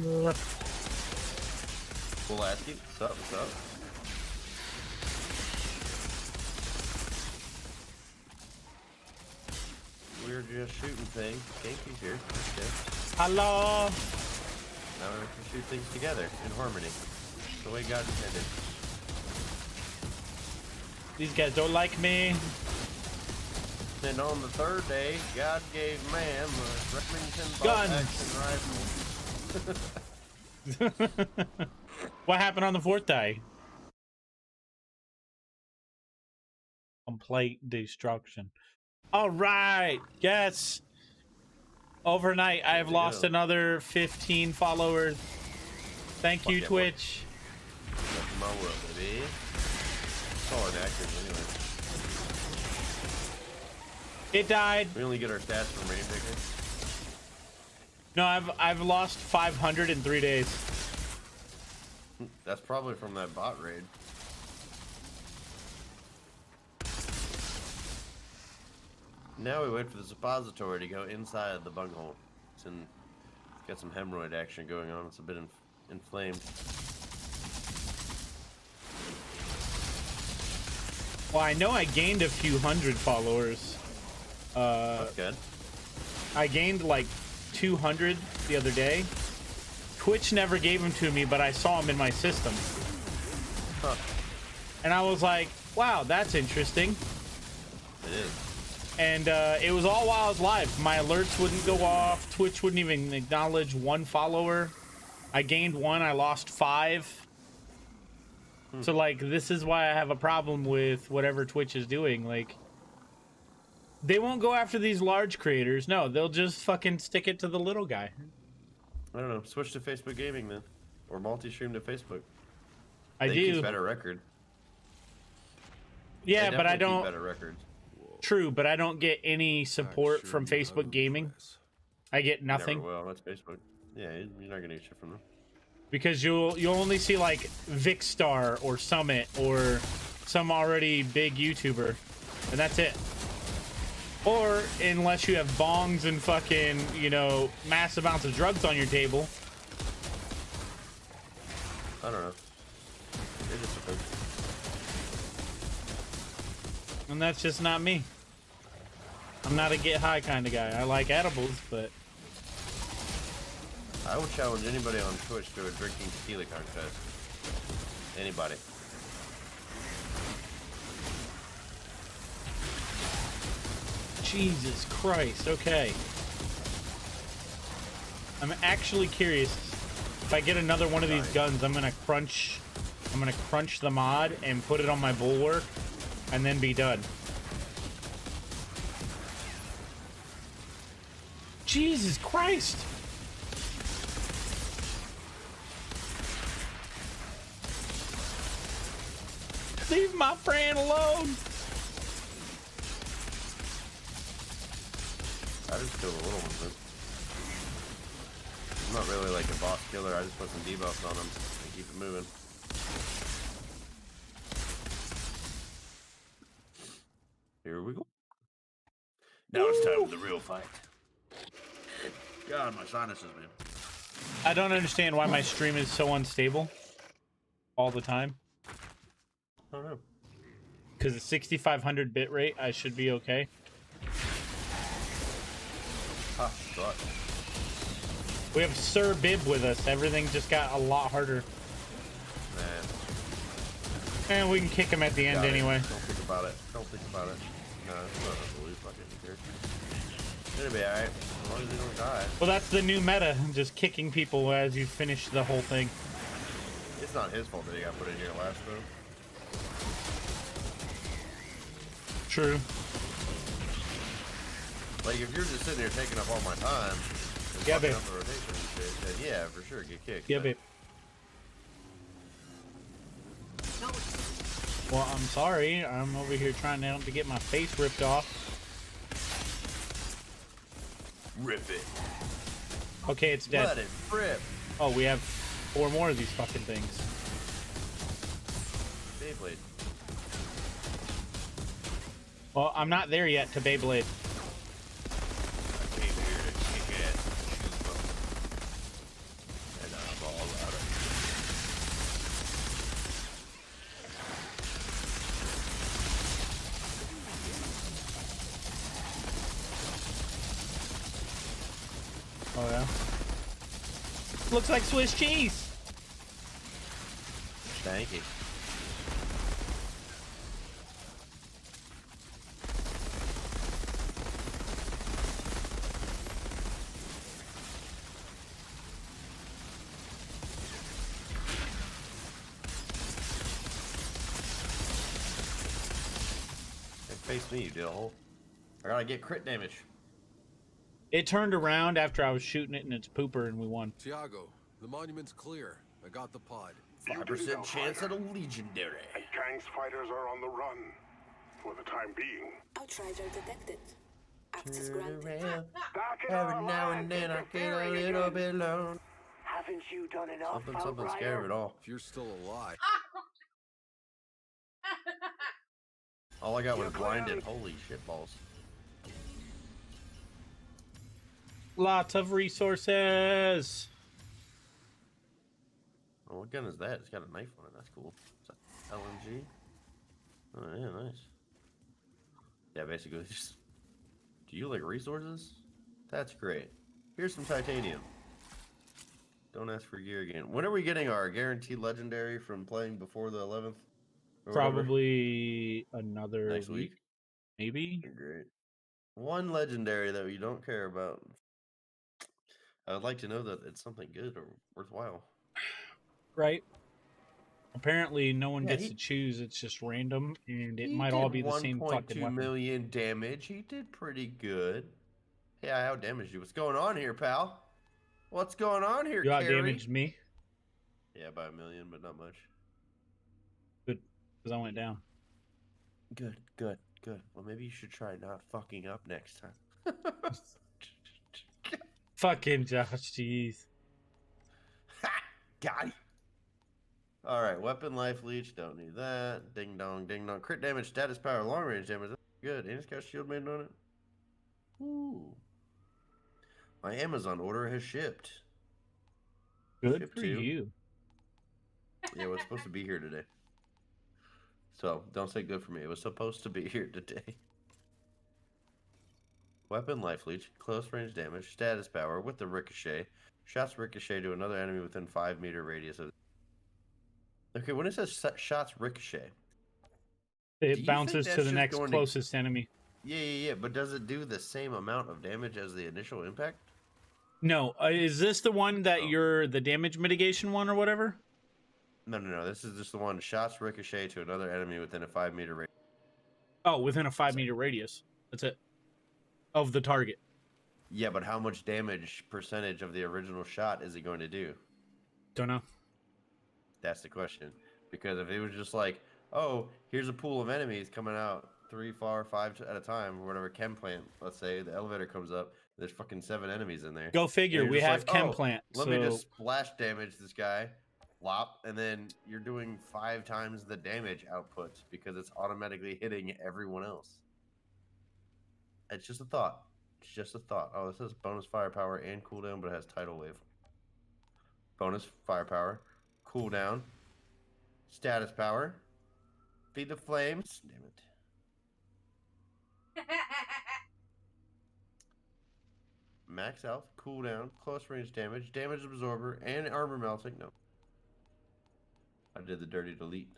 We'll ask you. What's up? What's up? We're just shooting things. Kinky's here. Okay. Hello. Now we can shoot things together in harmony. The way God intended. These guys don't like me. And on the third day, God gave man the Remington bolt action rifle. What happened on the fourth day? Complete destruction. All right. Yes. Overnight, I have lost another 15 followers. Thank you, Twitch. That's my world, baby. Solid actors, anyway. It died. We only get our stats from rain pickers. No, I've lost 500 in 3 days. That's probably from that bot raid. Now we wait for the suppository to go inside the bunghole. It's got some hemorrhoid action going on. It's a bit inflamed. Well, I know I gained a few hundred followers. That's good. I gained like 200 the other day. Twitch never gave them to me, but I saw them in my system. Huh. And I was like, wow, that's interesting. It is. And it was all while I was live. My alerts wouldn't go off. Twitch wouldn't even acknowledge one follower. I gained one. I lost 5. So, like, this is why I have a problem with whatever Twitch is doing. Like, they won't go after these large creators. No, they'll just fucking stick it to the little guy. I don't know. Switch to Facebook Gaming then. Or multi-stream to Facebook. I They do. keep better record. Yeah, They but I definitely keep don't... better records. True, but I don't get any support from Facebook Gaming. I get nothing. Well, that's Facebook. Yeah, you're not gonna get shit from them. Because you'll only see like Vicstar or Summit or some already big YouTuber, and that's it. Or unless you have bongs and fucking, you know, mass amounts of drugs on your table. I don't know. It just depends. And that's just not me. I'm not a get high kind of guy. I like edibles, but I would challenge anybody on Twitch to a drinking tequila contest. Anybody. Jesus Christ. Okay. I'm actually curious. If I get another one of these guns, I'm gonna crunch the mod and put it on my bulwark and then be done. Jesus Christ! Leave my friend alone! I just killed a little one, but I'm not really like a boss killer. I just put some debuffs on him and keep it moving. Here we go. Now it's time for the real fight. God, my sinuses, man. I don't understand why my stream is so unstable all the time. I don't know. Because it's 6500 bitrate, I should be okay. Ah, God. We have Sir Bib with us. Everything just got a lot harder. Man. And we can kick him at the end anyway. Don't think about it. Don't think about it. No, it's not a blue fucking here. It'll be alright. As long as they don't die. Well, that's the new meta. Just kicking people as you finish the whole thing. It's not his fault that he got put in here last, though. True. Like, if you're just sitting here taking up all my time and Yeah, fucking babe. up the rotation and shit, then yeah, for sure, get kicked. Yeah, babe. Well, I'm sorry. I'm over here trying to get my face ripped off. Rip it. Okay, it's dead. Let it rip. Oh, we have 4 more of these fucking things. Beyblade. Well, I'm not there yet to Beyblade. I came here to kick ass and shoot Looks like Swiss cheese. Thank you. Face me, you dill. I gotta get crit damage. It turned around after I was shooting it in its pooper and we won. Tiago, the monument's clear. I got the pod. 5% chance at a legendary. Gang's fighters are on the run. For the time being. Outrider detected. Access granted. Every now and then I get a little bit alone. Haven't you done enough? Something scary at all. If you're still alive. All I got was blinded. Holy shitballs. Lots of resources. Oh, what gun is that? It's got a knife on it. That's cool. Is that LMG? Oh, yeah, nice. Yeah, basically, just... Do you like resources? That's great. Here's some titanium. Don't ask for gear again. When are we getting our guaranteed legendary from playing before the 11th? Probably another next week. Maybe. Great. One legendary that you don't care about. I would like to know that it's something good or worthwhile. Right. Apparently, no one gets to choose. It's just random, and it might all be the same fucking 1.2 million damage. He did pretty good. Yeah, I outdamaged you. What's going on here, pal? What's going on here, You Carrie? outdamaged me. Yeah, by 1 million, but not much. Good, because I went down. Good, good, good. Well, maybe you should try not fucking up next time. Fucking Josh, jeez. Ha! Got it. Alright, weapon life leech, don't need that. Ding dong, ding dong. Crit damage, status power, long range damage. That's good. And it's got shield maiden on it. Ooh. My Amazon order has shipped. Good Ship for 2. you. Yeah, it was supposed to be here today. So, don't say good for me. It was supposed to be here today. Weapon life leech, close range damage, status power with the ricochet. Shots ricochet to another enemy within 5 meter radius of. Okay, when it says shots ricochet, it bounces to the next closest enemy. Yeah. But does it do the same amount of damage as the initial impact? No. Is this the one that you're the damage mitigation one or whatever? No. This is just the one. Shots ricochet to another enemy within a 5 meter radius. Oh, within a 5 meter radius. That's it. Of the target. Yeah, but how much damage percentage of the original shot is it going to do? Don't know. That's the question. Because if it was just like, oh, here's a pool of enemies coming out 3, 4, 5 at a time, or whatever, chem plant, let's say, the elevator comes up, there's fucking 7 enemies in there. Go figure, we have like, chem plant. Let me just splash damage this guy, flop, and then you're doing 5 times the damage output because it's automatically hitting everyone else. It's just a thought. It's just a thought. Oh, this says bonus firepower and cooldown, but it has tidal wave. Bonus firepower, cooldown, status power, feed the flames. Damn it. Max health, cooldown, close range damage, damage absorber, and armor melting. No. I did the dirty delete.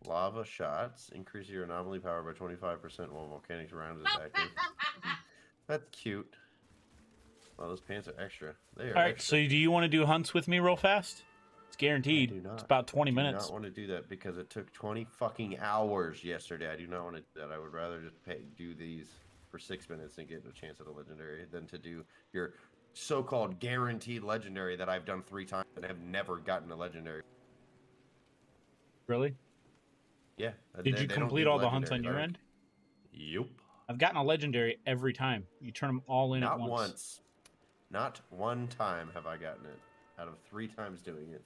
Lava shots increase your anomaly power by 25% while volcanic round is active. That's cute. Well, those pants are extra. They are. All right, extra. So do you want to do hunts with me real fast? It's guaranteed. I do not. It's about 20 minutes. I do not want to do that because it took 20 fucking hours yesterday. I do not want to do that. I would rather just do these for 6 minutes and get a chance at a legendary than to do your so-called guaranteed legendary that I've done 3 times and have never gotten a legendary. Really? Yeah. Did you complete all the hunts on your end? Yep. I've gotten a legendary every time. You turn them all in at once. Not once. Not one time have I gotten it out of 3 times doing it.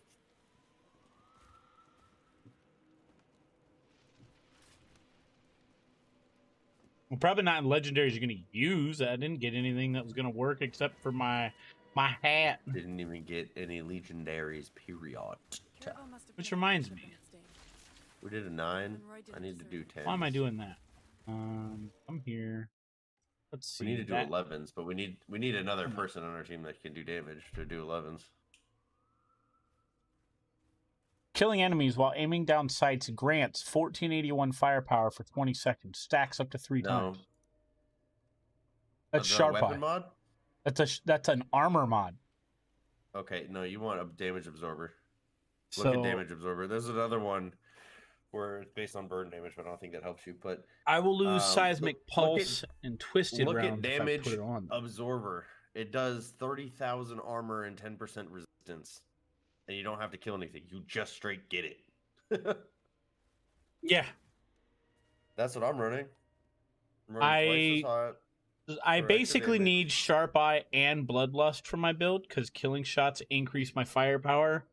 Well, probably not legendaries you're going to use. I didn't get anything that was going to work except for my hat. Didn't even get any legendaries, period. Which reminds me. We did a 9. I need to do 10. Why am I doing that? I'm here. Let's see. We need to do that- 11s, but we need another person on our team that can do damage to do 11s. Killing enemies while aiming down sights grants 1481 firepower for 20 seconds. Stacks up to 3 times. That's Is that a sharp weapon eye. mod? That's an armor mod. Okay, no, you want a damage absorber. So Look at damage absorber. There's another one where it's based on burn damage, but I don't think that helps you. But I will lose seismic look pulse and twisted look rounds at damage if I put it on. absorber. It does 30,000 armor and 10% resistance, and you don't have to kill anything. You just straight get it. Yeah, That's what I'm running. I'm running twice as hot. I for extra basically damage. need Sharp Eye and Bloodlust for my build because killing shots increase my firepower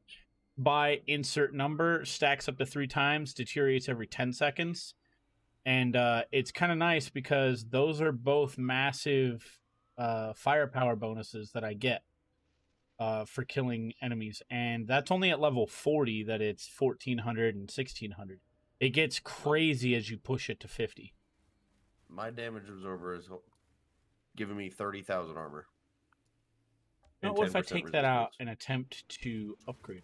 by insert number, stacks up to 3 times, deteriorates every 10 seconds. And it's kind of nice because those are both massive firepower bonuses that I get for killing enemies. And that's only at level 40 that it's 1400 and 1600. It gets crazy as you push it to 50. My damage absorber is giving me 30,000 armor. Now, and what if I 10% take that out resistance. and attempt to upgrade?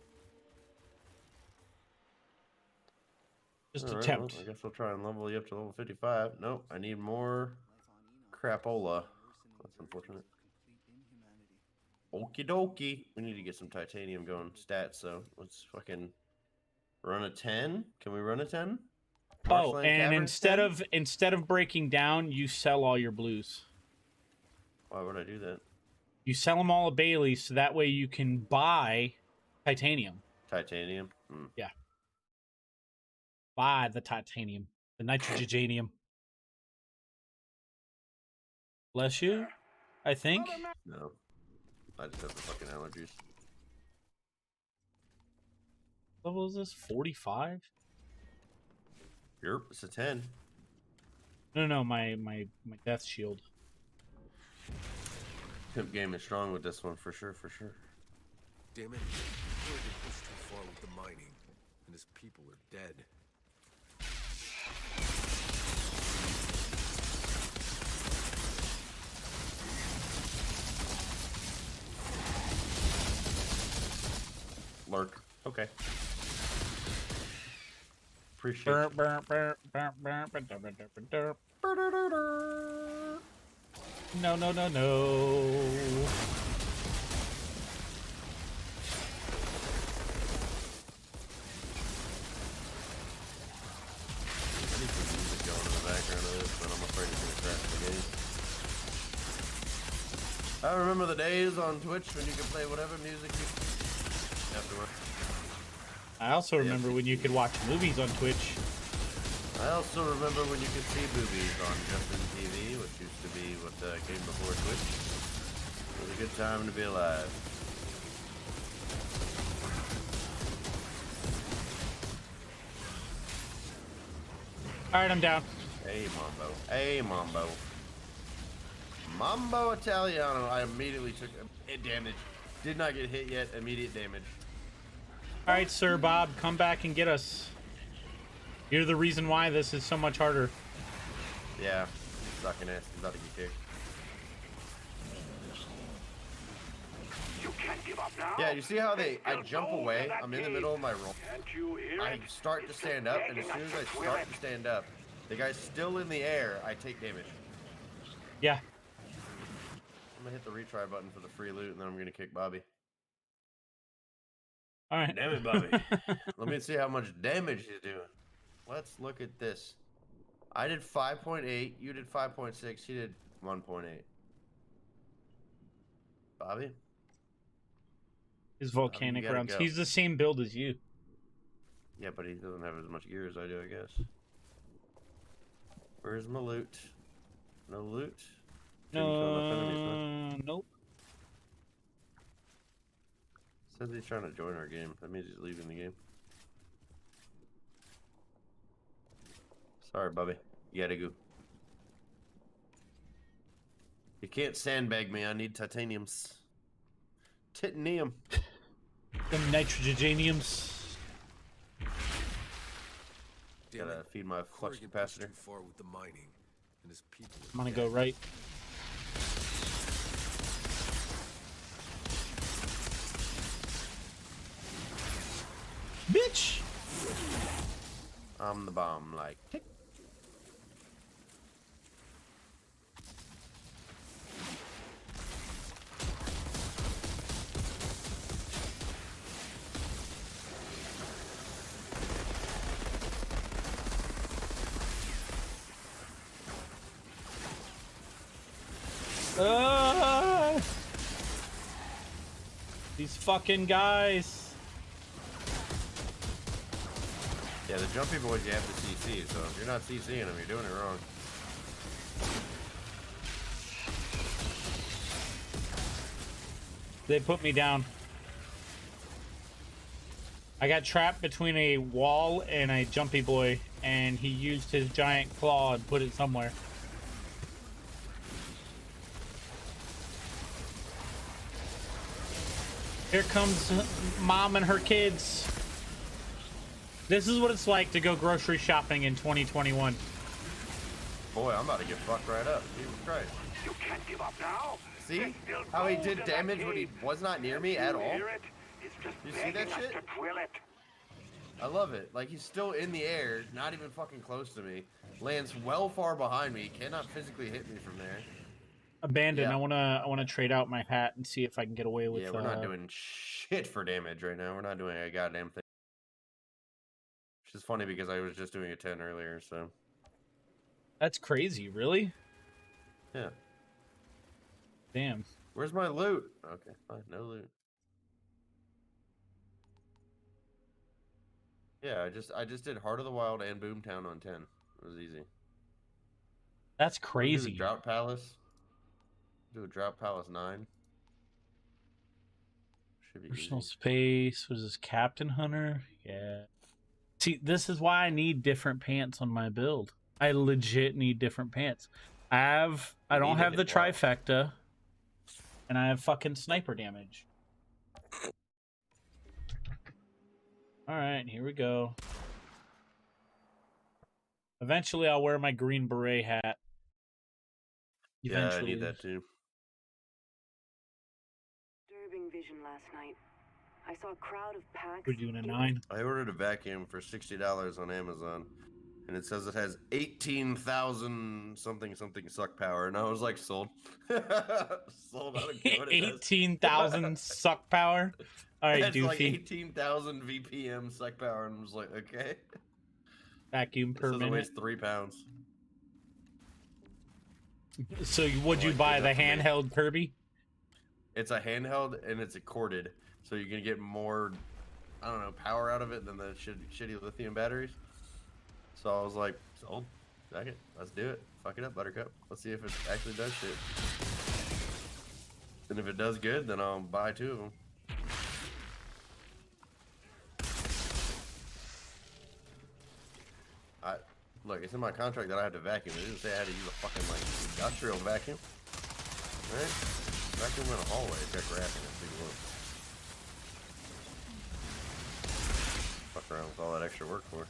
Just All right, attempt. well, I guess we'll try and level you up to level 55. Nope, I need more crapola. That's unfortunate. Okie dokie. We need to get some titanium going stats, so let's fucking run a 10. Can we run a 10? Oh, Marshland and Caverns 10? instead of breaking down, you sell all your blues. Why would I do that? You sell them all at Bailey's, so that way you can buy titanium. Titanium? Hmm. Buy the titanium, the nitrogenium. Bless you, I think. No. I just have the fucking allergies. What level is this? 45? Yep, it's a 10. No, my death shield. Pimp game is strong with this one, for sure, for sure. Damn it. We're pushed too far with the mining, and his people are dead. Lurk. Okay. Appreciate it. No. I need some music going in the background of this, but I'm afraid it's gonna crash the game. I remember the days on Twitch when you could play whatever music you afterward. I also remember when you could watch movies on Twitch. I also remember when you could see boobies on Justin TV, which used to be what came before Twitch. It was a good time to be alive. All right, I'm down. Hey, Mambo. Hey, Mambo. Mambo Italiano. I immediately took hit damage. Did not get hit yet. Immediate damage. All right, Sir Bob, come back and get us. You're the reason why this is so much harder. Yeah. He's sucking ass. He's about to get kicked. You can't give up now. Yeah, you see how I jump away, I'm in the middle of my roll, Can't you hear I it? start to stand up, and as soon as I start to stand up, the guy's still in the air, I take damage. Yeah. I'm gonna hit the retry button for the free loot, and then I'm gonna kick Bobby. All right. Damn it, Bobby. Let me see how much damage he's doing. Let's look at this. I did 5.8, you did 5.6, he did 1.8. Bobby? His volcanic gotta rounds. go. He's the same build as you. Yeah, but he doesn't have as much gear as I do, I guess. Where's my loot? No loot? Didn't kill enough enemies, huh? Nope. Says he's trying to join our game. That means he's leaving the game. Sorry, Bubby. You gotta go. You can't sandbag me. I need titaniums. Titanium. The nitrogeniums. Damn Gotta it. feed my flux Corrigan pushed capacitor. too far with the mining, and his people I'm are gonna dead. go right. I'm the bomb, like tick. These fucking guys. Yeah, the jumpy boys you have to CC, so if you're not CCing them, you're doing it wrong. They put me down. I got trapped between a wall and a jumpy boy, and he used his giant claw and put it somewhere. Here comes mom and her kids. This is what it's like to go grocery shopping in 2021. Boy, I'm about to get fucked right up. Jesus Christ. You can't give up now. See how he did damage when he was not near me at all? You see that shit? I love it. Like, he's still in the air, not even fucking close to me. Lands well far behind me, cannot physically hit me from there. Abandon. Yeah. I wanna trade out my hat and see if I can get away with. Yeah, we're not doing shit for damage right now. We're not doing a goddamn thing. Which is funny because I was just doing a 10 earlier, so. That's crazy, really? Yeah. Damn. Where's my loot? Okay, fine, no loot. Yeah, I just did Heart of the Wild and Boomtown on 10. It was easy. That's Do the crazy. Drought Palace. Do a Drought Palace 9. Should be Personal easy. space. Was this Captain Hunter? Yeah. See, this is why I need different pants on my build. I legit need different pants. I don't have the trifecta, and I have fucking sniper damage. All right, here we go. Eventually, I'll wear my green beret hat. Yeah, I need that too. Disturbing vision last night. I saw a crowd of packs. We're doing a 9. I ordered a vacuum for $60 on Amazon, and it says it has 18,000 something suck power, and I was like, sold. Sold. I don't care what it does. 18,000 suck power. All right, It's like Doofy. 18,000 VPM suck power, and I was like, okay. Vacuum It per says it weighs minute. 3 pounds. So would you Like, buy give the that to me. handheld Kirby? It's a handheld and it's a corded, so you're gonna get more, I don't know, power out of it than the shitty lithium batteries. So I was like, sold. Second, let's do it. Fuck it up, Buttercup. Let's see if it actually does shit. And if it does good, then I'll buy 2 of them. Look, it's in my contract that I have to vacuum. It didn't say I had to use a fucking, like, industrial vacuum. Alright? Vacuum in a hallway, check wrapping it, big look. Fuck around with all that extra work for.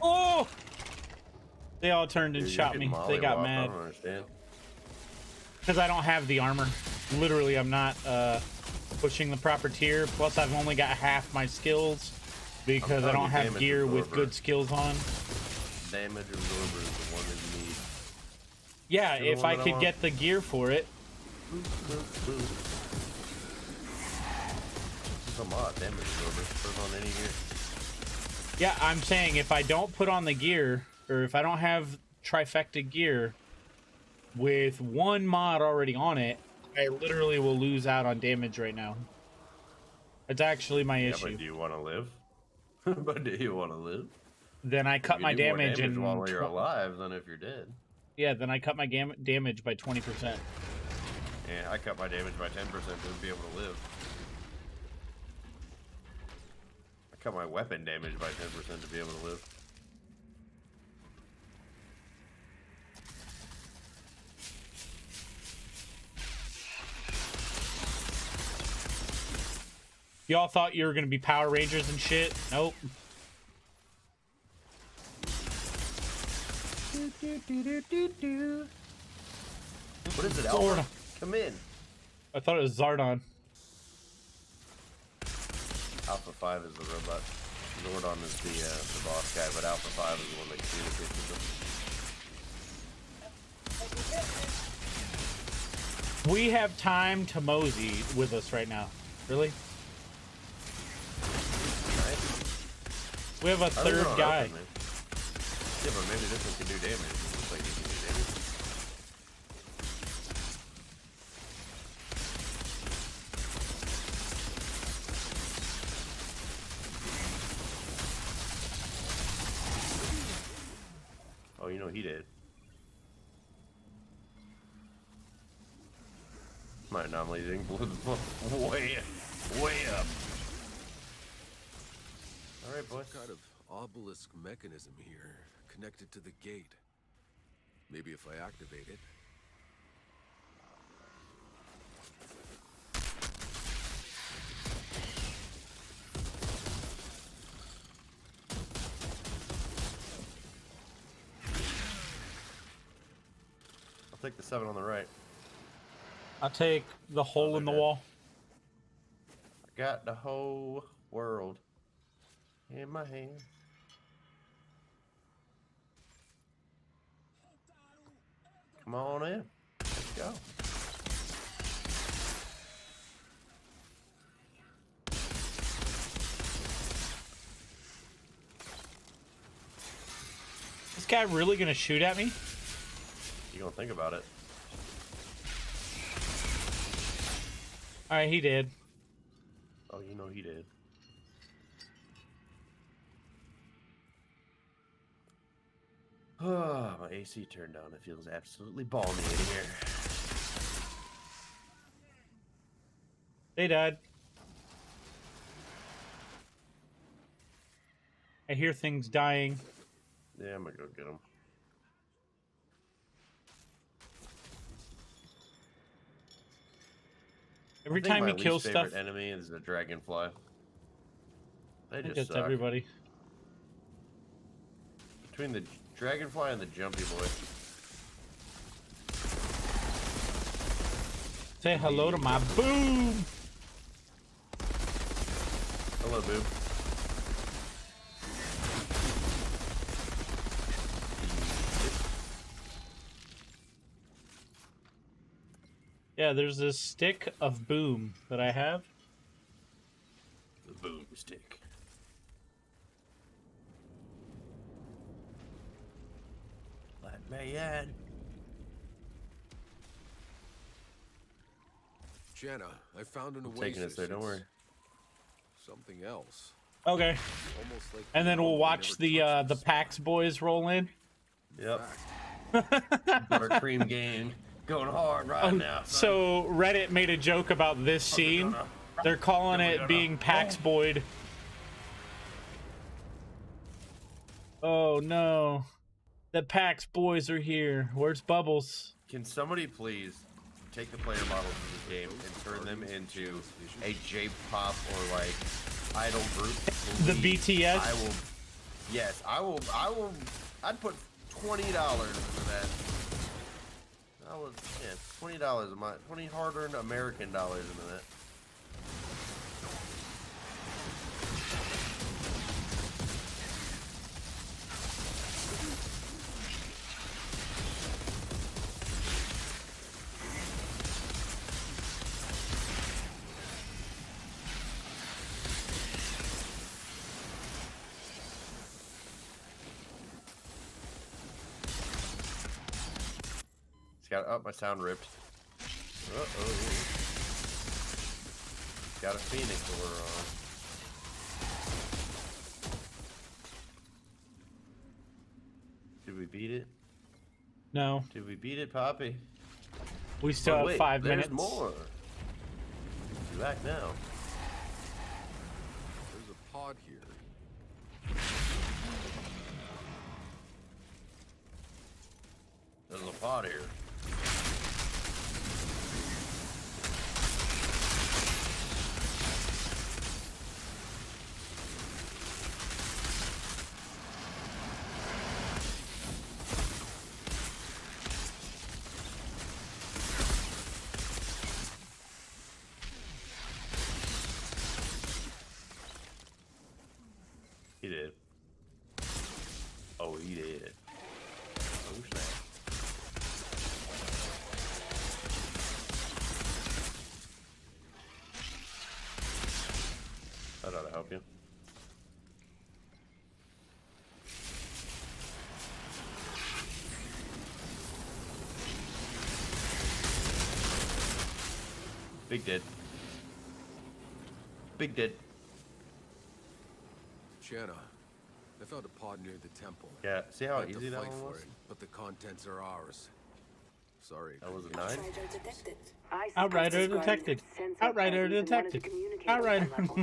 Oh! They all turned and Dude, shot you're me. getting They got mollywopped, mad. I don't understand. Because I don't have the armor. Literally, I'm not pushing the proper tier. Plus, I've only got half my skills because I telling don't you, have damage gear with absorber. good skills on. Damage absorber is the one that you need. Yeah, You're the if one I that I could want. get the gear for it. Boop, boop, boop. This is a mod, damage absorber. Put it on any gear. Yeah, I'm saying if I don't put on the gear, or if I don't have trifecta gear with one mod already on it, I literally will lose out on damage right now. It's actually my Yeah, issue. but do you want to live? But do you want to live? Then I cut You my do more damage in while you're alive than if you're dead. Yeah, then I cut my damage by 20%. Yeah, I cut my damage by 10% to be able to live. I cut my weapon damage by 10% to be able to live. Y'all thought you were gonna be Power Rangers and shit. Nope. What is it, Zordon. Alpha? Come in. I thought it was Zardon. Alpha 5 is the robot. Zordon is the boss guy, but Alpha 5 is the one that communicates with them. We have time to mosey with us right now. Really? Nice. We have a third guy. Open, yeah, but maybe this one can do damage. It looks like it can do damage. Oh, you know he did. My anomaly didn't blew the way up. All right, boys. Some kind of obelisk mechanism here, connected to the gate. Maybe if I activate it. I'll take the 7 on the right. I'll take the hole in the wall. I got the whole world in my hand. Come on in. Let's go. This guy really gonna shoot at me? You gonna think about it. Alright, he did. Oh, you know he did. Oh, my AC turned on. It feels absolutely balmy in here. They died. I hear things dying. Yeah, I'm gonna go get him. Every I think time my you kill least stuff, favorite enemy is the dragonfly. They I think just it's suck. everybody. Between the dragonfly and the jumpy boy. Say hello to my boom. Hello, boo. Yeah, there's this stick of boom that I have. The boom stick. Let me in. Jenna, I found an I'm oasis. taking us there, don't worry. Something else. Okay. Almost like And then we'll watch never the touched the this PAX boys roll in. Yep. fact. Buttercream gang going hard right now. Son. So Reddit made a joke about this scene. They're calling it being PAX Boyd. Oh no. The PAX boys are here. Where's Bubbles? Can somebody please take the player models of this game and turn them into a J-pop or like idol group? The Please. BTS? I will. Yes, I will. I'd put $20 into that. I would. Yeah, $20 of my 20 hard-earned American dollars into that. Got up, my sound ripped. Uh-oh. Got a Phoenix order on. Did we beat it? No. Did we beat it, Poppy? We still Oh, have wait, 5 there's minutes. more. You're back now. There's a pod here. There's a pod here. help you? Big dead. Big dead. Shanna, I found a pod near the temple. Yeah, see how Had to easy that fight one for was? it, but the contents are ours. Sorry. That was a 9? Outrider detected. I suspect Outrider this grind detected. sensed our Outrider presence and wanted to detected. communicate with Outrider. our level.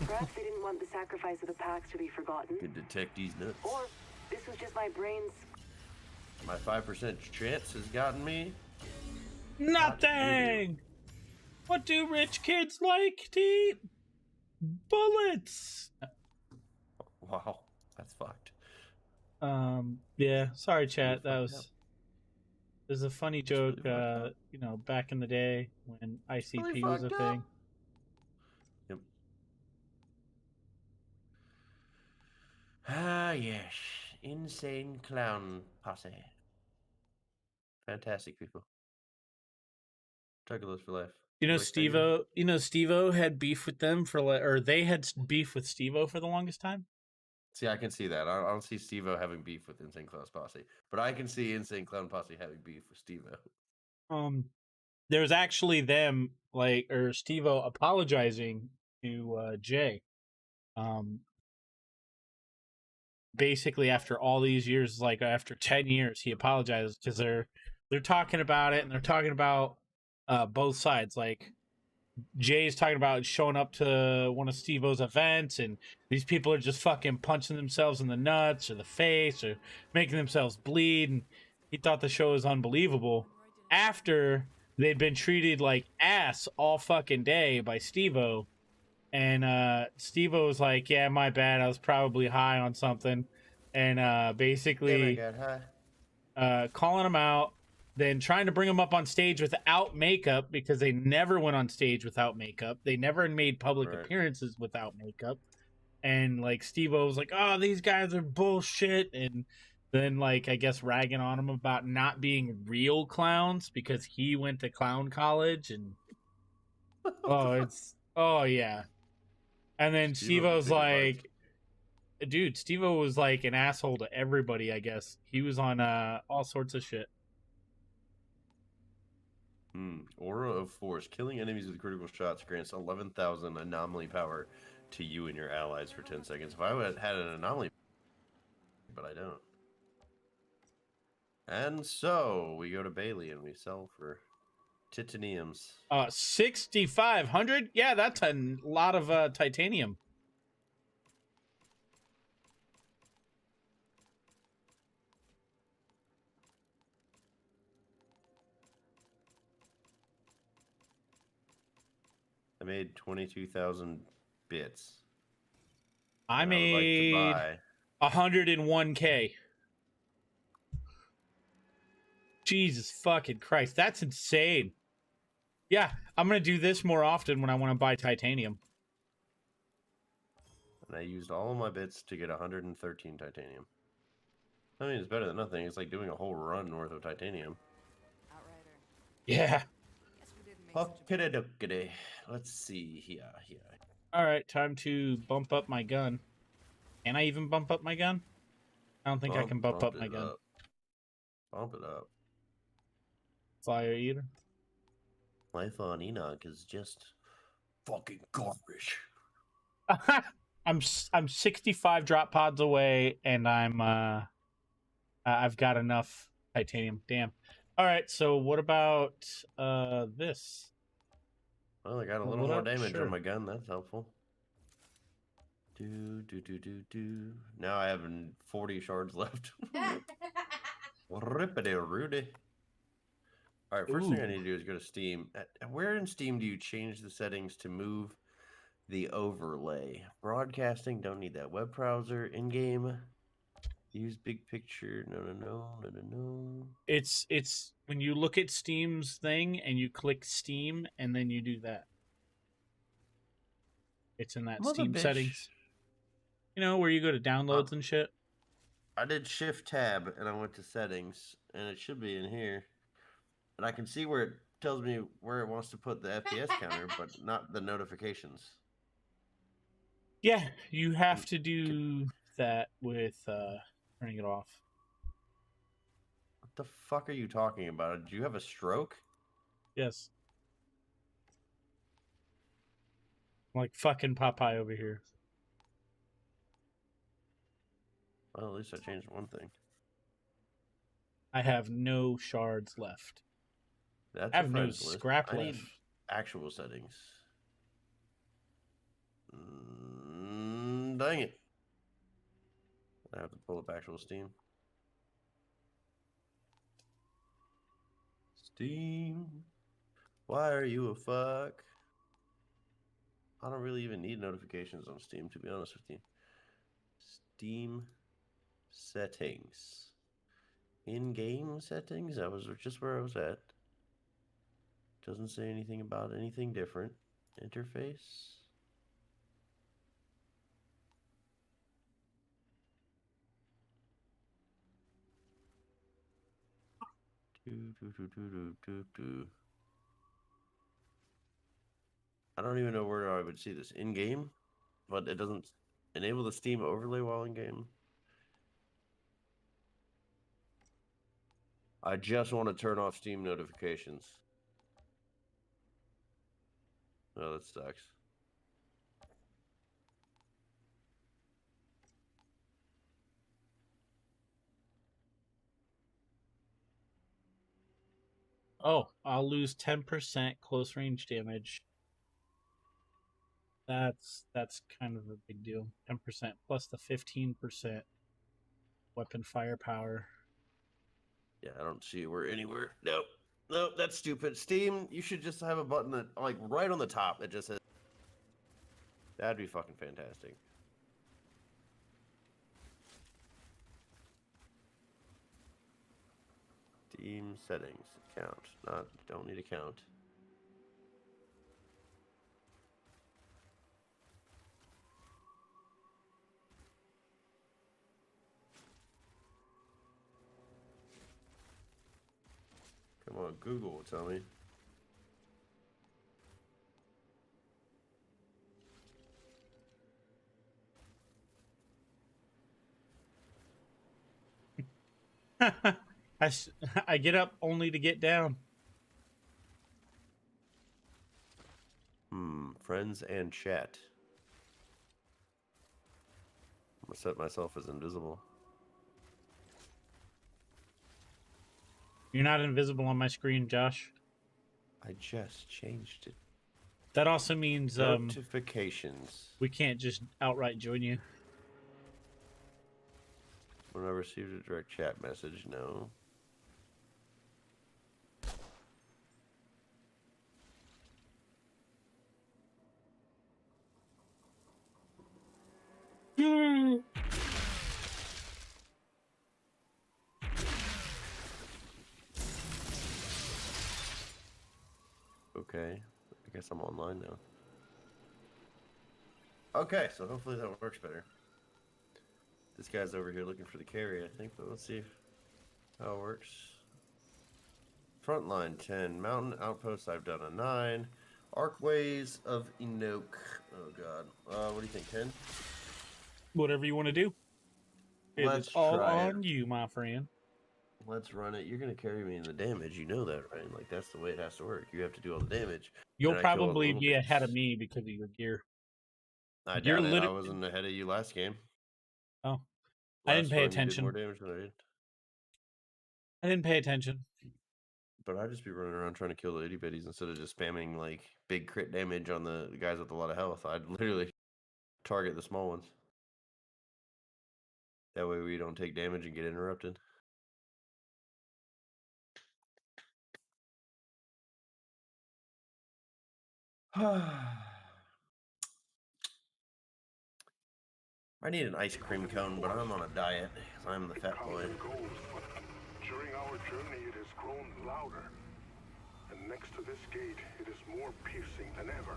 Perhaps they didn't want the sacrifice of the packs to be forgotten. Could detect these nuts. Or this was just my brain's. My 5% chance has gotten me. Nothing. What do rich kids like to eat? Bullets. Wow, that's fucked. Yeah. Sorry, Really chat. That fucked up. was. There's a funny That's really joke. fucked up. You know, back in the day when ICP Really was a fucked thing. up. Yep. Ah, yes. Insane clown posse. Fantastic people. Chuckalos for life. You know, like Stadium? Steve-O. You know, Steve-O had beef with them for like, or they had beef with Steve-O for the longest time. See, I can see that. I don't see Steve-O having beef with Insane Clown Posse, but I can see Insane Clown Posse having beef with Steve-O. There was actually them like, or Steve-O apologizing to Jay. Basically after all these years, like after 10 years, he apologized because they're talking about it and they're talking about both sides. Like Jay's talking about showing up to one of Steve-O's events and these people are just fucking punching themselves in the nuts or the face or making themselves bleed, and he thought the show was unbelievable after they'd been treated like ass all fucking day by Steve-O. And Steve-O was like, yeah, my bad, I was probably high on something. And basically calling him out, then trying to bring him up on stage without makeup, because they never went on stage without makeup. They never made public appearances without makeup. And like Steve-O was like, oh, these guys are bullshit. And then like, I guess ragging on him about not being real clowns because he went to clown college. And oh yeah. And then Steve-O's like, dude, Steve-O was like an asshole to everybody, I guess. He was on all sorts of shit. Aura of Force. Killing enemies with critical shots grants 11,000 anomaly power to you and your allies for 10 seconds. If I would have had an anomaly, but I don't. And so we go to Bailey and we sell for titaniums. 6,500? Yeah, that's a lot of titanium. I made 22,000 bits. I And made I would like to buy 101K. Jesus fucking Christ, that's insane. Yeah, I'm gonna do this more often when I want to buy titanium. And I used all of my bits to get 113 titanium. I mean, it's better than nothing. It's like doing a whole run worth of titanium. Outrider. Yeah. Guess we didn't make such a Huckity-duckity. Let's see here. All right, time to bump up my gun. Can I even bump up my gun? I don't think I can bump up my gun. Bump it up. Fire eater. Life on Enoch is just fucking garbage. I'm 65 drop pods away, and I've got enough titanium. Damn. All right, so what about this? Well, I got a little more damage on my gun. That's helpful. Do. Now I have 40 shards left. Rippity Rudy. All right, first thing I need to do is go to Steam. Where in Steam do you change the settings to move the overlay? Broadcasting, don't need that. Web browser, in-game. Use big picture. No. It's when you look at Steam's thing and you click Steam and then you do that. It's in that Steam settings. You know, where you go to downloads and shit. I did Shift Tab and I went to settings, and it should be in here. And I can see where it tells me where it wants to put the FPS counter, but not the notifications. Yeah, you have to do that with turning it off. What the fuck are you talking about? Did you have a stroke? Yes. Like fucking Popeye over here. Well, at least I changed one thing. I have no shards left. That's I a have no friends list. scrap I left. need actual settings. Dang it. I have to pull up actual Steam. Steam. Why are you a fuck? I don't really even need notifications on Steam, to be honest with you. Steam settings. In-game settings? That was just where I was at. Doesn't say anything about anything different. Interface. I don't even know where I would see this in-game, but it doesn't enable the Steam overlay while in-game. I just want to turn off Steam notifications. Oh, that sucks. Oh, I'll lose 10% close range damage. That's kind of a big deal. 10% plus the 15% weapon firepower. Yeah, I don't see where anywhere. Nope. Nope, that's stupid. Steam, you should just have a button that, like, right on the top that just says. That'd be fucking fantastic. Steam settings. Account. Don't need account. Come on, Google will tell me. I get up only to get down. Friends and chat. I'm gonna set myself as invisible. You're not invisible on my screen, Josh. I just changed it. That also means Notifications. we can't just outright join you. When I received a direct chat message, no. Okay, I guess I'm online now. Okay, so hopefully that works better. This guy's over here looking for the carry, I think, but let's see how it works. Frontline 10, Mountain Outpost, I've done a 9. Arcways of Enoch, oh god. What do you think, 10? Whatever you want to do. Let's It's all try it. on you, my friend. Let's run it. You're going to carry me in the damage. You know that, right? Like, that's the way it has to work. You have to do all the damage. You'll and I kill all the probably little be ahead of bits. me because of your gear. I You're doubt it. I literally- wasn't ahead of you last game. Oh, I didn't pay Last run, you did more attention. damage than I did. I didn't pay attention. But I'd just be running around trying to kill the itty bitties instead of just spamming, like, big crit damage on the guys with a lot of health. I'd literally target the small ones. That way we don't take damage and get interrupted. I need an ice cream cone, but I'm on a diet because I'm the fat boy. Comes and goes, but during our journey it has grown louder. And next to this gate, it is more piercing than ever.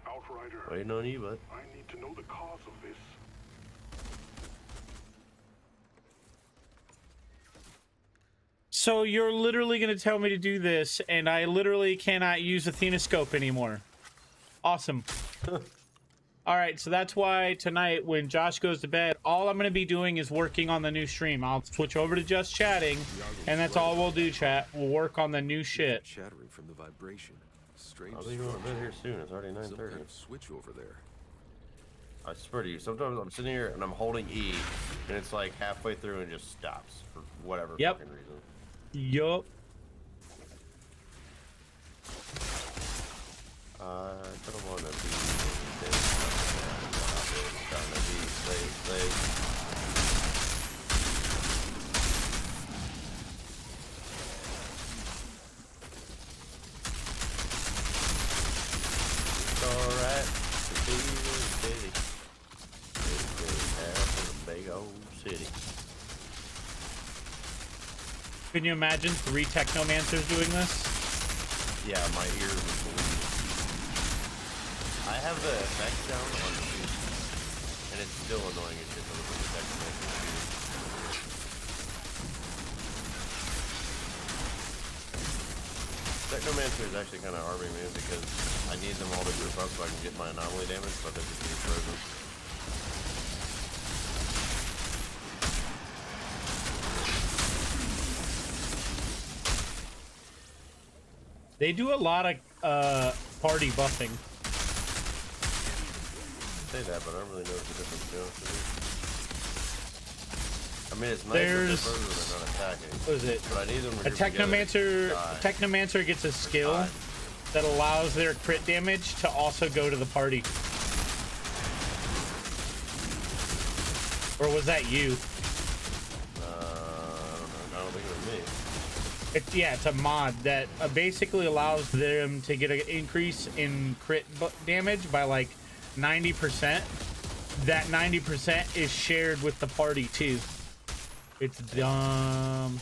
Outrider, Waiting on you, bud. I need to know the cause of this. So you're literally going to tell me to do this, and I literally cannot use Athena Scope anymore. Awesome. All right, so that's why tonight when Josh goes to bed, all I'm going to be doing is working on the new stream. I'll switch over to just chatting, and that's all we'll do, chat. We'll work on the new shit. Chattering from the vibration. Strange. I'll be going to bed here soon. It's already 9:30. Some kind of switch over there. I swear to you, sometimes I'm sitting here and I'm holding E, and it's like halfway through and just stops for whatever Yep. fucking reason. Yup. I don't want to be trying to be slave. It's alright to be steady. It's a big old city. Can you imagine 3 technomancers doing this? Yeah, my ears would bleed. I have the effect down on 2, and it's still annoying as shit to look at the Technomancer is actually kind of harming me because I need them all to group up so I can get my anomaly damage, but they're just getting frozen. They do a lot of party buffing. Say that, but I don't really know what the difference is. I mean, it's nice There's- that they're frozen and they're not attacking. What is it? But I need them to A group together technomancer, to die. technomancer gets a skill Die. that allows their crit damage to also go to the party. Or was that you? I don't think it was me. Yeah, it's a mod that basically allows them to get an increase in crit damage by like 90%. That 90% is shared with the party too. It's dumb.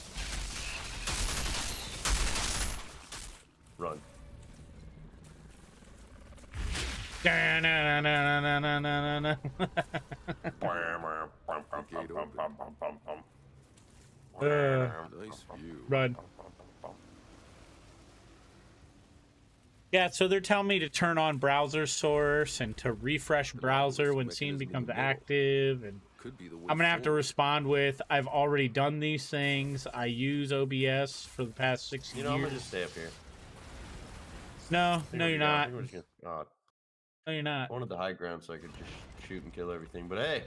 Run. Da-na-na-na-na-na-na-na. Nice view. Run. Yeah, so they're telling me to turn on browser source and to refresh browser when scene becomes active, and Could be the way I'm gonna have to forward. respond with, I've already done these things. I use OBS for the past 6 You know, I'm years. gonna just stay up here. No, I no, think you're we're not. just gonna- No, you're not. I wanted the high ground so I could just shoot and kill everything, but hey,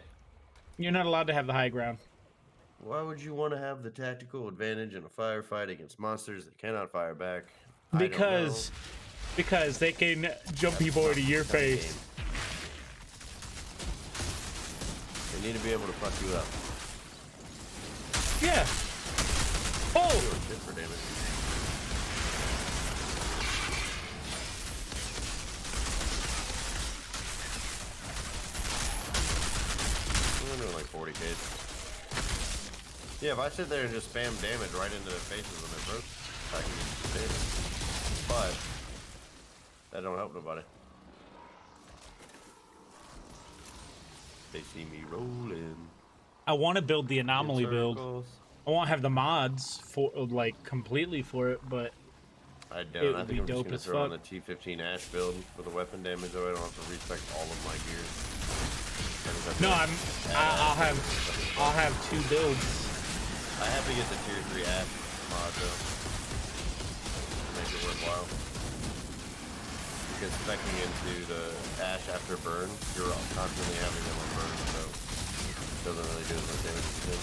You're not allowed to have the high ground. why would you want to have the tactical advantage in a firefight against monsters that cannot fire back? I don't Because they can jump people know. into your That's not the face. game. They need to be able to fuck you up. Yeah. Oh! Doing shit for damage. I'm doing like 40 Ks. Yeah, if I sit there and just spam damage right into their faces when they're broke, I can get some damage. But that don't help nobody. They see me rolling. I want to build the anomaly in build. circles. I won't have the mods for like completely for it, but I It don't. I would think I'm be just dope gonna as throw on the fuck. T15 Ash build for the weapon damage, so I don't have to respec all of my gears. I just have to no, add I'll Ash have damage. I'll have 2 builds. I have to get the tier 3 Ash mod though. Make it worthwhile. Because specking into the Ash after burn, you're constantly having them on burn, so it doesn't really do as much damage as it did.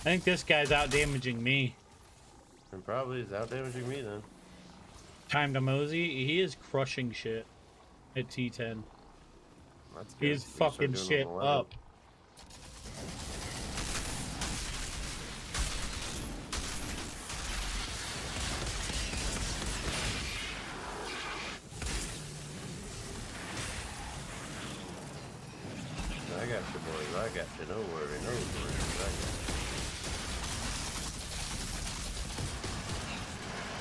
I think this guy's out damaging me. And probably is out damaging me then. Time to Mosey, he is crushing shit at T10. That's He good. is We can start fucking doing shit them on 11. up. I got you, boys. I got you. No worry, no worries.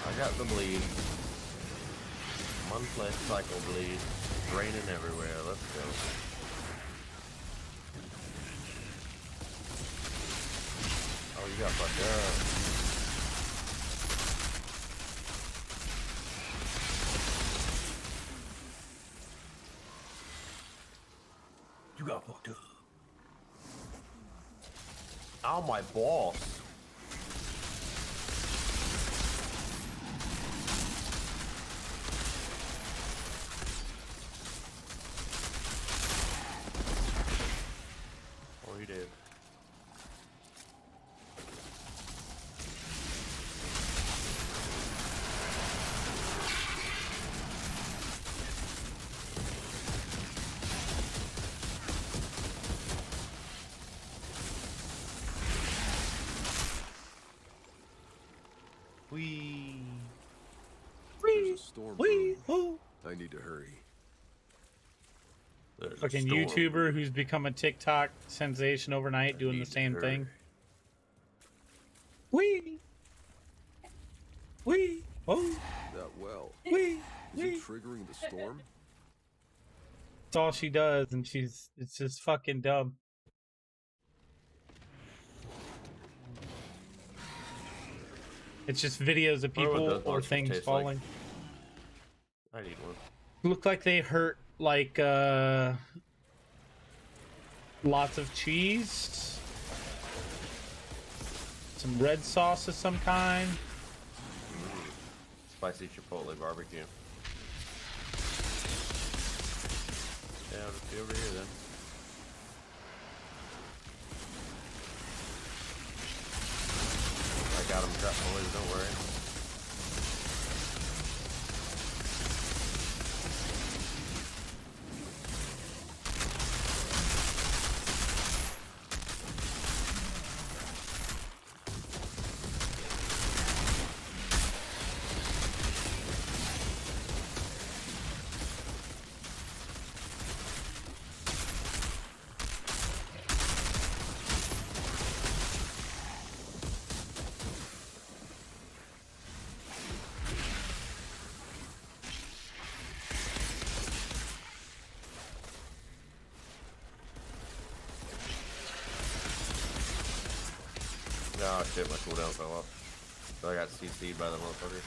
I got the bleed. Monthly cycle bleed. Raining everywhere. Let's go. you got fucked up. You got fucked up. Ow, my balls. Oh, he did. Wee. There's a storm Wee. brewing. I need to hurry. There's a Fucking storm. YouTuber who's become a TikTok sensation overnight doing the need to same hurry. thing. Wee. Wee. Oh. That well. Wee. Is Wee. it triggering the storm? That's all she does, and it's just fucking dumb. It's just videos of I wonder what people those or monsters things taste like. falling. I need one. Look like they hurt like lots of cheese, some red sauce of some kind. Spicy chipotle barbecue. Yeah, I'll just be over here then. I got him trapped, boys, don't worry. Oh shit, my cooldown fell off. So I got CC'd by the motherfucker.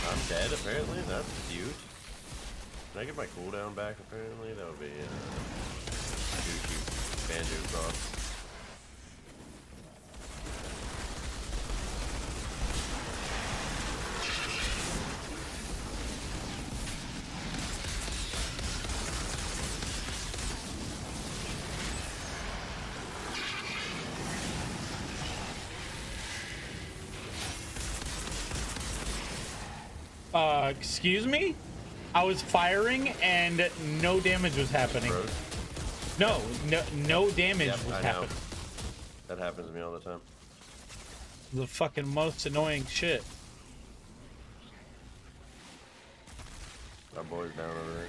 I'm dead apparently, that's cute. Can I get my cooldown back apparently? That would be shoot banjo sauce. Excuse me? I was firing and no damage was happening. Froze. No damage Yep, was I know. happening. That happens to me all the time. The fucking most annoying shit. Our boy's down over there.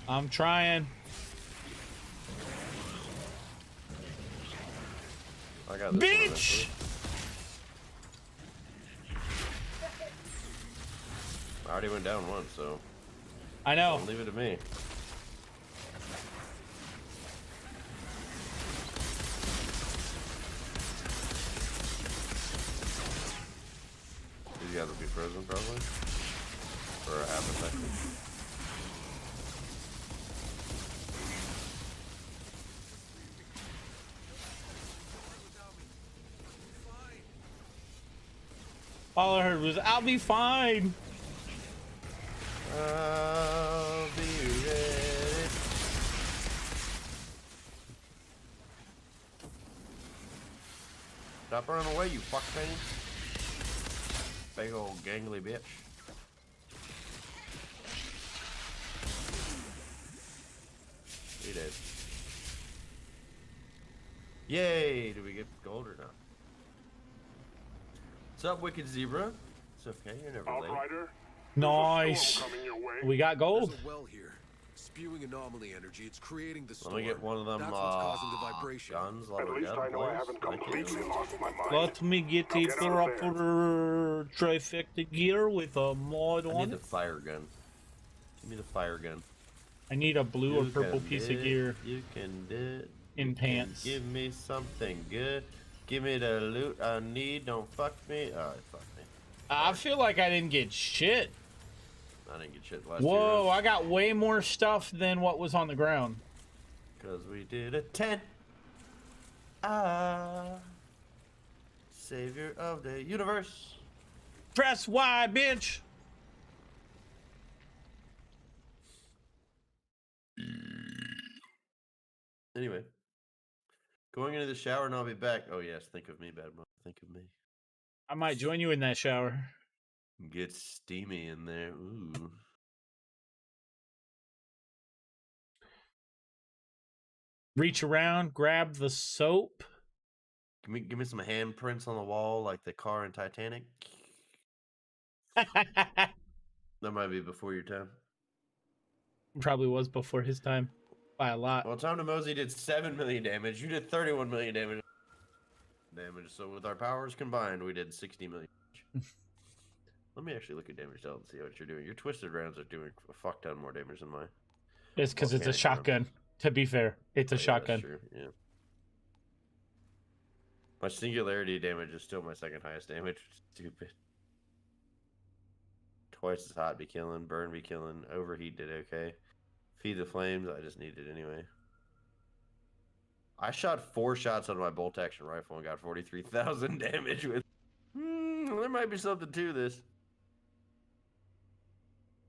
I'm trying. I got this one Bitch! eventually. I already went down once, so I know. leave it to me. These guys will be frozen probably for a half a second. All I heard was, I'll be fine. I'll be ready. Stop running away, you fuckthing. Big old gangly bitch. He did. Yay! Do we get gold or not? What's up, Wicked Zebra? It's okay, you're never late. Outrider, Nice. storm coming your way. We got gold. There's a well here. Spewing anomaly energy. It's creating the storm. Let me get one of them That's what's causing the vibration. guns At loaded least up, I know I boys. haven't Thank you. completely lost my mind. Let me get I'll the get out of proper trifecta gear with a mod I on need the it. fire gun. Give me the fire gun. I need a blue or You purple can piece do of it, gear You can do it. in You can pants. give me something good. Give me the loot I need. Don't fuck me. Oh, fuck me. I feel like I didn't get shit. I didn't get shit the last Whoa, 2 I rounds. got way more stuff than what was on the ground. Because we did a 10. Ah. Savior of the universe. Press Y, bitch. Anyway. Going into the shower and I'll be back. Oh, yes. Think of me, bad mother. Think of me. I might join you in that shower. Get steamy in there. Ooh. Reach around, grab the soap. Give me some handprints on the wall like the car in Titanic. That might be before your time. Probably was before his time by a lot. Well, Tom DeMosey did 7 million damage. You did 31 million damage. So with our powers combined, we did 60 million. Let me actually look at damage dealt and see what you're doing. Your twisted rounds are doing a fuck ton more damage than mine. It's because it's a Volcanic shotgun. rounds. To be fair, it's a Oh, yeah, shotgun. That's true. Yeah. My singularity damage is still my second highest damage. Stupid. Twice as hot be killing. Burn be killing. Overheat did okay. Feed the flames. I just need it anyway. I shot 4 shots out of my bolt action rifle and got 43,000 damage with. There might be something to this.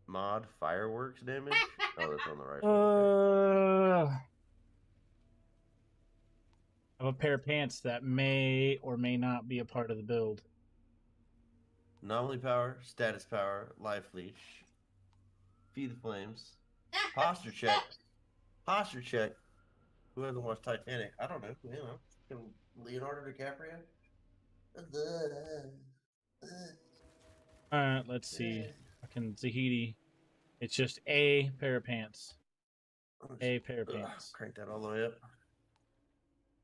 Mod fireworks damage. Oh, that's on the rifle. Okay. I have a pair of pants that may or may not be a part of the build. Anomaly power, status power, life leash. Feed the flames. Posture check. Posture check. Who hasn't watched Titanic? I don't know. You know, Leonardo DiCaprio. Alright, let's see. Fucking Zahidi. It's just a pair of pants. A pair of pants. Crank that all the way up.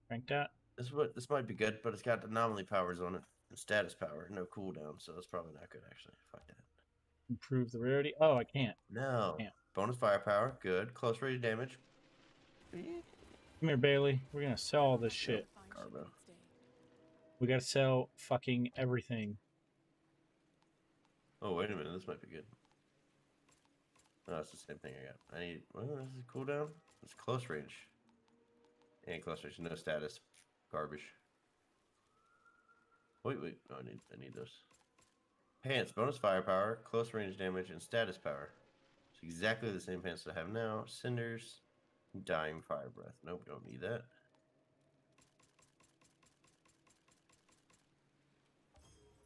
Crank that. This might be good, but it's got anomaly powers on it and status power, no cooldown, so it's probably not good actually. Fuck that. Improve the rarity. Oh, I can't. No. Can't. Bonus firepower, good. Close range damage. Come here, Bailey. We're gonna sell all this shit. Carbo. We gotta sell fucking everything. Oh, wait a minute. This might be good. No, it's the same thing I got. I need. Well, this is cooldown. It's close range. And close range, no status. Garbage. Wait. No, I need those. Pants, bonus firepower, close range damage, and status power. It's exactly the same pants that I have now. Cinders, dying fire breath. Nope, we don't need that.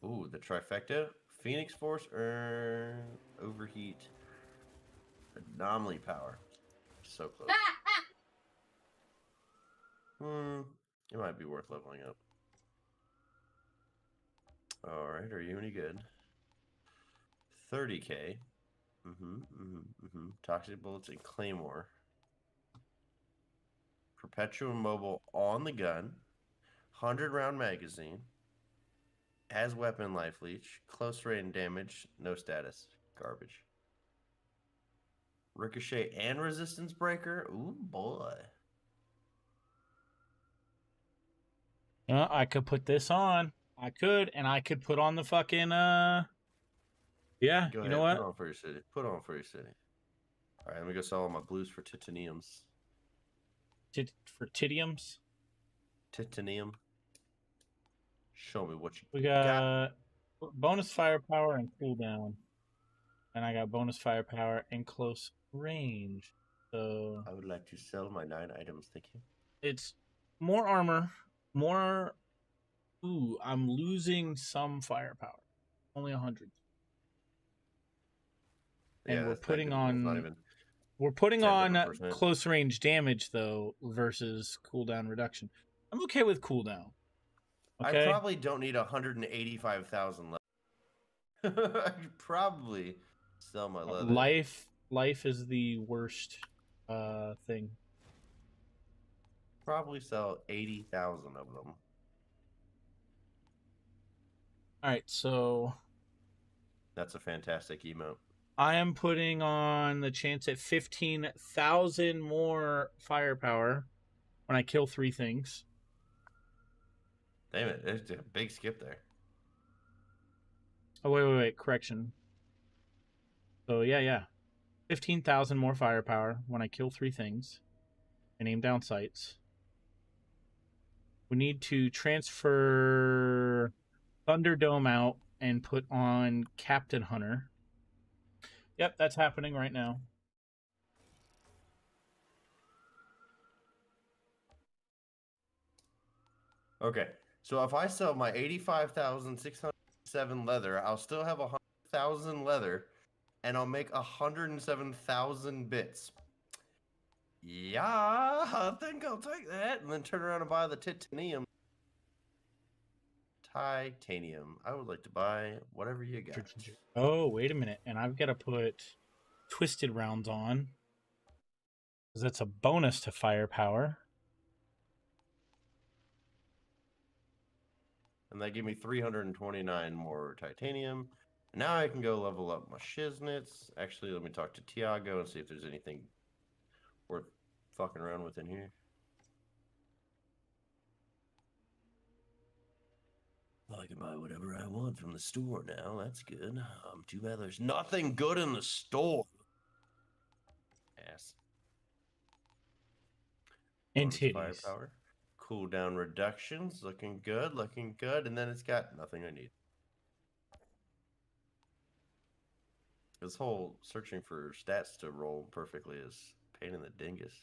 Ooh, the trifecta. Phoenix Force, overheat, anomaly power. So close. It might be worth leveling up. Alright, are you any good? 30k. Toxic bullets and claymore. Perpetual mobile on the gun. 100-round magazine. Has weapon life leech. Close range damage. No status. Garbage. Ricochet and resistance breaker. Ooh, boy. I could put this on. I could, and I could put on the fucking yeah. Go ahead, You know what? Put on for your city. Put on for your city. All right, let me go sell all my blues for titaniums. For titiums. Titanium. Show me what you We got bonus firepower and cooldown. And I got bonus firepower and close range. So I would like to sell my 9 items, thank you. it's more armor, more. Ooh, I'm losing some firepower. Only 100. And Yeah, we're that's not putting good. on. It's not even We're putting 10 on different percent. close range damage though versus cooldown reduction. I'm okay with cooldown. Okay. I probably don't need 185,000 left. I could probably sell my leather. Life is the worst thing. Probably sell 80,000 of them. All right, so That's a fantastic emote. I am putting on the chance at 15,000 more firepower when I kill 3 things. Damn it, there's a big skip there. Oh, wait. Correction. So, yeah. 15,000 more firepower when I kill 3 things and aim down sights. We need to transfer Thunderdome out and put on Captain Hunter. Yep, that's happening right now. Okay, so if I sell my 85,607 leather, I'll still have 100,000 leather, and I'll make 107,000 bits. Yeah, I think I'll take that, and then turn around and buy the titanium. Titanium. I would like to buy whatever you got. Oh, wait a minute. And I've got to put twisted rounds on, because that's a bonus to firepower. And that gave me 329 more titanium. Now I can go level up my shiznits. Actually, let me talk to Tiago and see if there's anything worth fucking around with in here. I can buy whatever I want from the store now. That's good. Too bad there's nothing good in the store. Ass. And Bonus titties. firepower. Cooldown reductions. Looking good. Looking good. And then it's got nothing I need. This whole searching for stats to roll perfectly is a pain in the dingus.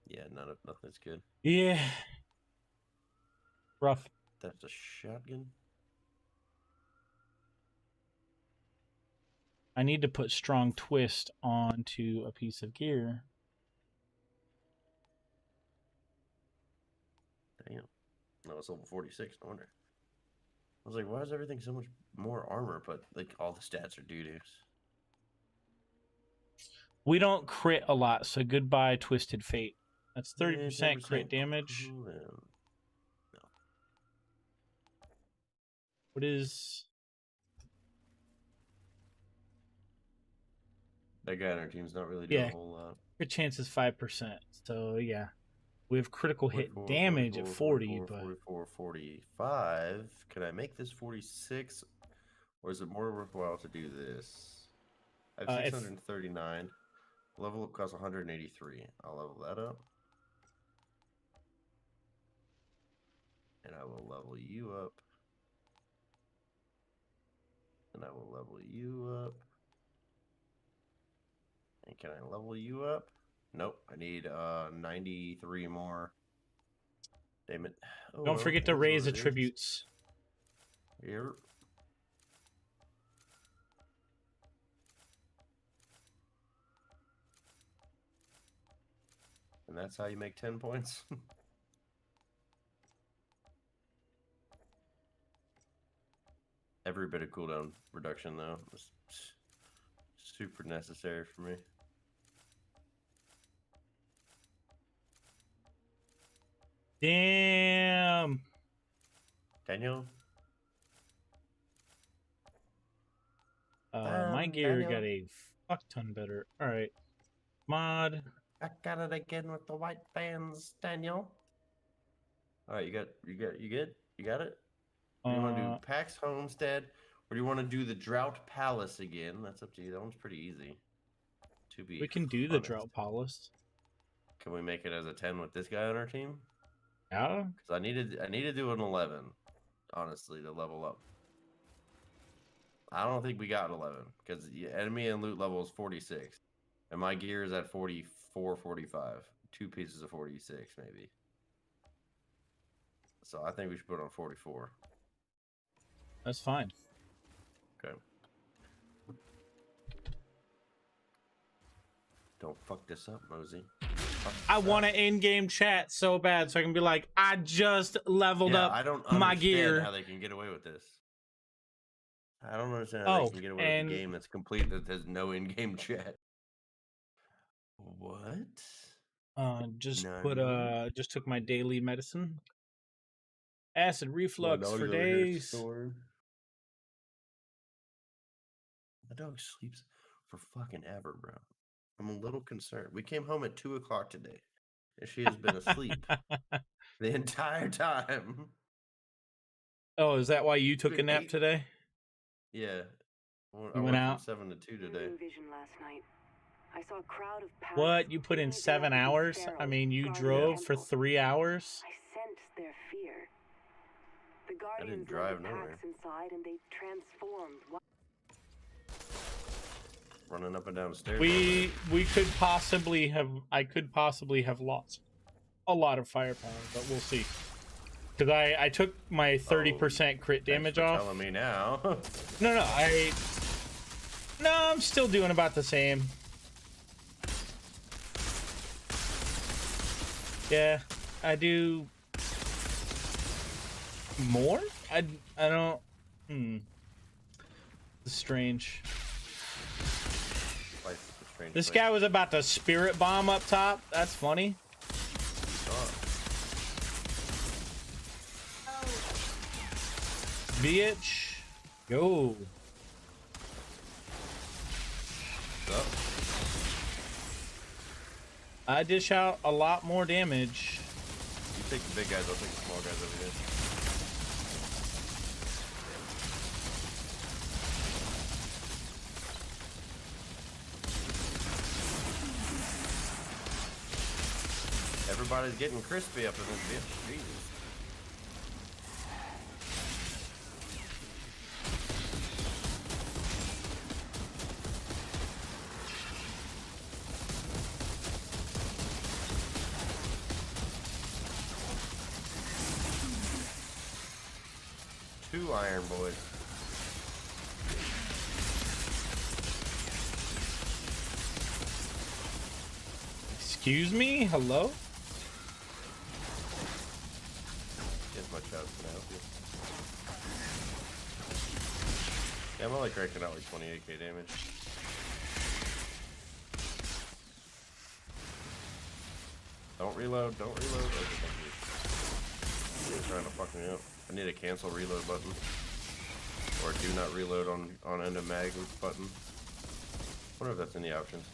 Yeah, nothing's good. Yeah. Rough. That's a shotgun. I need to put strong twist onto a piece of gear. Damn. No, it's level 46. No wonder. I was like, why is everything so much more armor? But like all the stats are doo-doos. We don't crit a lot, so goodbye Twisted Fate. That's 30% 10% crit damage. cooldown. No. What is... That guy on our team's not really doing Yeah. a whole lot. Crit chance is 5%. So, yeah. We have critical hit 44, damage 44, at 40, 44, but... 44, 45. Can I make this 46? Or is it more worthwhile to do this? I have 639. Level up costs 183. I'll level that up. And I will level you up. And I will level you up. And can I level you up? Nope. I need 93 more. Damn it. Oh, Don't well, forget to it is raise what it is. attributes. Here. And that's how you make 10 points. Every bit of cooldown reduction, though, is super necessary for me. Damn. Daniel? My gear Daniel. got a fuck ton better. All right. Mod. I got it again with the white fans, Daniel. All right, you good? You got it? Do you want to do Pax Homestead, or do you want to do the Drought Palace again? That's up to you. That one's pretty easy. To be We can do the honest. Drought Palace. Can we make it as a 10 with this guy on our team? Yeah. Because I need to do an 11, honestly, to level up. I don't think we got 11 because the enemy and loot level is 46, and my gear is at 44, 45. 2 pieces of 46 maybe. So I think we should put it on 44. That's fine. Okay. Don't fuck this up, Mosey. I want an in-game chat so bad, so I can be like, I just leveled up I don't my understand gear. how they can get away with this. I don't understand how they can get away with a game that's complete that has no in-game chat. What? Just No. just took my daily medicine. Acid reflux for days. dog sleeps for fucking ever, bro. I'm a little concerned. We came home at 2 o'clock today, and she has been asleep the entire time. Oh, is that why you took a Been nap 8 today? Yeah. I You went worked from out? 7 to 2 today. Moon vision last night. I saw a crowd of packs What? You put in clearing 7 out with hours? these I pharaohs mean, you guarding the drove for temple. 3 hours? I sensed their fear. The guardians didn't led drive the nowhere. packs inside, and they transformed. Running up and down the stairs. We could possibly have. I could possibly have lost a lot of firepower, but we'll see. Because I took my 30% crit damage Thanks for off. telling me now. No, I'm still doing about the same. Yeah, I do more? I don't. It's strange. Life is a strange This place. guy was about to spirit bomb up top. That's funny. Bitch. Go. Up. I dish out a lot more damage. You take the big guys, I'll take the small guys over here. Everybody's getting crispy up in this bitch. Jesus. Two iron boys. Excuse me? Hello? Here's my chest. Can I help you? Yeah, I'm only cracking out like 28k damage. Don't reload, don't reload. Okay, thank you. You're trying to fuck me up. I need a cancel reload button. Or do not reload on end of mag button. Wonder if that's in the options.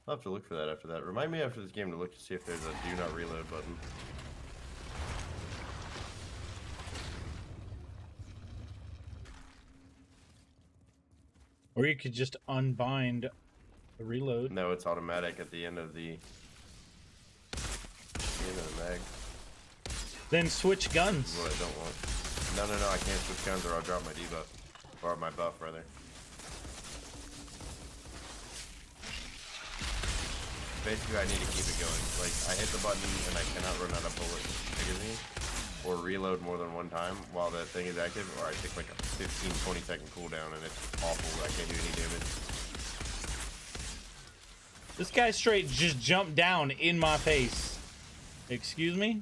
I'll have to look for that after that. Remind me after this game to look to see if there's a do not reload button. Or you could just unbind the reload. No, it's automatic at the end of the mag. Then switch guns. What I don't want. No, I can't switch guns or I'll drop my debuff. Or my buff, rather. Basically, I need to keep it going. Like, I hit the button and I cannot run out of bullets magazine or reload more than one time while that thing is active, or I take like a 15-20 second cooldown and it's awful. I can't do any damage. This guy straight just jumped down in my face. Excuse me?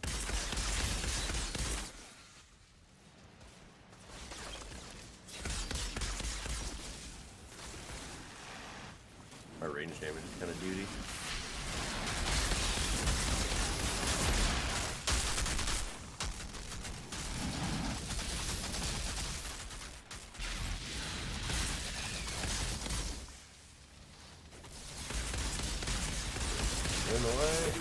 My range damage is kind of duty. In the way.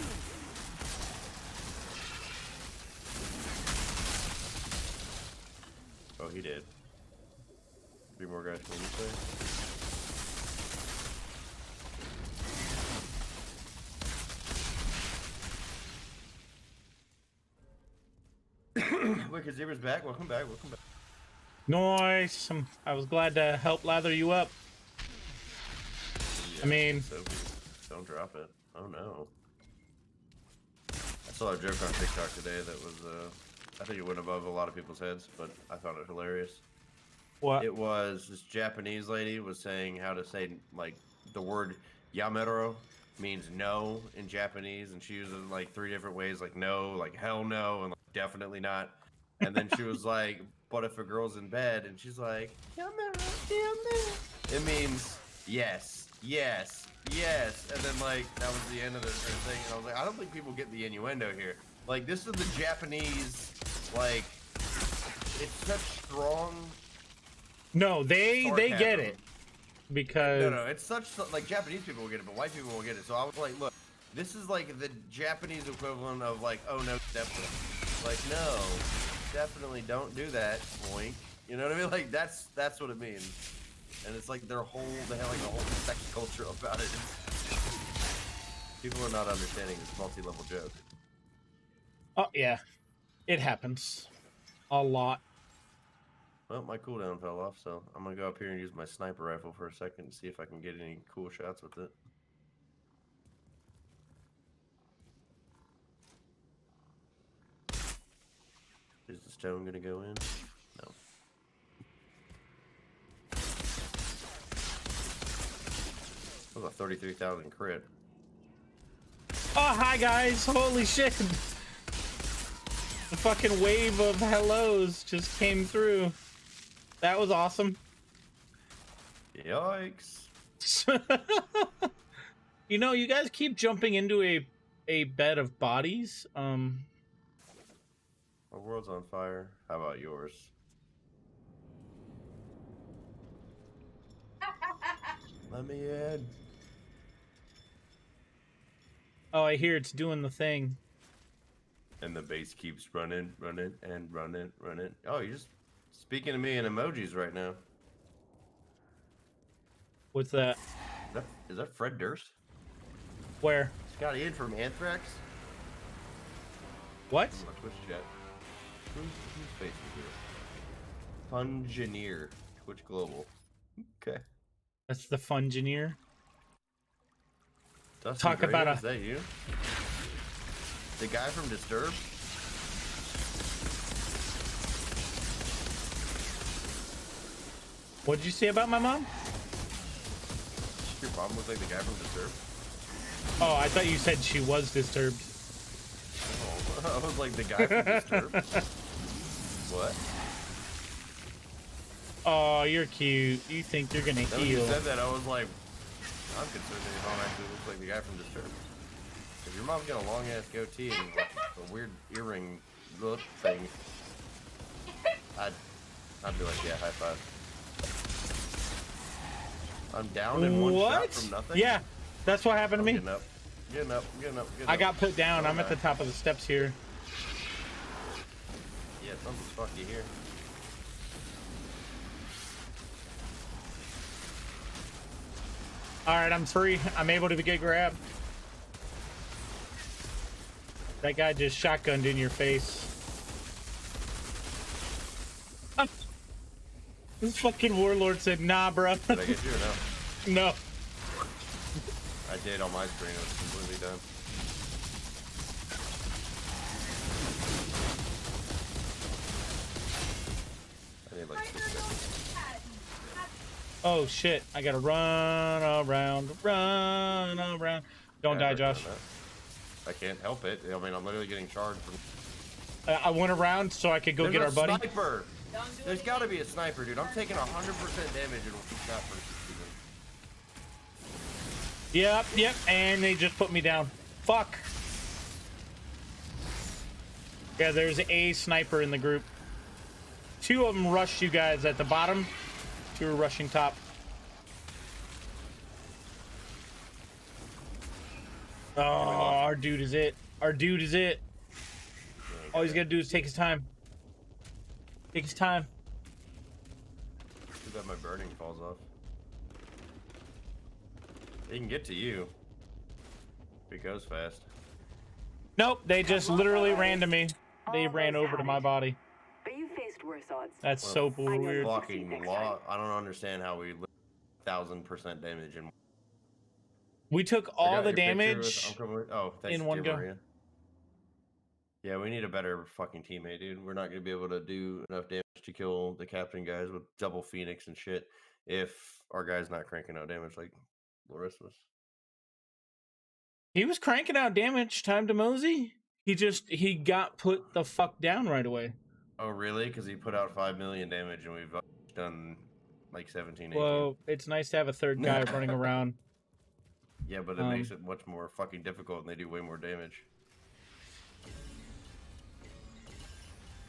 Oh, he did. 3 more guys from this way. Wicked Zebra's back. Welcome back. Welcome back. Nice. I was glad to help lather you up. Yeah, I mean, don't drop it. Oh no. I saw a joke on TikTok today that was, I think it went above a lot of people's heads, but I found it hilarious. what? It was this Japanese lady was saying how to say, like, the word yamero means no in Japanese, and she used it like 3 different ways, like no, like hell no, and like, definitely not. And then she was like, but if a girl's in bed, and she's like, yamero, yamero. It means yes, yes, yes. And then, like, that was the end of the thing, and I was like, I don't think people get the innuendo here. Like, this is the Japanese, like it's such strong. No, they get sarcasm. it because No, it's such like Japanese people will get it, but white people won't get it. So I was like, look, this is like the Japanese equivalent of like, oh no, definitely, like no, definitely don't do that. Boink. You know what I mean? Like that's what it means. And it's like they have like a whole sex culture about it. People are not understanding this multi-level joke. oh yeah, it happens a lot. Well, my cooldown fell off, so I'm gonna go up here and use my sniper rifle for a second and see if I can get any cool shots with it. Is the stone gonna go in? No. That was a 33,000 crit. Oh, hi guys! Holy shit! The fucking wave of hellos just came through. That was awesome. Yikes. You know, you guys keep jumping into a bed of bodies. My world's on fire. How about yours? Let me in. Oh, I hear it's doing the thing. And the base keeps running. Oh, you're just speaking to me in emojis right now. What's that? Is that Fred Durst? Where? Scott Ian from Anthrax? What? On my Twitch chat. Who's face is here? Fungineer. Twitch Global. Okay. That's the Fungineer. Dustin Talk Gray, about is that you? The guy from Disturbed? What'd you say about my mom? Your mom looks like the guy from Disturbed? Oh, I thought you said she was disturbed. Oh, I was like the guy from Disturbed. What? Oh, you're cute. You think you're gonna Then when you heal. said that, I was like, I'm concerned that your mom actually looks like the guy from Disturbed. If your mom's got a long ass goatee and like a weird earring look thing, I'd be like, yeah, high five. I'm down in one shot from nothing. Yeah, that's what happened to me. Getting up. I got put down. I'm at the top of the steps here. Yeah, something's fucky here. All right, I'm free. I'm able to get grabbed. That guy just shotgunned in your face. This fucking warlord said, nah, bro. Did I get you or no? No. I did on my screen. It was completely done. I need like 6 seconds. Oh, shit. I gotta run around. Don't die, Josh. I can't help it. I mean, I'm literally getting charged from... I went around so I could go get our buddy. Sniper. There's got to be a sniper, dude. I'm taking 100% damage in one shot for season. Yep. And they just put me down. Fuck. Yeah, there's a sniper in the group. 2 of them rushed you guys at the bottom. 2 are rushing top. Oh, our dude is it. All he's gotta do is take his time. Too bad my burning falls off. He can get to you. If he goes fast. Nope, they just literally ran to me. They ran over to my body. But you faced worse odds. That's so weird. Fucking law. I don't understand how we 1,000% damage in. We took I all got the your picture damage oh, thanks, in one dear go. Maria. Yeah, we need a better fucking teammate, dude. We're not gonna be able to do enough damage to kill the captain guys with double Phoenix and shit if our guy's not cranking out damage like the rest of us. He was cranking out damage. Time to mosey. He got put the fuck down right away. Oh, really? Because he put out 5 million damage and we've done like 17, 18. Well, it's nice to have a third guy running around. Yeah, but it makes it much more fucking difficult and they do way more damage.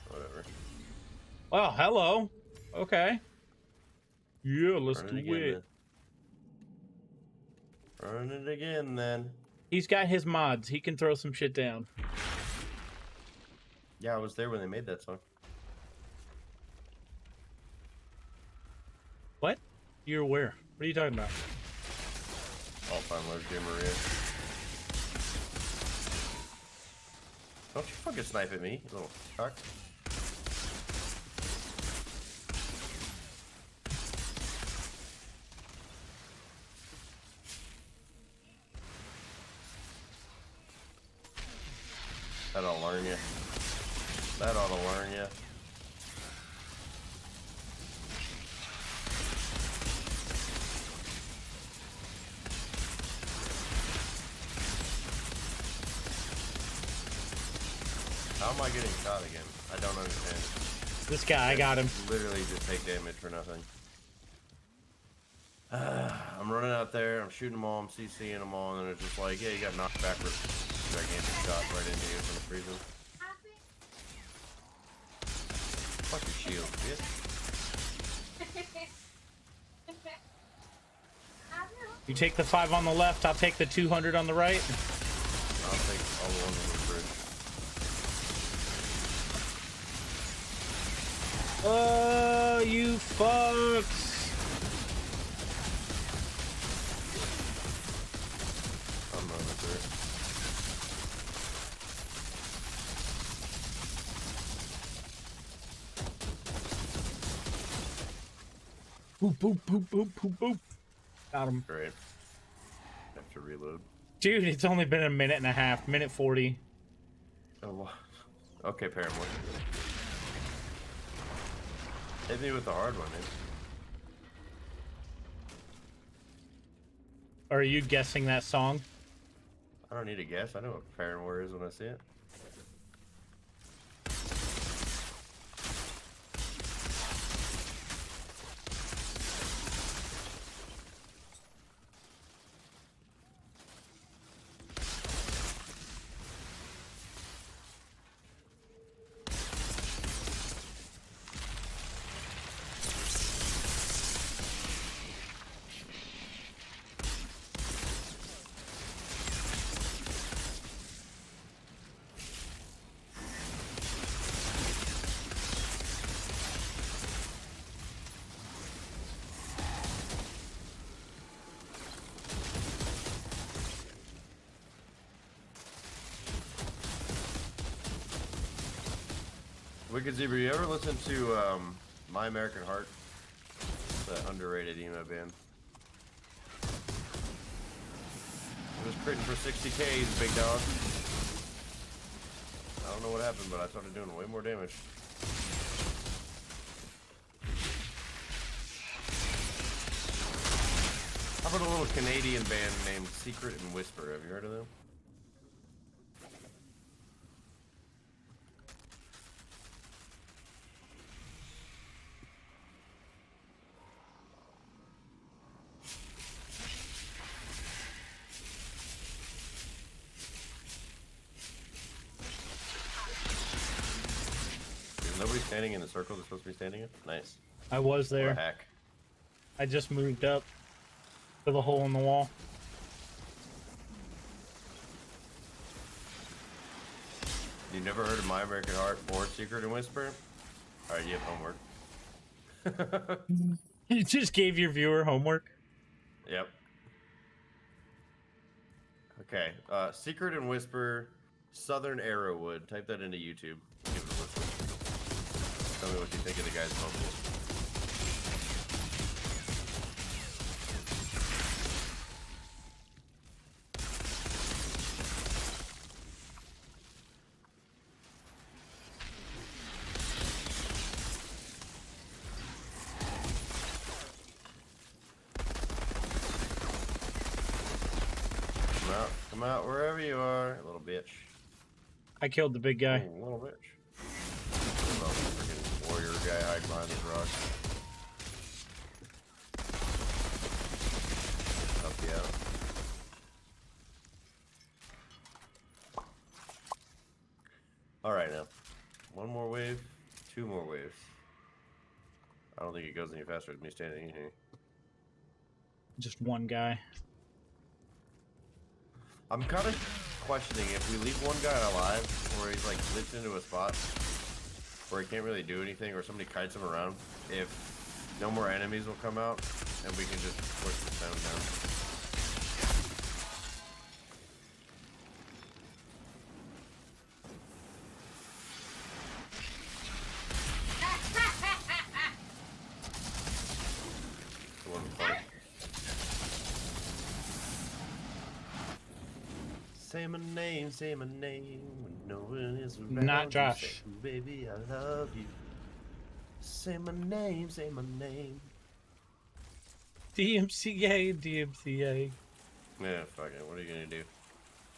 Whatever. Well, hello. Okay. Yeah, let's Run it do again, it. then. Run it again, then. He's got his mods. He can throw some shit down. Yeah, I was there when they made that song. What? You're where? What are you talking about? All time Legendary Maria. Don't you fucking snipe at me, you little cock. That ought to learn you. That ought to learn you. How am I getting shot again? I don't understand. This guy, I got him. Literally just take damage for nothing. I'm running out there, I'm shooting them all, I'm CCing them all, and then it's just like, yeah, you got knocked backwards. Gigantic shot right into you from the freezing. Fuck your shield, bitch. You take the 5 on the left, I'll take the 200 on the right. I'll take all the ones on the bridge. Oh, you fucks. I'm running through it. Boop, boop, boop, boop, boop, boop. Got him. Great. Have to reload. Dude, it's only been a minute and a half. Minute 40. Oh, well. Okay, Paramore. Hit me with the hard one, man. Are you guessing that song? I don't need a guess. I know what Paramore is when I see it. Wicked Zebra, you ever listen to My American Heart? That underrated emo band. It was critting for 60Ks, big dog. I don't know what happened, but I started doing way more damage. How about a little Canadian band named Secret and Whisper? Have you heard of them? Is nobody standing in the circle they're supposed to be standing in? Nice. I was What a there. hack. I just moved up to the hole in the wall. You never heard of My American Heart or Secret and Whisper? Alright, you have homework. You just gave your viewer homework. Yep. Okay, Secret and Whisper, Southern Arrowwood. Type that into YouTube. Give it a listen. Tell me what you think of the guy's vocals. Come out wherever you are, little bitch. I killed the big guy. Oh, little bitch. Oh, freaking warrior guy hiding behind this rock. Help you out. Alright now. One more wave, two more waves. I don't think it goes any faster with me standing in here. Just one guy. I'm kind of questioning if we leave one guy alive, or he's like glitched into a spot where he can't really do anything, or somebody kites him around, if no more enemies will come out, and we can just push the sound down. It wasn't funny. Say my name, when no one is around. Not Josh. You say, "Ooh, baby, I love you." Say my name, say my name. DMCA, DMCA. Yeah, fuck it. What are you gonna do?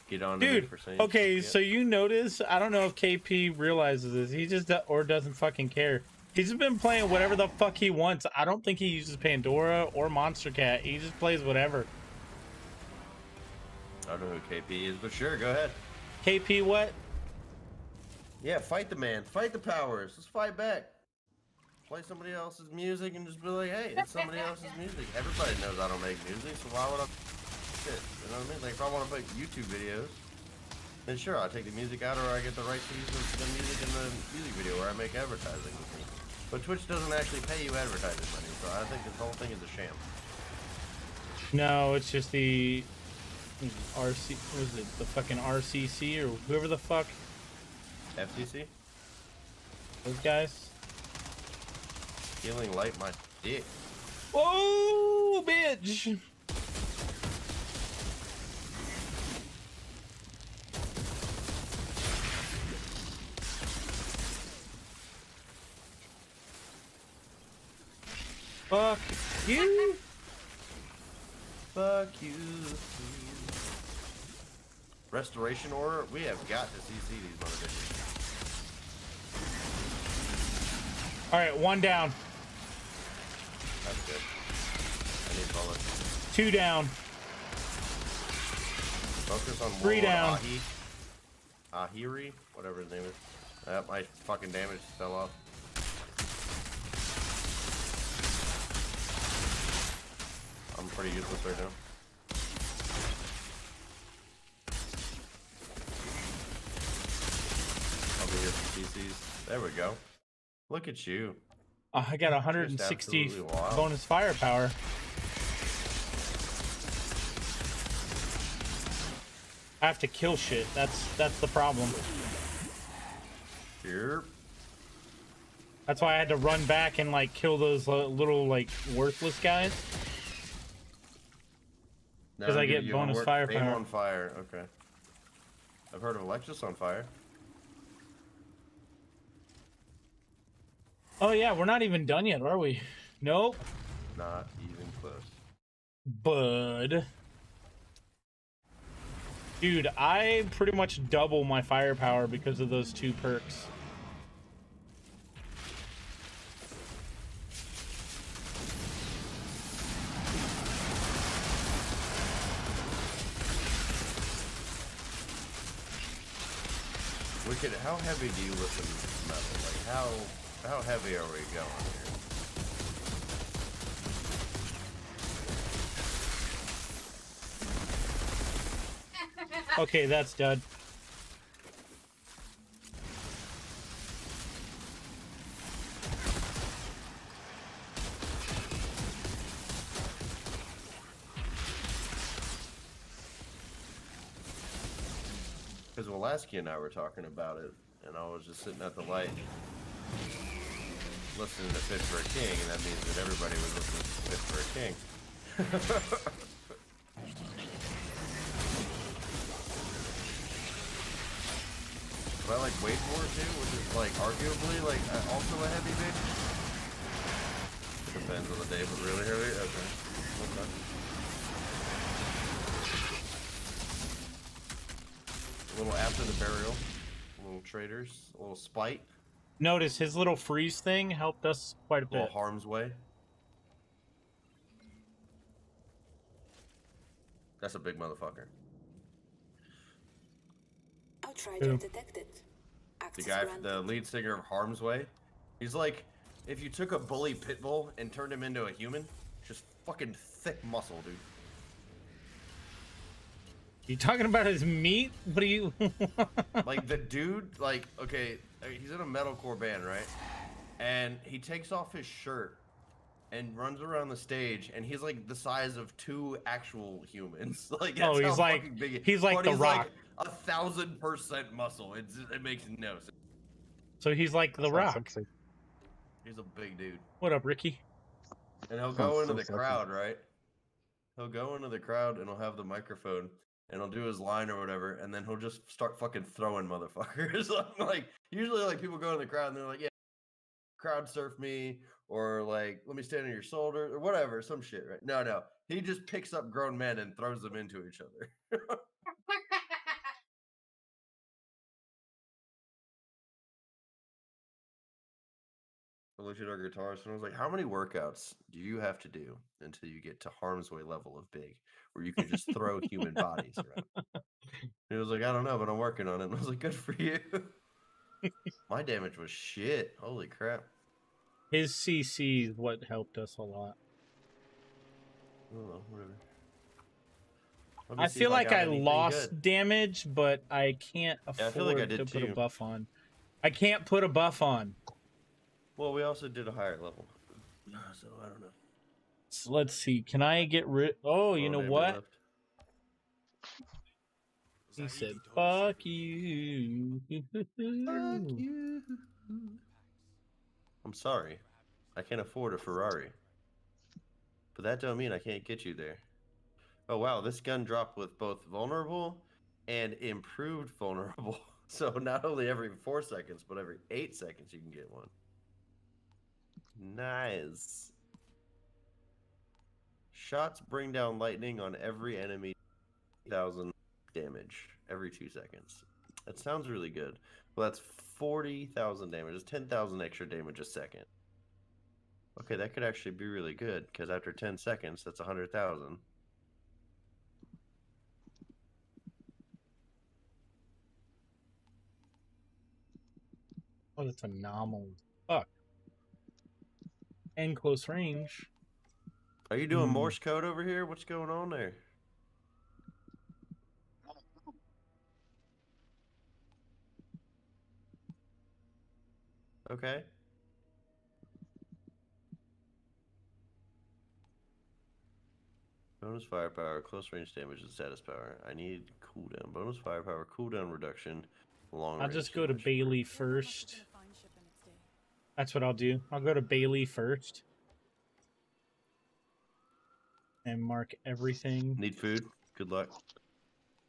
Get on to me Dude, for saying okay, shit? so you notice, I don't know if KP realizes this. He just or doesn't fucking care. He's just been playing whatever the fuck he wants. I don't think he uses Pandora or Monster Cat. He just plays whatever. I don't know who KP is, but sure, go ahead. KP what? Yeah, fight the man. Fight the powers. Let's fight back. Play somebody else's music and just be like, hey, it's somebody else's music. Everybody knows I don't make music, so why would I shit? You know what I mean? Like, if I want to make YouTube videos, then sure, I'll take the music out, or I get the right to use the music in the music video where I make advertising with me. But Twitch doesn't actually pay you advertising money, so I think this whole thing is a sham. No, it's just the RC, what was it, the fucking RCC or whoever the fuck, FTC? those guys. Healing light my dick. Oh, bitch! Fuck you! Fuck you. Restoration order? We have got to CC these motherfuckers. Alright, one down. That's good. I need bullets. Two down. Focus on Three down. Ahiri? Whatever his name is. My fucking damage fell off. I'm pretty useless right now. I'll be here for CCs. There we go. Look at you. I got 160 Just absolutely wild. bonus firepower. I have to kill shit. That's the problem. Here. That's why I had to run back and like kill those little like worthless guys. Because I get bonus Aim firepower. on fire. Okay. I've heard of Alexis on fire. Oh yeah, we're not even done yet, are we? Nope. Not even close. Bud. Dude, I pretty much double my firepower because of those two perks. Wicked, how heavy do you listen to metal? Like, how heavy are we going here? Okay, that's done. Because Wolaski and I were talking about it, and I was just sitting at the light listening to Fit for a King, and that means that everybody was listening to Fit for a King. But I like Wait For It too, which is like arguably like also a heavy bitch. It depends on the day, but really heavy? Okay. Okay. A little After the Burial, a little Traders, a little Spite, Notice his little freeze thing helped us quite a a little bit. Harm's Way. That's a big motherfucker. Outrider detected. The guy, the lead singer of Harm's Way, he's like if you took a bully pit bull and turned him into a human, just fucking thick muscle, dude. You talking about his meat? What are you? Like the dude, like, okay, he's in a metalcore band, right? And he takes off his shirt and runs around the stage, and he's like the size of 2 actual humans. Like, that's Oh, how he's like fucking big he's like but The he's Rock. like 1,000% muscle. It makes no sense. So he's like The Sounds Rock. sexy. He's a big dude. What up, Ricky? And he'll Sounds go into so the sexy. crowd, right? He'll go into the crowd and he'll have the microphone and he'll do his line or whatever, and then he'll just start fucking throwing motherfuckers. I'm like, usually like people go in the crowd and they're like, yeah, crowd surf me, or like, let me stand on your shoulder, or whatever, some shit, right? No. He just picks up grown men and throws them into each other. I looked at our guitarist and I was like, how many workouts do you have to do until you get to harm's way level of big, where you can just throw human bodies around? He was like, I don't know, but I'm working on it. And I was like, good for you. My damage was shit. Holy crap. His CC is what helped us a lot. Oh, whatever. Let me I see feel if like got I anything lost good. damage, but I can't Yeah, I afford feel like I to did put a too. buff on. I can't put a buff on. Well, we also did a higher level. So I don't know. So let's see. Can I get rid? Oh, you know Name what? left. He said, Zaidi "Fuck Toshi. you." Fuck you. I'm sorry. I can't afford a Ferrari. But that don't mean I can't get you there. Oh wow, this gun dropped with both vulnerable and improved vulnerable. So not only every 4 seconds, but every 8 seconds you can get one. Nice. Shots bring down lightning on every enemy, 1,000 damage every 2 seconds. That sounds really good. Well, that's 40,000 damage. It's 10,000 extra damage a second. Okay, that could actually be really good, because after 10 seconds, that's 100,000. Oh, that's anomaly. Fuck. And close range. Are you doing Morse code over here? What's going on there? Okay. Bonus firepower, close range damage, and status power. I need cooldown. Bonus firepower, cooldown reduction, long I'll range just go to damage. Bailey first. That's what I'll do. I'll go to Bailey first. And mark everything. Need food? Good luck.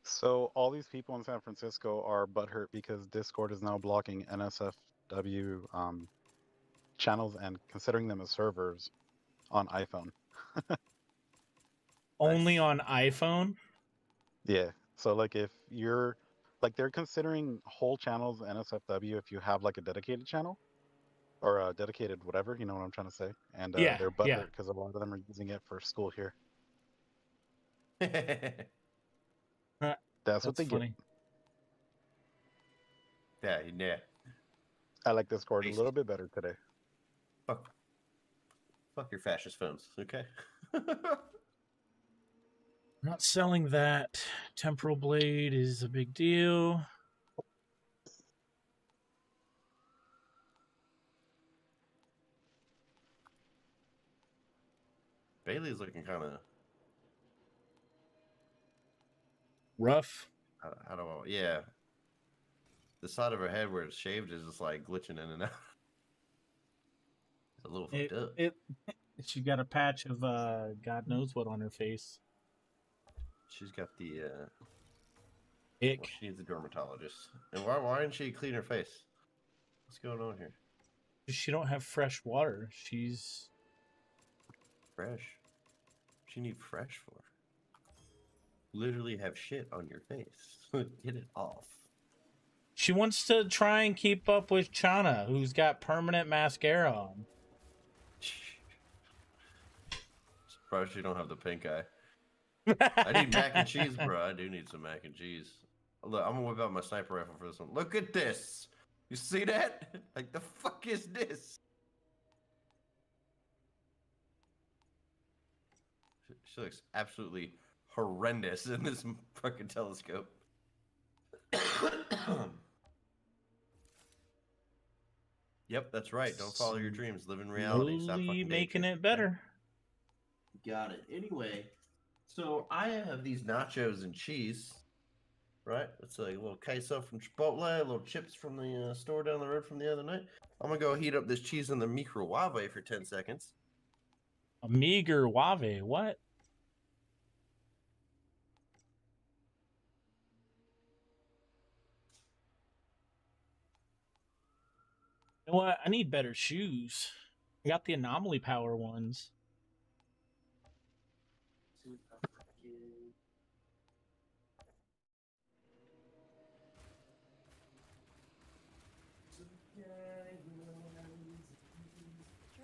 So all these people in San Francisco are butthurt because Discord is now blocking NSFW channels and considering them as servers on iPhone. Only Nice. on iPhone? Yeah. So like if you're like they're considering whole channels NSFW if you have like a dedicated channel or a dedicated whatever, you know what I'm trying to say? And Yeah, they're yeah. butthurt because a lot of them are using it for school here. That's what they funny. Yeah. get. I like Discord a Beast. little bit better today. Fuck your fascist phones, okay? Not selling that. Temporal Blade is a big deal. Bailey's looking kind of... Rough. I don't know. Yeah. The side of her head where it's shaved is just like glitching in and out. It's a little fucked up. She got a patch of God knows what on her face. She's got the... Ick. Well, she needs a dermatologist. And why didn't she clean her face? What's going on here? She don't have fresh water. She's Fresh. She need fresh for. Literally have shit on your face. Get it off. She wants to try and keep up with Chana, who's got permanent mascara on. Surprised you don't have the pink eye. I need mac and cheese, bro. I do need some mac and cheese. Look, I'm gonna whip out my sniper rifle for this one. Look at this. You see that? Like, the fuck is this? She looks absolutely horrendous in this fucking telescope. Yep, that's right. Don't follow your dreams. Live in reality. Stop Slowly fucking making daydreaming. it better. Got it. Anyway, so I have these nachos and cheese, right? It's like a little queso from Chipotle, a little chips from the store down the road from the other night. I'm gonna go heat up this cheese in the microwave for 10 seconds. A meager wave. What? You know what? I need better shoes. I got the anomaly power ones.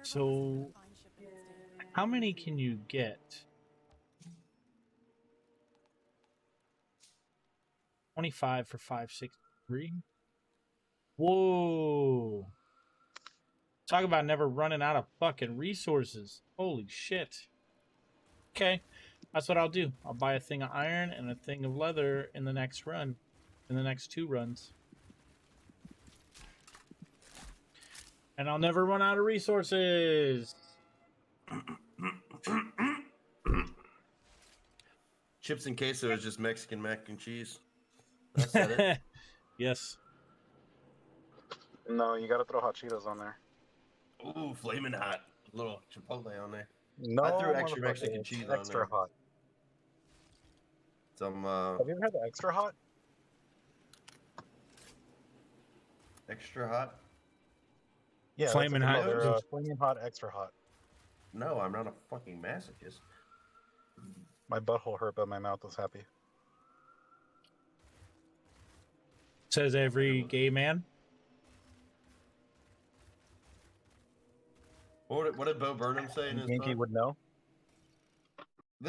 So, how many can you get? 25 for 563. Whoa. Talk about never running out of fucking resources. Holy shit. Okay. That's what I'll do. I'll buy a thing of iron and a thing of leather in the next run. In the next 2 runs. And I'll never run out of resources. Chips and queso is just Mexican mac and cheese. I said it. Yes. No, you gotta throw hot Cheetos on there. Ooh, flaming hot. A little Chipotle on there. No, I threw extra motherfucker, Mexican it's cheese on extra there. hot. Some Have you ever had the extra hot? extra hot. Yeah, Flaming hot. Flaming hot, extra hot. No, I'm not a fucking masochist. My butthole hurt, but my mouth was happy. Says every gay man. What did Bo Burnham say in his Yankee book? would know.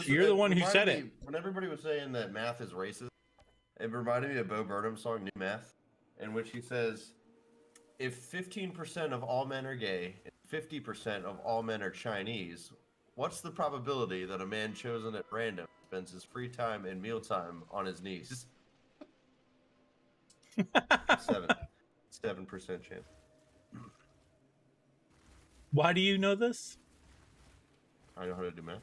You're the one who said it. When everybody was saying that math is racist, it reminded me of Bo Burnham's song "New Math," in which he says, "If 15% of all men are gay and 50% of all men are Chinese, what's the probability that a man chosen at random spends his free time and mealtime on his knees?" 7% chance. Why do you know this? I know how to do math.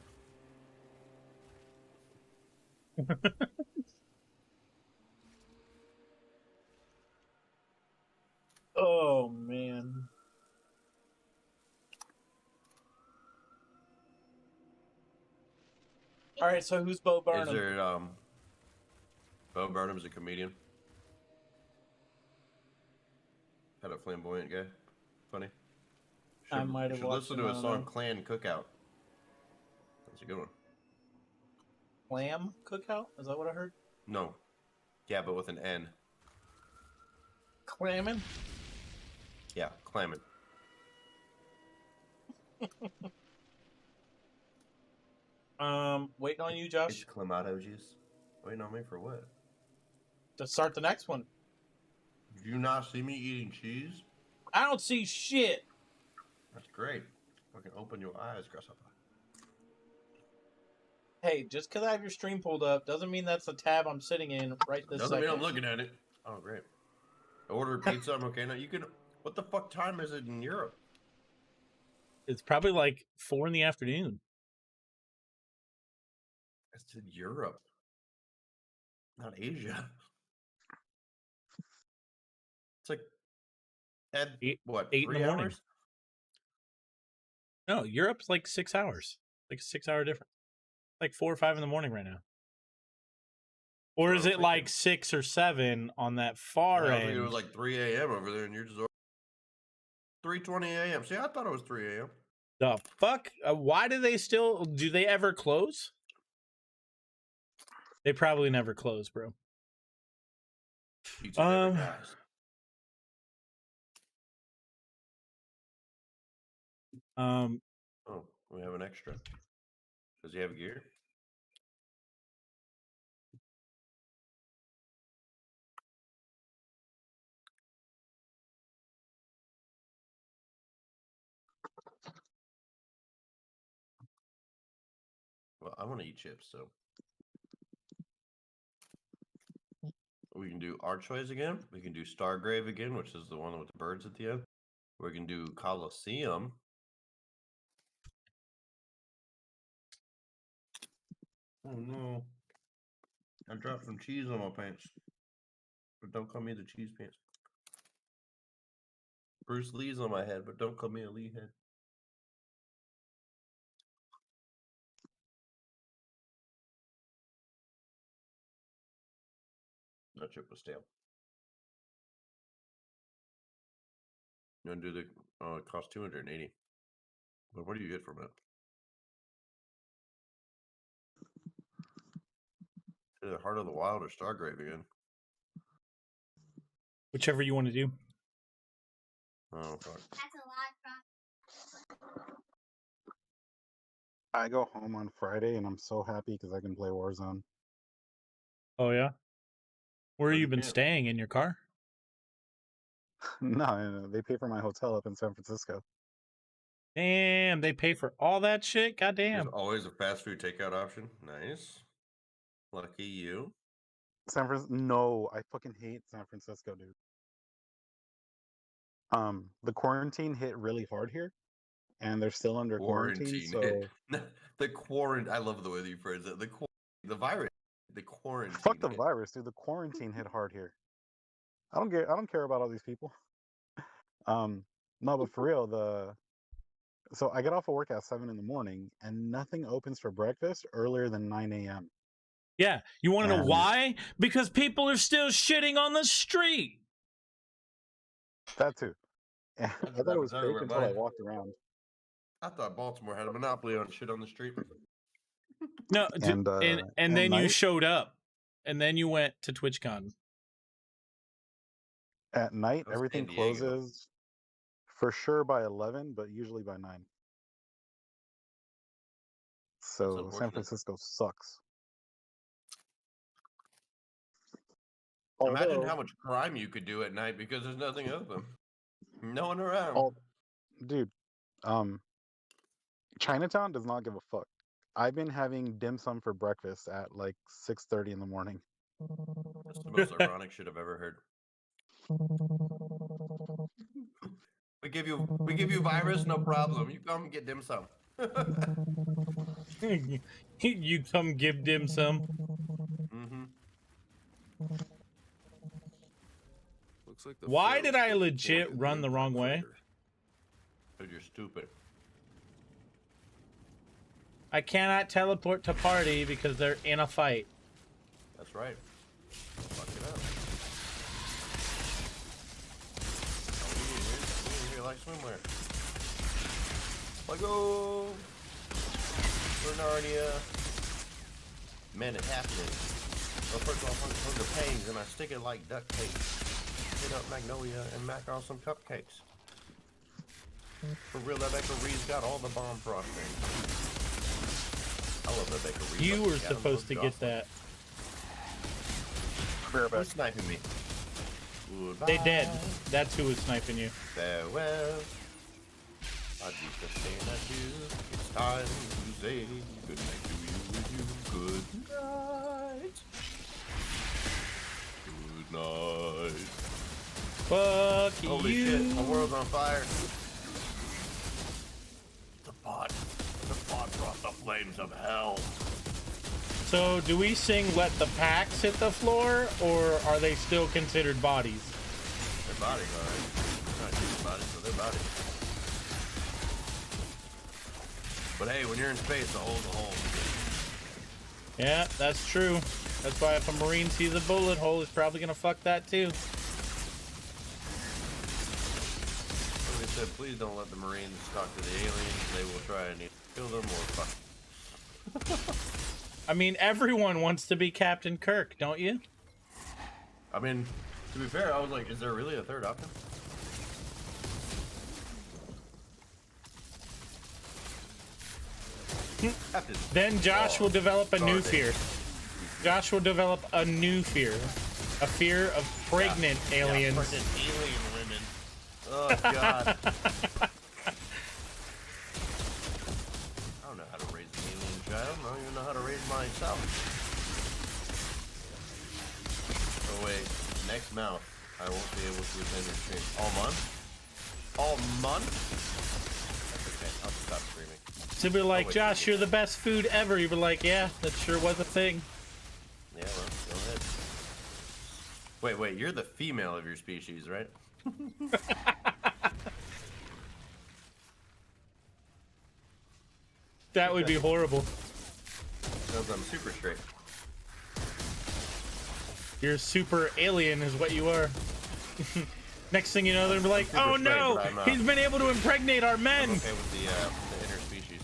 Oh man. All right, so who's Bo Burnham? Is there Bo Burnham's a comedian? Had a flamboyant guy. Funny. I might have should watched listen him, to I a don't song know. "Clan Cookout." That's a good one. Clam cookout? Is that what I heard? No. Yeah, but with an N. Clamming? Yeah, clamming. Waiting on you, Josh, It's clamato juice. Waiting on me for what? to start the next one. Do you not see me eating cheese? I don't see shit. That's great. Fucking open your eyes, grasshopper. Hey, just because I have your stream pulled up doesn't mean that's the tab I'm sitting in right this Doesn't second. mean I'm looking at it. Oh, great. I ordered pizza. I'm okay now. You can. What the fuck time is it in Europe? It's probably like 4 in the afternoon. It's in Europe, not Asia. It's like at what 8 in the 3 morning. hours? No, Europe's like 6 hours. Like a 6-hour difference. Like 4 or 5 in the morning right now. Or That's is what it I'm like thinking. 6 or 7 on that far I end? think it was like 3 a.m. over there, and you're just 3:20 a.m. See, I thought it was 3 a.m. The fuck? Why do they still? Do they ever close? They probably never close, bro. Pizza never dies. Oh, we have an extra. Does he have gear? Well, I want to eat chips, so we can do Archways again. We can do Stargrave again, which is the one with the birds at the end. We can do Colosseum. Oh no! I dropped some cheese on my pants. But don't call me the cheese pants. Bruce Lee's on my head, but don't call me a Lee head. That chip was stale. You want to do the it costs $280. But what do you get from it? Either Heart of the Wild or Stargrave again. Whichever you want to do. Oh fuck. I go home on Friday and I'm so happy because I can play Warzone. Oh yeah. Where Where'd you you been camp? staying? In your car? No, they pay for my hotel up in San Francisco. Damn, they pay for all that shit. There's Goddamn. always a fast food takeout option. Nice. Lucky you. No, I fucking hate San Francisco, dude. The quarantine hit really hard here, and they're still under quarantine. So The quarantine. I love the way that you phrase it. The virus. The quarantine. fuck the virus, dude. The quarantine hit hard here. I don't care about all these people. No, but for real, so I get off of work at 7 in the morning, and nothing opens for breakfast earlier than 9 a.m. Yeah. You want to know And- why? Because people are still shitting on the street. That too. And I thought it happens was fake everywhere, until I buddy. walked around. I thought Baltimore had a monopoly on shit on the street. No, And, and at then you night- showed up, and then you went to TwitchCon. At night, That was everything San Diego. closes for sure by 11, but usually by 9. So San unfortunate. Francisco sucks. Imagine Although- how much crime you could do at night because there's nothing open. No one around. Oh, dude, Chinatown does not give a fuck. I've been having dim sum for breakfast at like 6:30 in the morning. That's the most ironic shit I've ever heard. We give you virus, no problem. You come get dim sum. You come give dim sum. Mm-hmm. Looks like the Why Pharaoh's did I put legit pork in run the wrong way? refrigerator. Because you're stupid. I cannot teleport to party because they're in a fight. That's right. Fuck it up. Oh, we like swimwear. Let go. We're Narnia. Man, it's happening. Well, first of all, I'm the pangs and I stick it like duct tape. Hit up Magnolia and mac on some cupcakes. For real, that bakery's got all the bomb frosting. I love that bakery. You were supposed to get that. Who's sniping me? Goodbye. They dead. That's who was sniping you. Farewell. Adieu, and adieu. It's time to say good night to you. Good night. Good night. Fuck Holy you. shit, the world's on fire. The pot brought the flames of hell. So, do we sing Let the Packs Hit the Floor, or are they still considered bodies? Their bodies, alright. They're not human bodies, but their bodies. But hey, when you're in space, a hole's a hole. Yeah, that's true. That's why if a Marine sees a bullet hole, he's probably gonna fuck that too. Like I said, please don't let the Marines talk to the aliens. They will try and either kill them or fuck. I mean, everyone wants to be Captain Kirk, don't you? I mean, to be fair, I was like, is there really a third option? Captain. Then Josh will develop a new Sorry. fear. Josh will develop a new fear. A fear of pregnant aliens. Yeah, pregnant alien women. Oh, God. I don't know how to raise an alien child. I don't even know nice out. Oh wait, next mouth, I won't be able to attend your stream. All month? All month? That's okay, I'll stop streaming. So be like, Oh, wait, Josh, you're the best food ever. You'd be like, yeah, that sure was a thing. Yeah, well, go ahead. Wait, you're the female of your species, right? That would be horrible. Because I'm super straight. You're super alien is what you are. Next thing you know, they're gonna be like, super oh straight, no, but I'm, he's been able to impregnate our men. I'm okay with the interspecies.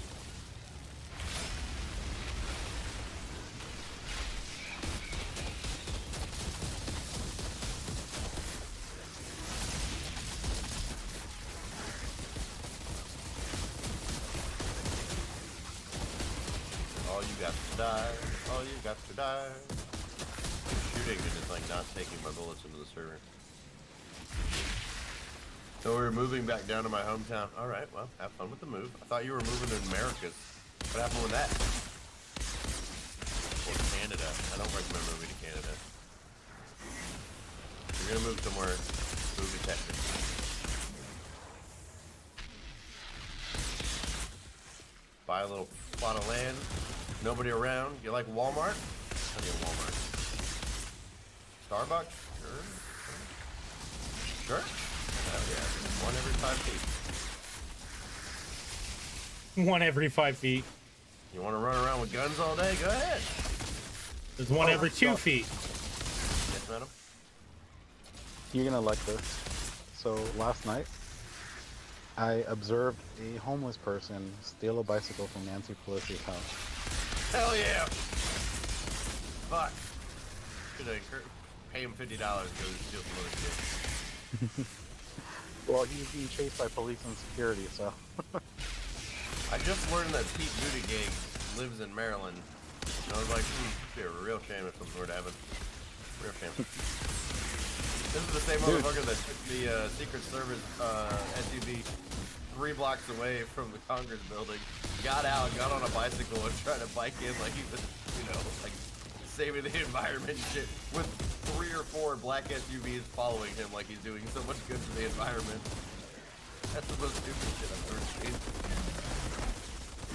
All you got to die. All you got to die. Shooting and just like not taking my bullets into the server. So we're moving back down to my hometown. All right, well, have fun with the move. I thought you were moving to Americas. What happened with that? Or Canada. I don't recommend moving to Canada. If you're gonna move somewhere, move to Texas. Buy a little plot of land. Nobody around. You like Walmart? I need a Walmart. Starbucks? Sure. Sure? Hell yeah. One every 5 feet. One every 5 feet. You want to run around with guns all day? Go ahead. There's one every 2 stop. feet. Yes, madam. You're gonna like this. So last night, I observed a homeless person steal a bicycle from Nancy Pelosi's house. Hell yeah. Fuck. Should I pay him $50 to go steal some other shit? Well, he's being chased by police and security, so. I just learned that Pete Buttigieg lives in Maryland. And I was like, it'd be a real shame if something were to happen. Real shame. This is the same motherfucker that took the Secret Service SUV 3 blocks away from the Congress building, got out, got on a bicycle, and tried to bike in like he was, you know, like saving the environment and shit, with 3 or 4 black SUVs following him like he's doing so much good for the environment. That's the most stupid shit I've ever seen.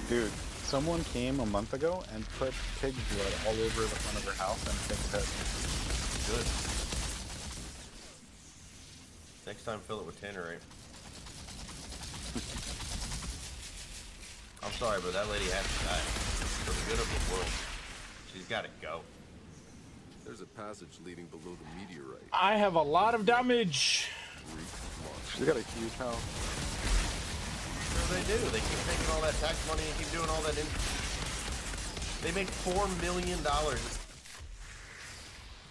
Dude, someone came a month ago and put pig blood all over the front of their house and fixed it. Good. Next time, fill it with tannerite. I'm sorry, but that lady has to die. For the good of the world. She's got to go. There's a passage leading below the meteorite. I have a lot of damage. She's got a huge house. Sure they do. They keep taking all that tax money and keep doing all that. They make $4 million.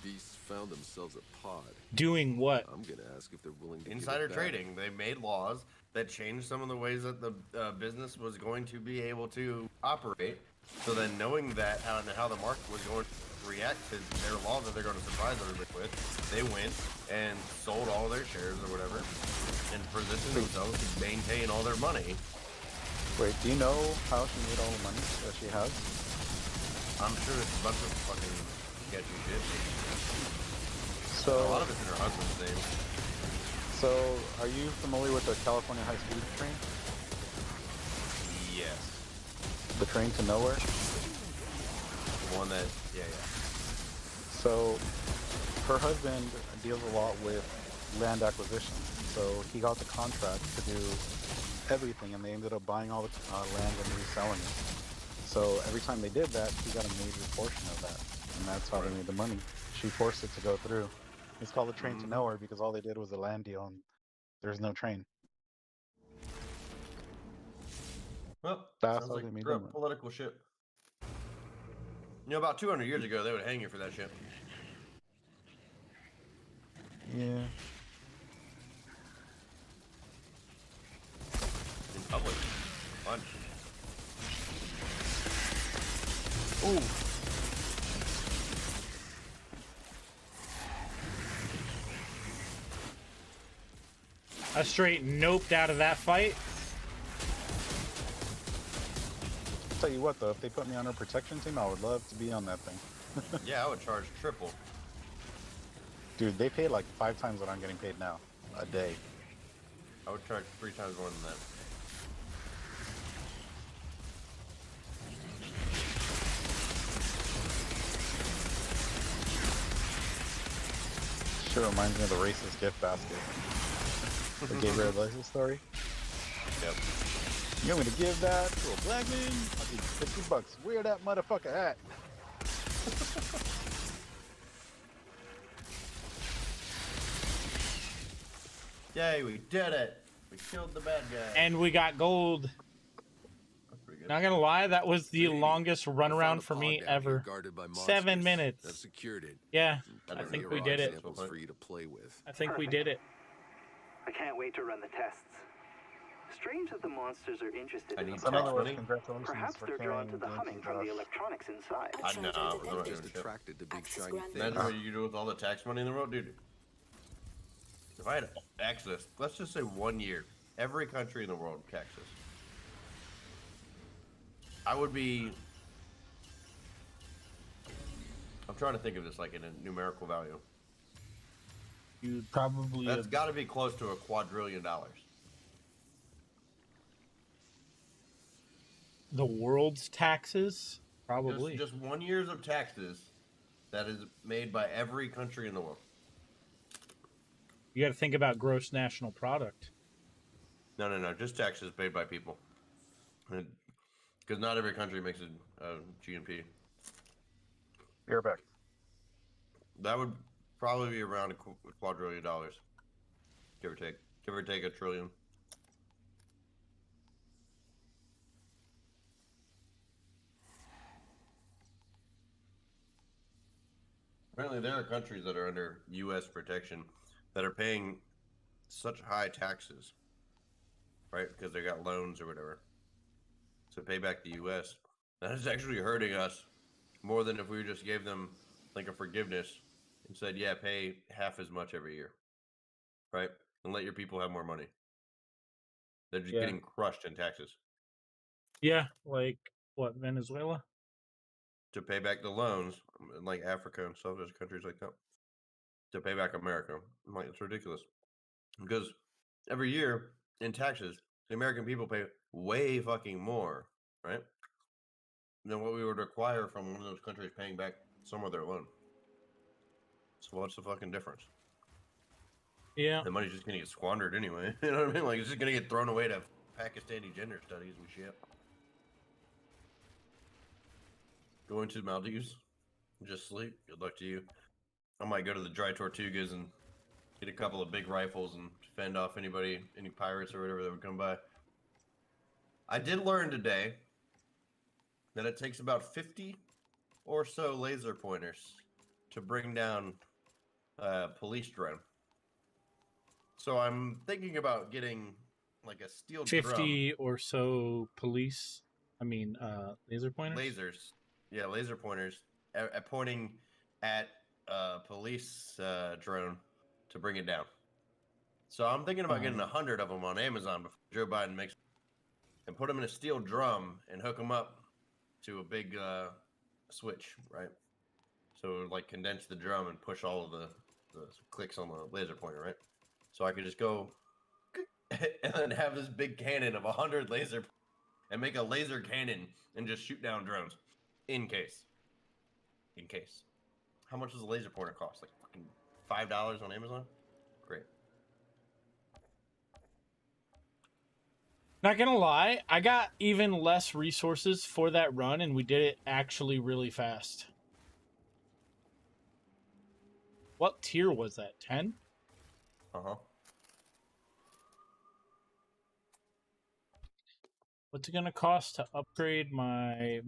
Beasts found themselves a pod. Doing what? I'm gonna ask if they're willing to Insider give it back. trading. They made laws that changed some of the ways that the business was going to be able to operate. So then, knowing that how the market was going to react to their law that they're going to surprise everybody with, they went and sold all their shares or whatever, and positioned themselves to maintain all their money. Wait, do you know how she made all the money that she has? I'm sure it's a bunch of fucking sketchy shit. So, A lot of it's in her husband's name. so are you familiar with the California high-speed train? Yes. The train to nowhere? The one that, yeah. So, her husband deals a lot with land acquisition. So he got the contract to do everything, and they ended up buying all the land and reselling it. So every time they did that, he got a major portion of that, and that's how they made the money. She forced it to go through. It's called the train to nowhere because all they did was a land deal, and there's no train. Well, That's sounds how like they made real them. political shit. You know, about 200 years ago, they would hang you for that shit. Yeah. In public. Fun. Ooh. I straight noped out of that fight. tell you what, though, if they put me on a protection team, I would love to be on that thing. Yeah, I would charge triple. Dude, they pay like 5 times what I'm getting paid now a day. I would charge 3 times more than that. Sure reminds me of the racist gift basket. The Gabriel Iglesias story. Yep. You want me to give that to a black man? I'll give you $50. Where that motherfucker at? Yay, we did it! We killed the bad guy. And we got gold. That's pretty good. Not gonna lie, that was the Lady, longest I runaround found a for pod me down here ever. guarded by 7 monsters. minutes. I've secured it. Yeah, I I think think we we Raw did it. samples for you to play with. I think we did it. I can't wait to run the tests. Strange that the monsters are interested I in need the In tax other pod. words, money? congratulations Perhaps for they're drawn carrying to the humming Yankee from the Josh. electronics inside. I know, I'm I'm not just doing shit. attracted to big Access shiny granted. things. Imagine what you could do with all the tax money in the world, dude. If I had access, let's just say 1 year, every country in the world taxes. I would be. I'm trying to think of this like in a numerical value. You'd probably That's got to be close to $2 quadrillion. the world's taxes, probably. Just 1 year's of taxes that is made by every country in the world. You got to think about gross national product. No. Just taxes paid by people. Because not every country makes a GNP. You're back. That would probably be around $2 quadrillion, give or take. Give or take $1 trillion. Apparently, there are countries that are under U.S. protection that are paying such high taxes, right? Because they got loans or whatever to pay back the U.S. That is actually hurting us more than if we just gave them like a forgiveness and said, yeah, pay half as much every year, right? And let your people have more money. They're just Yeah. getting crushed in taxes Yeah, like what, Venezuela? to pay back the loans, like Africa and stuff. There's countries like that to pay back America. I'm like, it's ridiculous because every year in taxes, the American people pay way fucking more, right, than what we would require from one of those countries paying back some of their loan. So what's the fucking difference? Yeah. The money's just gonna get squandered anyway. You know what I mean? Like it's just gonna get thrown away to Pakistani gender studies and shit. Going to the Maldives, just sleep. Good luck to you. I might go to the Dry Tortugas and get a couple of big rifles and fend off any pirates or whatever that would come by. I did learn today that it takes about 50 or so laser pointers to bring down a police drone. So I'm thinking about getting like a steel 50 or so police, laser drum. pointers. Lasers. Yeah, laser pointers pointing at a police drone to bring it down. So I'm thinking about getting 100 of them on Amazon before Joe Biden makes, and put them in a steel drum and hook them up to a big switch, right? So it would like condense the drum and push all of the clicks on the laser pointer, right? So I could just go and then have this big cannon of 100 laser and make a laser cannon and just shoot down drones in case. How much does a laser pointer cost? Like fucking $5 on Amazon? Great. Not gonna lie, I got even less resources for that run, and we did it actually really fast. What tier was that? 10? Uh-huh. What's it gonna cost to upgrade my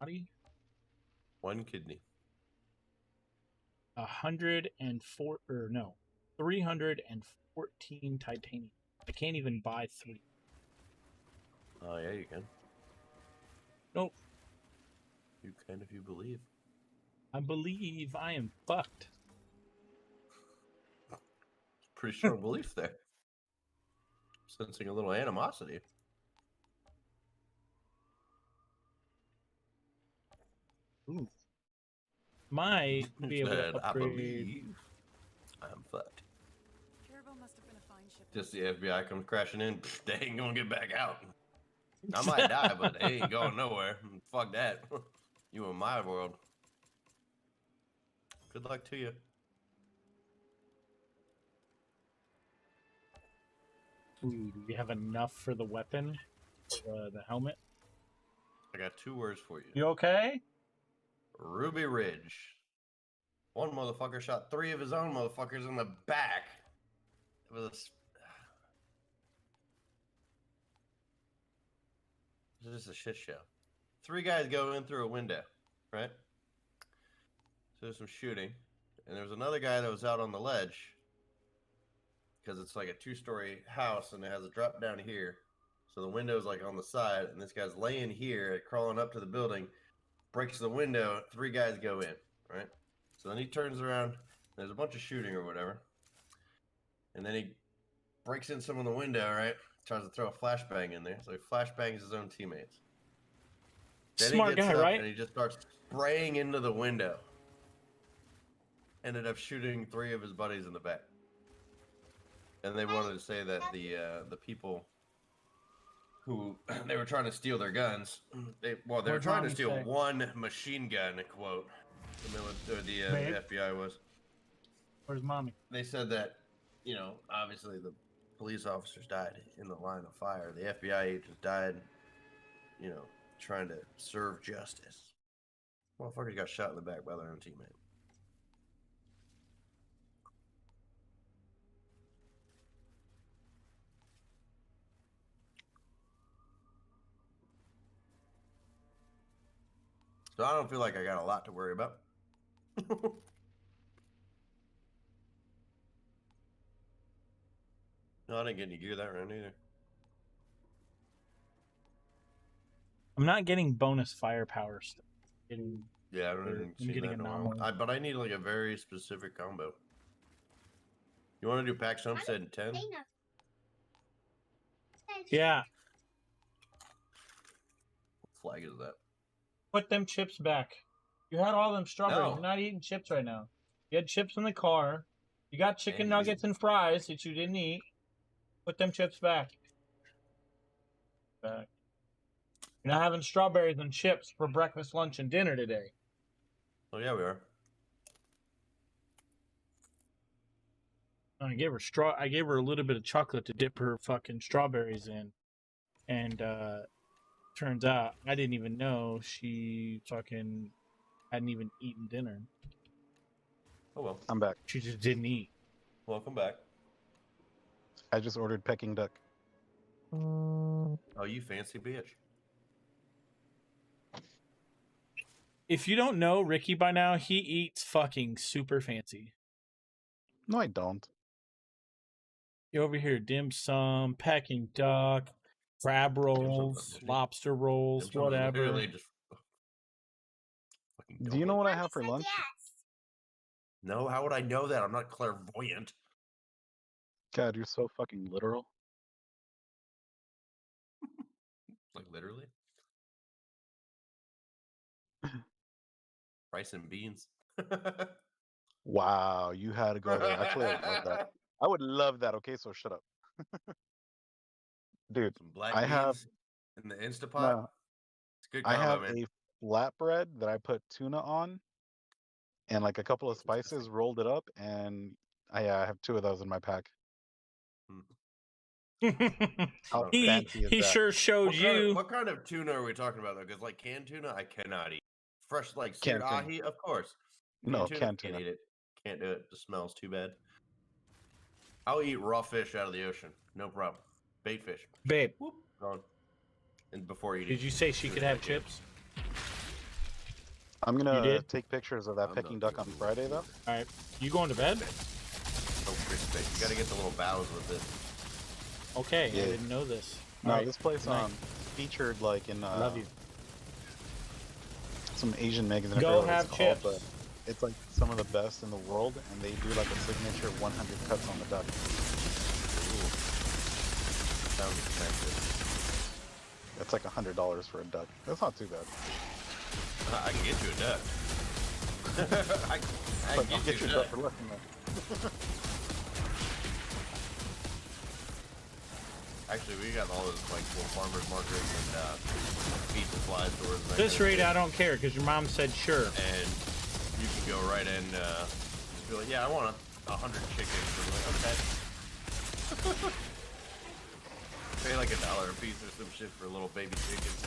body? 1 kidney. 104 or no, 314 titanium. I can't even buy 3. Oh yeah, you can. Nope. You can if you believe. I believe I am fucked. Pretty strong belief there. Sensing a little animosity. Might be able Said, to I upgrade. believe I'm fucked. Carabel must have been a fine ship. Just the FBI comes crashing in. Pfft, they ain't gonna get back out. I might die, but they ain't going nowhere. Fuck that. You in my world. Good luck to you. Ooh, do we have enough for the weapon? For the helmet? I got 2 words for you. You okay? Ruby Ridge. One motherfucker shot 3 of his own motherfuckers in the back. It was just a shit show. 3 guys go in through a window, right? So there's some shooting. And there was another guy that was out on the ledge. Because it's like a 2-story house and it has a drop down here. So the window's like on the side. And this guy's laying here, crawling up to the building. Breaks the window. 3 guys go in, right? So then he turns around. There's a bunch of shooting or whatever. And then he breaks in some of the window, right? Tries to throw a flashbang in there. So he flashbangs his own teammates. Then Smart he gets guy, up right? and he just starts spraying into the window. Ended up shooting 3 of his buddies in the back. And they wanted to say that the people who they were trying to steal their guns, they were What'd trying to mommy steal say? 1 machine gun, quote. The Babe? FBI was. Where's mommy? They said that, you know, obviously the police officers died in the line of fire. The FBI agents died, you know, trying to serve justice. Motherfuckers got shot in the back by their own teammate. So I don't feel like I got a lot to worry about. No, I didn't get any gear that round either. I'm not getting bonus firepower stuff. Getting Yeah, I don't I'm even see getting that in a while. anomaly. But I need like a very specific combo. You want to do Pax Homestead in 10? Yeah, What flag is that? put them chips back. You had all them strawberries. No. You're not eating chips right now. You had chips in the car. You got chicken And nuggets and fries that you didn't eat. Put them chips back. Back. You're not having strawberries and chips for breakfast, lunch, and dinner today. Oh yeah, we are. I gave her a little bit of chocolate to dip her fucking strawberries in, and turns out I didn't even know she fucking hadn't even eaten dinner. Oh well. I'm back. She just didn't eat. Welcome back. I just ordered Peking duck. Oh, you fancy bitch. If you don't know Ricky by now, he eats fucking super fancy. No, I don't. You over here, dim sum, Peking duck, crab rolls, dude. lobster rolls, Dim sum is whatever. literally just fucking Do you know donut. what I have for lunch? No, how would I know that? I'm not clairvoyant. God, you're so fucking literal. Like literally. Rice and beans. Wow, you had to go there. Actually, I would love that. I would love that. Okay, so shut up. Dude, Some black I beans have in the Instapot. no, It's a good I combo, have man. a flatbread that I put tuna on and like a couple of spices, rolled it up, and I have 2 of those in my pack. How he fancy is he that? sure showed you. What kind of tuna are we talking about though? Because like canned tuna, I cannot eat. Fresh like seared Canned tuna. ahi, of course. No, tuna, canned can't tuna. eat it. Can't do it. It just smells too bad. I'll eat raw fish out of the ocean, no problem. Bait fish, Babe, whoop, gone. And before eating. did you say she As could soon as have I can. chips? I'm You gonna did? take pictures of that I'm Peking not duck on gonna do Friday, it. though. All right, you going to bed? Oh, crispy. You gotta get the little bows with it. Okay, Yeah. I didn't know this. No, All right, this place good night. featured like in Love you. some Asian magazine. I Go forget what have it's called, chips. but it's like some of the best in the world, and they do like a signature 100 cuts on the duck. Ooh. Sounds expensive. It's like $100 for a duck. That's not too bad. I can get you a duck. I Like, can I'll get you a a duck. duck for less than that. Actually, we got all those like little farmers markets and feed supply stores. And that This kind of rate, shit. I don't care because your mom said sure. And you can go right in, just be like, yeah, I want 100 chickens. And like, okay. Pay like $1 a piece or some shit for little baby chickens.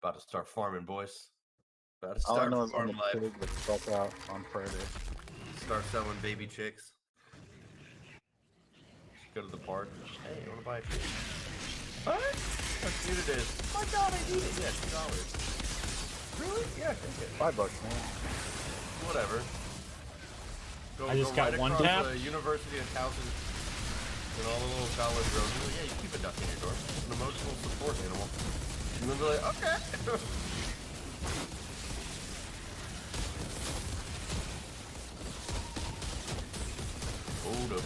About to start farming, boys. About to All I start know is when farm the life. pig gets stuck out on Friday. Start selling baby chicks. Just go to the park. Hey, you want to buy a chick? What? How cute it is. Oh my god, I need it. Yeah, $2. Really? Yeah, take it. $5, man. Whatever. I just got right one across tap. The University of Towson and all the little college roads. Like, yeah, you keep a duck in your door. It's an emotional support animal. And then they're like, okay. Hold up.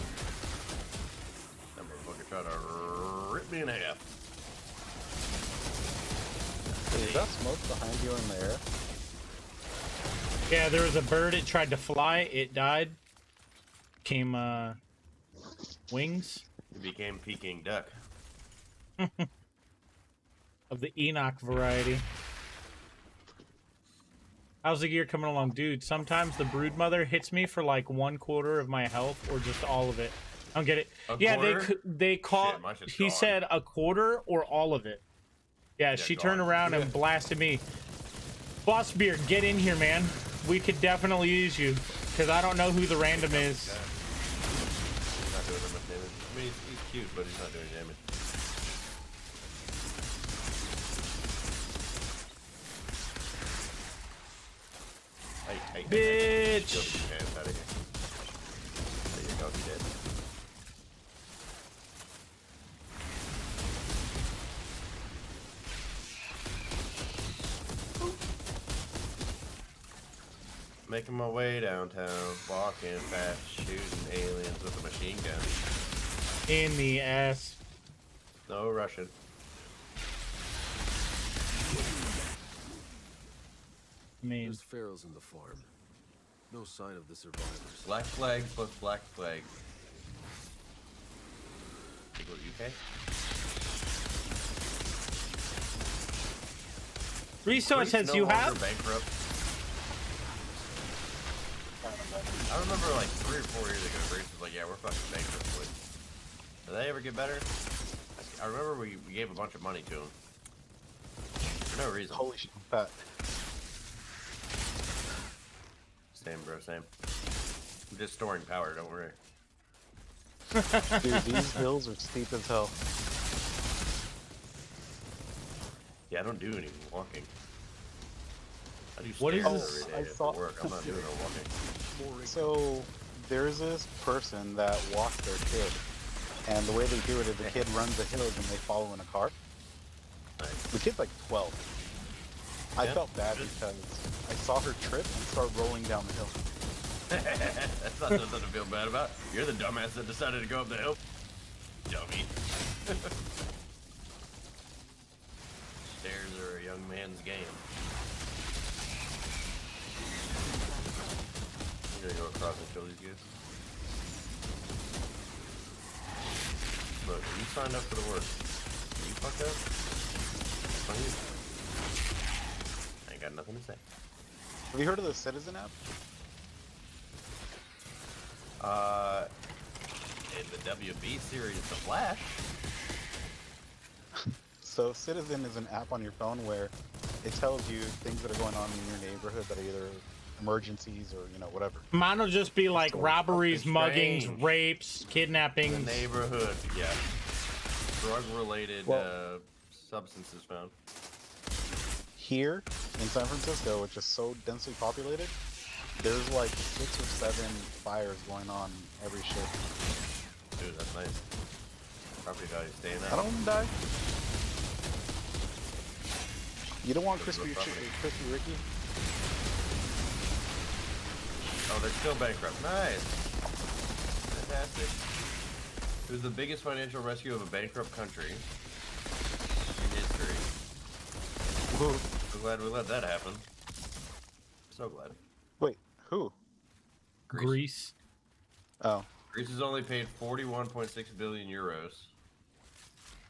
That motherfucker tried to rip me in half. Is that smoke behind you in the air? Yeah, there was a bird. It tried to fly. It died. Came wings It became Peking duck. of the Enoch variety. How's the gear coming along, dude? Sometimes the broodmother hits me for like 1/4 of my health, or just all of it. I don't get it. A Yeah, quarter? they call. Shit, my shit's He gone. said 1/4 or all of it. Yeah, she turned gone. around and blasted me. Boss Beard, get in here, man. We could definitely use you, because I don't know who the random is. He's not doing that much damage. I mean, he's cute, but he's not doing damage. Hey, Bitch. Get your hands out of here. There you go, he's dead. Making my way downtown, walking fast, shooting aliens with a machine gun. In the ass. No Russian. I mean, There's pharaohs in the farm. No sign of the survivors. Black flag plus black flag. Equal UK? Reso Greece says no you longer have. bankrupt. I remember like 3 or 4 years ago, Greece was like, yeah, we're fucking bankrupt. Boys. Did they ever get better? I remember we gave a bunch of money to them. For no reason. Holy shit, that. Same, bro, same. I'm just storing power, don't worry. Dude, these hills are steep as hell. Yeah, I don't do any walking. I do What is stairs this? every day I for saw- work. I'm not doing no walking. So, there's this person that walks their kid, and the way they do it is the kid runs the hills and they follow in a car. Nice. The kid's like 12. I Yeah. felt bad because I saw her trip and start rolling down the hill. That's not something to feel bad about. You're the dumbass that decided to go up the hill. Dummy. Stairs are a young man's game. I'm gonna go across and kill these guys. Look, you signed up for the work. You fucked up? It's on you. I ain't got nothing to say. Have you heard of the Citizen app? In the WB series, The Flash. So Citizen is an app on your phone where it tells you things that are going on in your neighborhood that are either emergencies or, you know, whatever. Mine will just be like robberies, fucking muggings, strange. rapes, The kidnappings. neighborhood, yeah. Drug-related substances found. Here in San Francisco, which is so densely populated, there's like 6 or 7 fires going on every shift. Dude, that's nice. Property value staying I up. don't want to die. You don't want That's crispy, real property. crispy Ricky? Oh, they're still bankrupt. Nice. Fantastic. It was the biggest financial rescue of a bankrupt country. I'm glad we let that happen. So glad. Wait, who? Greece. Oh, Greece has only paid 41.6 billion euros.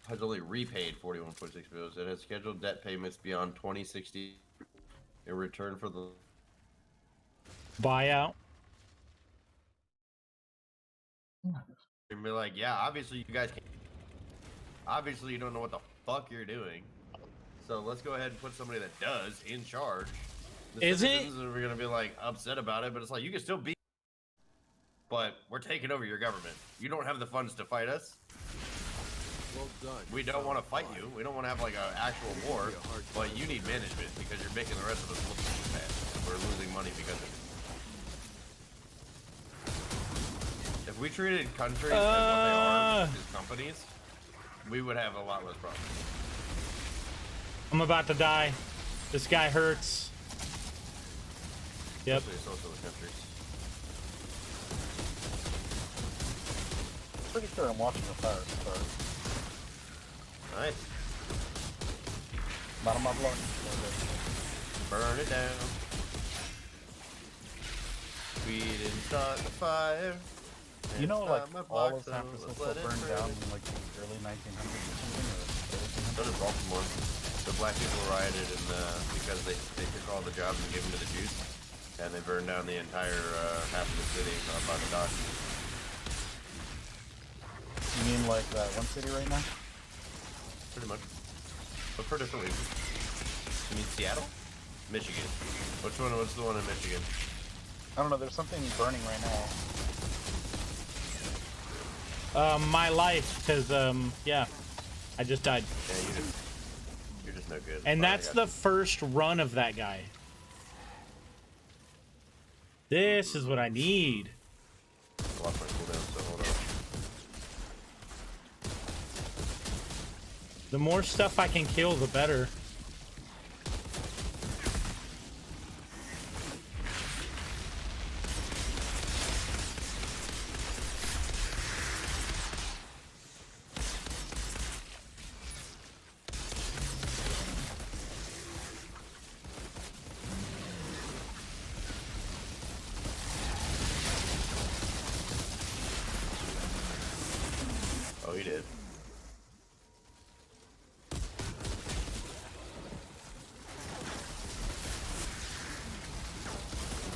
Has only repaid 41.6 billion and has scheduled debt payments beyond 2060 in return for the Buyout. and be like, yeah, obviously you guys can't. Obviously you don't know what the fuck you're doing. So let's go ahead and put somebody that does in charge. The Is it? citizens are gonna be like upset about it, but it's like you can still be. But we're taking over your government. You don't have the funds to fight us. Well done. We don't want to fight you. We don't want to have like an actual war. But you need management because you're making the rest of us look bad. We're losing money because of it. If we treated countries as what they are, as companies, we would have a lot less problems. I'm about to die. This guy hurts. Yep. Especially socialist countries. pretty sure I'm watching the fire start. Nice. Not on my block. Burn it down. We didn't start the fire. You know, like, my all block, of San so let's Francisco let it burned burn. down in, like, the early 1900s or something, or So did Baltimore. The black people rioted because they took all the jobs and gave them to the Jews. And they burned down the entire half of the city by the dock. You mean, like, that one city right now? Pretty much. But for different reasons. You mean Seattle? Michigan. What's the one in Michigan? I don't know, there's something burning right now. My life, because, yeah, I just died. Yeah, you're just no good. And Fine, that's the first run of that guy. This is what I need. I lost my cooldown, so hold on. The more stuff I can kill, the better. Oh, he did.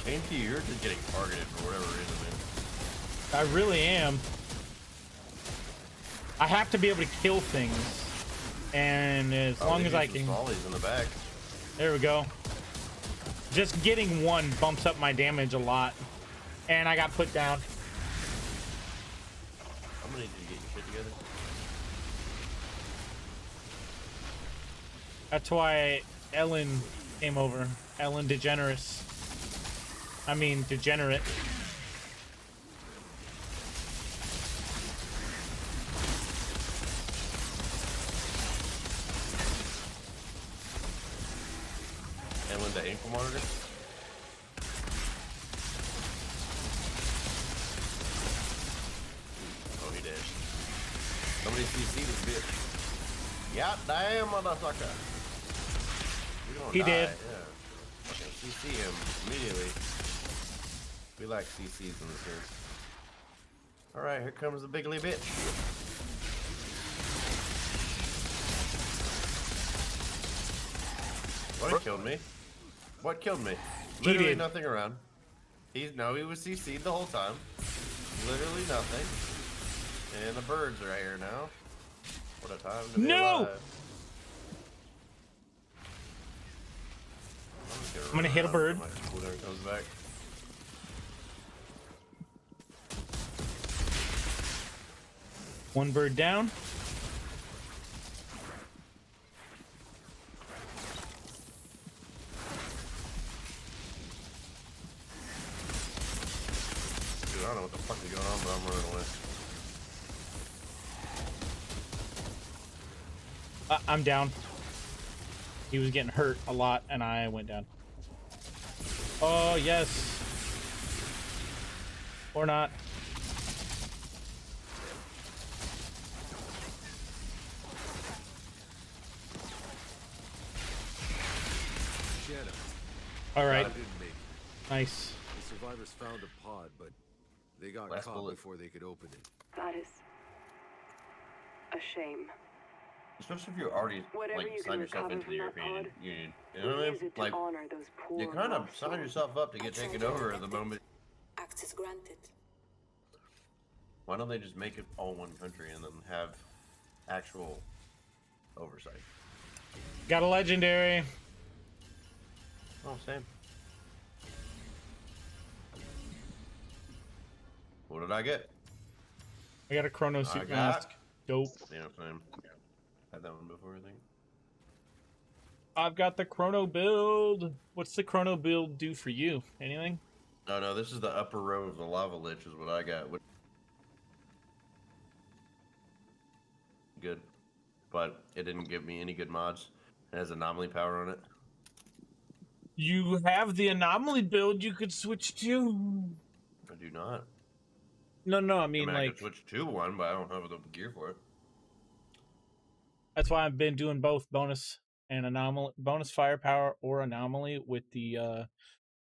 KMT, you're just getting targeted for whatever reason, man. I really am. I have to be able to kill things. And as long as I can... Smallies in the back. There we go. Just getting one bumps up my damage a lot. And I got put down. I'm gonna need you to get your shit together. That's why Ellen came over. Ellen DeGeneres. I mean, degenerate. And with the ankle monitor. Oh, he did. Somebody CC this bitch. Yeah, damn, motherfucker. We gonna He die, did. Yeah. Okay, CC him immediately. We like CCs in this game. Alright, here comes the bigly bitch. What killed me? What killed me? Literally did. nothing around. He was CC'd the whole time. Literally nothing. And the birds are here now. What a time to be No! alive. I'm gonna hit a bird. My cooldown comes back. One bird down. Dude, I don't know what the fuck is going on, but I'm running away. I'm down. He was getting hurt a lot, and I went down. Oh, yes. Or not. All right. I didn't make it. Nice. The survivors found a pod, but they got Last caught bullet. before they could open it. That is a shame. Especially if you're already Whatever like you signed can yourself recover into from the that European pod, Union. You know what I we'll mean? use it to Like honor those poor you kind of lost sign souls. yourself up to get taken over the moment. Access granted. Why don't they just make it all one country and then have actual oversight? Got a legendary. Oh, same. What did I get? I got a chrono I suit got- mask. Dope. Yeah, same. Had that one before, I think. I've got the chrono build. What's the chrono build do for you? Anything? No, this is the upper row of the lava lich is what I got. Good. But it didn't give me any good mods. It has anomaly power on it. You have the anomaly build you could switch to. I do not. No, I I mean, I like, could switch to one, but I don't have the gear for it. that's why I've been doing both bonus and anomaly, bonus firepower or anomaly with the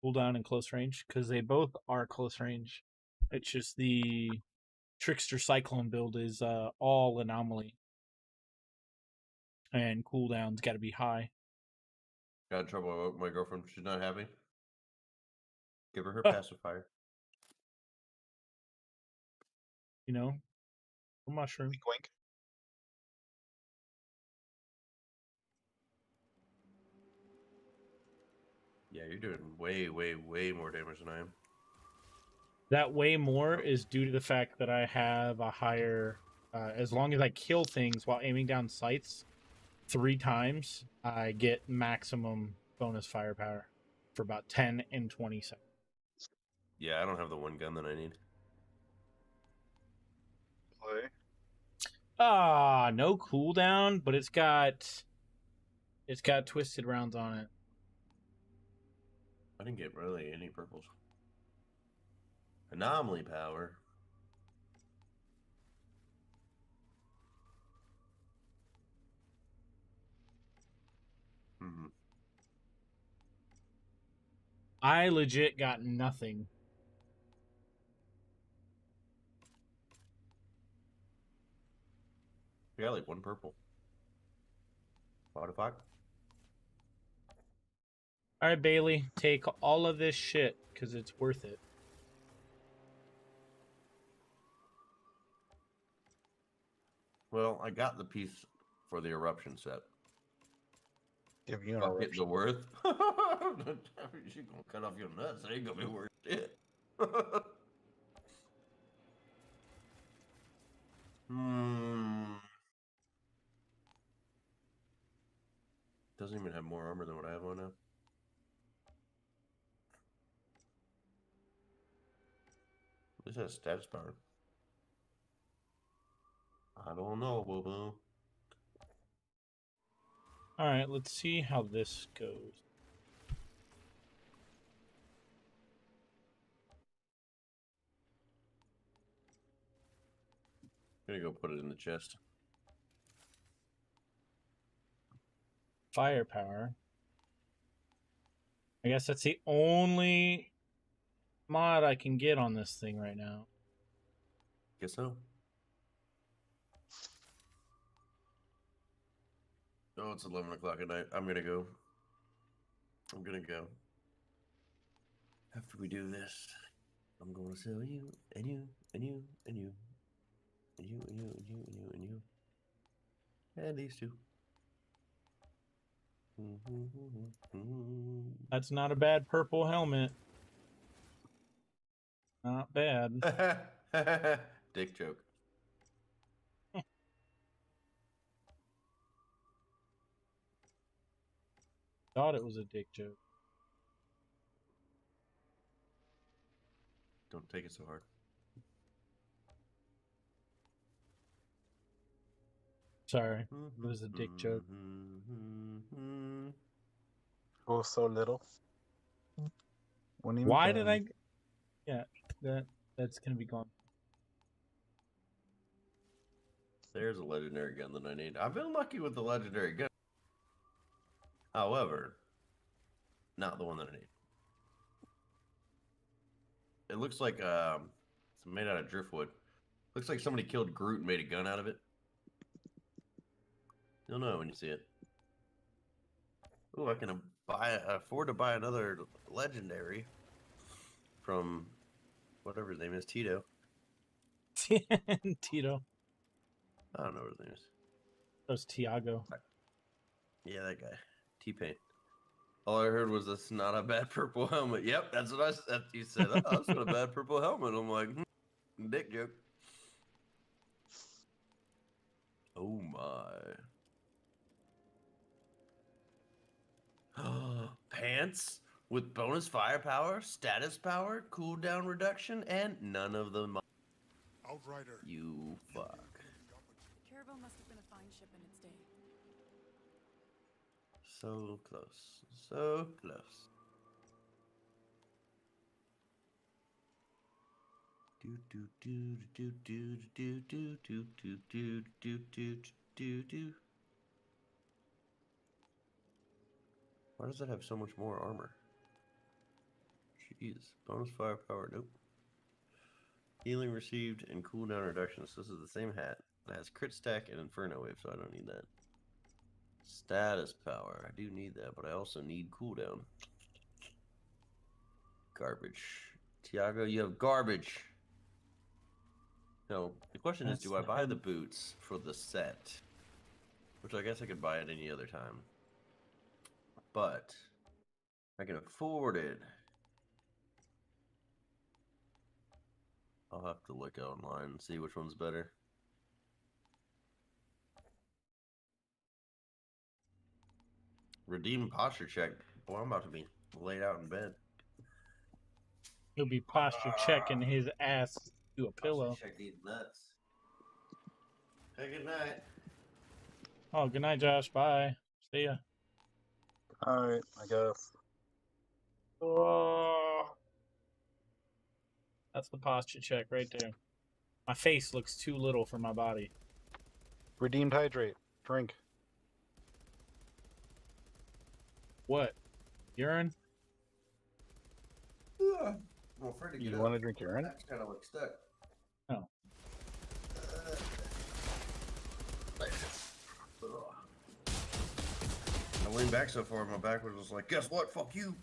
cooldown and close range, because they both are close range. It's just the trickster cyclone build is all anomaly, and cooldown's got to be high. Got in trouble with my girlfriend. She's not happy. Give her pacifier. You know, a mushroom. Wink, wink. Yeah, you're doing way, way, way more damage than I am. That way more is due to the fact that I have a higher. As long as I kill things while aiming down sights 3 times, I get maximum bonus firepower for about 10 and 20 seconds. Yeah, I don't have the one gun that I need. Play. No cooldown, but it's got twisted rounds on it. I didn't get really any purples. Anomaly power. Hmm. I legit got nothing. I got like one purple. What the fuck? All right, Bailey, take all of this shit because it's worth it. Well, I got the piece for the eruption set. Give you an Fuck it, the eruption. worth. She's gonna cut off your nuts. It ain't gonna be worth it. Doesn't even have more armor than what I have on now. This has status power. I don't know, boo boo. All right, let's see how this goes. I'm gonna go put it in the chest. Firepower. I guess that's the only mod I can get on this thing right now. Guess so. Oh, it's 11 o'clock at night. I'm gonna go. After we do this, I'm gonna sell you, and you, and you, and you, and you, and you, and you, and you, and you, and these two. That's not a bad purple helmet. Not bad. Dick joke. Thought it was a dick joke. Don't take it so hard. Sorry, it was a dick joke. Oh, so little. Why did I? Yeah, that's gonna be gone. There's a legendary gun that I need. I've been lucky with the legendary gun. However, not the one that I need. It looks like it's made out of driftwood. Looks like somebody killed Groot and made a gun out of it. You'll know when you see it. Oh, I can afford to buy another legendary from whatever his name is, Tito. Tito. I don't know what his name is. That was Tiago. Yeah, that guy. T-Pain. All I heard was that's not a bad purple helmet. Yep, that's what I said. He said, oh, that's not a bad purple helmet. I'm like, dick joke. Oh my. Pants with bonus firepower, status power, cooldown reduction, and none of them. Outrider. You fuck. Caravel must have been a fine ship in its day. So close. So close. Do do do do do do do do do do do do do do. Why does it have so much more armor? Jeez. Bonus firepower, nope. Healing received and cooldown reduction. So this is the same hat. It has crit stack and inferno wave, so I don't need that. Status power. I do need that, but I also need cooldown. Garbage. Tiago, you have garbage. No, the question is, do I buy the boots for the set? Which I guess I could buy at any other time. But I can afford it. I'll have to look online and see which one's better. Redeem posture check. Boy, I'm about to be laid out in bed. He'll be posture checking his ass to a pillow. Check these nuts. Hey, good night. Oh, good night, Josh. Bye. See ya. Alright, I guess. Oh. That's the posture check right there. My face looks too little for my body. Redeemed hydrate. Drink. What? Urine? I'm afraid to get You up. want to drink urine? That's kind of like stuck. Oh. I leaned back so far, my back was just like, guess what? Fuck you.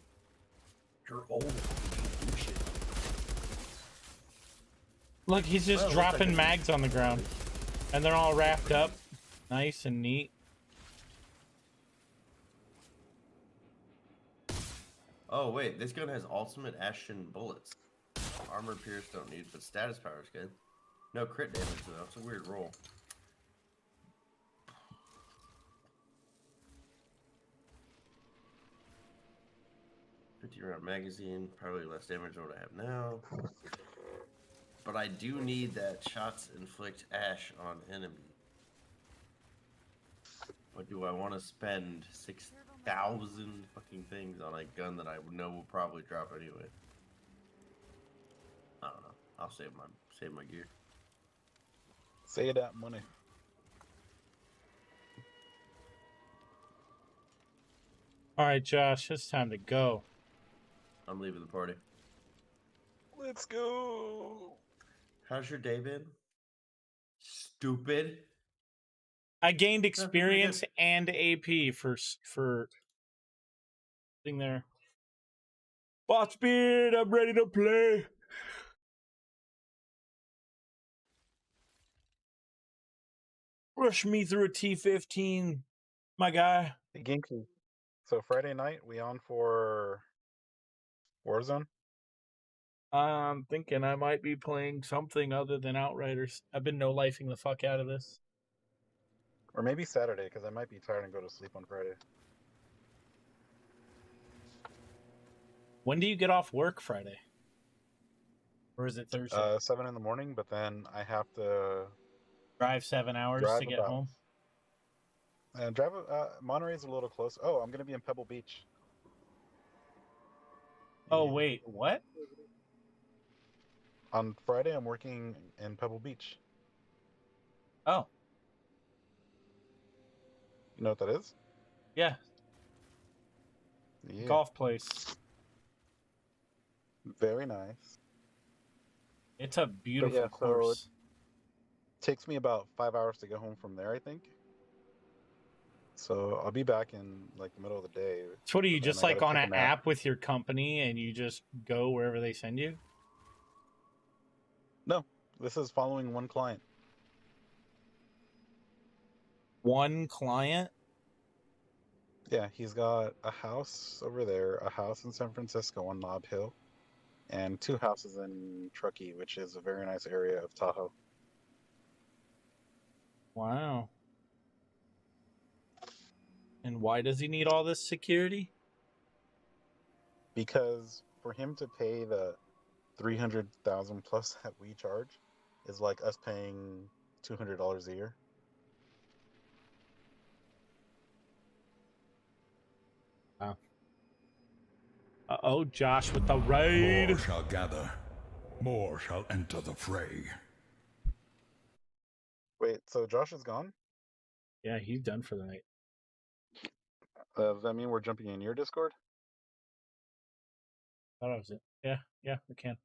You're old. You can't do shit. Look, he's just Well, dropping mags on the ground. And they're all wrapped up. Nice and neat. Oh, wait. This gun has ultimate Ashen bullets. Armor pierce don't need, but status power is good. No crit damage, though. It's a weird roll. $50-round magazine. Probably less damage than what I have now. But I do need that shots inflict ash on enemy. But do I want to spend 6,000 fucking things on a gun that I know will probably drop anyway? I don't know. I'll save my gear. Save that money. All right, Josh, it's time to go. I'm leaving the party. Let's go. How's your day been? Stupid. I gained experience and AP for sitting there. Boss Beard, I'm ready to play. Rush me through a T15, my guy. Hey, Ginky. So Friday night, we on for Warzone? I'm thinking I might be playing something other than Outriders. I've been no-lifing the fuck out of this. Or maybe Saturday, because I might be tired and go to sleep on Friday. When do you get off work Friday? Or is it Thursday? 7 in the morning, but then I have to Drive 7 hours drive to get about- home? Monterey's a little close. Oh, I'm going to be in Pebble Beach. Oh, wait, what? On Friday, I'm working in Pebble Beach. Oh, You know what that is? yeah, Yeah. golf place. Very nice. It's a But beautiful yeah, so it course. takes me about 5 hours to get home from there, I think. So I'll be back in like the middle of the day. So what are you But then just I gotta like on take a an nap. app with your company and you just go wherever they send you? No, this is following one client. One client? Yeah, he's got a house over there, a house in San Francisco on Nob Hill, and 2 houses in Truckee, which is a very nice area of Tahoe. Wow. And why does he need all this security? Because for him to pay the 300,000 plus that we charge is like us paying $200 a year. Wow. Uh-oh, Josh with the raid. More shall gather, more shall enter the fray. Wait, so Josh is gone? Yeah, he's done for the night. Does that mean we're jumping in your Discord? Thought I was it. Yeah, we can.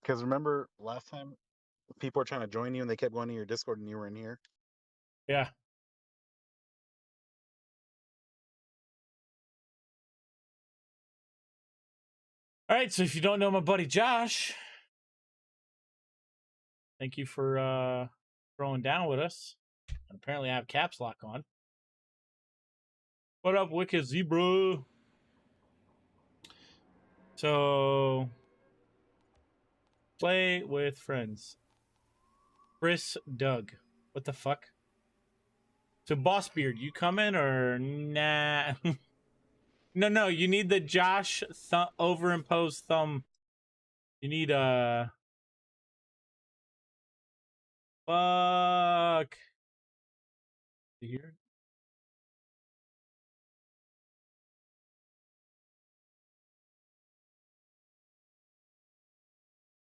Because remember last time people were trying to join you and they kept going to your Discord and you were in here? Yeah. All right, so if you don't know my buddy Josh, thank you for throwing down with us. And apparently I have caps lock on. What up, Wicked Zebra? So, play with friends. Chris Doug. What the fuck? So, Bossbeard, you coming or nah? No, you need the Josh overimposed thumb. You need fuck. Here.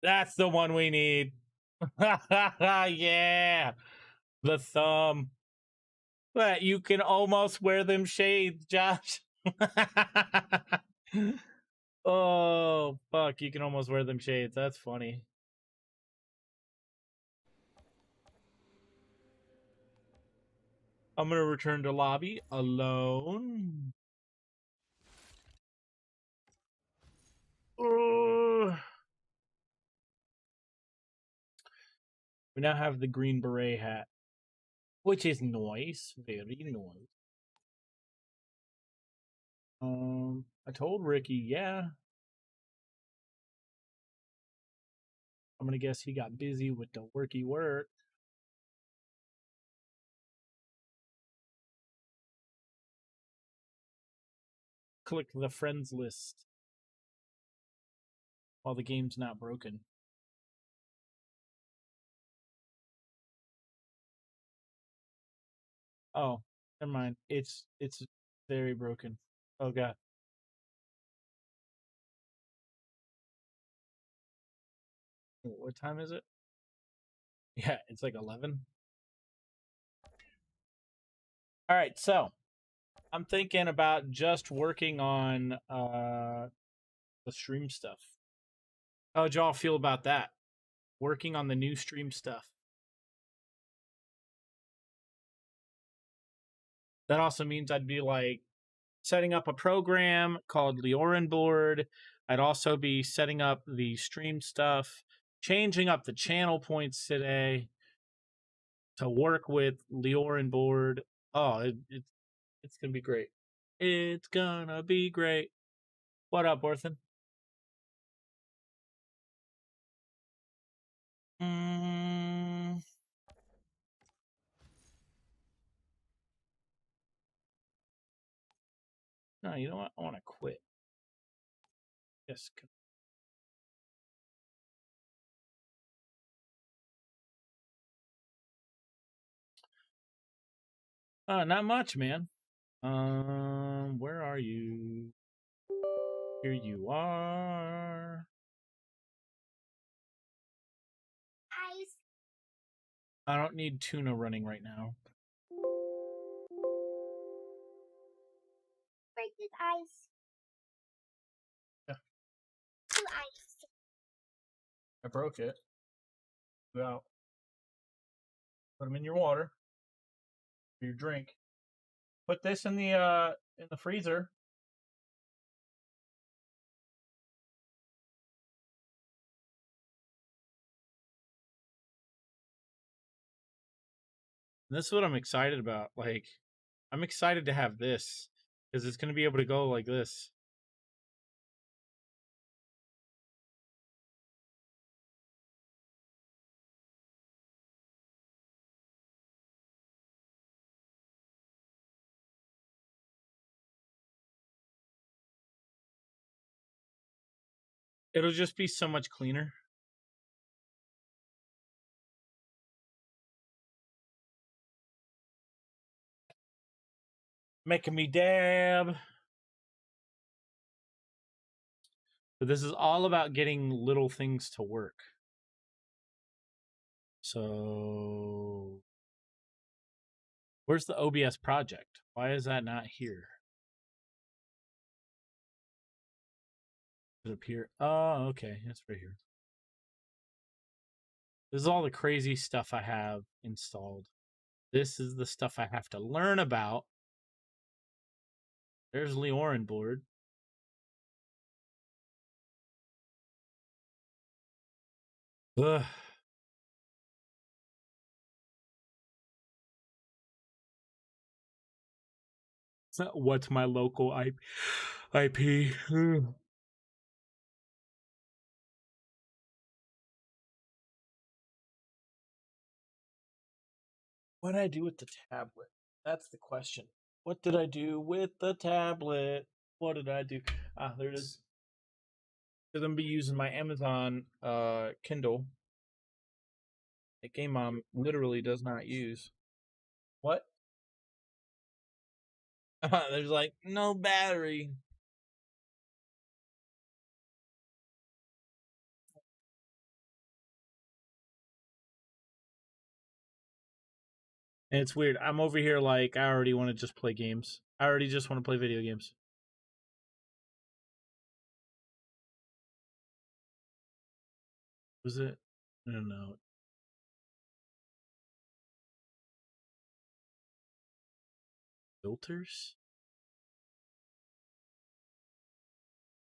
That's the one we need. Yeah. The thumb. But you can almost wear them shades, Josh. Oh, fuck. You can almost wear them shades. That's funny. I'm going to return to lobby alone. We now have the green beret hat, which is nice. Very nice. I told Ricky, yeah. I'm going to guess he got busy with the worky work. Click the friends list while the game's not broken. Oh, never mind. It's very broken. Oh god. What time is it? Yeah, it's like 11. All right, so I'm thinking about just working on the stream stuff. How'd y'all feel about that? Working on the new stream stuff. That also means I'd be like setting up a program called Leorin Board. I'd also be setting up the stream stuff, changing up the channel points today to work with Leorin Board. Oh, it's gonna be great. It's gonna be great. What up, Orthan? No, you know what? I want to quit. Yes. Not much, man. Where are you? Here you are. Ice. I don't need tuna running right now. Break this ice. Yeah. Two ice. I broke it. Go out. Put them in your water. For your drink. Put this in the freezer. And this is what I'm excited about. Like, I'm excited to have this because it's going to be able to go like this. It'll just be so much cleaner. Making me dab. But this is all about getting little things to work. So, where's the OBS project? Why is that not here? Is it up here? Oh, okay. It's right here. This is all the crazy stuff I have installed. This is the stuff I have to learn about. There's Leorin board. Ugh. What's my local IP? What did I do with the tablet? That's the question. What did I do with the tablet? What did I do? Ah, there it is. Because I'm gonna be using my Amazon Kindle. A game mom literally does not use. What? There's like no battery. And it's weird. I'm over here like I already want to just play games. I already just want to play video games. Was it? I don't know. Filters?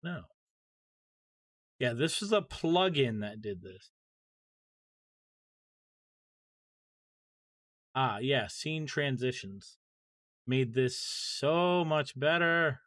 No. Yeah, this was a plugin that did this. Ah, yeah, scene transitions. Made this so much better.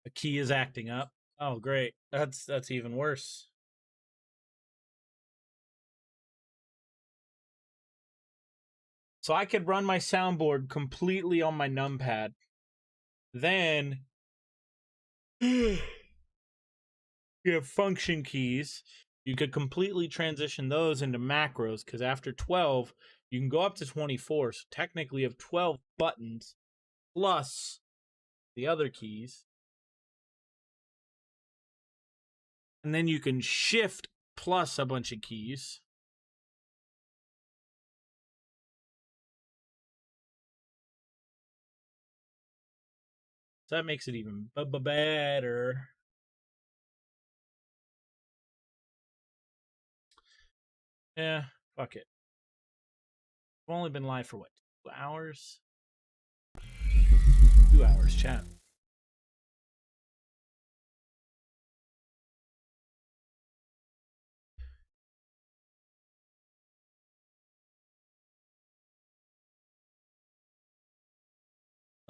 The key is acting up. Oh, great. That's even worse. So I could run my soundboard completely on my numpad. Then you have function keys. You could completely transition those into macros because after 12, you can go up to 24. So technically, you have 12 buttons plus the other keys. And then you can shift plus a bunch of keys. So that makes it even better. Yeah, fuck it. I've only been live for what, 2 hours? 2 hours, chat.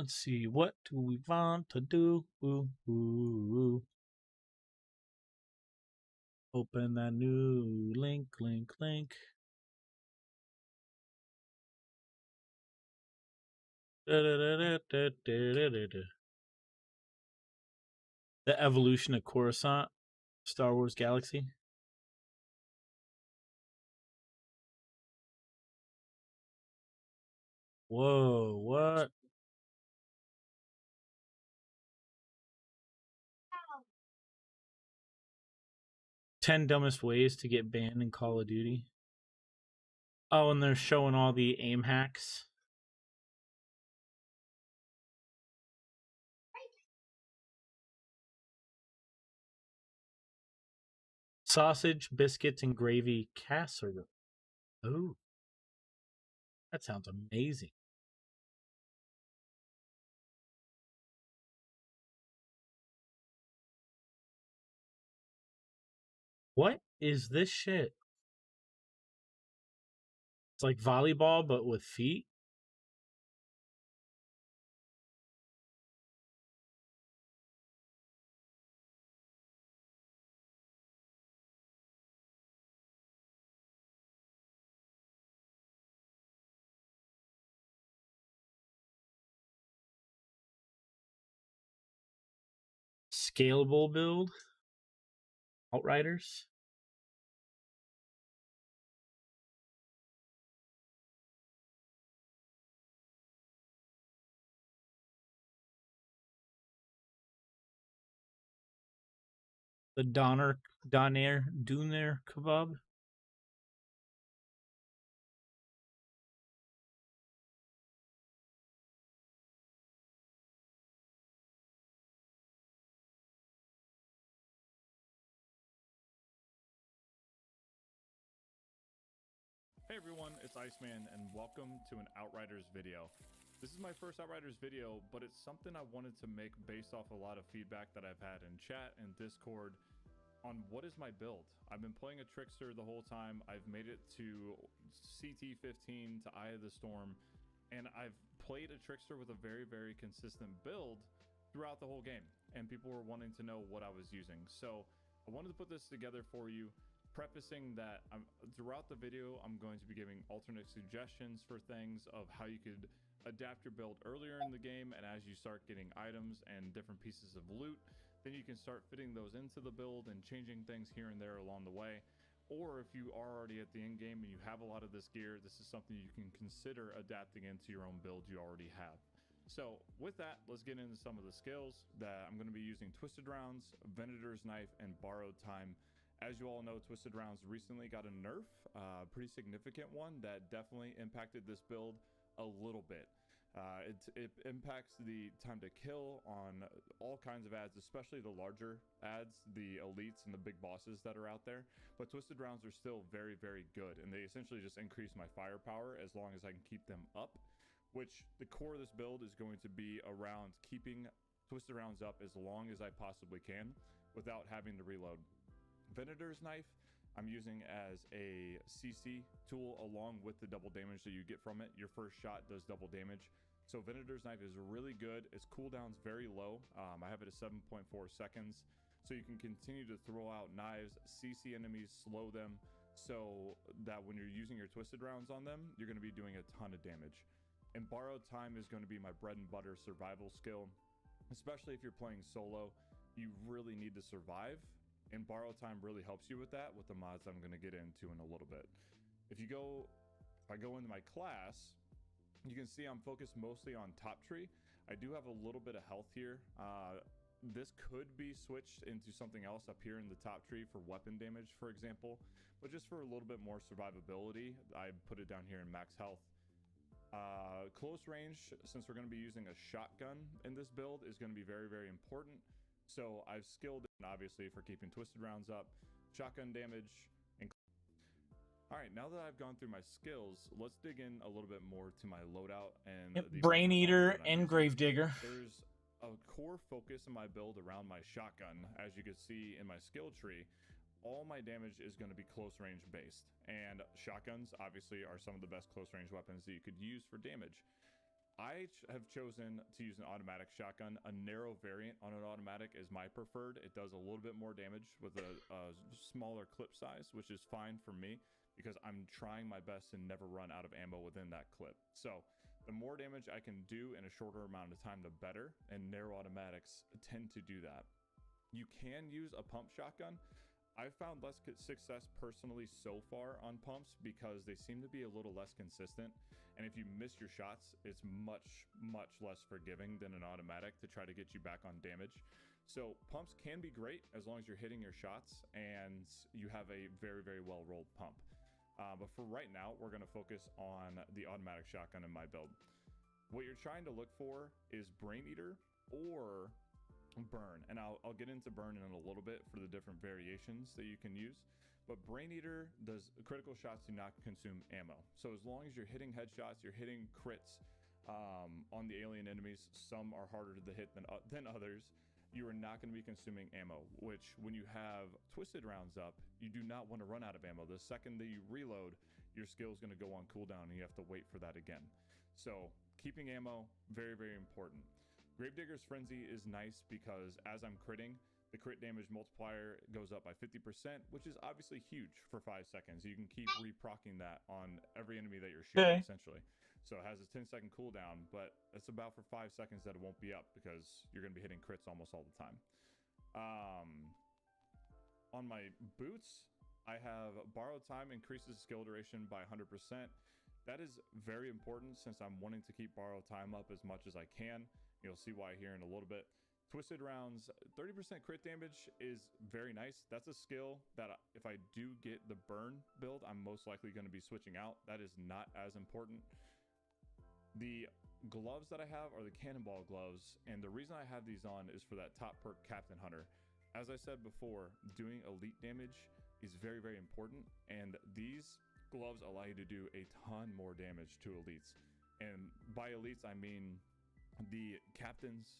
Let's see, what do we want to do? Open that new link. The evolution of Coruscant, Star Wars Galaxy. Whoa, what? 10 dumbest ways to get banned in Call of Duty. Oh, and they're showing all the aim hacks. Sausage, biscuits, and gravy casserole. Oh, that sounds amazing. What is this shit? It's like volleyball, but with feet. Scalable build. Outriders. The Doner kebab. Hey everyone, it's Iceman and welcome to an Outriders video. This is my first Outriders video, but it's something I wanted to make based off a lot of feedback that I've had in chat and Discord on what is my build. I've been playing a Trickster the whole time. I've made it to CT15 to Eye of the Storm, and I've played a Trickster with a very, very consistent build throughout the whole game, and people were wanting to know what I was using. So I wanted to put this together for you, prefacing that throughout the video, I'm going to be giving alternate suggestions for things of how you could adapt your build earlier in the game, and as you start getting items and different pieces of loot, then you can start fitting those into the build and changing things here and there along the way. Or if you are already at the end game and you have a lot of this gear, this is something you can consider adapting into your own build you already have. So with that, let's get into some of the skills that I'm going to be using: Twisted Rounds, Venator's Knife, and Borrowed Time. As you all know, Twisted Rounds recently got a nerf, pretty significant one that definitely impacted this build a little bit. It impacts the time to kill on all kinds of ads, especially the larger ads, the elites and the big bosses that are out there. But Twisted Rounds are still very, very good, and they essentially just increase my firepower as long as I can keep them up, which the core of this build is going to be around keeping Twisted Rounds up as long as I possibly can without having to reload. Venator's Knife I'm using as a CC tool along with the double damage that you get from it. Your first shot does double damage. So Venator's Knife is really good. Its cooldown's very low. I have it at 7.4 seconds. So you can continue to throw out knives, CC enemies, slow them, so that when you're using your Twisted Rounds on them, you're going to be doing a ton of damage. And Borrowed Time is going to be my bread and butter survival skill. Especially if you're playing solo, you really need to survive. And Borrowed Time really helps you with that, with the mods I'm going to get into in a little bit. If I go into my class, you can see I'm focused mostly on Top Tree. I do have a little bit of health here. This could be switched into something else up here in the Top Tree for weapon damage, for example. But just for a little bit more survivability, I put it down here in max health. Close range, since we're going to be using a shotgun in this build, is going to be very, very important. So I've skilled it, obviously, for keeping Twisted Rounds up, shotgun damage, and... Alright, now that I've gone through my skills, let's dig in a little bit more to my loadout and the Brain Eater and Gravedigger. There's a core focus in my build around my shotgun. As you can see in my skill tree, all my damage is going to be close range based, and shotguns obviously are some of the best close range weapons that you could use for damage. I have chosen to use an automatic shotgun. A narrow variant on an automatic is my preferred. It does a little bit more damage with a smaller clip size, which is fine for me because I'm trying my best to never run out of ammo within that clip. So the more damage I can do in a shorter amount of time, the better, and narrow automatics tend to do that. You can use a pump shotgun. I've found less success personally so far on pumps because they seem to be a little less consistent. And if you miss your shots, it's much, much less forgiving than an automatic to try to get you back on damage. So pumps can be great as long as you're hitting your shots and you have a very, very well rolled pump. But for right now, we're going to focus on the automatic shotgun in my build. What you're trying to look for is Brain Eater or Burn, and I'll get into Burn in a little bit for the different variations that you can use. But Brain Eater does critical shots do not consume ammo. So as long as you're hitting headshots, you're hitting crits on the alien enemies. Some are harder to hit than others. You are not going to be consuming ammo, which when you have twisted rounds up, you do not want to run out of ammo. The second that you reload, your skill is going to go on cooldown and you have to wait for that again. So keeping ammo, very, very important. Gravedigger's Frenzy is nice because as I'm critting, the crit damage multiplier goes up by 50%, which is obviously huge for 5 seconds. You can keep reprocking that on every enemy that you're shooting, essentially. So it has a 10-second cooldown, but it's about for 5 seconds that it won't be up because you're going to be hitting crits almost all the time. On my boots, I have Borrowed Time increases skill duration by 100%. That is very important since I'm wanting to keep Borrowed Time up as much as I can. You'll see why here in a little bit. Twisted Rounds, 30% crit damage is very nice. That's a skill that if I do get the burn build, I'm most likely going to be switching out. That is not as important. The gloves that I have are the Cannonball gloves, and the reason I have these on is for that top perk, Captain Hunter. As I said before, doing elite damage is very, very important, and these gloves allow you to do a ton more damage to elites. And by elites, I mean the captains,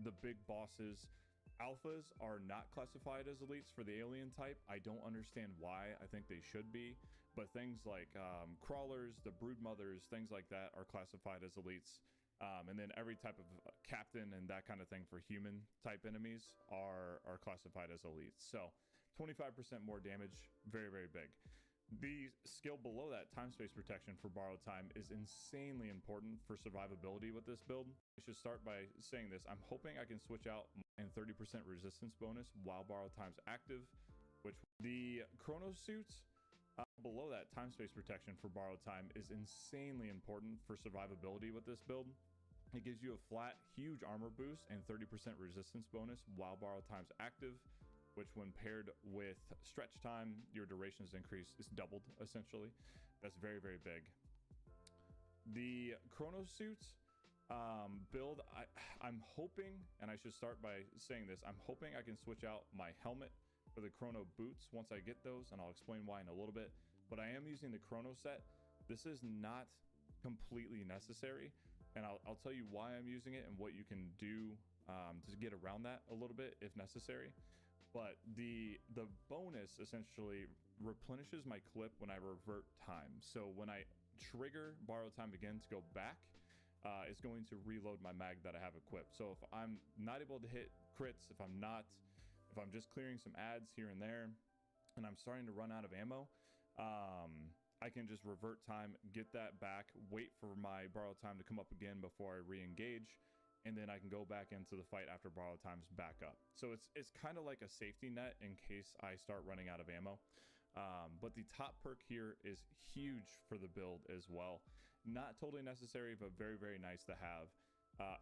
the big bosses. Alphas are not classified as elites for the alien type. I don't understand why. I think they should be, but things like crawlers, the brood mothers, things like that are classified as elites. And then every type of captain and that kind of thing for human type enemies are classified as elites. So 25% more damage, very, very big. The skill below that, time space protection for Borrowed Time, is insanely important for survivability with this build. I should start by saying this. I'm hoping I can switch out and 30% resistance bonus while Borrowed Time's active, which the chrono suits below that, time space protection for Borrowed Time, is insanely important for survivability with this build. It gives you a flat, huge armor boost and 30% resistance bonus while Borrowed Time's active, which when paired with stretch time, your duration is increased, it's doubled essentially. That's very, very big. The chrono suits build, I'm hoping, and I should start by saying this, I'm hoping I can switch out my helmet for the chrono boots once I get those, and I'll explain why in a little bit. But I am using the chrono set. This is not completely necessary, and I'll tell you why I'm using it and what you can do to get around that a little bit if necessary. But the bonus essentially replenishes my clip when I revert time. So when I trigger Borrowed Time again to go back, it's going to reload my mag that I have equipped. So if I'm not able to hit crits, if I'm just clearing some ads here and there, and I'm starting to run out of ammo, I can just revert time, get that back, wait for my Borrowed Time to come up again before I re-engage, and then I can go back into the fight after Borrowed Time's back up. So it's kind of like a safety net in case I start running out of ammo. But the top perk here is huge for the build as well. Not totally necessary, but very, very nice to have.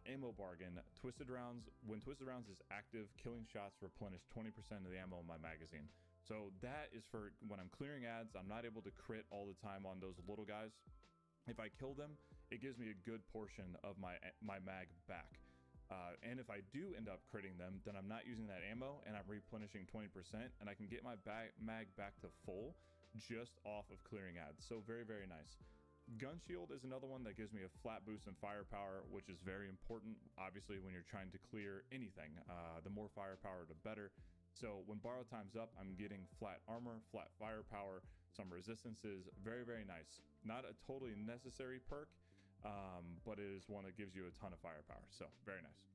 Ammo bargain, Twisted Rounds. When Twisted Rounds is active, killing shots replenish 20% of the ammo in my magazine. So that is for when I'm clearing ads, I'm not able to crit all the time on those little guys. If I kill them, it gives me a good portion of my mag back. And if I do end up critting them, then I'm not using that ammo and I'm replenishing 20%, and I can get my mag back to full just off of clearing ads. So very, very nice. Gun Shield is another one that gives me a flat boost in firepower, which is very important, obviously, when you're trying to clear anything. The more firepower, the better. So when Borrowed Time's up, I'm getting flat armor, flat firepower, some resistances. Very, very nice. Not a totally necessary perk, but it is one that gives you a ton of firepower. So very nice.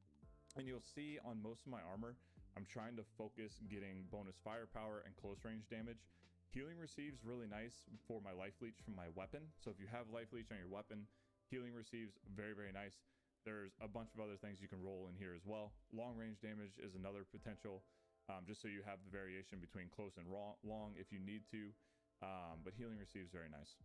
And you'll see on most of my armor, I'm trying to focus getting bonus firepower and close range damage. Healing Receives really nice for my life leech from my weapon. So if you have life leech on your weapon, Healing Receives, very, very nice. There's a bunch of other things you can roll in here as well. Long range damage is another potential, just so you have the variation between close and long if you need to. But Healing Receives, very nice.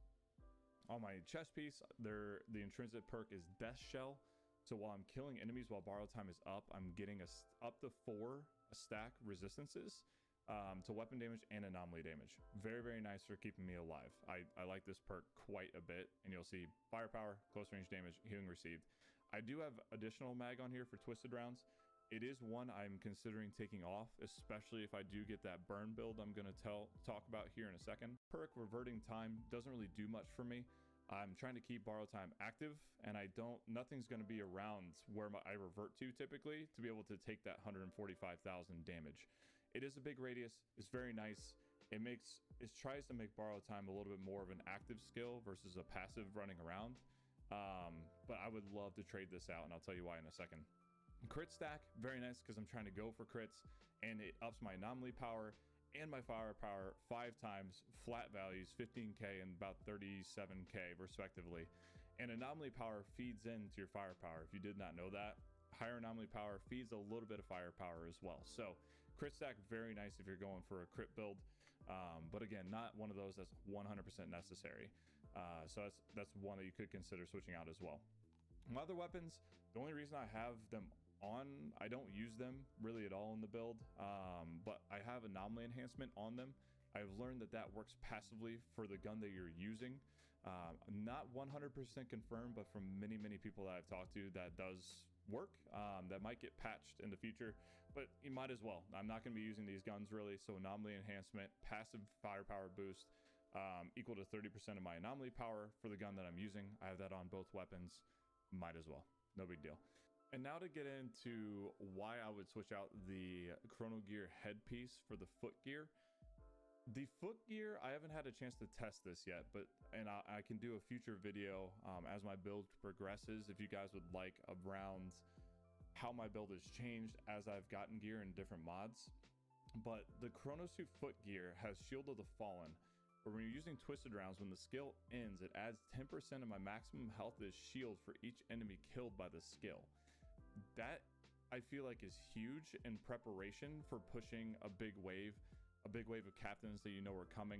On my chest piece, the intrinsic perk is Death Shell. So while I'm killing enemies while borrow time is up, I'm getting up to 4 stack resistances to weapon damage and anomaly damage. Very, very nice for keeping me alive. I like this perk quite a bit, and you'll see firepower, close range damage, healing received. I do have additional mag on here for twisted rounds. It is one I'm considering taking off, especially if I do get that burn build I'm going to talk about here in a second. Perk reverting time doesn't really do much for me. I'm trying to keep borrow time active, and nothing's going to be around where I revert to typically to be able to take that 145,000 damage. It is a big radius. It's very nice. It tries to make borrow time a little bit more of an active skill versus a passive running around. But I would love to trade this out, and I'll tell you why in a second. Crit stack, very nice because I'm trying to go for crits, and it ups my anomaly power and my firepower 5 times, flat values 15k and about 37k respectively. And anomaly power feeds into your firepower. If you did not know that, higher anomaly power feeds a little bit of firepower as well. So crit stack, very nice if you're going for a crit build, but again, not one of those that's 100% necessary. So that's one that you could consider switching out as well. My other weapons, the only reason I have them on, I don't use them really at all in the build, but I have anomaly enhancement on them. I've learned that works passively for the gun that you're using. Not 100% confirmed, but from many people that I've talked to, that does work. That might get patched in the future, but you might as well. I'm not going to be using these guns really, so anomaly enhancement, passive firepower boost, equal to 30% of my anomaly power for the gun that I'm using. I have that on both weapons. Might as well, no big deal. And now to get into why I would switch out the Chrono Gear headpiece for the foot gear. The foot gear, I haven't had a chance to test this yet, and I can do a future video as my build progresses if you guys would like, around how my build has changed as I've gotten gear in different mods. But the Chronosuit foot gear has Shield of the Fallen, where when you're using twisted rounds, when the skill ends, it adds 10% of my maximum health as shield for each enemy killed by the skill. That I feel like is huge in preparation for pushing a big wave of captains that you know are coming.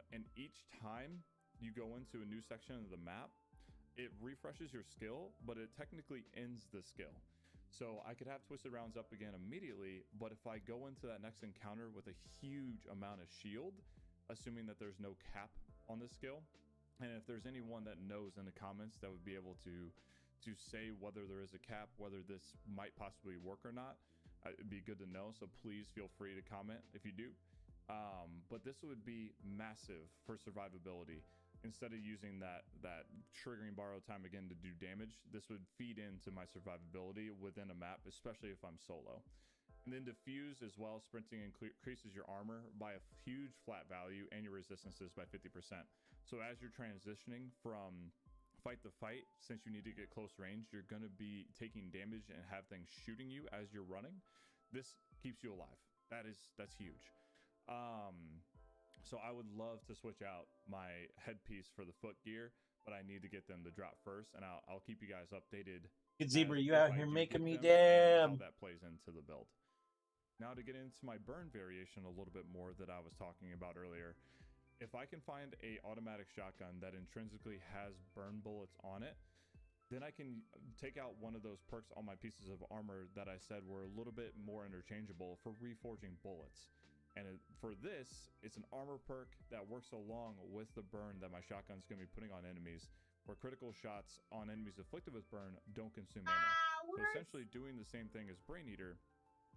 And each time you go into a new section of the map, it refreshes your skill, but it technically ends the skill. So I could have twisted rounds up again immediately, but if I go into that next encounter with a huge amount of shield, assuming that there's no cap on this skill, and if there's anyone that knows in the comments that would be able to say whether there is a cap, whether this might possibly work or not, it'd be good to know. So please feel free to comment if you do. But this would be massive for survivability. Instead of using that triggering borrow time again to do damage, this would feed into my survivability within a map, especially if I'm solo. And then diffuse as well, sprinting increases your armor by a huge flat value and your resistances by 50%. So as you're transitioning from fight to fight, since you need to get close range, you're going to be taking damage and have things shooting you as you're running. This keeps you alive. That's huge. So I would love to switch out my headpiece for the foot gear, but I need to get them to drop first, and I'll keep you guys updated. Zebra, you out here making me damn. How that plays into the build. Now to get into my burn variation a little bit more that I was talking about earlier. If I can find a automatic shotgun that intrinsically has burn bullets on it, then I can take out one of those perks on my pieces of armor that I said were a little bit more interchangeable for reforging bullets. And for this, it's an armor perk that works along with the burn that my shotgun's going to be putting on enemies, where critical shots on enemies afflicted with burn don't consume ammo. So essentially doing the same thing as Brain Eater,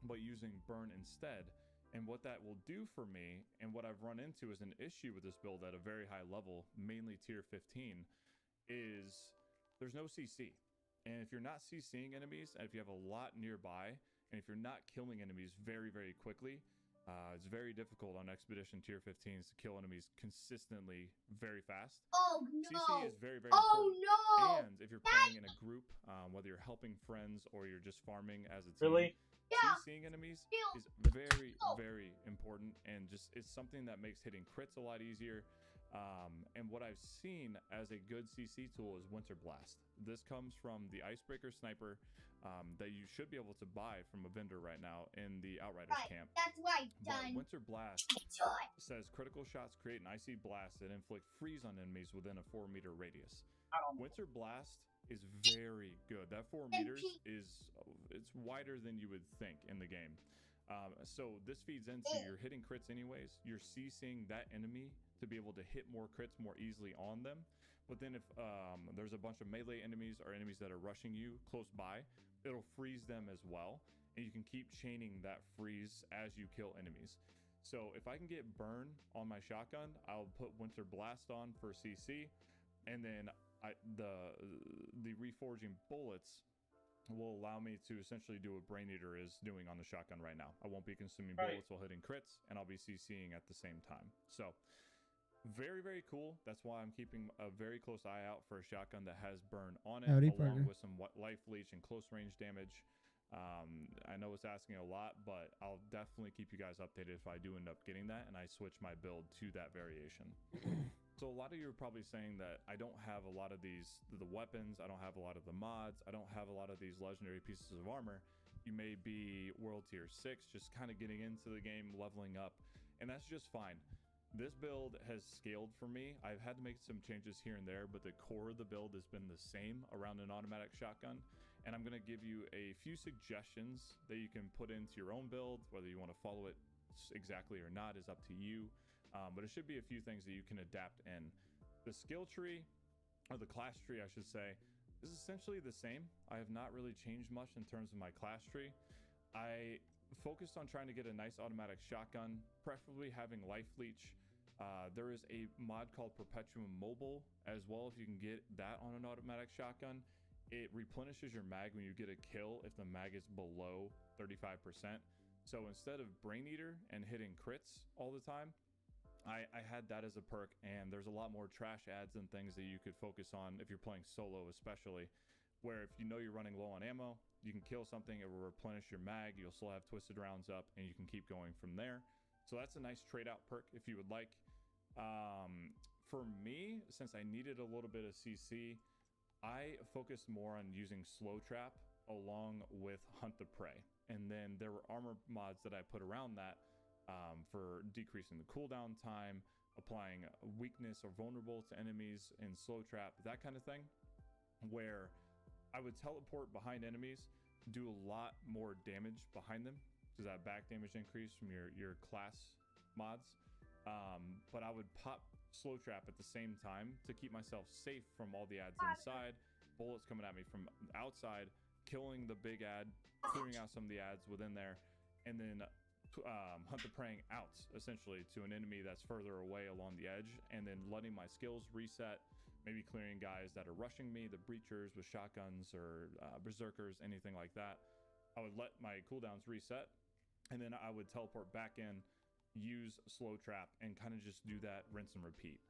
but using burn instead. And what that will do for me, and what I've run into as an issue with this build at a very high level, mainly tier 15, is there's no CC. And if you're not CCing enemies, and if you have a lot nearby, and if you're not killing enemies very, very quickly, it's very difficult on Expedition tier 15s to kill enemies consistently very fast. Oh no! CC is very, very important. No! And if you're playing in a group, whether you're helping friends or you're just farming as a team, Really? CCing enemies is very, very important, and just it's something that makes hitting crits a lot easier. And what I've seen as a good CC tool is Winter Blast. This comes from the Icebreaker Sniper that you should be able to buy from a vendor right now in the Outriders camp. That's right, But Winter Blast says critical shots create an icy blast that inflict freeze on enemies within a 4-meter radius. Winter Blast is very good. That 4 meters is it's wider than you would think in the game. So this feeds into you're hitting crits anyways. You're CCing that enemy to be able to hit more crits more easily on them. But then if there's a bunch of melee enemies or enemies that are rushing you close by, it'll freeze them as well. And you can keep chaining that freeze as you kill enemies. So if I can get burn on my shotgun, I'll put Winter Blast on for CC, and then the reforging bullets will allow me to essentially do what Brain Eater is doing on the shotgun right now. I won't be consuming bullets while hitting crits, and I'll be CCing at the same time. So very, very cool. That's why I'm keeping a very close eye out for a shotgun that has burn on it, along with some life leech and close range damage. I know it's asking a lot, but I'll definitely keep you guys updated if I do end up getting that and I switch my build to that variation. So a lot of you are probably saying that I don't have a lot of the weapons, I don't have a lot of the mods, I don't have a lot of these legendary pieces of armor. You may be world tier 6, just kind of getting into the game, leveling up, and that's just fine. This build has scaled for me. I've had to make some changes here and there, but the core of the build has been the same around an automatic shotgun. And I'm going to give you a few suggestions that you can put into your own build. Whether you want to follow it exactly or not is up to you. But it should be a few things that you can adapt in. The skill tree, or the class tree, I should say, is essentially the same. I have not really changed much in terms of my class tree. I focused on trying to get a nice automatic shotgun, preferably having life leech. There is a mod called Perpetuum Mobile as well. If you can get that on an automatic shotgun, it replenishes your mag when you get a kill if the mag is below 35%. So instead of Brain Eater and hitting crits all the time, I had that as a perk, and there's a lot more trash ads and things that you could focus on if you're playing solo, especially, where if you know you're running low on ammo, you can kill something, it will replenish your mag, you'll still have twisted rounds up, and you can keep going from there. So that's a nice trade out perk if you would like. For me, since I needed a little bit of CC, I focused more on using Slow Trap along with Hunt the Prey. And then there were armor mods that I put around that for decreasing the cooldown time, applying weakness or vulnerable to enemies in Slow Trap, that kind of thing, where I would teleport behind enemies, do a lot more damage behind them, because that back damage increase from your class mods. But I would pop Slow Trap at the same time to keep myself safe from all the ads inside, bullets coming at me from outside, killing the big ad, clearing out some of the ads within there, and then Hunt the Preying out essentially to an enemy that's further away along the edge, and then letting my skills reset, maybe clearing guys that are rushing me, the breachers with shotguns or berserkers, anything like that. I would let my cooldowns reset, and then I would teleport back in, use Slow Trap, and kind of just do that rinse and repeat.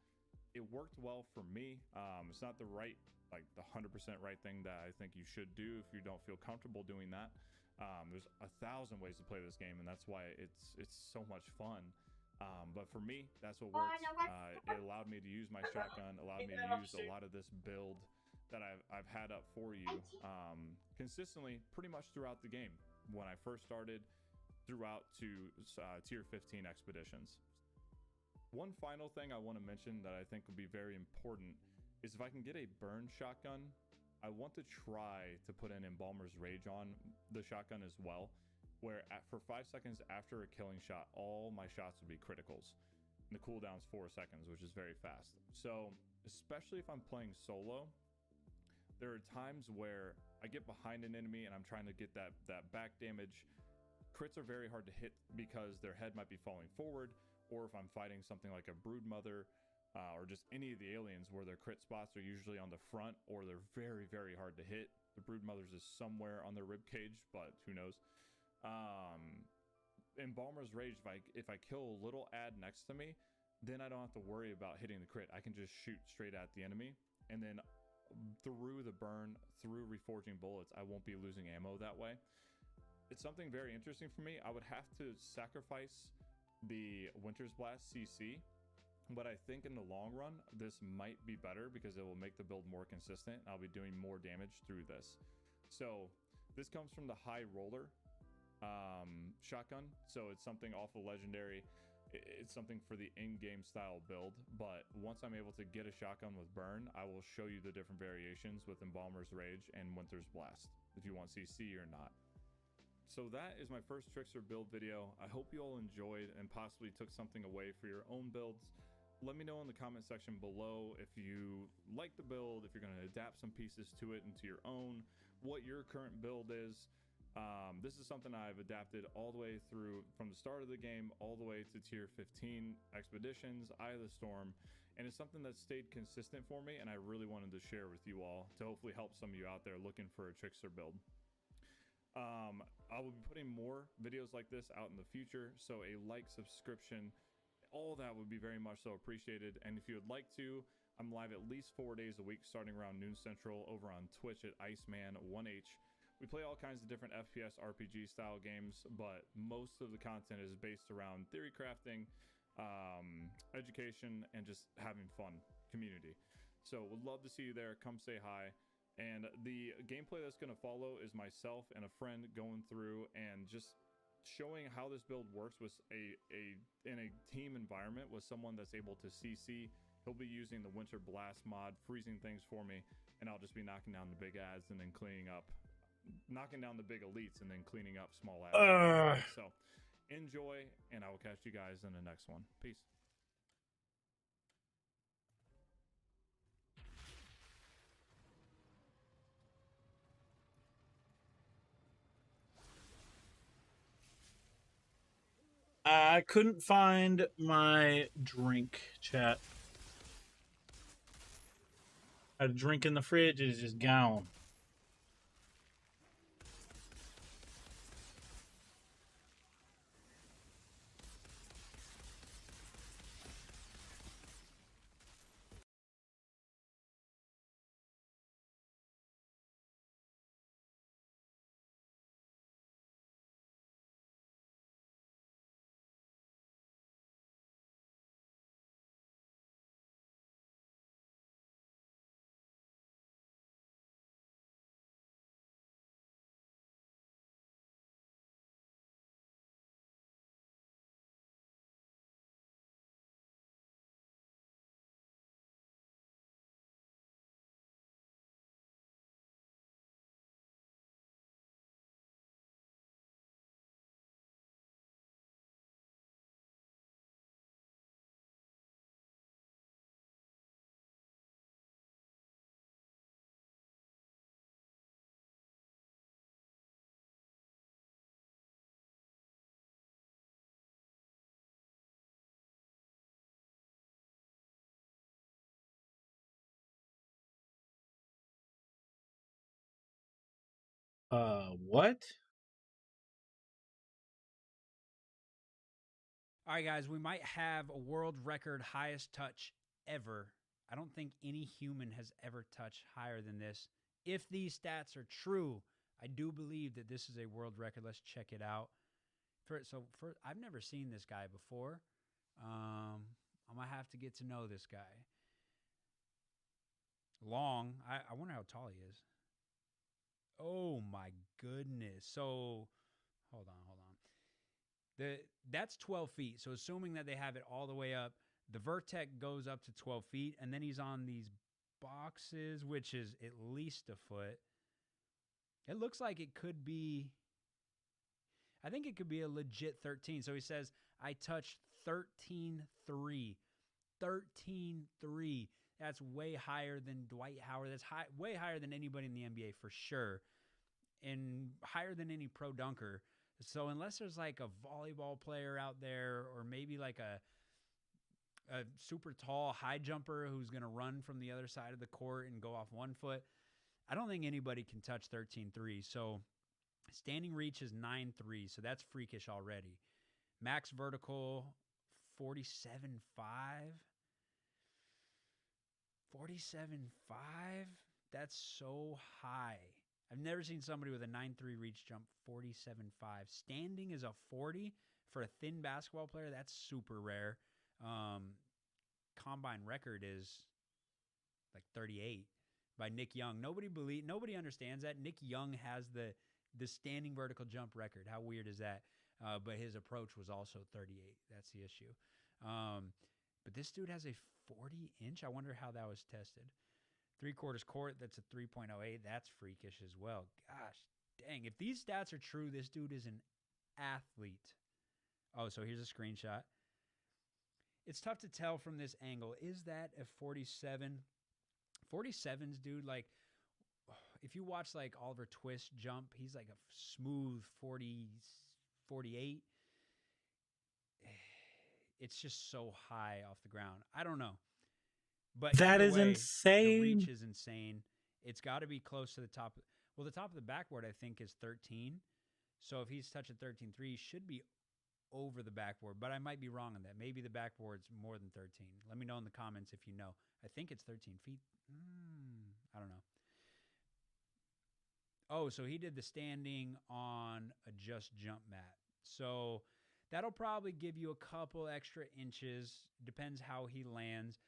It worked well for me. It's not the right, like the 100% right thing that I think you should do if you don't feel comfortable doing that. There's 1,000 ways to play this game, and that's why it's so much fun. But for me, that's what worked. It allowed me to use my shotgun, allowed me to use a lot of this build that I've had up for you consistently pretty much throughout the game. When I first started, throughout to tier 15 expeditions. One final thing I want to mention that I think will be very important is if I can get a burn shotgun, I want to try to put an Embalmer's Rage on the shotgun as well, where for 5 seconds after a killing shot, all my shots would be criticals. And the cooldown's 4 seconds, which is very fast. So especially if I'm playing solo, there are times where I get behind an enemy and I'm trying to get that back damage. Crits are very hard to hit because their head might be falling forward, or if I'm fighting something like a Broodmother or just any of the aliens where their crit spots are usually on the front, or they're very, very hard to hit. The Broodmothers is somewhere on their ribcage, but who knows. Embalmer's Rage, if I kill a little ad next to me, then I don't have to worry about hitting the crit. I can just shoot straight at the enemy, and then through the burn, through reforging bullets, I won't be losing ammo that way. It's something very interesting for me. I would have to sacrifice the Winter's Blast CC, but I think in the long run, this might be better because it will make the build more consistent. I'll be doing more damage through this. So this comes from the High Roller shotgun. So it's something off of Legendary. it's something for the in-game style build, but once I'm able to get a shotgun with burn, I will show you the different variations with Embalmer's Rage and Winter's Blast, if you want CC or not. So that is my first Trickster build video. I hope you all enjoyed and possibly took something away for your own builds. Let me know in the comment section below if you like the build, if you're going to adapt some pieces to it into your own, what your current build is. This is something I've adapted all the way through from the start of the game all the way to tier 15 expeditions, Eye of the Storm, and it's something that stayed consistent for me, and I really wanted to share with you all to hopefully help some of you out there looking for a Trickster build. I will be putting more videos like this out in the future, so a like, subscription, all that would be very much so appreciated. And if you would like to, I'm live at least 4 days a week starting around noon central over on Twitch at Iceman1H. We play all kinds of different FPS RPG style games, but most of the content is based around theory crafting, education, and just having fun, community. So would love to see you there. Come say hi. And the gameplay that's going to follow is myself and a friend going through and just showing how this build works with in a team environment with someone that's able to CC. He'll be using the Winter Blast mod, freezing things for me, and I'll just be knocking down the big ads and then cleaning up, knocking down the big elites and then cleaning up small ads. So enjoy, and I will catch you guys in the next one. Peace. I couldn't find my drink, chat. I had a drink in the fridge, it's just gone. What? All right, guys, we might have a world record highest touch ever. I don't think any human has ever touched higher than this. If these stats are true, I do believe that this is a world record. Let's check it out. I've never seen this guy before. I'm gonna have to get to know this guy. Long. I wonder how tall he is. Oh my goodness. So hold on. That's 12 feet. So assuming that they have it all the way up, the Vertec goes up to 12 feet, and then he's on these boxes, which is at least a foot. It looks like it could be, I think it could be a legit 13. So he says, I touched 13-3. 13-3. That's way higher than Dwight Howard. That's way higher than anybody in the NBA for sure. And higher than any pro dunker. So unless there's like a volleyball player out there, or maybe like a super tall high jumper who's going to run from the other side of the court and go off 1 foot, I don't think anybody can touch 13-3. So standing reach is 9-3. So that's freakish already. Max vertical 47.5. 47.5? That's so high. I've never seen somebody with a 9.3 reach jump 47.5. Standing is a 40 for a thin basketball player. That's super rare. Combine record is like 38 by Nick Young. Nobody understands that. Nick Young has the standing vertical jump record. How weird is that? but his approach was also 38. That's the issue. But this dude has a 40-inch. I wonder how that was tested. 3/4 court, that's a 3.08. That's freakish as well. Gosh dang. If these stats are true, this dude is an athlete. Oh, so here's a screenshot. It's tough to tell from this angle. Is that a 47? 47s, dude, like, if you watch, like, Oliver Twist jump, he's like a smooth 40, 48. It's just so high off the ground. I don't know. But that is way, insane. The reach is insane. It's got to be close to the top. Well, the top of the backboard, I think, is 13. So if he's touching 13.3, he should be over the backboard. But I might be wrong on that. Maybe the backboard's more than 13. Let me know in the comments if you know. I think it's 13 feet. I don't know. Oh, so he did the standing on a just jump mat. So that'll probably give you a couple extra inches. Depends how he lands.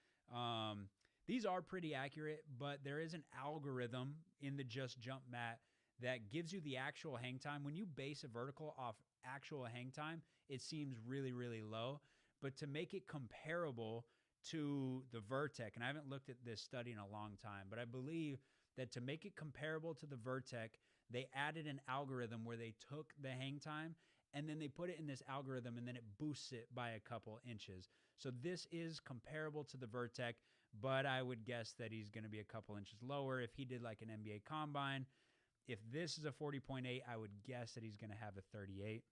These are pretty accurate, but there is an algorithm in the just jump mat that gives you the actual hang time. When you base a vertical off actual hang time, it seems really, really low. But to make it comparable to the Vertec, and I haven't looked at this study in a long time, but I believe that to make it comparable to the Vertec, they added an algorithm where they took the hang time and then they put it in this algorithm and then it boosts it by a couple inches. So this is comparable to the Vertec, but I would guess that he's going to be a couple inches lower. If he did like an NBA Combine, if this is a 40.8, I would guess that he's going to have a 38.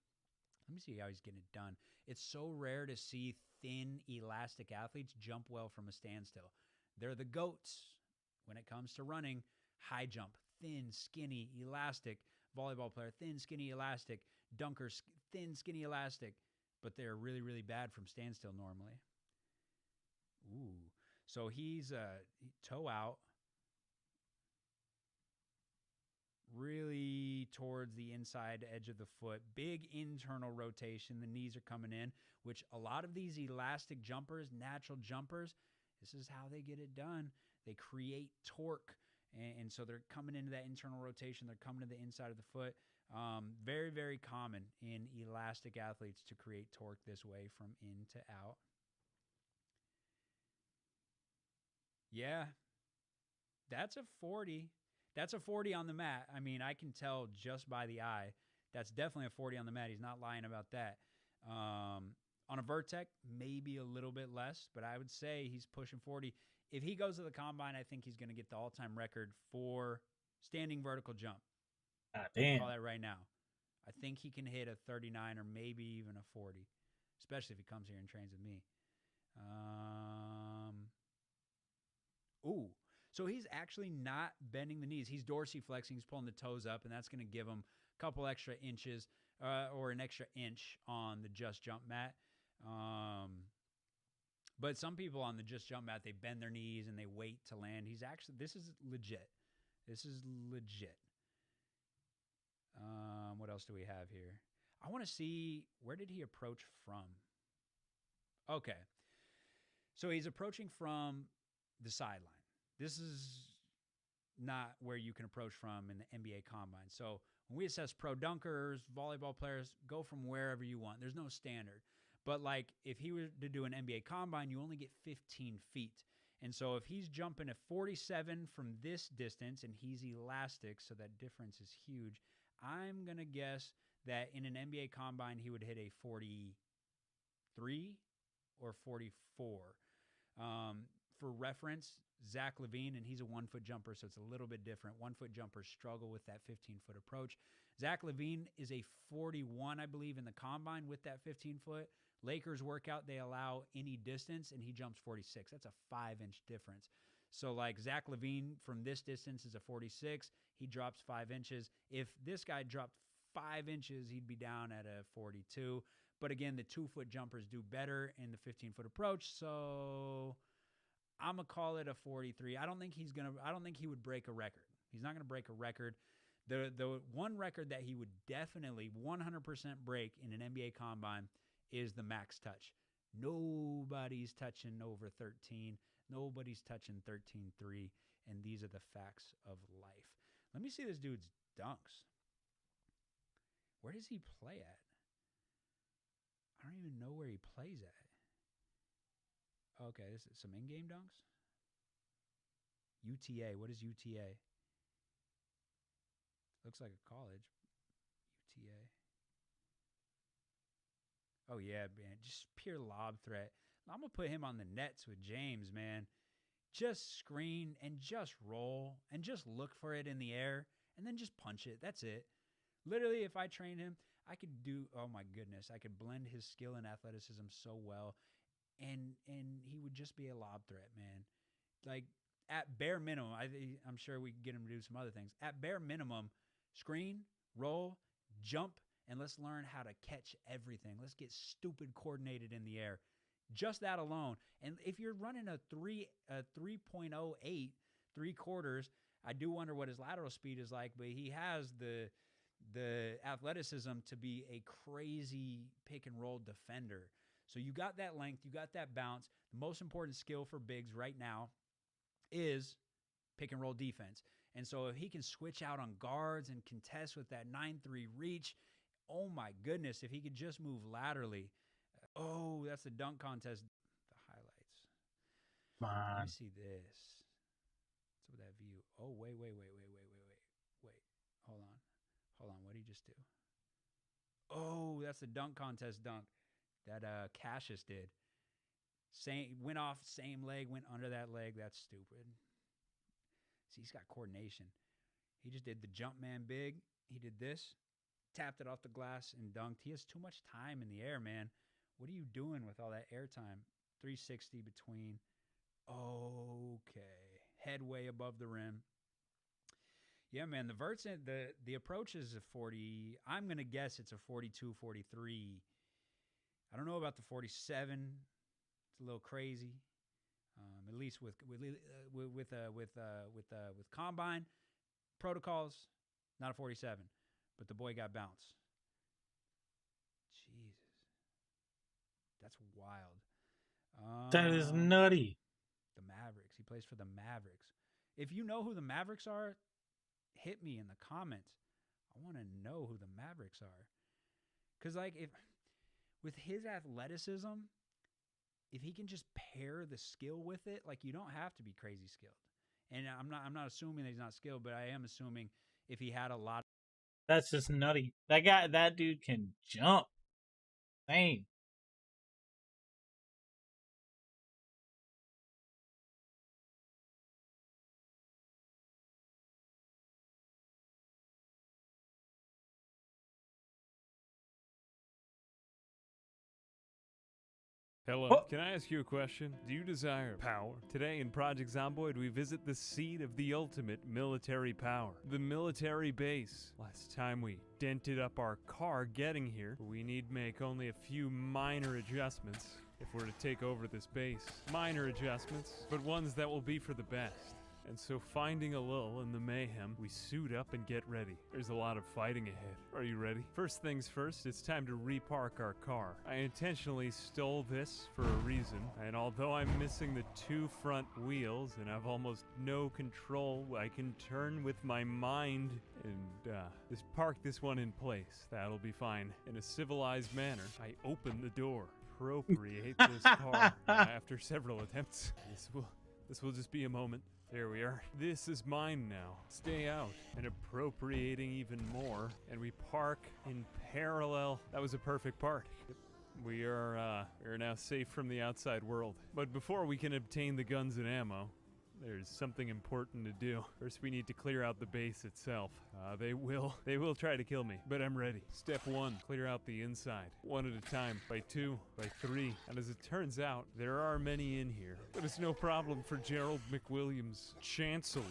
Let me see how he's getting it done. It's so rare to see thin, elastic athletes jump well from a standstill. They're the GOATs when it comes to running. High jump, thin, skinny, elastic. Volleyball player, thin, skinny, elastic. Dunker, thin, skinny, elastic. But they're really, really bad from standstill normally. Ooh. So he's toe out. Really towards the inside edge of the foot. Big internal rotation. The knees are coming in, which a lot of these elastic jumpers, natural jumpers, this is how they get it done. They create torque. And so they're coming into that internal rotation. They're coming to the inside of the foot. Very, very common in elastic athletes to create torque this way from in to out. Yeah, that's a 40. That's a 40 on the mat. I mean, I can tell just by the eye. That's definitely a 40 on the mat. He's not lying about that. On a Vertec, maybe a little bit less, but I would say he's pushing 40. If he goes to the Combine, I think he's going to get the all-time record for standing vertical jump. Damn. I'll call that right now. I think he can hit a 39 or maybe even a 40, especially if he comes here and trains with me. Ooh. So he's actually not bending the knees. He's dorsiflexing. He's pulling the toes up, and that's going to give him a couple extra inches or an extra inch on the just jump mat. But some people on the just jump mat, they bend their knees and they wait to land. This is legit. This is legit. What else do we have here? I want to see, where did he approach from? Okay. So he's approaching from the sideline. This is not where you can approach from in the NBA Combine. So when we assess pro dunkers, volleyball players, go from wherever you want. There's no standard. But like if he were to do an NBA Combine, you only get 15 feet. And so if he's jumping a 47 from this distance and he's elastic, so that difference is huge, I'm going to guess that in an NBA Combine, he would hit a 43 or 44. For reference, Zach Levine, and he's a 1-foot jumper, so it's a little bit different. 1-foot jumpers struggle with that 15-foot approach. Zach Levine is a 41, I believe, in the Combine with that 15-foot. Lakers workout, they allow any distance, and he jumps 46. That's a 5-inch difference. So, like, Zach Levine from this distance is a 46. He drops 5 inches. If this guy dropped 5 inches, he'd be down at a 42. But, again, the 2-foot jumpers do better in the 15-foot approach, so I'm going to call it a 43. I don't think he would break a record. He's not going to break a record. The one record that he would definitely 100% break in an NBA Combine is the max touch. Nobody's touching over 13. Nobody's touching 13.3. And these are the facts of life. Let me see this dude's dunks. Where does he play at? he plays at. Okay, this is some in-game dunks. UTA. What is UTA? Looks like a college. UTA. Oh, yeah, man. Just pure lob threat. I'm going to put him on the nets with James, man. Just screen and just roll and just look for it in the air and then just punch it. That's it. Literally, if I trained him, I could do, oh my goodness, I could blend his skill and athleticism so well, and he would just be a lob threat, man. Like, at bare minimum, I'm sure we can get him to do some other things. At bare minimum, screen, roll, jump, and let's learn how to catch everything. Let's get stupid coordinated in the air. Just that alone. And if you're running a 3.08, 3/4, I do wonder what his lateral speed is like, but he has the athleticism to be a crazy pick and roll defender. So you got that length, you got that bounce. The most important skill for bigs right now is pick and roll defense. And so if he can switch out on guards and contest with that 9-3 reach, oh my goodness, if he could just move laterally. Oh, that's the dunk contest. The highlights. Let me see this. What's with that view? Oh, wait. Hold on. What did he just do? Oh, that's the dunk contest dunk that Cassius did. Went off same leg, went under that leg. That's stupid. See, he's got coordination. He just did the jump man big. He did this, tapped it off the glass and dunked. He has too much time in the air, man. What are you doing with all that air time? 360 between. Okay. Head way above the rim. Yeah, man, the verts and the approach is a 40. I'm going to guess it's a 42, 43. I don't know about the 47. It's a little crazy. At least with combine protocols, not a 47, but the boy got bounce. Jesus. That's wild. That is nutty. The Mavericks. He plays for the Mavericks. If you know who the Mavericks are, hit me in the comments. I want to know who the Mavericks are. Because, like, if with his athleticism, if he can just pair the skill with it, like, you don't have to be crazy skilled. And I'm not assuming that he's not skilled, but I am assuming if he had a lot. That's just nutty. That dude can jump. Dang. Hello, can I ask you a question? Do you desire power? Today in Project Zomboid, we visit the seat of the ultimate military power, the military base. Last time we dented up our car getting here, we need make only a few minor adjustments if we're to take over this base. Minor adjustments, but ones that will be for the best. And so finding a lull in the mayhem, we suit up and get ready. There's a lot of fighting ahead. Are you ready? First things first, it's time to repark our car. I intentionally stole this for a reason, and although I'm missing the 2 front wheels and have almost no control, I can turn with my mind and just park this one in place. That'll be fine. In a civilized manner, I open the door, appropriate this car after several attempts. This will just be a moment. There we are. This is mine now. Stay out. And appropriating even more. And we park in parallel. That was a perfect park. We are now safe from the outside world. But before we can obtain the guns and ammo, there's something important to do. First, we need to clear out the base itself. They will try to kill me, but I'm ready. Step 1, clear out the inside. 1 at a time, by 2, by 3. And as it turns out, there are many in here. But it's no problem for Gerald McWilliams, Chancellor,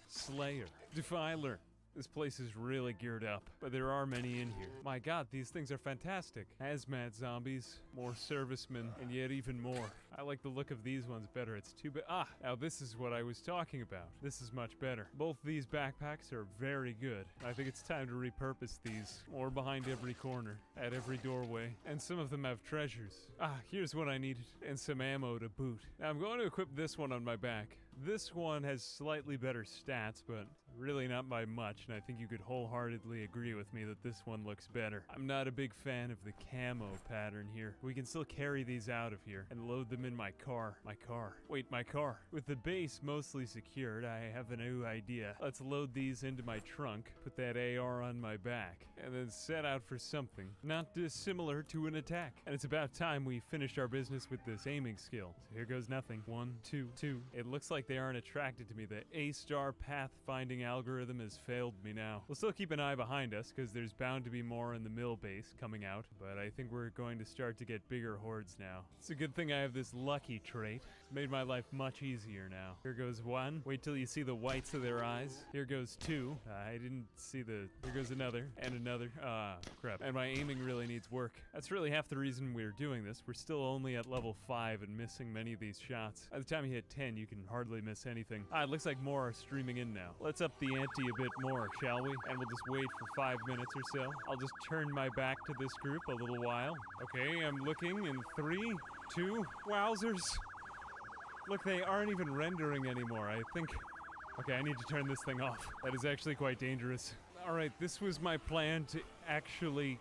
Slayer, Defiler. This place is really geared up, but there are many in here. My god, these things are fantastic. Hazmat zombies, more servicemen, and yet even more. I like the look of these ones better. It's too bad. Now this is what I was talking about. This is much better. Both these backpacks are very good. I think it's time to repurpose these. More behind every corner, at every doorway, and some of them have treasures. Here's what I needed, and some ammo to boot. Now I'm going to equip this one on my back. This one has slightly better stats, but really not by much, and I think you could wholeheartedly agree with me that this one looks better. I'm not a big fan of the camo pattern here. We can still carry these out of here and load them in my car. My car. With the base mostly secured, I have a new idea. Let's load these into my trunk, put that AR on my back, and then set out for something not dissimilar to an attack. And it's about time we finished our business with this aiming skill. So here goes nothing. 1, 2, 2. It looks like they aren't attracted to me. The A-star pathfinding algorithm has failed me now. We'll still keep an eye behind us, because there's bound to be more in the mill base coming out, but I think we're going to start to get bigger hordes now. It's a good thing I have this lucky trait. It's made my life much easier now. Here goes 1. Wait till you see the whites of their eyes. Here goes 2. I didn't see the... Here goes another, and another. Crap. And my aiming really needs work. That's really half the reason we're doing this. We're still only at level 5 and missing many of these shots. By the time you hit 10, you can hardly miss anything. It looks like more are streaming in now. Let's up the ante a bit more, shall we? And we'll just wait for 5 minutes or so. I'll just turn my back to this group a little while. Okay, I'm looking in 3, 2, wowzers. Look, they aren't even rendering anymore, I think. Okay, I need to turn this thing off. That is actually quite dangerous. Alright, this was my plan to actually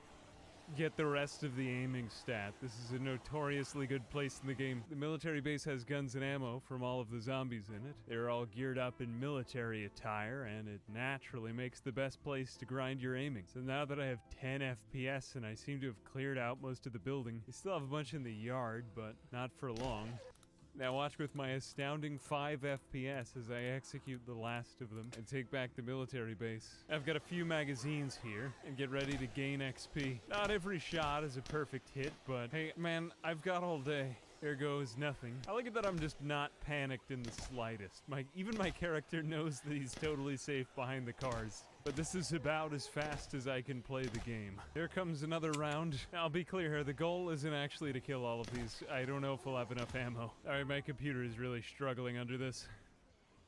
get the rest of the aiming stat. This is a notoriously good place in the game. The military base has guns and ammo from all of the zombies in it. They're all geared up in military attire, and it naturally makes the best place to grind your aiming. So now that I have 10 FPS and I seem to have cleared out most of the building, we still have a bunch in the yard, but not for long. Now watch with my astounding 5 FPS as I execute the last of them and take back the military base. I've got a few magazines here and get ready to gain XP. Not every shot is a perfect hit, but hey man, I've got all day. There goes nothing. I like it that I'm just not panicked in the slightest. Even my character knows that he's totally safe behind the cars. But this is about as fast as I can play the game. Here comes another round. I'll be clear here, the goal isn't actually to kill all of these. I don't know if we'll have enough ammo. Alright, my computer is really struggling under this.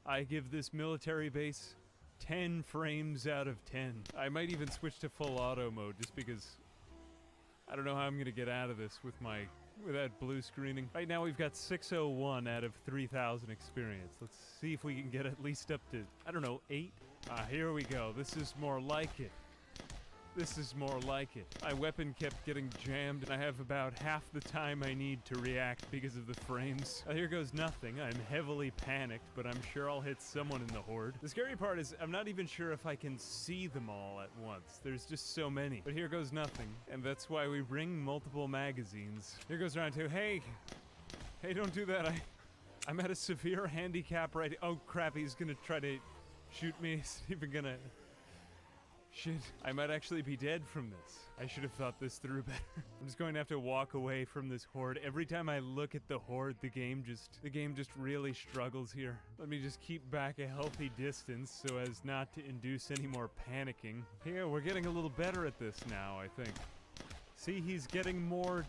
I give this military base 10 frames out of 10. I might even switch to full auto mode just because I don't know how I'm gonna get out of this with that blue screening. Right now we've got 601 out of 3,000 experience. Let's see if we can get at least up to, I don't know, 8? Here we go. This is more like it. This is more like it. My weapon kept getting jammed, and I have about half the time I need to react because of the frames. Here goes nothing. I'm heavily panicked, but I'm sure I'll hit someone in the horde. The scary part is I'm not even sure if I can see them all at once. There's just so many. But here goes nothing, and that's why we bring multiple magazines. Here goes round 2. Hey, don't do that. I'm at a severe handicap right... Oh crap, he's gonna try to shoot me. He's even gonna... Shit, I might actually be dead from this. I should have thought this through better. I'm just going to have to walk away from this horde. Every time I look at the horde, the game just really struggles here. Let me just keep back a healthy distance so as not to induce any more panicking. Here, we're getting a little better at this now, I think. See, he's getting more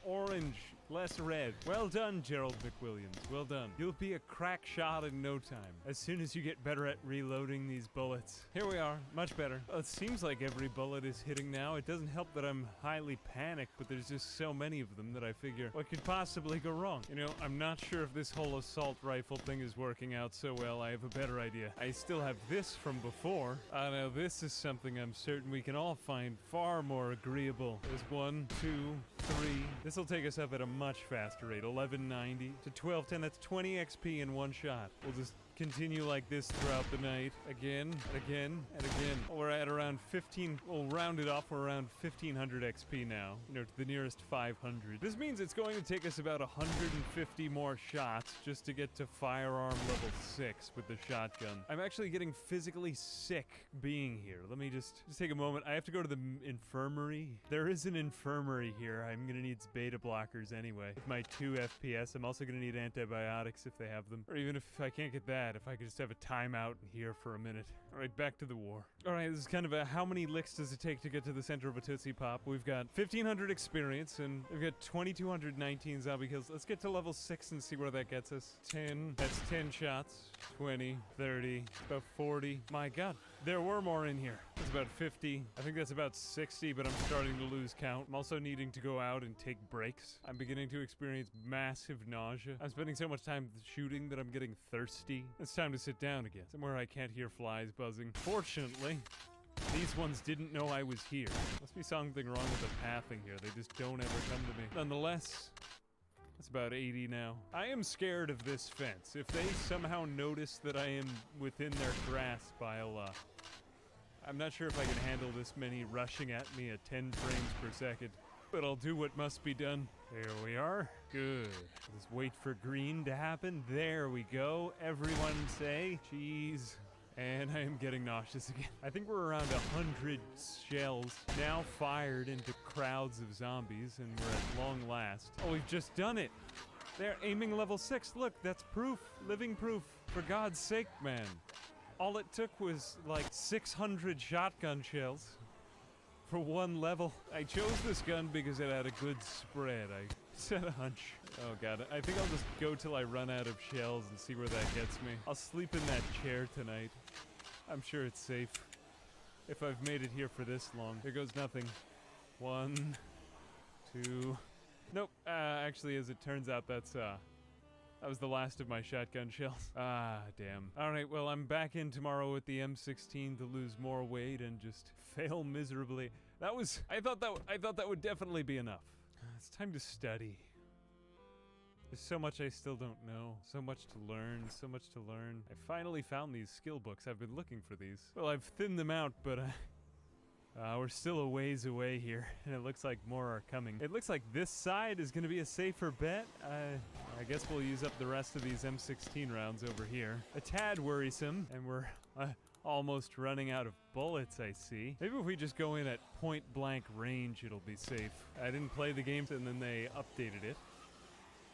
orange, less red. Well done, Gerald McWilliams. Well done. You'll be a crack shot in no time, as soon as you get better at reloading these bullets. Here we are, much better. Well, it seems like every bullet is hitting now. It doesn't help that I'm highly panicked, but there's just so many of them that I figure, what could possibly go wrong? You know, I'm not sure if this whole assault rifle thing is working out so well. I have a better idea. I still have this from before. Now this is something I'm certain we can all find far more agreeable. There's 1, 2, 3. This will take us up at a much faster rate, 1190 to 1210. That's 20 XP in one shot. We'll just continue like this throughout the night. Again, again, and again. We're at around 15, we'll round it off, we're around 1500 XP now, you know, to the nearest 500. This means it's going to take us about 150 more shots just to get to firearm level 6 with the shotgun. I'm actually getting physically sick being here. Let me just take a moment. I have to go to the infirmary. There is an infirmary here. I'm gonna need beta blockers anyway. With my 2 FPS, I'm also gonna need antibiotics if they have them. Or even if I can't get that, if I could just have a timeout here for a minute. Alright, back to the war. Alright, this is kind of a how many licks does it take to get to the center of a Tootsie Pop? We've got 1500 experience and we've got 2219 zombie kills. Let's get to level 6 and see where that gets us. 10, that's 10 shots. 20, 30, about 40. My god. There were more in here. It's about 50. I think that's about 60, but I'm starting to lose count. I'm also needing to go out and take breaks. I'm beginning to experience massive nausea. I'm spending so much time shooting that I'm getting thirsty. It's time to sit down again, somewhere I can't hear flies buzzing. Fortunately, these ones didn't know I was here. Must be something wrong with the pathing here. They just don't ever come to me. Nonetheless, it's about 80 now. I am scared of this fence. If they somehow notice that I am within their grasp, I'm not sure if I can handle this many rushing at me at 10 frames per second. But I'll do what must be done. There we are. Good. Just wait for green to happen. There we go. Everyone say cheese. And I am getting nauseous again. I think we're around 100 shells now fired into crowds of zombies, and we're at long last. Oh, we've just done it. They're aiming level 6. Look, that's proof. Living proof. For God's sake, man. All it took was like 600 shotgun shells for one level. I chose this gun because it had a good spread. I set a hunch. Oh god, I think I'll just go till I run out of shells and see where that gets me. I'll sleep in that chair tonight. I'm sure it's safe. If I've made it here for this long. There goes nothing. 1, 2... Nope, actually, as it turns out, that was the last of my shotgun shells. Ah, damn. Alright, well, I'm back in tomorrow with the M16 to lose more weight and just fail miserably. I thought that would definitely be enough. It's time to study. There's so much I still don't know. So much to learn, so much to learn. I finally found these skill books. I've been looking for these. Well, I've thinned them out, but we're still a ways away here, and it looks like more are coming. It looks like this side is gonna be a safer bet. I guess we'll use up the rest of these M16 rounds over here. A tad worrisome, and we're almost running out of bullets, I see. Maybe if we just go in at point blank range, it'll be safe. I didn't play the game, and then they updated it.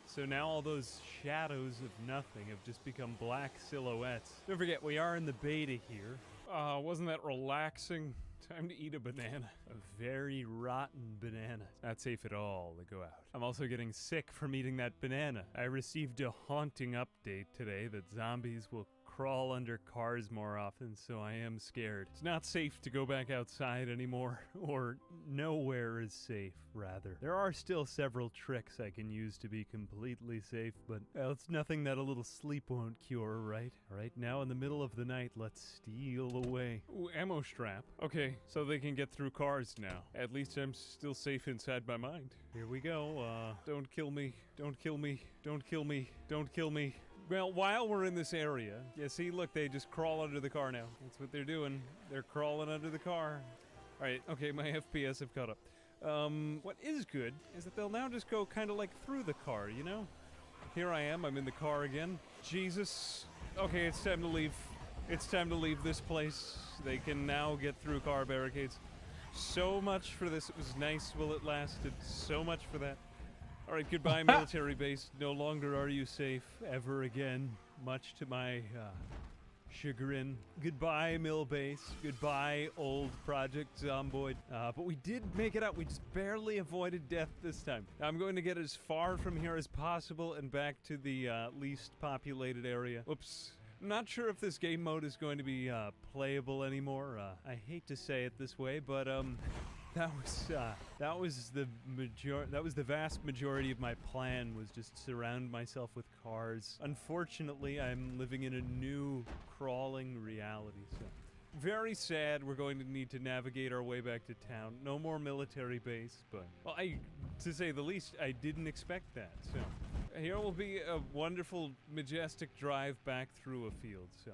So now all those shadows of nothing have just become black silhouettes. Don't forget, we are in the beta here. Wasn't that relaxing? Time to eat a banana. A very rotten banana. Not safe at all to go out. I'm also getting sick from eating that banana. I received a haunting update today that zombies will crawl under cars more often, so I am scared. It's not safe to go back outside anymore, or nowhere is safe, rather. There are still several tricks I can use to be completely safe, but well, it's nothing that a little sleep won't cure, right? Right now in the middle of the night, let's steal away. Ooh, ammo strap. Okay, so they can get through cars now. At least I'm still safe inside my mind. Here we go. Don't kill me. Don't kill me. Don't kill me. Don't kill me. Well, while we're in this area, yeah, see, look, they just crawl under the car now. That's what they're doing. They're crawling under the car. All right, okay, my FPS have caught up. What is good is that they'll now just go kind of like through the car, you know? Here I am, I'm in the car again. Jesus. Okay, it's time to leave. It's time to leave this place. They can now get through car barricades. So much for this. It was nice while it lasted. So much for that. All right, goodbye, military base. No longer are you safe ever again, much to my chagrin. Goodbye, mill base. Goodbye, old Project Zomboid. But we did make it out. We just barely avoided death this time. I'm going to get as far from here as possible and back to the least populated area. Oops. Not sure if this game mode is going to be playable anymore. I hate to say it this way, but that was the vast majority of my plan, was just surround myself with cars. Unfortunately, I'm living in a new crawling reality, so very sad. We're going to need to navigate our way back to town. No more military base, but well, to say the least, I didn't expect that. So here will be a wonderful, majestic drive back through a field. So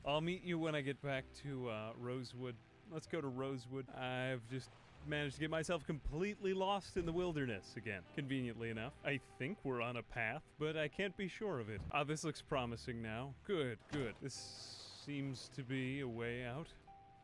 I'll meet you when I get back to Rosewood. Let's go to Rosewood. I've just managed to get myself completely lost in the wilderness again, conveniently enough. I think we're on a path, but I can't be sure of it. This looks promising now. Good, good. This seems to be a way out.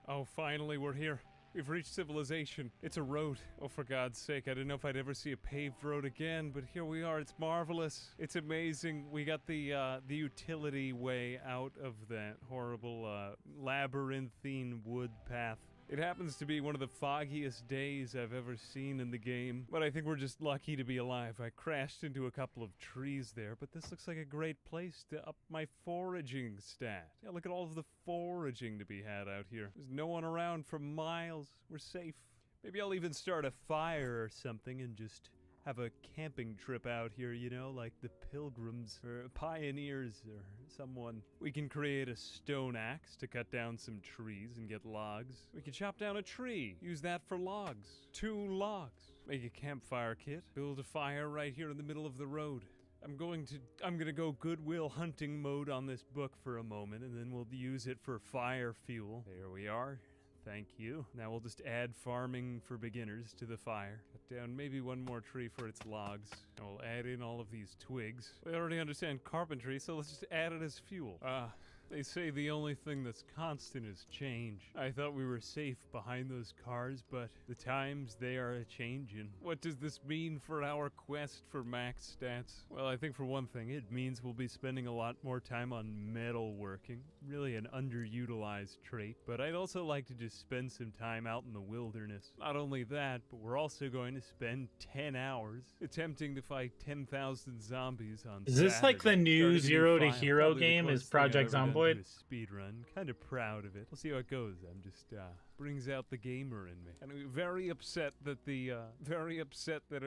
Oh, finally we're here. We've reached civilization. It's a road. Oh, for God's sake, I didn't know if I'd ever see a paved road again, but here we are. It's marvelous. It's amazing. We got the utility way out of that horrible labyrinthine wood path. It happens to be one of the foggiest days I've ever seen in the game, but I think we're just lucky to be alive. I crashed into a couple of trees there, but this looks like a great place to up my foraging stat. Yeah, look at all of the foraging to be had out here. There's no one around for miles. We're safe. Maybe I'll even start a fire or something and just have a camping trip out here, you know, like the Pilgrims or Pioneers or someone. We can create a stone axe to cut down some trees and get logs. We can chop down a tree, use that for logs. 2 logs. Make a campfire kit, build a fire right here in the middle of the road. I'm gonna go Goodwill Hunting mode on this book for a moment, and then we'll use it for fire fuel. There we are. Thank you. Now we'll just add farming for beginners to the fire. Cut down maybe 1 more tree for its logs. And we'll add in all of these twigs. We already understand carpentry, so let's just add it as fuel. They say the only thing that's constant is change. I thought we were safe behind those cars, but the times, they are a-changin'. What does this mean for our quest for max stats? Well, I think for one thing, it means we'll be spending a lot more time on metalworking. Really an underutilized trait, but I'd also like to just spend some time out in the wilderness. Not only that, but we're also going to spend 10 hours attempting to fight 10,000 zombies on Is this like the Saturday. new Started a Zero to file. Hero Probably the game? Is closest thing I've Project ever done to Zomboid? a speed run. Kind of proud of it. We'll see how it goes. I'm just brings out the gamer in me. And I'm very upset that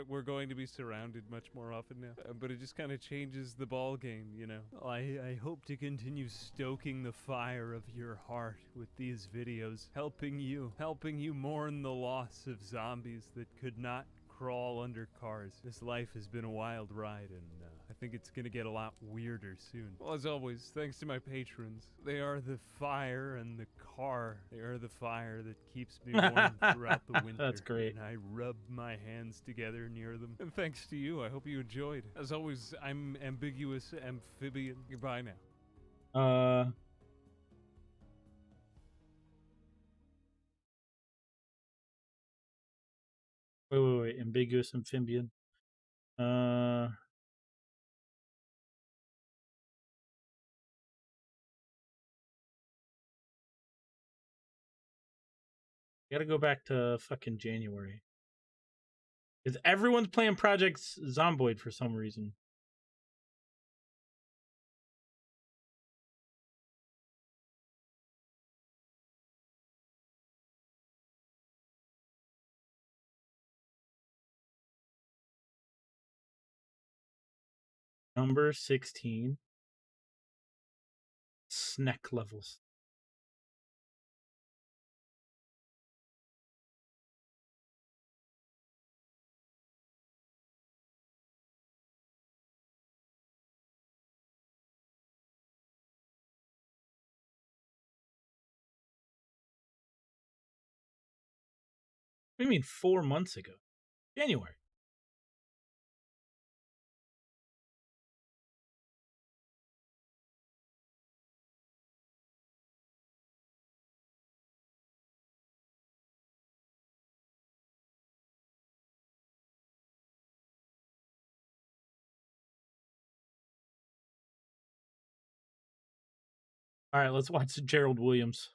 we're going to be surrounded much more often now. But it just kind of changes the ball game, you know. I hope to continue stoking the fire of your heart with these videos, helping you mourn the loss of zombies that could not crawl under cars. This life has been a wild ride, and I think it's gonna get a lot weirder soon. Well, as always, thanks to my patrons. They are the fire and the car. They are the fire that keeps me warm throughout the winter. That's great. And I rub my hands together near them. And thanks to you, I hope you enjoyed. As always, I'm Ambiguous Amphibian. Goodbye now. Wait. Ambiguous Amphibian. Gotta go back to fucking January. Because everyone's playing Project Zomboid for some reason. Number 16. Snack levels. What do you mean 4 months ago? January. All right, let's watch Gerald Williams.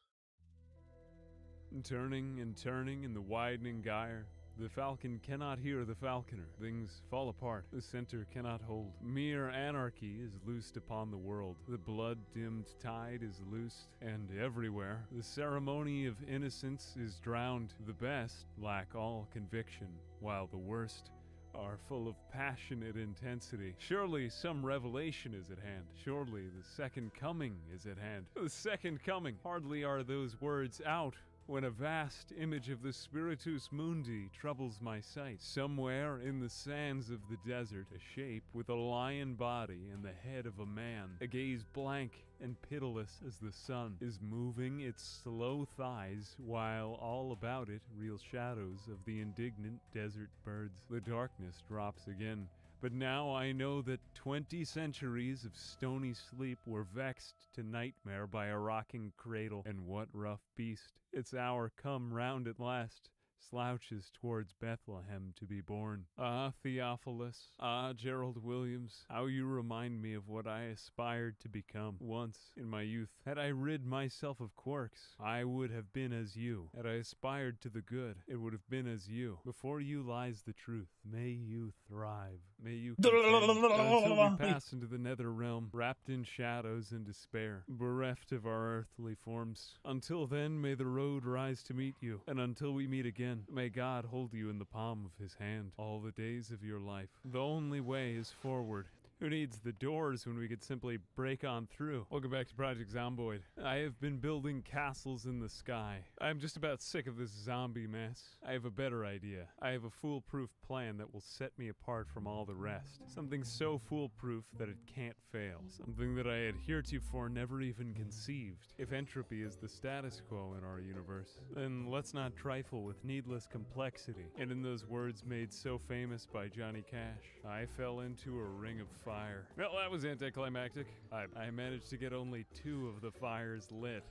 Turning and turning in the widening gyre. The falcon cannot hear the falconer. Things fall apart. The center cannot hold. Mere anarchy is loosed upon the world. The blood-dimmed tide is loosed, and everywhere the ceremony of innocence is drowned. The best lack all conviction, while the worst are full of passionate intensity. Surely some revelation is at hand. Surely the second coming is at hand. The second coming. Hardly are those words out when a vast image of the Spiritus Mundi troubles my sight. Somewhere in the sands of the desert, a shape with a lion body and the head of a man, a gaze blank and pitiless as the sun, is moving its slow thighs, while all about it reel shadows of the indignant desert birds. The darkness drops again. But now I know that 20 centuries of stony sleep were vexed to nightmare by a rocking cradle. And what rough beast! Its hour come round at last. slouches towards Bethlehem to be born. Ah, Theophilus, ah, Gerald Williams, how you remind me of what I aspired to become once in my youth. Had I rid myself of quirks, I would have been as you. Had I aspired to the good, it would have been as you. Before you lies the truth. May you thrive. May you contend until we pass into the nether realm, wrapped in shadows and despair, bereft of our earthly forms. Until then, may the road rise to meet you, and until we meet again, may God hold you in the palm of his hand all the days of your life. The only way is forward. Who needs the doors when we could simply break on through? Welcome back to Project Zomboid. I have been building castles in the sky. I'm just about sick of this zombie mess. I have a better idea. I have a foolproof plan that will set me apart from all the rest. Something so foolproof that it can't fail. Something that I had heretofore never even conceived. If entropy is the status quo in our universe, then let's not trifle with needless complexity. And in those words made so famous by Johnny Cash, I fell into a ring of fire. Well, that was anticlimactic. I managed to get only 2 of the fires lit.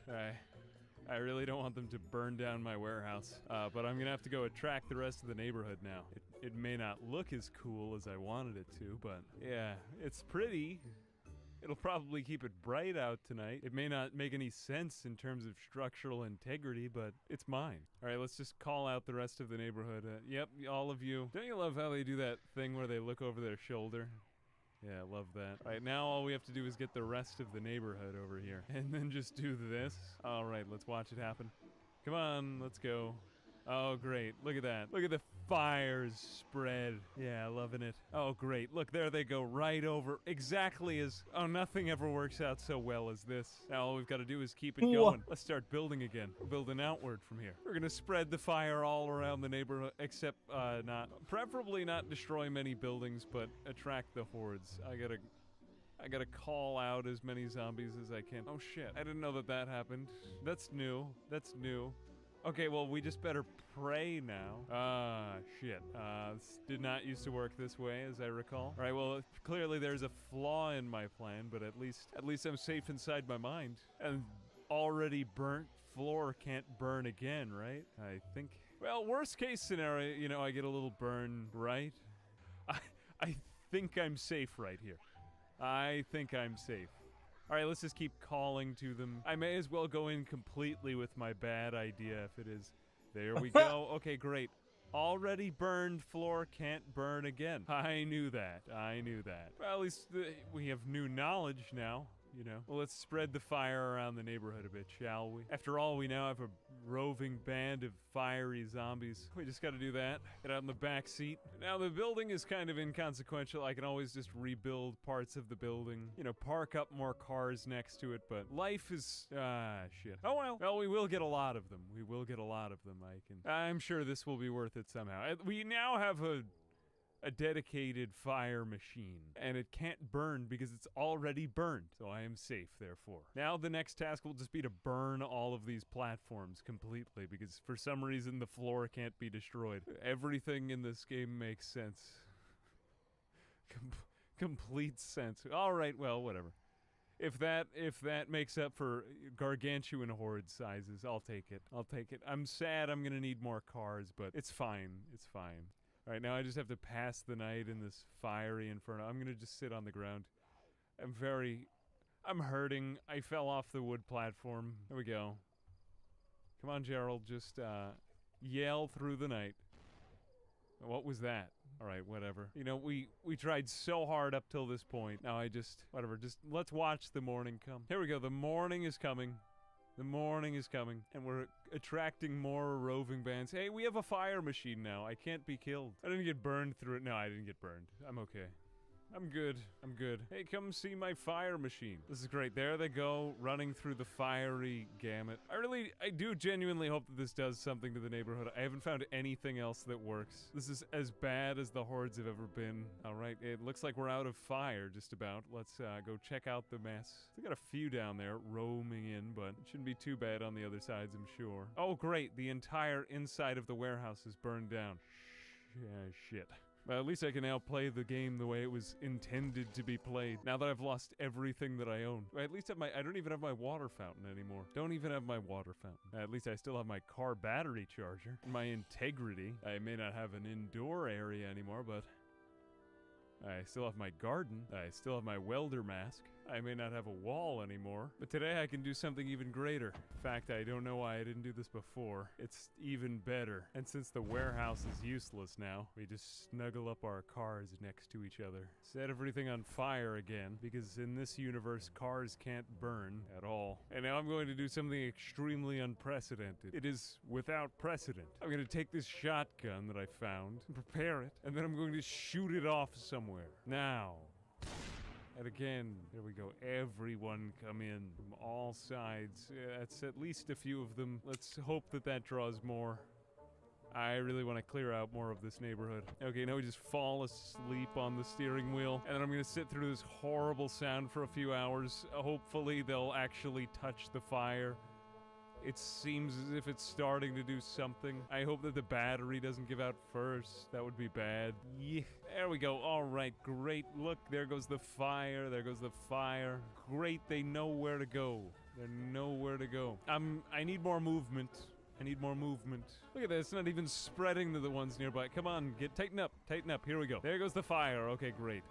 I really don't want them to burn down my warehouse, but I'm gonna have to go attract the rest of the neighborhood now. It may not look as cool as I wanted it to, but yeah, it's pretty. It'll probably keep it bright out tonight. It may not make any sense in terms of structural integrity, but it's mine. All right, let's just call out the rest of the neighborhood. Yep, all of you. Don't you love how they do that thing where they look over their shoulder? Yeah, I love that. All right, now all we have to do is get the rest of the neighborhood over here. And then just do this. All right, let's watch it happen. Come on, let's go. Oh, great. Look at that. Look at the fires spread. Yeah, loving it. Oh, great. Look, there they go right over. Exactly as... Oh, nothing ever works out so well as this. Now all we've got to do is keep it going. Let's start building again. Building outward from here. We're going to spread the fire all around the neighborhood, except preferably not destroy many buildings, but attract the hordes. I gotta call out as many zombies as I can. Oh, shit. I didn't know that happened. That's new. That's new. Okay, well, we just better pray now. Ah, shit. This did not used to work this way, as I recall. All right, well, clearly there's a flaw in my plan, but at least I'm safe inside my mind. And already burnt floor can't burn again, right? I think. Well, worst case scenario, you know, I get a little burn, right? I think I'm safe right here. I think I'm safe. All right, let's just keep calling to them. I may as well go in completely with my bad idea if it is. There we go. Okay, great. Already burned floor can't burn again. I knew that. I knew that. Well, at least we have new knowledge now, you know. Well, let's spread the fire around the neighborhood a bit, shall we? After all, we now have a roving band of fiery zombies. We just gotta do that. Get out in the back seat. Now, the building is kind of inconsequential. I can always just rebuild parts of the building. You know, park up more cars next to it, but life is... shit. Oh, well. Well, we will get a lot of them. We will get a lot of them. I'm sure this will be worth it somehow. We now have a dedicated fire machine, and it can't burn because it's already burned, so I am safe, therefore. Now the next task will just be to burn all of these platforms completely, because for some reason the floor can't be destroyed. Everything in this game makes sense. Complete sense. All right, well, whatever. If that makes up for gargantuan horde sizes, I'll take it. I'll take it. I'm sad I'm gonna need more cars, but it's fine. It's fine. All right, now I just have to pass the night in this fiery inferno. I'm gonna just sit on the ground. I'm hurting. I fell off the wood platform. There we go. Come on, Gerald, just yell through the night. What was that? All right, whatever. You know, we tried so hard up till this point. Now whatever, just let's watch the morning come. Here we go, the morning is coming. The morning is coming, and we're attracting more roving bands. Hey, we have a fire machine now. I can't be killed. I didn't get burned through it. No, I didn't get burned. I'm okay. I'm good. I'm good. Hey, come see my fire machine. This is great. There they go, running through the fiery gamut. I do genuinely hope that this does something to the neighborhood. I haven't found anything else that works. This is as bad as the hordes have ever been. All right, it looks like we're out of fire, just about. Let's go check out the mess. We got a few down there roaming in, but it shouldn't be too bad on the other sides, I'm sure. Oh, great. The entire inside of the warehouse is burned down. Shit. But at least I can now play the game the way it was intended to be played. Now that I've lost everything that I own. At least I don't even have my water fountain anymore. Don't even have my water fountain. At least I still have my car battery charger. My integrity. I may not have an indoor area anymore, but I still have my garden. I still have my welder mask. I may not have a wall anymore, but today I can do something even greater. In fact, I don't know why I didn't do this before. It's even better. And since the warehouse is useless now, we just snuggle up our cars next to each other. Set everything on fire again, because in this universe, cars can't burn at all. And now I'm going to do something extremely unprecedented. It is without precedent. I'm going to take this shotgun that I found, and prepare it, and then I'm going to shoot it off somewhere. Now. And again, there we go. Everyone come in from all sides. That's at least a few of them. Let's hope that that draws more. I really want to clear out more of this neighborhood. Okay, now we just fall asleep on the steering wheel. And then I'm going to sit through this horrible sound for a few hours. Hopefully they'll actually touch the fire. It seems as if it's starting to do something. I hope that the battery doesn't give out first. That would be bad. Yeah, there we go. All right, great. Look, there goes the fire. There goes the fire. Great, they know where to go. They know where to go. I need more movement. I need more movement. Look at that, it's not even spreading to the ones nearby. Come on, tighten up, tighten up. Here we go. There goes the fire. Okay, great.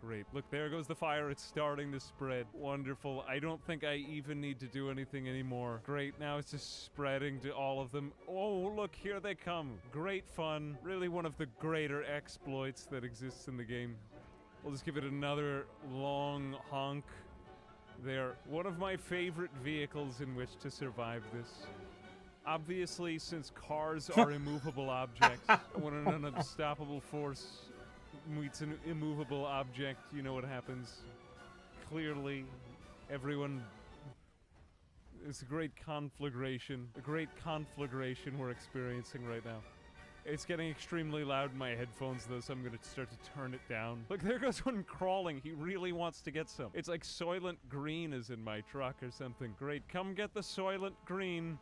Great. Look, there goes the fire. It's starting to spread. Wonderful. I don't think I even need to do anything anymore. Great. Now it's just spreading to all of them. Oh, look, here they come. Great fun. Really one of the greater exploits that exists in the game. We'll just give it another long honk. They're one of my favorite vehicles in which to survive this. Obviously, since cars are immovable objects, when an unstoppable force meets an immovable object, you know what happens. Clearly, everyone... It's a great conflagration. A great conflagration we're experiencing right now. It's getting extremely loud in my headphones, though, so I'm going to start to turn it down. Look, there goes one crawling. He really wants to get some. It's like Soylent Green is in my truck or something. Great, come get the Soylent Green.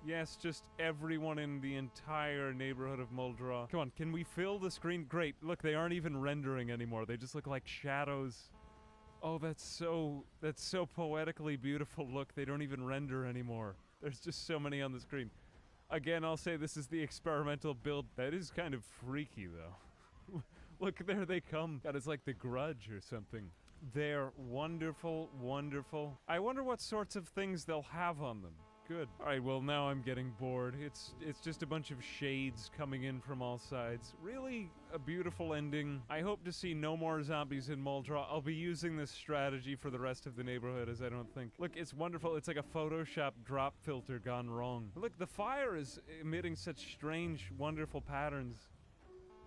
Yes, just everyone in the entire neighborhood of Muldraugh. Come on, can we fill the screen? Great. Look, they aren't even rendering anymore. They just look like shadows. Oh, that's so poetically beautiful. Look, they don't even render anymore. There's just so many on the screen. Again, I'll say this is the experimental build. That is kind of freaky, though. Look, there they come. God, it's like The Grudge or something. They're wonderful, wonderful. I wonder what sorts of things they'll have on them. Good. Alright, well now I'm getting bored. It's just a bunch of shades coming in from all sides. Really a beautiful ending. I hope to see no more zombies in Muldraugh. I'll be using this strategy for the rest of the neighborhood, as I don't think... Look, it's wonderful. It's like a Photoshop drop filter gone wrong. Look, the fire is emitting such strange, wonderful patterns.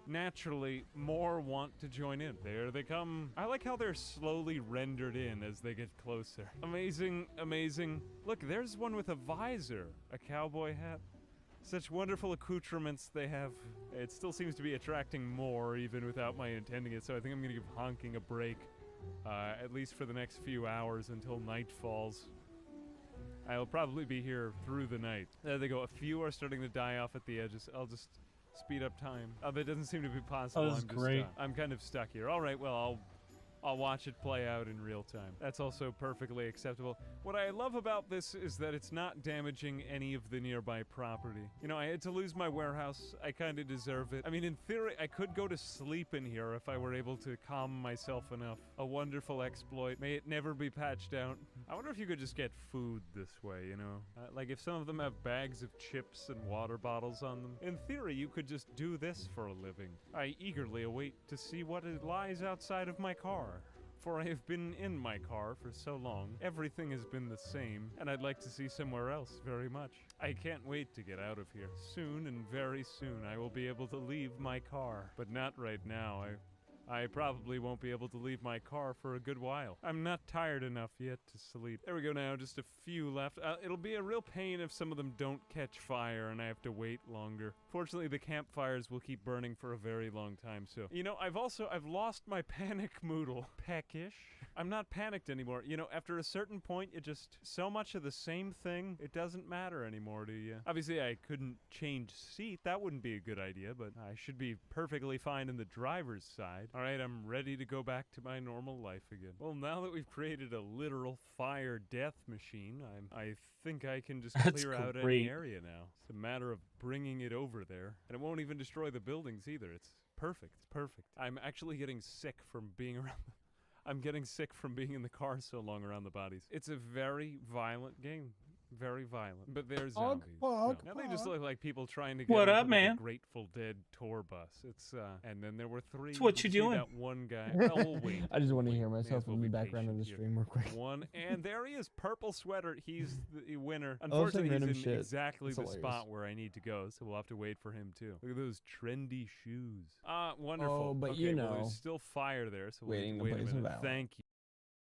Naturally, more want to join in. There they come. I like how they're slowly rendered in as they get closer. Amazing, amazing. Look, there's one with a visor, a cowboy hat. Such wonderful accoutrements they have. It still seems to be attracting more, even without my intending it, so I think I'm gonna give honking a break, at least for the next few hours until night falls. I'll probably be here through the night. There they go. A few are starting to die off at the edges. I'll just speed up time. Oh, that doesn't seem to be possible. That was great. I'm kind of stuck here. All right, well, I'll watch it play out in real time. That's also perfectly acceptable. What I love about this is that it's not damaging any of the nearby property. You know, I had to lose my warehouse. I kind of deserve it. I mean, in theory, I could go to sleep in here if I were able to calm myself enough. A wonderful exploit. May it never be patched out. I wonder if you could just get food this way, you know? Like, if some of them have bags of chips and water bottles on them. In theory, you could just do this for a living. I eagerly await to see what lies outside of my car. For I have been in my car for so long, everything has been the same, and I'd like to see somewhere else very much. I can't wait to get out of here. Soon and very soon I will be able to leave my car, but not right now. I probably won't be able to leave my car for a good while. I'm not tired enough yet to sleep. There we go now, just a few left. It'll be a real pain if some of them don't catch fire and I have to wait longer. Fortunately, the campfires will keep burning for a very long time, so... You know, I've lost my panic moodle. Peckish. I'm not panicked anymore. You know, after a certain point, it just, so much of the same thing, it doesn't matter anymore to you. Obviously, I couldn't change seat. That wouldn't be a good idea, but I should be perfectly fine in the driver's side. All right, I'm ready to go back to my normal life again. Well, now that we've created a literal fire death machine, I think I can just That's clear out great. any area now. It's a matter of bringing it over there. And it won't even destroy the buildings either. It's perfect. It's perfect. I'm actually getting sick from being around I'm getting sick from being in the car so long around the bodies. It's a very violent game. Very violent. But there's zombies. Now they just look like people trying to get What onto, up, like, man? a Grateful Dead tour bus. It's and then there were 3. It's what you you can see doing? that one guy. Well, we'll wait. I just We'll want to wait. hear May myself as well in the be background of the patient stream real quick. here. One, and there he is, purple sweater. He's the winner. some Unfortunately, random he's in shit. exactly That's the hilarious. spot where I need to go, so we'll have to wait for him too. Look at those trendy shoes. Wonderful. Oh, but okay, you well, know, there's still fire there, so waiting to wait a play some minute. Valorant. Thank you.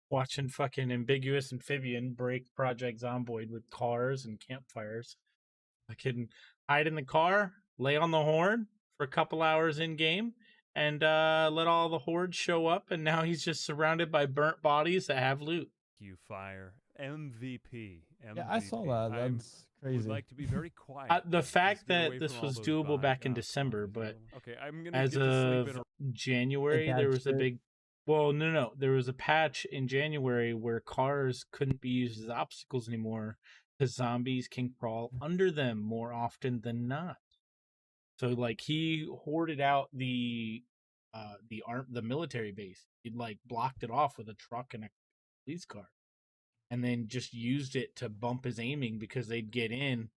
Watching fucking Ambiguous Amphibian break Project Zomboid with cars and campfires. I can hide in the car, lay on the horn for a couple hours in game, and let all the hordes show up, and now he's just surrounded by burnt bodies that have loot. You fire MVP. Yeah, I saw that. That's crazy. Would like to be very quiet. The fact Just get that away this from all was those doable back vibes. in Oh, December, but okay, I'm gonna as get to sleep of in a January, Like there was a patch big. Well, no. There was a patch in January where cars couldn't be used as obstacles anymore because zombies can crawl under them more often than not. So, like, he hoarded out the military base. He'd like blocked it off with a truck and a police car, and then just used it to bump his aiming because they'd get in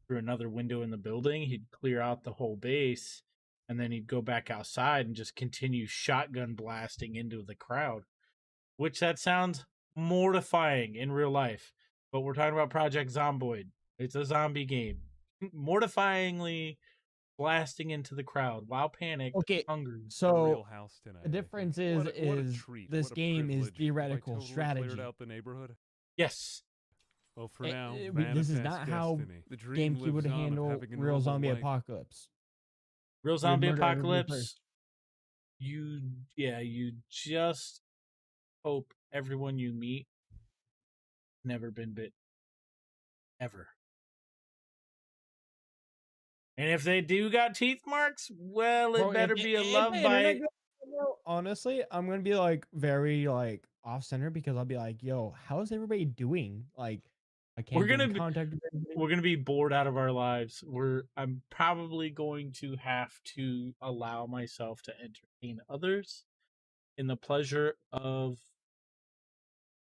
through another window in the building. He'd clear out the whole base, and then he'd go back outside and just continue shotgun blasting into the crowd, which that sounds mortifying in real life. But we're talking about Project Zomboid. It's a zombie game. Mortifyingly blasting into the crowd while panicked, Okay, hungry. so Real House tonight. the difference What is a treat. this What a game is privilege. Have I theoretical totally strategy. Cleared out the neighborhood. Yes. Well, for Eh, now, this is manifest not how destiny. The dream GameCube would lives on of handle having a real normal zombie life. apocalypse. Real We'd zombie murder everybody apocalypse. first. You just hope everyone you meet never been bit. Ever. And if they do got teeth marks, well, it Bro, better if be a the love internet bite. goes down, honestly, I'm gonna be like very like off center because I'll be like, "Yo, how's everybody doing?" Like, I can't We're get gonna in be, contact with anybody. we're gonna be bored out of our lives. I'm probably going to have to allow myself to entertain others in the pleasure of,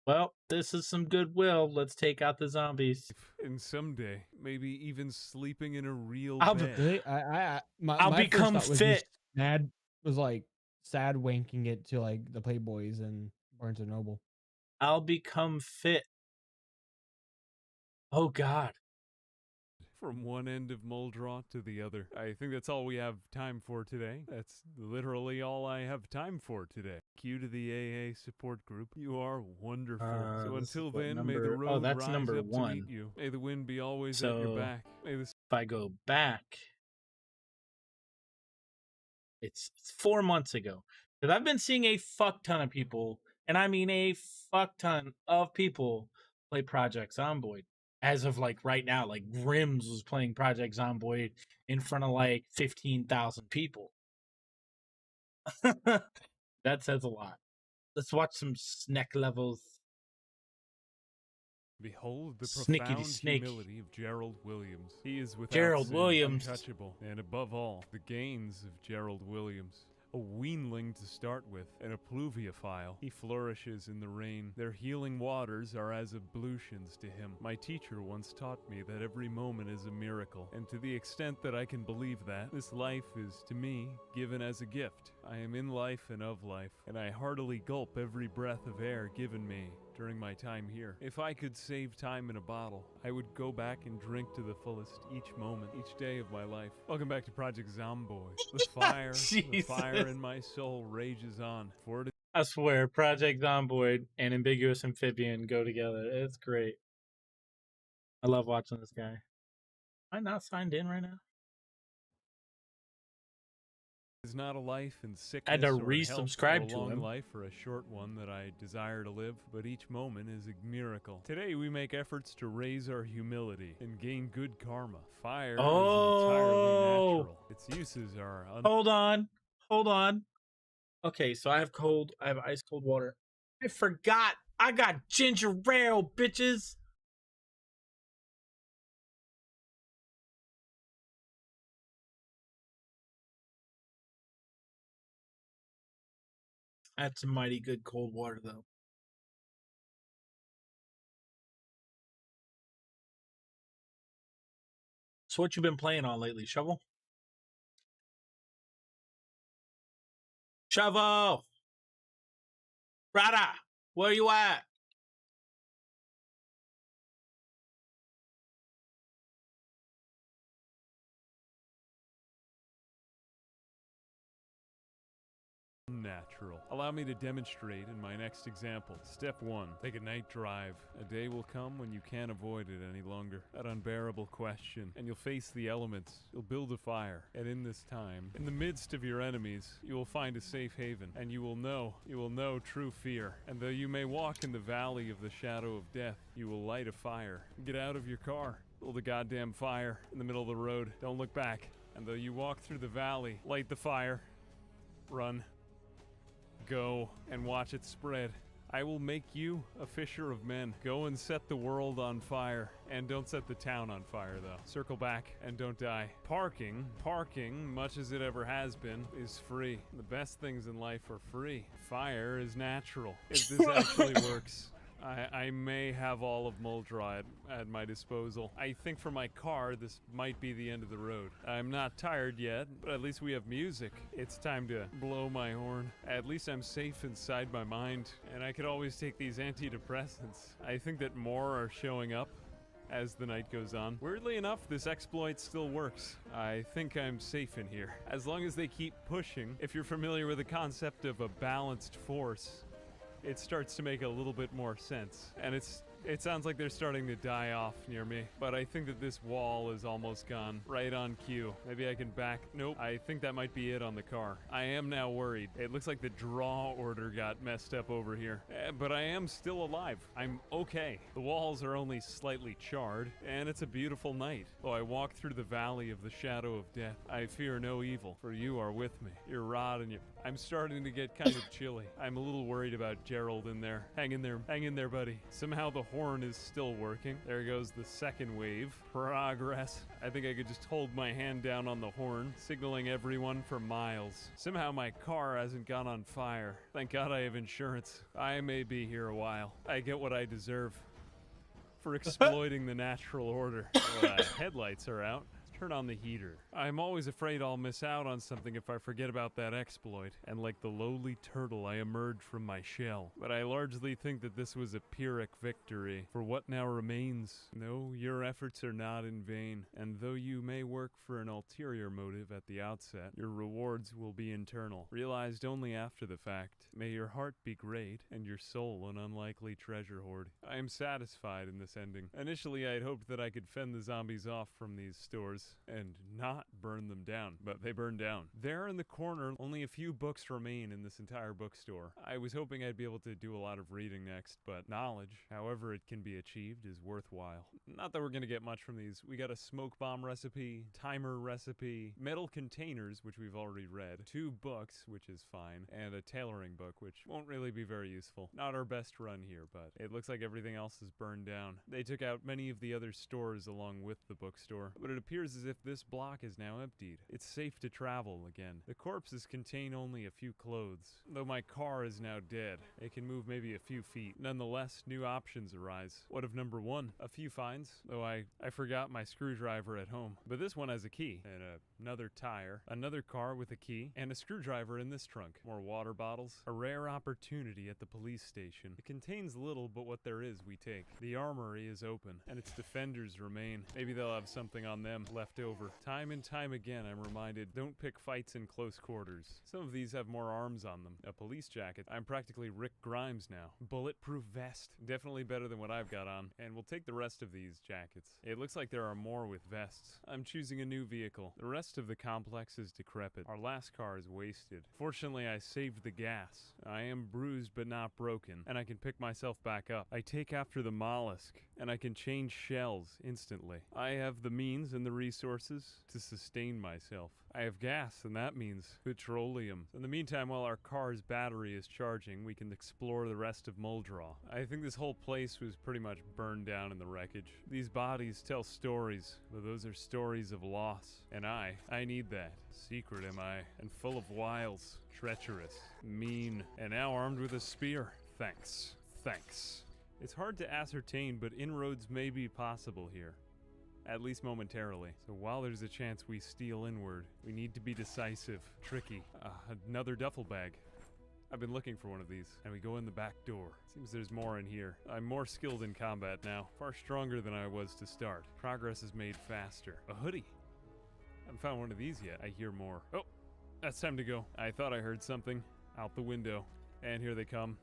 well, this is some goodwill. Let's take out the zombies. And someday, maybe even sleeping in a real I'll bed. Really? I'll my first become thought was fit. just sad. Was like sad wanking it to like the Playboys and Barnes and Noble. I'll become fit. Oh God. From one end of Muldraw to the other. I think that's all we have time for today. That's literally all I have time for today. Cue to the AA support group. You are wonderful. So This is until what then, may the number- road oh, that's rise number up one. to meet you. May the wind be always at your So, back. May the if I go back, it's 4 months ago. Because I've been seeing a fuck ton of people, and I mean a fuck ton of people, play Project Zomboid. As of like right now, like Rims was playing Project Zomboid in front of like 15,000 people. That says a lot. Let's watch some snack levels. Behold the Snickety profound snake. humility of Gerald Williams. He is without Gerald sin, Williams. untouchable, and above all, the gains of Gerald Williams. A weanling to start with, and a pluviophile. He flourishes in the rain. Their healing waters are as ablutions to him. My teacher once taught me that every moment is a miracle, and to the extent that I can believe that, this life is, to me, given as a gift. I am in life and of life, and I heartily gulp every breath of air given me during my time here. If I could save time in a bottle, I would go back and drink to the fullest each moment, each day of my life. Welcome back to Project Zomboid. The fire in my soul rages on. For it I swear, Project Zomboid and Ambiguous Amphibian go together. It's great. I love watching this guy. Am I not signed in right now? Is not a life in sickness I had to or in health, resubscribe or a to long him. life or a short one that I desire to live, but each moment is a miracle. Today we make efforts to raise our humility and gain good karma. Fire is entirely natural. Its uses are Hold on. Okay, so I have ice cold water. I forgot. I got ginger ale, bitches. That's some mighty good cold water, though. So what you been playing on lately, Shovel? Shovel! Brother, where you at? natural. Allow me to demonstrate in my next example. Step 1. Take a night drive. A day will come when you can't avoid it any longer. That unbearable question. And you'll face the elements. You'll build a fire. And in this time, in the midst of your enemies, you will find a safe haven. And you will know true fear. And though you may walk in the valley of the shadow of death, you will light a fire. Get out of your car. Build a goddamn fire in the middle of the road. Don't look back. And though you walk through the valley, light the fire. Run. Go and watch it spread. I will make you a fisher of men. Go and set the world on fire. And don't set the town on fire, though. Circle back and don't die. Parking, much as it ever has been, is free. The best things in life are free. Fire is natural. If this actually works. I may have all of Muldra at my disposal. I think for my car, this might be the end of the road. I'm not tired yet, but at least we have music. It's time to blow my horn. At least I'm safe inside my mind, and I could always take these antidepressants. I think that more are showing up as the night goes on. Weirdly enough, this exploit still works. I think I'm safe in here. As long as they keep pushing. If you're familiar with the concept of a balanced force, it starts to make a little bit more sense. And it sounds like they're starting to die off near me. But I think that this wall is almost gone. Right on cue. Maybe I can back. Nope. I think that might be it on the car. I am now worried. It looks like the draw order got messed up over here. But I am still alive. I'm okay. The walls are only slightly charred. And it's a beautiful night. Though I walk through the valley of the shadow of death, I fear no evil. For you are with me. Your rod and your... I'm starting to get kind of chilly. I'm a little worried about Gerald in there. Hang in there, buddy. Somehow the horn is still working. There goes the second wave. Progress. I think I could just hold my hand down on the horn, signaling everyone for miles. Somehow my car hasn't gone on fire. Thank God I have insurance. I may be here a while. I get what I deserve for exploiting the natural order. Headlights are out. Turn on the heater. I'm always afraid I'll miss out on something if I forget about that exploit, and like the lowly turtle I emerge from my shell. But I largely think that this was a Pyrrhic victory. For what now remains? No, your efforts are not in vain, and though you may work for an ulterior motive at the outset, your rewards will be internal, realized only after the fact. May your heart be great, and your soul an unlikely treasure hoard. I am satisfied in this ending. Initially, I had hoped that I could fend the zombies off from these stores, and not burn them down, but they burned down. There in the corner, only a few books remain in this entire bookstore. I was hoping I'd be able to do a lot of reading next, but knowledge, however it can be achieved, is worthwhile. Not that we're gonna get much from these. We got a smoke bomb recipe, timer recipe, metal containers, which we've already read, 2 books, which is fine, and a tailoring book, which won't really be very useful. Not our best run here, but it looks like everything else is burned down. They took out many of the other stores along with the bookstore, but it appears as if this block is now emptied. It's safe to travel again. The corpses contain only a few clothes. Though my car is now dead, it can move maybe a few feet. Nonetheless, new options arise. What of number 1? A few finds, though I forgot my screwdriver at home. But this one has a key, and another tire, another car with a key, and a screwdriver in this trunk. More water bottles. A rare opportunity at the police station. It contains little, but what there is, we take. The armory is open, and its defenders remain. Maybe they'll have something on them left left over. Time and time again, I'm reminded, don't pick fights in close quarters. Some of these have more arms on them. A police jacket. I'm practically Rick Grimes now. Bulletproof vest. Definitely better than what I've got on. And we'll take the rest of these jackets. It looks like there are more with vests. I'm choosing a new vehicle. The rest of the complex is decrepit. Our last car is wasted. Fortunately, I saved the gas. I am bruised but not broken, and I can pick myself back up. I take after the mollusk, and I can change shells instantly. I have the means and the resources to sustain myself. I have gas, and that means petroleum. In the meantime, while our car's battery is charging, we can explore the rest of Muldraw. I think this whole place was pretty much burned down in the wreckage. These bodies tell stories, but those are stories of loss. And I need that. Secret am I, and full of wiles, treacherous, mean, and now armed with a spear. Thanks. Thanks. It's hard to ascertain, but inroads may be possible here. At least momentarily. So while there's a chance we steal inward, we need to be decisive, tricky. Another duffel bag. I've been looking for one of these, and we go in the back door. Seems there's more in here. I'm more skilled in combat now, far stronger than I was to start. Progress is made faster. A hoodie. Haven't found one of these yet. I hear more. Oh, that's time to go. I thought I heard something out the window, and here they come.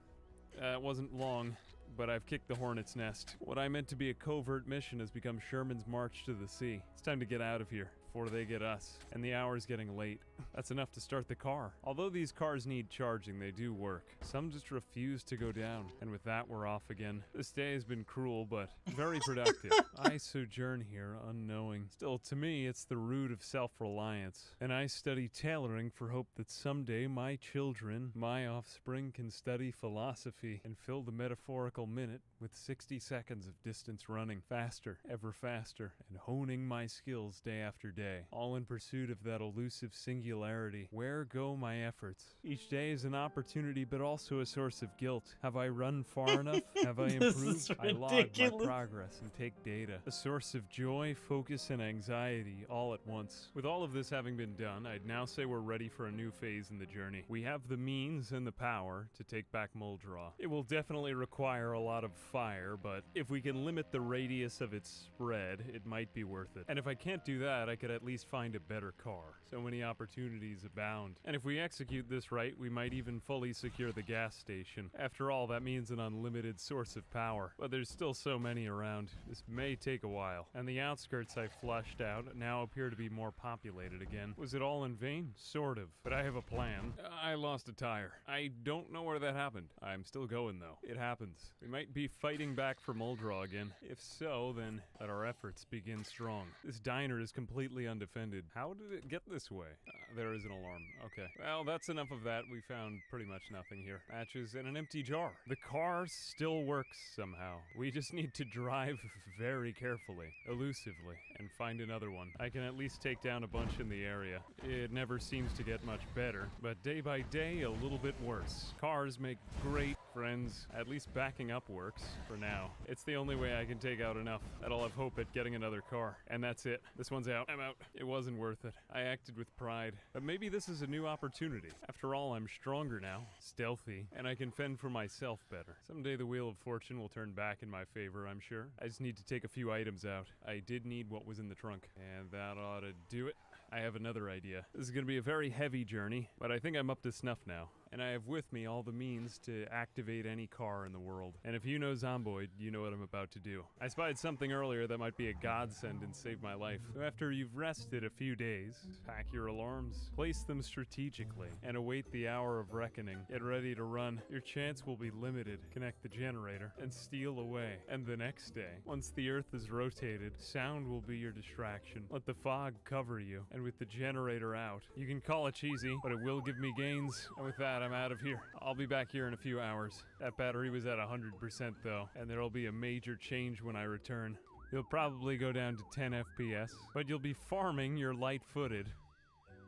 It wasn't long, but I've kicked the hornet's nest. What I meant to be a covert mission has become Sherman's march to the sea. It's time to get out of here before they get us, and the hour's getting late. That's enough to start the car. Although these cars need charging, they do work. Some just refuse to go down, and with that, we're off again. This day has been cruel, but very productive. I sojourn here unknowing. Still, to me, it's the root of self-reliance, and I study tailoring for hope that someday my children, my offspring, can study philosophy and fill the metaphorical minute with 60 seconds of distance running, faster, ever faster, and honing my skills day after day, all in pursuit of that elusive singularity. Where go my efforts? Each day is an opportunity, but also a source of guilt. Have I run far enough? Have I improved? I log my progress and take data. A source of joy, focus, and anxiety all at once. With all of this having been done, I'd now say we're ready for a new phase in the journey. We have the means and the power to take back Muldraw. It will definitely require a lot of fire, but if we can limit the radius of its spread, it might be worth it. And if I can't do that, I could at least find a better car. So many opportunities abound. And if we execute this right, we might even fully secure the gas station. After all, that means an unlimited source of power. But there's still so many around. This may take a while. And the outskirts I flushed out now appear to be more populated again. Was it all in vain? Sort of. But I have a plan. I lost a tire. I don't know where that happened. I'm still going though. It happens. We might be fighting back for Muldraw again. If so, then let our efforts begin strong. This diner is completely undefended. How did it get this way? There is an alarm. Okay. Well, that's enough of that. We found pretty much nothing here. Matches and an empty jar. The car still works somehow. We just need to drive very carefully, elusively, and find another one. I can at least take down a bunch in the area. It never seems to get much better, but day by day, a little bit worse. Cars make great friends. At least backing up works, for now. It's the only way I can take out enough that I'll have hope at getting another car. And that's it. This one's out. I'm out. It wasn't worth it. I acted with pride. But maybe this is a new opportunity. After all, I'm stronger now, stealthy, and I can fend for myself better. Someday the wheel of fortune will turn back in my favor, I'm sure. I just need to take a few items out. I did need what was in the trunk, and that ought to do it. I have another idea. This is going to be a very heavy journey, but I think I'm up to snuff now. And I have with me all the means to activate any car in the world. And if you know Zomboid, you know what I'm about to do. I spied something earlier that might be a godsend and save my life. So after you've rested a few days, pack your alarms, place them strategically, and await the hour of reckoning. Get ready to run. Your chance will be limited. Connect the generator and steal away. And the next day, once the earth is rotated, sound will be your distraction. Let the fog cover you, and with the generator out, you can call it cheesy, but it will give me gains. And with that, I'm out of here. I'll be back here in a few hours. That battery was at 100% though, and there'll be a major change when I return. You'll probably go down to 10 FPS, but you'll be farming your light-footed.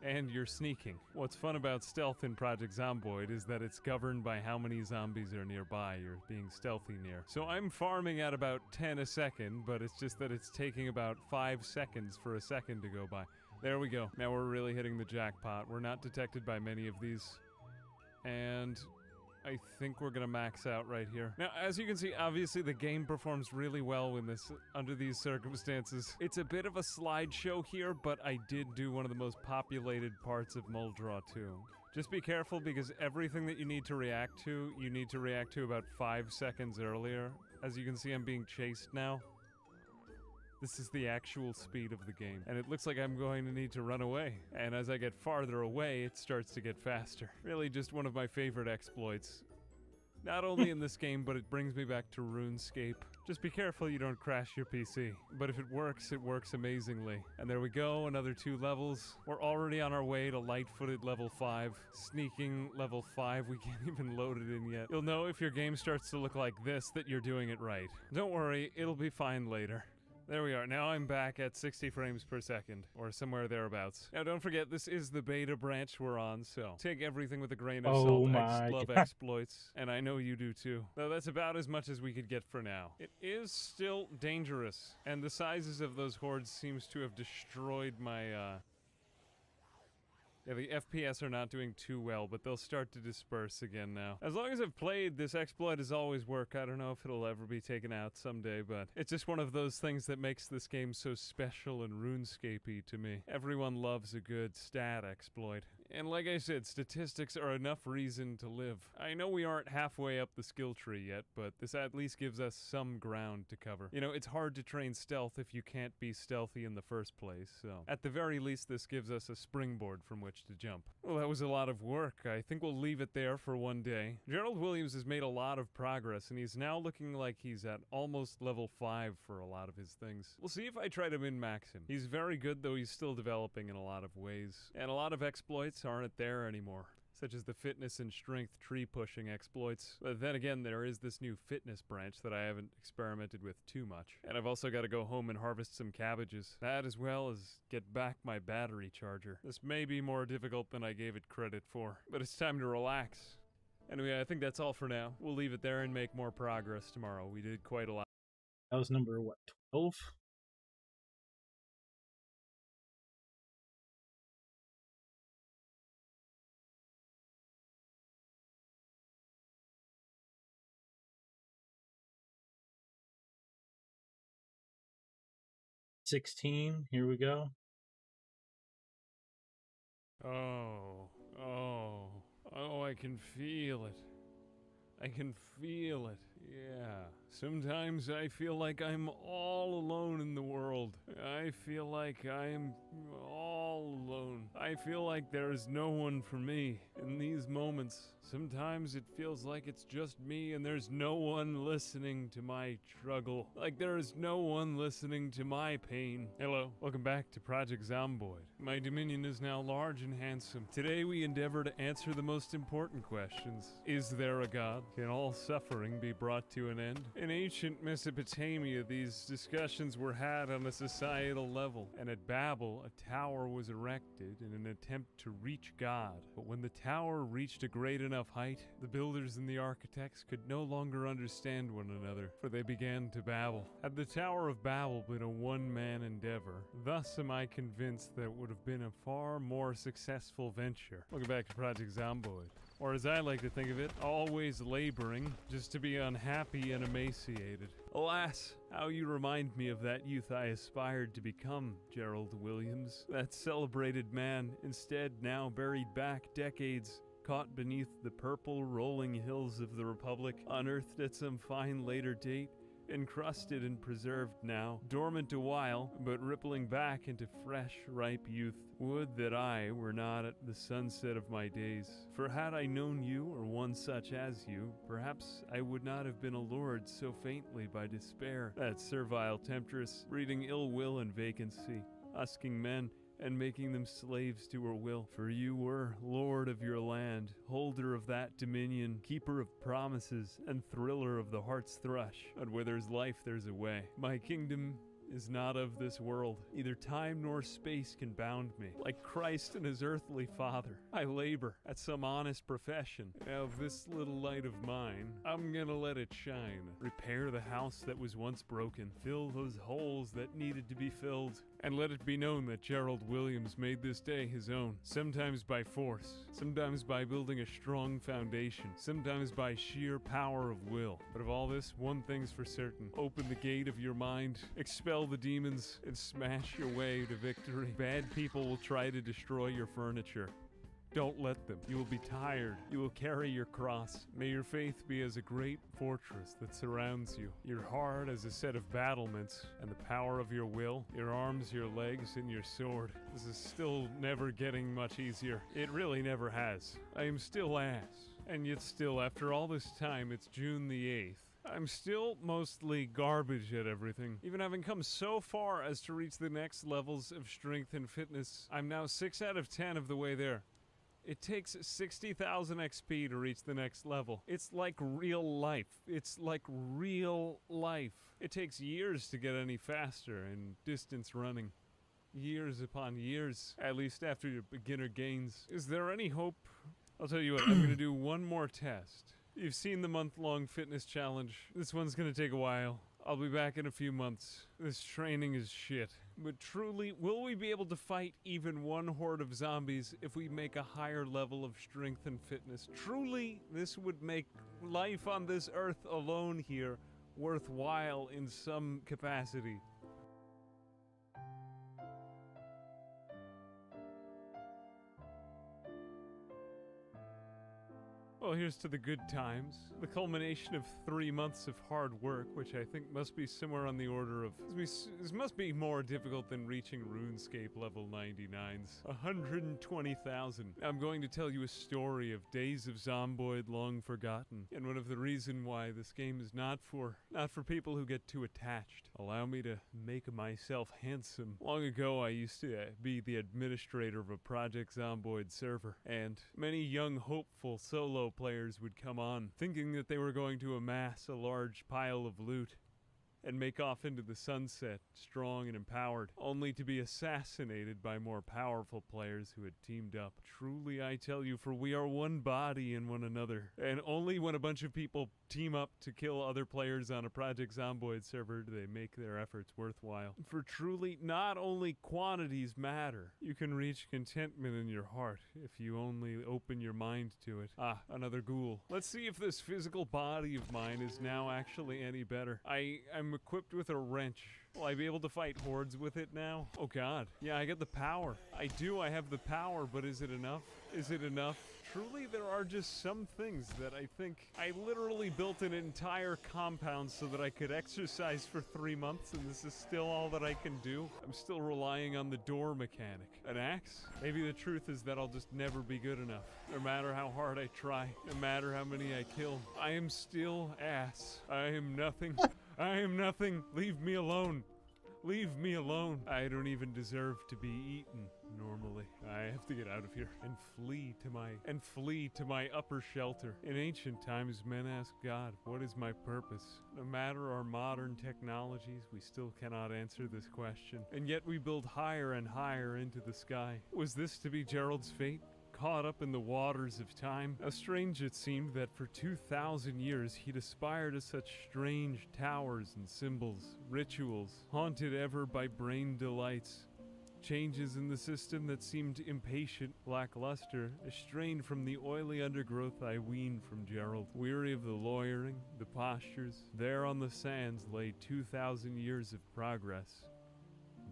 And you're sneaking. What's fun about stealth in Project Zomboid is that it's governed by how many zombies are nearby you're being stealthy near. So I'm farming at about 10 a second, but it's just that it's taking about 5 seconds for a second to go by. There we go. Now we're really hitting the jackpot. We're not detected by many of these. And I think we're gonna max out right here. Now, as you can see, obviously the game performs really well under these circumstances. It's a bit of a slideshow here, but I did do one of the most populated parts of Muldraw 2. Just be careful because everything that you need to react to about 5 seconds earlier. As you can see, I'm being chased now. This is the actual speed of the game, and it looks like I'm going to need to run away. And as I get farther away, it starts to get faster. Really just one of my favorite exploits. Not only in this game, but it brings me back to RuneScape. Just be careful you don't crash your PC. But if it works amazingly. And there we go, another 2 levels. We're already on our way to light-footed level 5. Sneaking level 5, we can't even load it in yet. You'll know if your game starts to look like this that you're doing it right. Don't worry, it'll be fine later. There we are. Now I'm back at 60 frames per second, or somewhere thereabouts. Now don't forget, this is the beta branch we're on, so take everything with a grain of salt. I love exploits, and I know you do too. Though that's about as much as we could get for now. It is still dangerous, and the sizes of those hordes seems to have destroyed my, Yeah, the FPS are not doing too well, but they'll start to disperse again now. As long as I've played, this exploit has always worked. I don't know if it'll ever be taken out someday, but it's just one of those things that makes this game so special and RuneScape-y to me. Everyone loves a good stat exploit. And like I said, statistics are enough reason to live. I know we aren't halfway up the skill tree yet, but this at least gives us some ground to cover. You know, it's hard to train stealth if you can't be stealthy in the first place, so at the very least this gives us a springboard from which to jump. Well, that was a lot of work. I think we'll leave it there for one day. Gerald Williams has made a lot of progress, and he's now looking like he's at almost level 5 for a lot of his things. We'll see if I try to min-max him. He's very good, though he's still developing in a lot of ways. And a lot of exploits aren't there anymore, such as the fitness and strength tree pushing exploits. But then again, there is this new fitness branch that I haven't experimented with too much. And I've also got to go home and harvest some cabbages. That, as well as get back my battery charger. This may be more difficult than I gave it credit for, but it's time to relax. Anyway, I think that's all for now. We'll leave it there and make more progress tomorrow. We did quite a lot. That was number, what, 12? Here we go. Oh, I can feel it. I can feel it. Yeah. Sometimes I feel like I'm all alone in the world. I feel like I'm all alone. I feel like there is no one for me in these moments. Sometimes it feels like it's just me and there's no one listening to my struggle. Like there is no one listening to my pain. Hello, welcome back to Project Zomboid. My dominion is now large and handsome. Today we endeavor to answer the most important questions. Is there a God? Can all suffering be brought to an end? In ancient Mesopotamia, these discussions were had on a societal level, and at Babel, a tower was erected in an attempt to reach God. But when the tower reached a great enough height, the builders and the architects could no longer understand one another, for they began to babble. Had the Tower of Babel been a one-man endeavor, thus am I convinced that it would have been a far more successful venture. Welcome back to Project Zomboid. Or as I like to think of it, always laboring just to be unhappy and emaciated. Alas, how you remind me of that youth I aspired to become, Gerald Williams. That celebrated man, instead now buried back decades, caught beneath the purple rolling hills of the Republic, unearthed at some fine later date, encrusted and preserved now, dormant a while, but rippling back into fresh, ripe youth. Would that I were not at the sunset of my days. For had I known you, or one such as you, perhaps I would not have been allured so faintly by despair, that servile temptress, breeding ill will and vacancy, husking men, and making them slaves to her will. For you were lord of your land, holder of that dominion, keeper of promises, and thriller of the heart's thrush. But where there's life, there's a way. My kingdom is not of this world. Neither time nor space can bound me. Like Christ and his earthly father, I labor at some honest profession. Now this little light of mine, I'm gonna let it shine. Repair the house that was once broken. Fill those holes that needed to be filled. And let it be known that Gerald Williams made this day his own, sometimes by force, sometimes by building a strong foundation, sometimes by sheer power of will. But of all this, one thing's for certain. Open the gate of your mind, expel the demons, and smash your way to victory. Bad people will try to destroy your furniture. Don't let them. You will be tired. You will carry your cross. May your faith be as a great fortress that surrounds you. Your heart as a set of battlements, and the power of your will, your arms, your legs, and your sword. This is still never getting much easier. It really never has. I am still ass. And yet still, after all this time, it's June the 8th. I'm still mostly garbage at everything. Even having come so far as to reach the next levels of strength and fitness, I'm now 6 out of 10 of the way there. It takes 60,000 XP to reach the next level. It's like real life. It's like real life. It takes years to get any faster in distance running. Years upon years, at least after your beginner gains. Is there any hope? I'll tell you what, I'm going to do one more test. You've seen the month-long fitness challenge. This one's going to take a while. I'll be back in a few months. This training is shit. But truly, will we be able to fight even one horde of zombies if we make a higher level of strength and fitness? Truly, this would make life on this earth alone here worthwhile in some capacity. Well, here's to the good times. The culmination of 3 months of hard work, which I think must be somewhere on the order of... This must be more difficult than reaching RuneScape level 99's. 120,000. I'm going to tell you a story of days of Zomboid long forgotten. And one of the reasons why this game is not for people who get too attached. Allow me to make myself handsome. Long ago, I used to be the administrator of a Project Zomboid server. And many young, hopeful solo players would come on, thinking that they were going to amass a large pile of loot and make off into the sunset, strong and empowered, only to be assassinated by more powerful players who had teamed up. Truly, I tell you, for we are one body in one another, and only when a bunch of people team up to kill other players on a Project Zomboid server do they make their efforts worthwhile. For truly, not only quantities matter, you can reach contentment in your heart if you only open your mind to it. Ah, another ghoul. Let's see if this physical body of mine is now actually any better. I'm equipped with a wrench. Will I be able to fight hordes with it now? Oh god. Yeah, I get the power. I have the power, but is it enough? Is it enough? Truly, there are just some things that I think... I literally built an entire compound so that I could exercise for 3 months, and this is still all that I can do. I'm still relying on the door mechanic. An axe? Maybe the truth is that I'll just never be good enough. No matter how hard I try, no matter how many I kill, I am still ass. I am nothing. I am nothing. Leave me alone. Leave me alone. I don't even deserve to be eaten normally. I have to get out of here and flee to my upper shelter. In ancient times, men asked God, what is my purpose? No matter our modern technologies, we still cannot answer this question. And yet we build higher and higher into the sky. Was this to be Gerald's fate? Caught up in the waters of time. How strange it seemed that for 2,000 years he'd aspired to such strange towers and symbols, rituals, haunted ever by brain delights. Changes in the system that seemed impatient, lackluster, estranged from the oily undergrowth I weaned from Gerald. Weary of the lawyering, the postures, there on the sands lay 2,000 years of progress,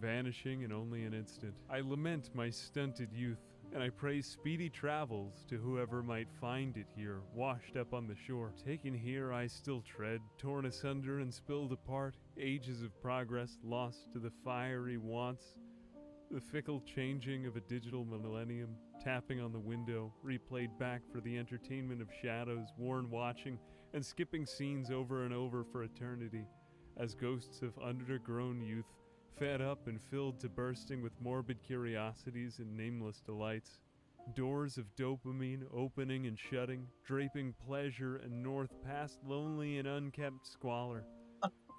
vanishing in only an instant. I lament my stunted youth, and I pray speedy travels to whoever might find it here, washed up on the shore. Taken here I still tread, torn asunder and spilled apart, ages of progress lost to the fiery wants, the fickle changing of a digital millennium, tapping on the window, replayed back for the entertainment of shadows, worn watching, and skipping scenes over and over for eternity, as ghosts of undergrown youth fed up and filled to bursting with morbid curiosities and nameless delights. Doors of dopamine opening and shutting, draping pleasure and north past lonely and unkept squalor.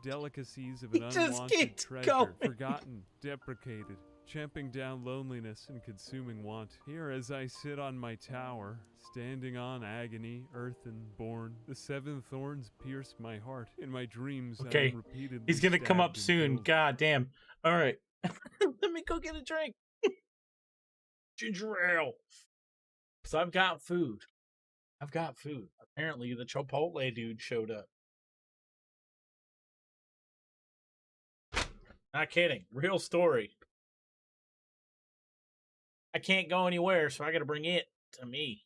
Delicacies of an unwanted treasure, forgotten, deprecated, champing down loneliness and consuming want. Here as I sit on my tower, standing on agony, earthen, born, the 7 thorns pierce my heart. In my dreams, I Okay, am repeatedly he's gonna come up stabbed and soon. killed. God damn. All right. Let me go get a drink. Ginger ale. Because I've got food. I've got food. Apparently, the Chipotle dude showed up. Not kidding. Real story. I can't go anywhere, so I got to bring it to me.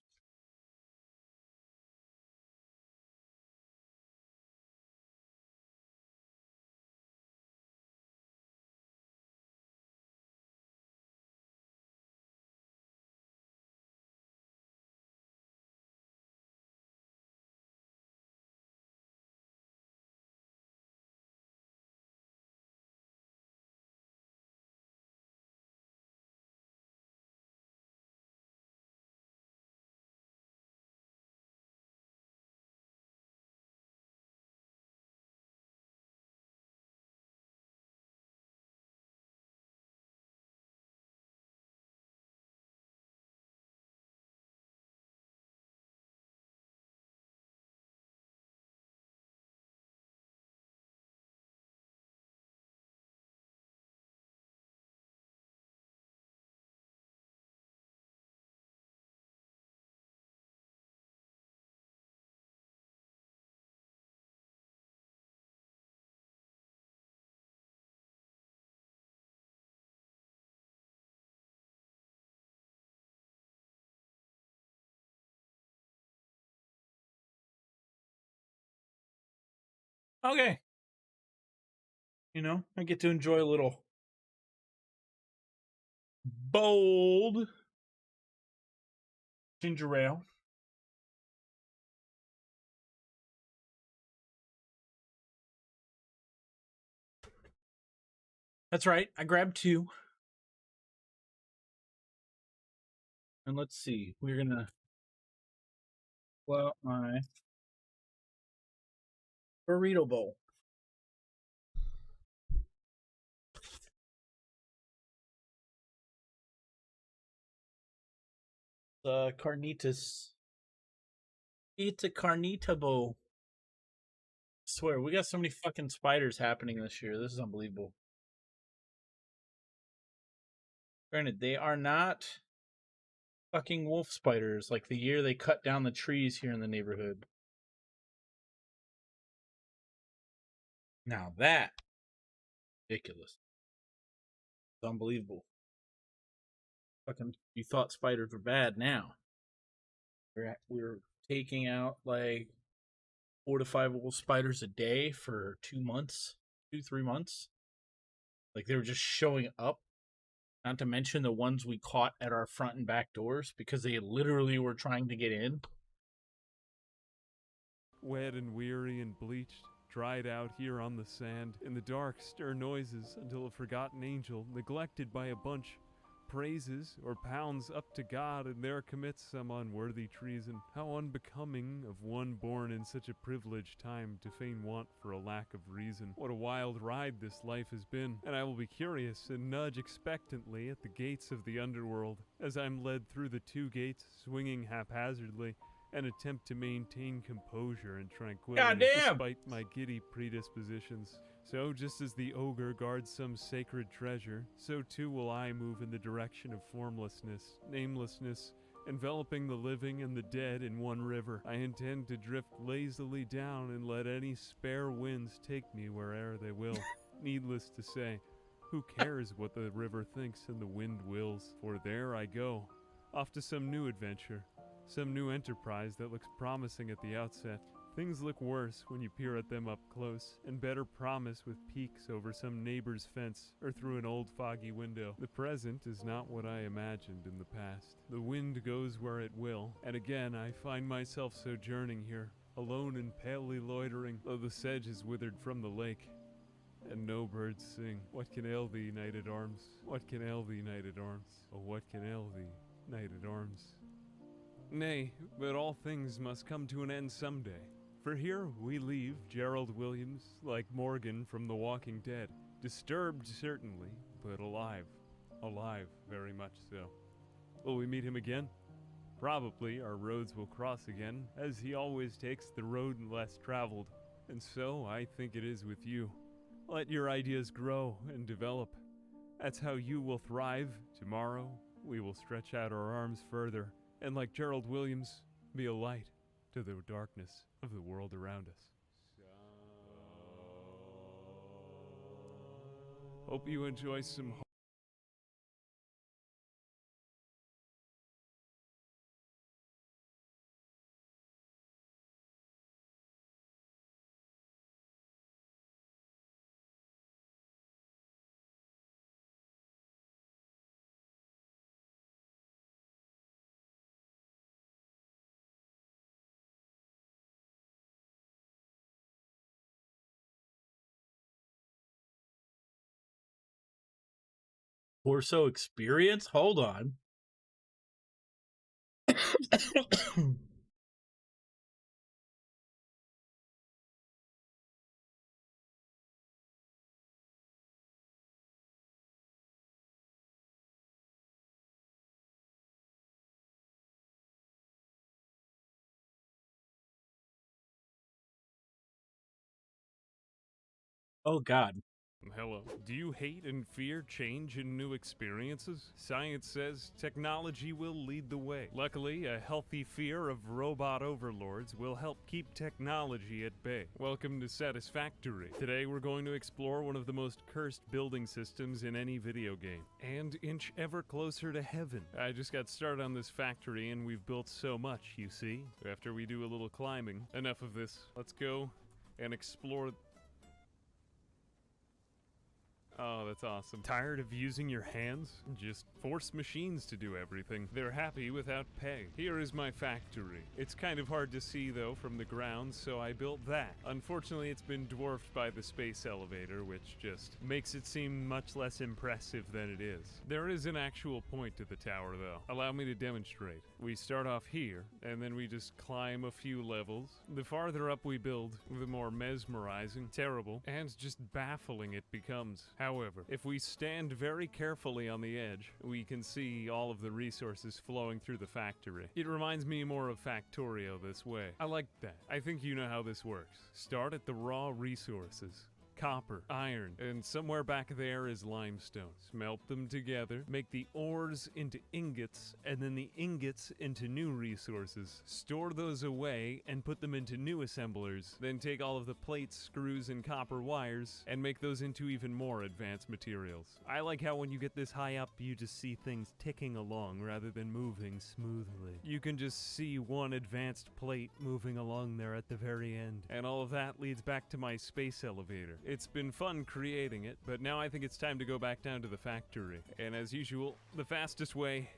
Okay. You know, I get to enjoy a little bold ginger ale. That's right. I grabbed 2. And let's see. We're going to pull out my burrito bowl. Carnitas. It's a carnita bowl. I swear, we got so many fucking spiders happening this year. This is unbelievable. Granted, they are not fucking wolf spiders like the year they cut down the trees here in the neighborhood. Now that ridiculous. It's unbelievable. Fucking, you thought spiders were bad. Now we're taking out like 4 to 5 wolf spiders a day for 2 months, 2-3 months. Like they were just showing up. Not to mention the ones we caught at our front and back doors because they literally were trying to get in. Wet and weary and bleached, dried out here on the sand, in the dark stir noises until a forgotten angel, neglected by a bunch, praises or pounds up to God and there commits some unworthy treason. How unbecoming of one born in such a privileged time to feign want for a lack of reason. What a wild ride this life has been, and I will be curious and nudge expectantly at the gates of the underworld as I'm led through the 2 gates, swinging haphazardly, and attempt to maintain composure and tranquility despite my giddy predispositions. So, just as the ogre guards some sacred treasure, so too will I move in the direction of formlessness, namelessness, enveloping the living and the dead in one river. I intend to drift lazily down and let any spare winds take me where'er they will. Needless to say, who cares what the river thinks and the wind wills? For there I go, off to some new adventure. Some new enterprise that looks promising at the outset. Things look worse when you peer at them up close, and better promise with peeks over some neighbor's fence or through an old foggy window. The present is not what I imagined in the past. The wind goes where it will, and again I find myself sojourning here, alone and palely loitering, though the sedge is withered from the lake, and no birds sing. What can ail thee, knighted arms? What can ail thee, knighted arms? Oh, what can ail thee, knighted arms? Nay, but all things must come to an end someday. For here we leave Gerald Williams, like Morgan from The Walking Dead. Disturbed, certainly, but alive. Alive, very much so. Will we meet him again? Probably our roads will cross again, as he always takes the road less traveled. And so I think it is with you. Let your ideas grow and develop. That's how you will thrive. Tomorrow, we will stretch out our arms further, and like Gerald Williams, be a light to the darkness of the world around us. Hope you enjoy some. Torso experience? Hold on. Oh God. Hello. Do you hate and fear change and new experiences? Science says technology will lead the way. Luckily, a healthy fear of robot overlords will help keep technology at bay. Welcome to Satisfactory. Today we're going to explore one of the most cursed building systems in any video game, and inch ever closer to heaven. I just got started on this factory and we've built so much, you see. After we do a little climbing, enough of this. Let's go and explore. Oh, that's awesome. Tired of using your hands? Just force machines to do everything. They're happy without pay. Here is my factory. It's kind of hard to see, though, from the ground, so I built that. Unfortunately, it's been dwarfed by the space elevator, which just makes it seem much less impressive than it is. There is an actual point to the tower, though. Allow me to demonstrate. We start off here, and then we just climb a few levels. The farther up we build, the more mesmerizing, terrible, and just baffling it becomes. However, if we stand very carefully on the edge, we can see all of the resources flowing through the factory. It reminds me more of Factorio this way. I like that. I think you know how this works. Start at the raw resources. Copper, iron, and somewhere back there is limestone. Smelt them together, make the ores into ingots, and then the ingots into new resources. Store those away and put them into new assemblers. Then take all of the plates, screws, and copper wires and make those into even more advanced materials. I like how when you get this high up, you just see things ticking along rather than moving smoothly. You can just see one advanced plate moving along there at the very end. And all of that leads back to my space elevator. It's been fun creating it, but now I think it's time to go back down to the factory. And as usual, the fastest way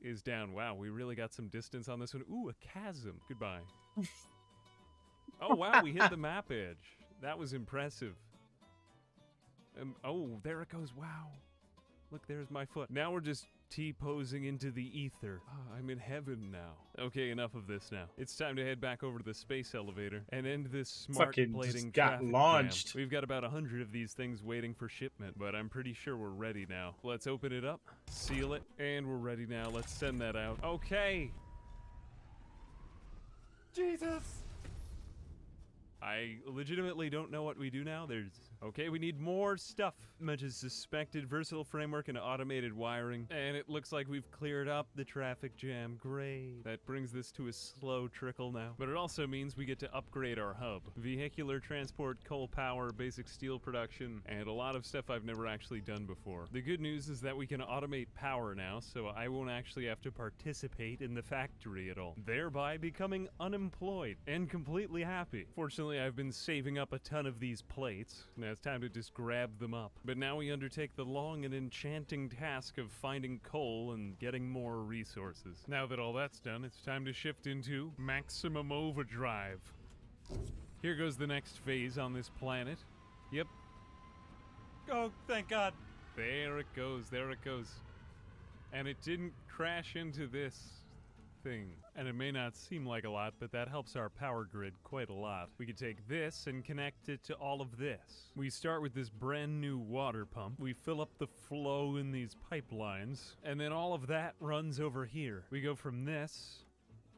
is down. Wow, we really got some distance on this one. Ooh, a chasm. Goodbye. Oh, wow, we hit the map edge. That was impressive. Oh, there it goes. Wow. Look, there's my foot. Now we're just T-posing into the ether. Oh, I'm in heaven now. Okay, enough of this now. It's time to head back over to the space elevator and end this smart Fucking plating just got traffic launched. jam. We've got about 100 of these things waiting for shipment, but I'm pretty sure we're ready now. Let's open it up, seal it, and we're ready now. Let's send that out. Okay. Jesus! I legitimately don't know what we do now. Okay, we need more stuff. Much as suspected, versatile framework and automated wiring. And it looks like we've cleared up the traffic jam. Great. That brings this to a slow trickle now. But it also means we get to upgrade our hub. Vehicular transport, coal power, basic steel production, and a lot of stuff I've never actually done before. The good news is that we can automate power now, so I won't actually have to participate in the factory at all, thereby becoming unemployed and completely happy. Fortunately, I've been saving up a ton of these plates. Now it's time to just grab them up. But now we undertake the long and enchanting task of finding coal and getting more resources. Now that all that's done, it's time to shift into maximum overdrive. Here goes the next phase on this planet. Yep. Oh, thank God. There it goes, there it goes. And it didn't crash into this thing. And it may not seem like a lot, but that helps our power grid quite a lot. We could take this and connect it to all of this. We start with this brand new water pump. We fill up the flow in these pipelines, and then all of that runs over here. We go from this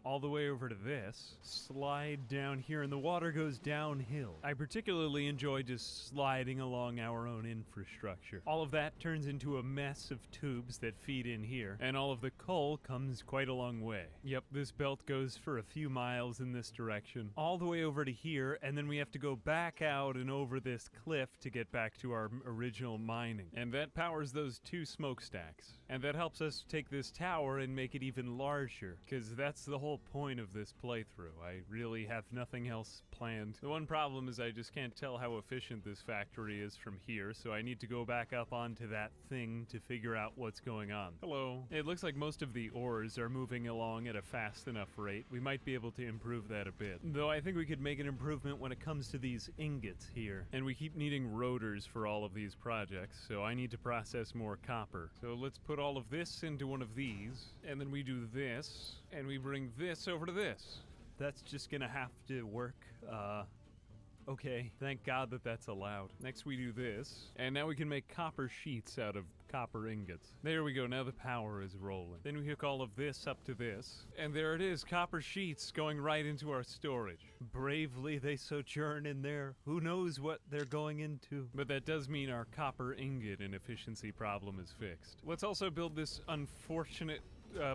all the way over to this, slide down here, and the water goes downhill. I particularly enjoy just sliding along our own infrastructure. All of that turns into a mess of tubes that feed in here, and all of the coal comes quite a long way. Yep, this belt goes for a few miles in this direction, all the way over to here, and then we have to go back out and over this cliff to get back to our original mining. And that powers those 2 smokestacks. And that helps us take this tower and make it even larger, because that's the whole point of this playthrough. I really have nothing else planned. The one problem is I just can't tell how efficient this factory is from here, so I need to go back up onto that thing to figure out what's going on. Hello. It looks like most of the ores are moving along at a fast enough rate. We might be able to improve that a bit. Though I think we could make an improvement when it comes to these ingots here. And we keep needing rotors for all of these projects, so I need to process more copper. So let's put all of this into one of these, and then we do this, and we bring this over to this. That's just gonna have to work. Okay, thank God that that's allowed. Next we do this, and now we can make copper sheets out of copper ingots. There we go, now the power is rolling. Then we hook all of this up to this, and there it is, copper sheets going right into our storage. Bravely they sojourn in there. Who knows what they're going into? But that does mean our copper ingot inefficiency problem is fixed. Let's also build this unfortunate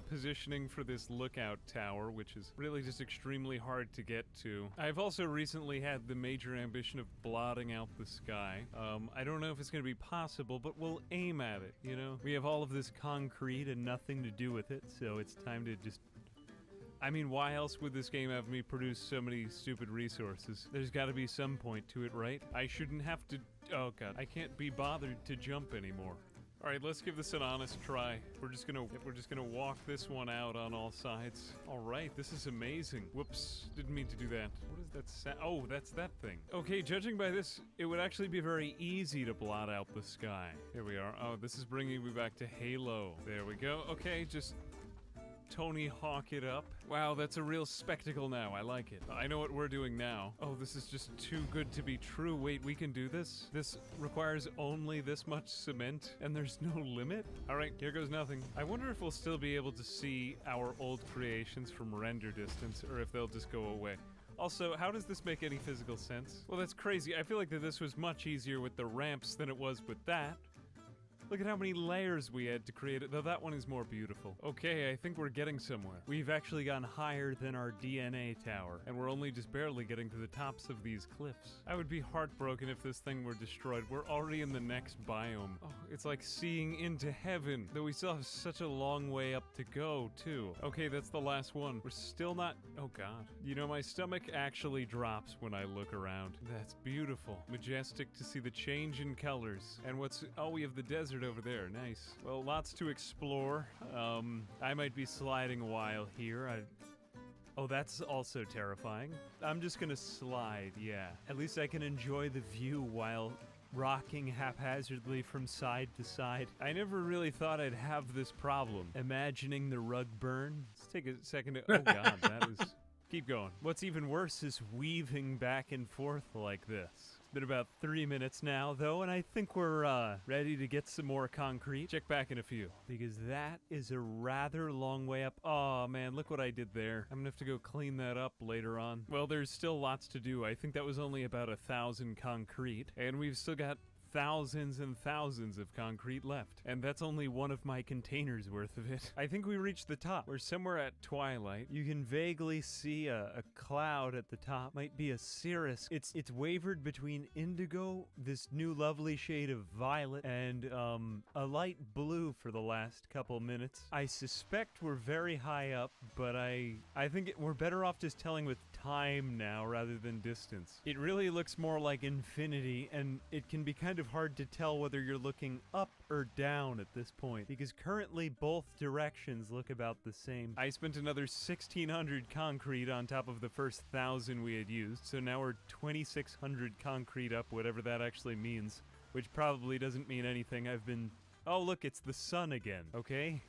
positioning for this lookout tower, which is really just extremely hard to get to. I've also recently had the major ambition of blotting out the sky. I don't know if it's going to be possible, but we'll aim at it, you know? We have all of this concrete and nothing to do with it, so it's time to just... I mean, why else would this game have me produce so many stupid resources? There's got to be some point to it, right? I shouldn't have to... Oh god, I can't be bothered to jump anymore. All right, let's give this an honest try. We're just gonna walk this one out on all sides. All right, this is amazing. Whoops, didn't mean to do that. What is that sound? Oh, that's that thing. Okay, judging by this, it would actually be very easy to blot out the sky. Here we are. Oh, this is bringing me back to Halo. There we go. Okay, just Tony Hawk it up. Wow, that's a real spectacle now. I like it. I know what we're doing now. Oh, this is just too good to be true. Wait, we can do this? This requires only this much cement, and there's no limit? All right, here goes nothing. I wonder if we'll still be able to see our old creations from render distance, or if they'll just go away. Also, how does this make any physical sense? Well, that's crazy. I feel like that this was much easier with the ramps than it was with that. Look at how many layers we had to create it, though that one is more beautiful. Okay, I think we're getting somewhere. We've actually gone higher than our DNA tower, and we're only just barely getting to the tops of these cliffs. I would be heartbroken if this thing were destroyed. We're already in the next biome. Oh, it's like seeing into heaven, though we still have such a long way up to go, too. Okay, that's the last one. We're still not... Oh, God. You know, my stomach actually drops when I look around. That's beautiful. Majestic to see the change in colors. And what's... Oh, we have the desert over there. Nice. Well, lots to explore. I might be sliding a while here. Oh, that's also terrifying. I'm just gonna slide, yeah. At least I can enjoy the view while rocking haphazardly from side to side. I never really thought I'd have this problem. Imagining the rug burn. Let's take a second to... Oh god, that was... Keep going. What's even worse is weaving back and forth like this. It's been about 3 minutes now, though, and I think we're ready to get some more concrete. Check back in a few, because that is a rather long way up. Oh, man, look what I did there. I'm gonna have to go clean that up later on. Well, there's still lots to do. I think that was only about 1,000 concrete, and we've still got thousands and thousands of concrete left. And that's only one of my containers worth of it. I think we reached the top. We're somewhere at twilight. You can vaguely see a cloud at the top. Might be a cirrus. It's wavered between indigo, this new lovely shade of violet, and a light blue for the last couple minutes. I suspect we're very high up, but I think we're better off just telling with time now rather than distance. It really looks more like infinity, and it can be kind of hard to tell whether you're looking up or down at this point, because currently both directions look about the same. I spent another 1,600 concrete on top of the first 1,000 we had used, so now we're 2,600 concrete up, whatever that actually means, which probably doesn't mean anything. Oh look, it's the sun again, okay?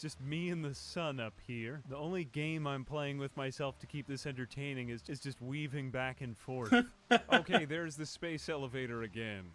just me and the sun up here. The only game I'm playing with myself to keep this entertaining is just weaving back and forth. Okay, there's the space elevator again.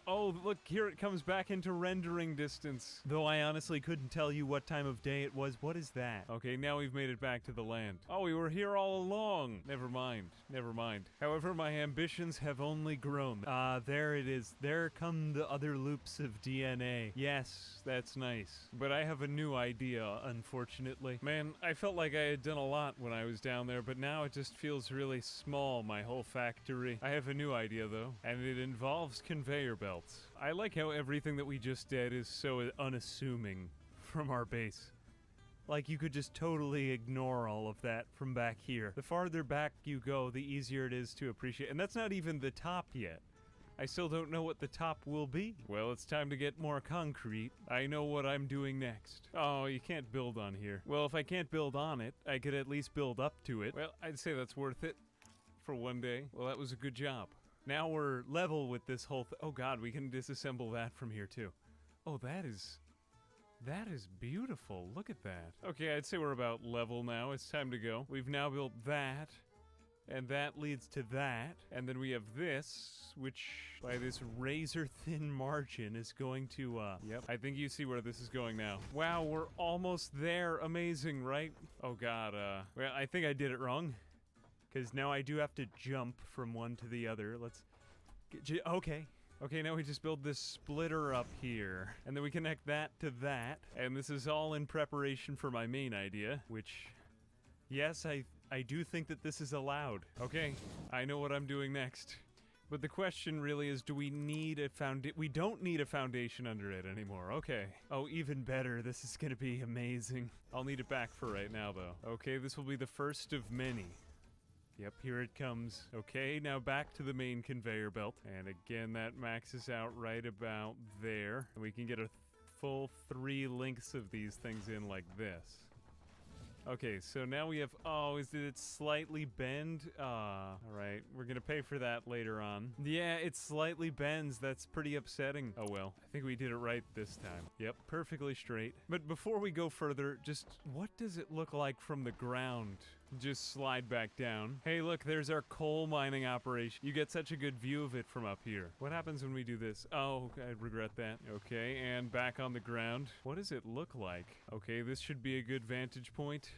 Oh, look, here it comes back into rendering distance. Though I honestly couldn't tell you what time of day it was. What is that? Okay, now we've made it back to the land. Oh, we were here all along. Never mind. Never mind. However, my ambitions have only grown. There it is. There come the other loops of DNA. Yes, that's nice. But I have a new idea, unfortunately. Man, I felt like I had done a lot when I was down there, but now it just feels really small, my whole factory. I have a new idea, though, and it involves conveyor belts. I like how everything that we just did is so unassuming from our base. Like, you could just totally ignore all of that from back here. The farther back you go, the easier it is to appreciate. And that's not even the top yet. I still don't know what the top will be. Well, it's time to get more concrete. I know what I'm doing next. Oh, you can't build on here. Well, if I can't build on it, I could at least build up to it. Well, I'd say that's worth it for one day. Well, that was a good job. Now we're level with this whole oh god, we can disassemble that from here too. Oh, that is beautiful. Look at that. Okay, I'd say we're about level now. It's time to go. We've now built that, and that leads to that, and then we have this, which by this razor-thin margin is going to, yep, I think you see where this is going now. Wow, we're almost there. Amazing, right? Oh god, well, I think I did it wrong, because now I do have to jump from one to the other. Let's get, okay. Okay, now we just build this splitter up here, and then we connect that to that, and this is all in preparation for my main idea, which, yes, I do think that this is allowed. Okay, I know what I'm doing next. But the question really is, do we need a we don't need a foundation under it anymore. Okay. Oh, even better. This is gonna be amazing. I'll need it back for right now, though. Okay, this will be the first of many. Yep, here it comes. Okay, now back to the main conveyor belt. And again, that maxes out right about there. And we can get a full 3 lengths of these things in like this. Okay, so now we have, oh, is it slightly bend? Alright, we're gonna pay for that later on. Yeah, it slightly bends, that's pretty upsetting. Oh well, I think we did it right this time. Yep, perfectly straight. But before we go further, just what does it look like from the ground? Just slide back down. Hey, look, there's our coal mining operation. You get such a good view of it from up here. What happens when we do this? Oh, I regret that. Okay, and back on the ground. What does it look like? Okay, this should be a good vantage point.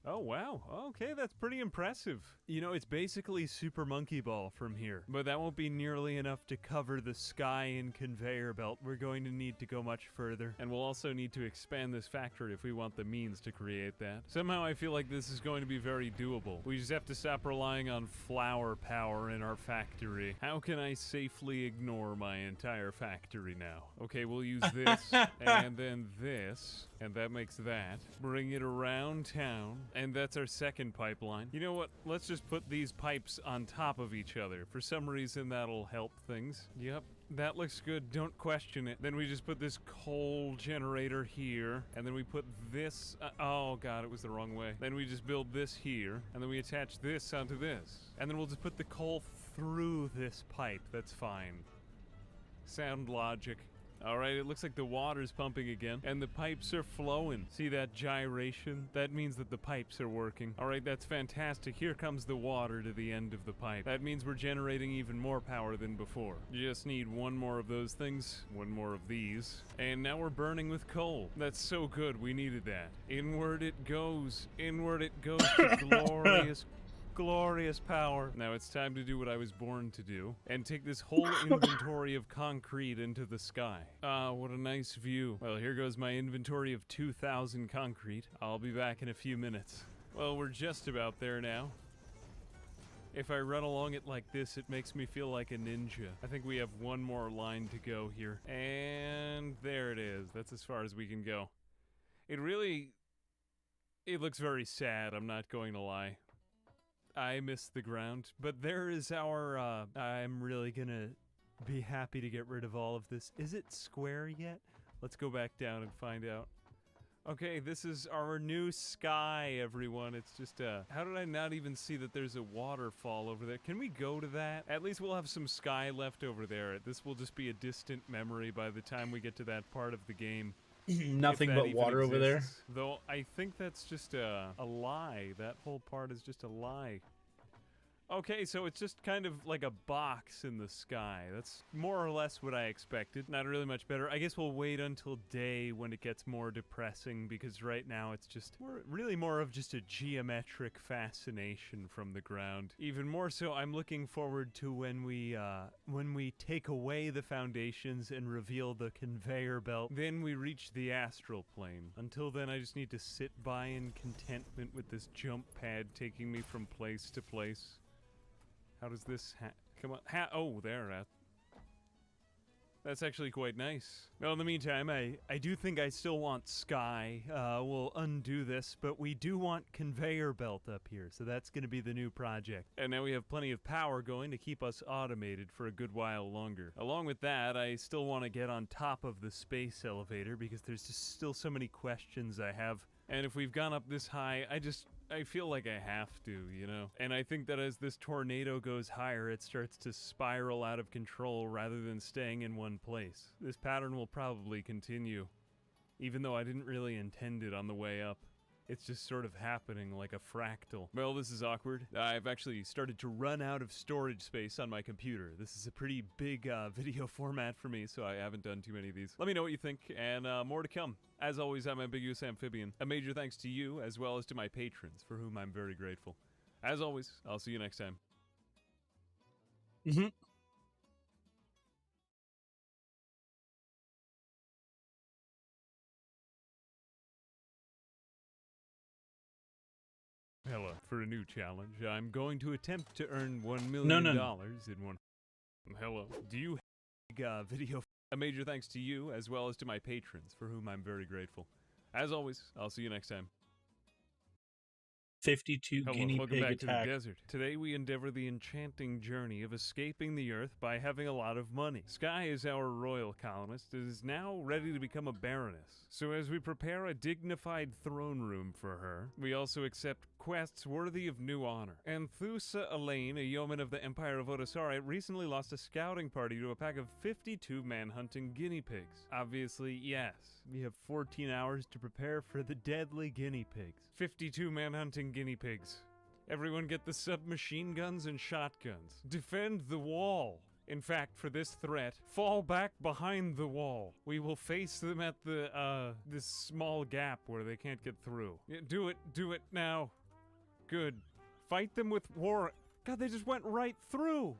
Oh, wow. Okay, that's pretty impressive. You know, it's basically Super Monkey Ball from here. But that won't be nearly enough to cover the sky and conveyor belt. We're going to need to go much further. And we'll also need to expand this factory if we want the means to create that. Somehow I feel like this is going to be very doable. We just have to stop relying on flower power in our factory. How can I safely ignore my entire factory now? Okay, we'll use this, and then this, and that makes that. Bring it around town. And that's our second pipeline. You know what? Let's just put these pipes on top of each other. For some reason, that'll help things. Yep, that looks good. Don't question it. Then we just put this coal generator here. And then we put this... oh, God, it was the wrong way. Then we just build this here. And then we attach this onto this. And then we'll just put the coal through this pipe. That's fine. Sound logic. Alright, it looks like the water's pumping again, and the pipes are flowing. See that gyration? That means that the pipes are working. Alright, that's fantastic. Here comes the water to the end of the pipe. That means we're generating even more power than before. You just need one more of those things, one more of these, and now we're burning with coal. That's so good, we needed that. Inward it goes to glorious glorious power. Now it's time to do what I was born to do and take this whole inventory of concrete into the sky. Ah, what a nice view. Well, here goes my inventory of 2,000 concrete. I'll be back in a few minutes. Well, we're just about there now. If I run along it like this, it makes me feel like a ninja. I think we have one more line to go here. And there it is. That's as far as we can go. It looks very sad, I'm not going to lie. I miss the ground, but there is our, I'm really gonna be happy to get rid of all of this. Is it square yet? Let's go back down and find out. Okay, this is our new sky, everyone. It's just, how did I not even see that there's a waterfall over there? Can we go to that? At least we'll have some sky left over there. This will just be a distant memory by the time we get to that part of the game. Nothing if that but even water over there. exists. Though I think that's just a lie. That whole part is just a lie. Okay, so it's just kind of like a box in the sky. That's more or less what I expected. Not really much better. I guess we'll wait until day when it gets more depressing, because right now it's just really more of just a geometric fascination from the ground. Even more so, I'm looking forward to when we take away the foundations and reveal the conveyor belt. Then we reach the astral plane. Until then, I just need to sit by in contentment with this jump pad taking me from place to place. How does this come on? Oh, there. That's actually quite nice. Well, in the meantime, I do think I still want sky. We'll undo this, but we do want conveyor belt up here, so that's going to be the new project. And now we have plenty of power going to keep us automated for a good while longer. Along with that, I still want to get on top of the space elevator because there's just still so many questions I have. And if we've gone up this high, I feel like I have to, you know? And I think that as this tornado goes higher, it starts to spiral out of control rather than staying in one place. This pattern will probably continue, even though I didn't really intend it on the way up. It's just sort of happening like a fractal. Well, this is awkward. I've actually started to run out of storage space on my computer. This is a pretty big video format for me, so I haven't done too many of these. Let me know what you think, and more to come. As always, I'm Ambiguous Amphibian. A major thanks to you, as well as to my patrons, for whom I'm very grateful. As always, I'll see you next time. Hello. For a new challenge, I'm going to attempt to earn $1 million in one. Hello. Do you have video? A major thanks to you, as well as to my patrons, for whom I'm very grateful. As always, I'll see you next time. 52 Hello, guinea welcome pig back attack. to the desert. Today we endeavor the enchanting journey of escaping the Earth by having a lot of money. Sky is our royal colonist and is now ready to become a baroness. So as we prepare a dignified throne room for her, we also accept quests worthy of new honor. Anthusa Elaine, a yeoman of the Empire of Odosari, recently lost a scouting party to a pack of 52 man-hunting guinea pigs. Obviously, yes. We have 14 hours to prepare for the deadly guinea pigs. 52 man-hunting guinea pigs. Everyone get the submachine guns and shotguns. Defend the wall. In fact, for this threat, fall back behind the wall. We will face them at the, this small gap where they can't get through. Yeah, do it now. Good. Fight them with war. God, they just went right through.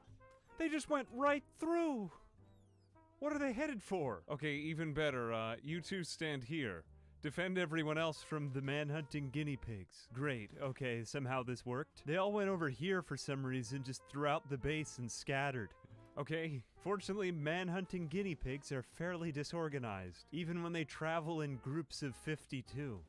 They just went right through. What are they headed for? Okay, even better, you two stand here. Defend everyone else from the man-hunting guinea pigs. Great, okay, somehow this worked. They all went over here for some reason, just throughout the base and scattered. Okay, fortunately, man-hunting guinea pigs are fairly disorganized, even when they travel in groups of 52.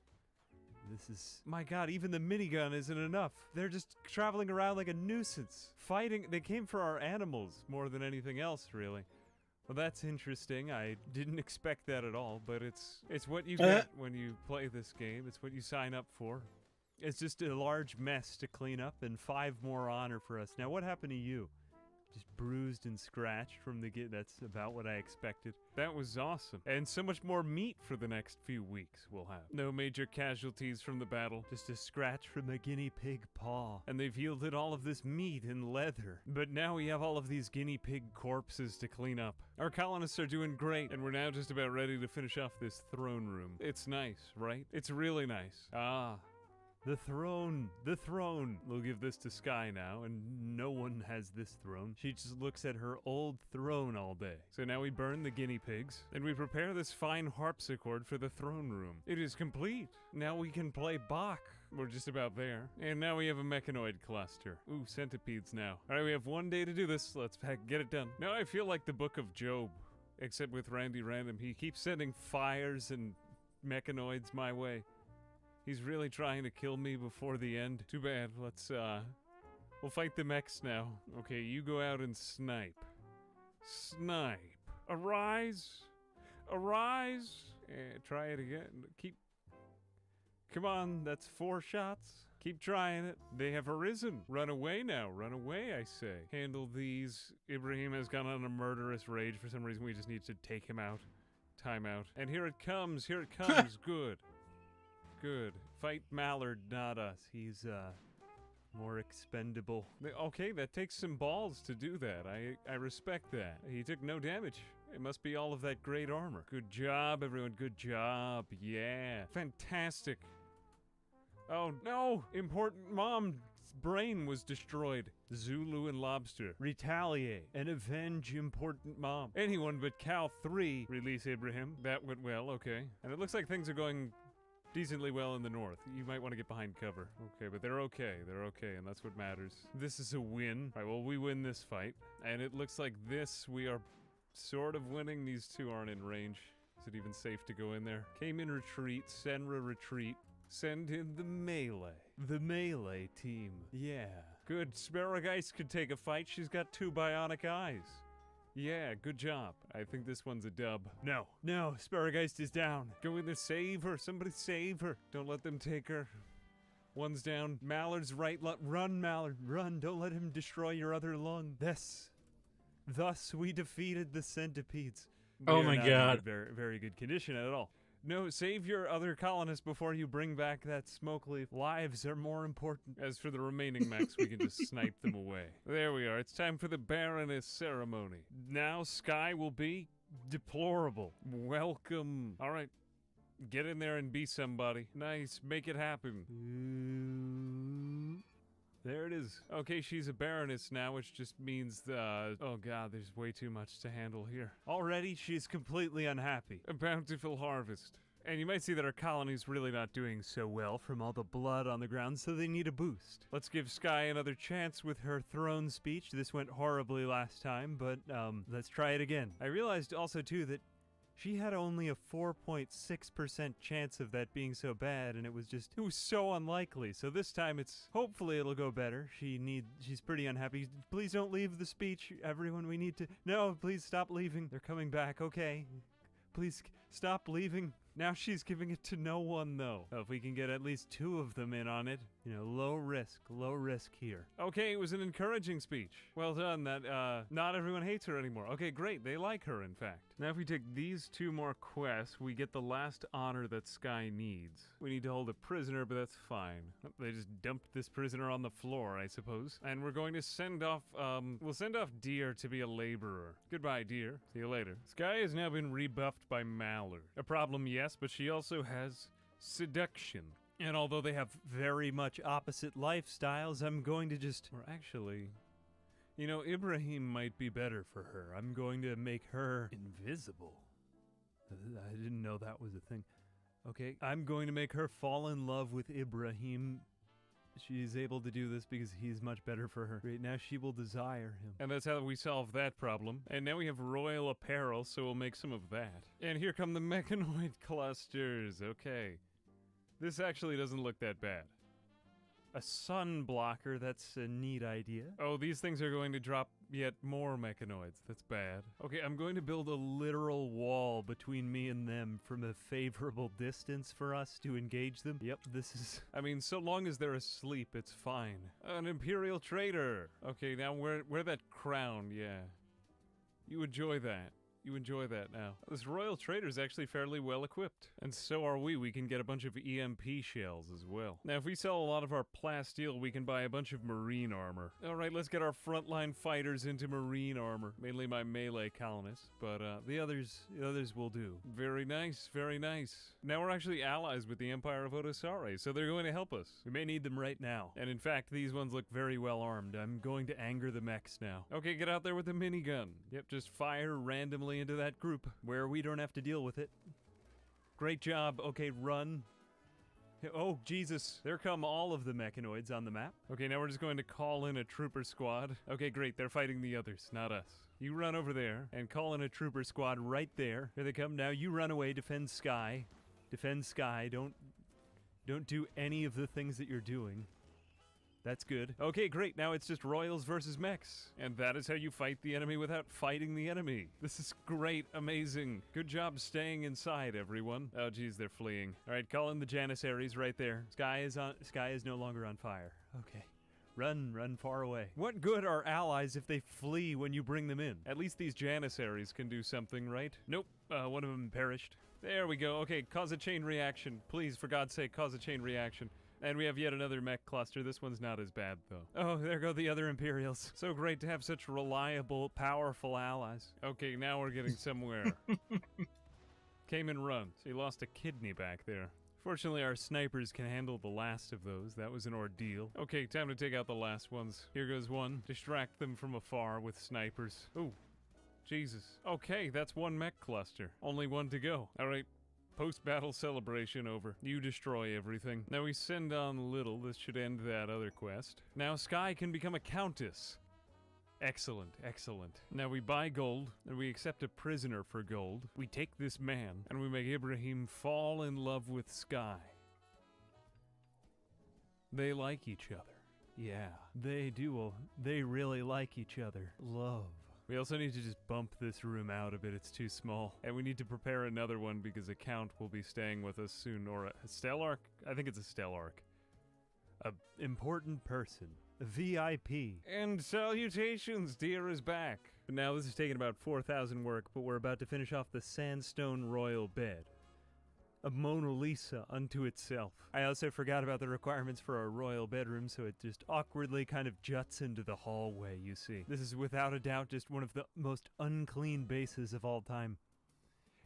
This is... My god, even the minigun isn't enough. They're just traveling around like a nuisance. Fighting... They came for our animals more than anything else, really. Well, that's interesting. I didn't expect that at all, but it's what you get when you play this game. It's what you sign up for. It's just a large mess to clean up and 5 more honor for us. Now, what happened to you? Just bruised and scratched from the That's about what I expected. That was awesome. And so much more meat for the next few weeks we'll have. No major casualties from the battle. Just a scratch from a guinea pig paw. And they've yielded all of this meat and leather. But now we have all of these guinea pig corpses to clean up. Our colonists are doing great, and we're now just about ready to finish off this throne room. It's nice, right? It's really nice. Ah. The throne! The throne! We'll give this to Sky now, and no one has this throne. She just looks at her old throne all day. So now we burn the guinea pigs, and we prepare this fine harpsichord for the throne room. It is complete! Now we can play Bach. We're just about there. And now we have a mechanoid cluster. Ooh, centipedes now. Alright, we have 1 day to do this. Let's get it done. Now I feel like the Book of Job, except with Randy Random. He keeps sending fires and mechanoids my way. He's really trying to kill me before the end. Too bad. Let's, we'll fight the mechs now. Okay, you go out and snipe. Snipe. Arise. Arise. Try it again. Come on, that's 4 shots. Keep trying it. They have arisen. Run away now. Run away, I say. Handle these. Ibrahim has gone on a murderous rage for some reason. We just need to take him out. timeout. And here it comes, good. Good. Fight Mallard, not us. He's, more expendable. Okay, that takes some balls to do that. I respect that. He took no damage. It must be all of that great armor. Good job, everyone. Good job. Yeah. Fantastic. Oh, no! Important mom's brain was destroyed. Zulu and Lobster. Retaliate and avenge important mom. Anyone but Cal 3. Release Ibrahim. That went well, okay. And it looks like things are going decently well in the north. You might want to get behind cover. Okay, but they're okay. They're okay, and that's what matters. This is a win. All right, well, we win this fight. And it looks like this, we are sort of winning. These two aren't in range. Is it even safe to go in there? Came in retreat. Senra retreat. Send in the melee. The melee team. Yeah. Good. Sparrowgeist could take a fight. She's got 2 bionic eyes. Yeah, good job. I think this one's a dub. No. No, Sparrowgeist is down. Go in there, save her. Somebody save her. Don't let them take her. One's down. Mallard's right. Run, Mallard. Run. Don't let him destroy your other lung. Thus we defeated the centipedes. Oh my God. Very, very good condition at all. No, save your other colonists before you bring back that smoke leaf. Lives are more important. As for the remaining mechs, we can just snipe them away. There we are. It's time for the Baroness ceremony. Now Sky will be deplorable. Welcome. All right. Get in there and be somebody. Nice. Make it happen. There it is. Okay, she's a Baroness now, which just means, oh god, there's way too much to handle here. Already, she's completely unhappy. A bountiful harvest. And you might see that our colony's really not doing so well from all the blood on the ground, so they need a boost. Let's give Sky another chance with her throne speech. This went horribly last time, but, let's try it again. I realized also, too, that she had only a 4.6% chance of that being so bad, and it was so unlikely. So this time hopefully it'll go better. She's pretty unhappy. Please don't leave the speech, everyone. We need to, no, please stop leaving. They're coming back, okay. Please stop leaving. Now she's giving it to no one, though. If we can get at least 2 of them in on it, low risk here. Okay, it was an encouraging speech. Well done. That, not everyone hates her anymore. Okay, great. They like her, in fact. Now, if we take these 2 more quests, we get the last honor that Sky needs. We need to hold a prisoner, but that's fine. They just dumped this prisoner on the floor, I suppose. And we're going to send off, we'll send off Deer to be a laborer. Goodbye, Deer. See you later. Sky has now been rebuffed by Mallard. A problem, yes, but she also has seduction. And although they have very much opposite lifestyles, I'm going to or actually, Ibrahim might be better for her. I'm going to make her invisible. I didn't know that was a thing. Okay, I'm going to make her fall in love with Ibrahim. She's able to do this because he's much better for her. Great, now she will desire him. And that's how we solve that problem. And now we have royal apparel, so we'll make some of that. And here come the mechanoid clusters. Okay. This actually doesn't look that bad. A sun blocker, that's a neat idea. Oh, these things are going to drop yet more mechanoids. That's bad. Okay, I'm going to build a literal wall between me and them from a favorable distance for us to engage them. Yep, this is... I mean, so long as they're asleep, it's fine. An Imperial trader. Okay, now wear that crown, yeah. You enjoy that. You enjoy that now. This Royal Trader is actually fairly well equipped. And so are we. We can get a bunch of EMP shells as well. Now, if we sell a lot of our plasteel, we can buy a bunch of marine armor. Alright, let's get our frontline fighters into marine armor. Mainly my melee colonists, but the others will do. Very nice, very nice. Now we're actually allies with the Empire of Otosare, so they're going to help us. We may need them right now. And in fact, these ones look very well armed. I'm going to anger the mechs now. Okay, get out there with the minigun. Yep, just fire randomly into that group where we don't have to deal with it. Great job. Okay, run. Oh, Jesus. There come all of the mechanoids on the map. Okay, now we're just going to call in a trooper squad. Okay, great. They're fighting the others, not us. You run over there and call in a trooper squad right there. Here they come. Now you run away. Defend Sky. Defend Sky. Don't do any of the things that you're doing. That's good. Okay, great. Now it's just royals versus mechs. And that is how you fight the enemy without fighting the enemy. This is great. Amazing. Good job staying inside, everyone. Oh, geez, they're fleeing. All right, call in the Janissaries right there. Sky is no longer on fire. Okay. Run far away. What good are allies if they flee when you bring them in? At least these Janissaries can do something, right? Nope, one of them perished. There we go. Okay, cause a chain reaction. Please, for God's sake, cause a chain reaction. And we have yet another mech cluster. This one's not as bad, though. Oh, there go the other Imperials. So great to have such reliable, powerful allies. Okay, now we're getting somewhere. Came and run. So he lost a kidney back there. Fortunately, our snipers can handle the last of those. That was an ordeal. Okay, time to take out the last ones. Here goes one. Distract them from afar with snipers. Ooh, Jesus. Okay, that's one mech cluster. Only one to go. All right. Post-battle celebration over. You destroy everything. Now we send on Little. This should end that other quest. Now Sky can become a countess. Excellent, excellent. Now we buy gold, and we accept a prisoner for gold. We take this man, and we make Ibrahim fall in love with Sky. They like each other. Yeah, they do. They really like each other. Love. We also need to just bump this room out a bit, it's too small. And we need to prepare another one because a Count will be staying with us soon, or a Stellarch? I think it's a Stellarch. A important person. A VIP. And salutations, dear is back. Now this has taken about 4,000 work, but we're about to finish off the sandstone royal bed. A Mona Lisa unto itself. I also forgot about the requirements for our royal bedroom, so it just awkwardly kind of juts into the hallway, you see. This is without a doubt just one of the most unclean bases of all time.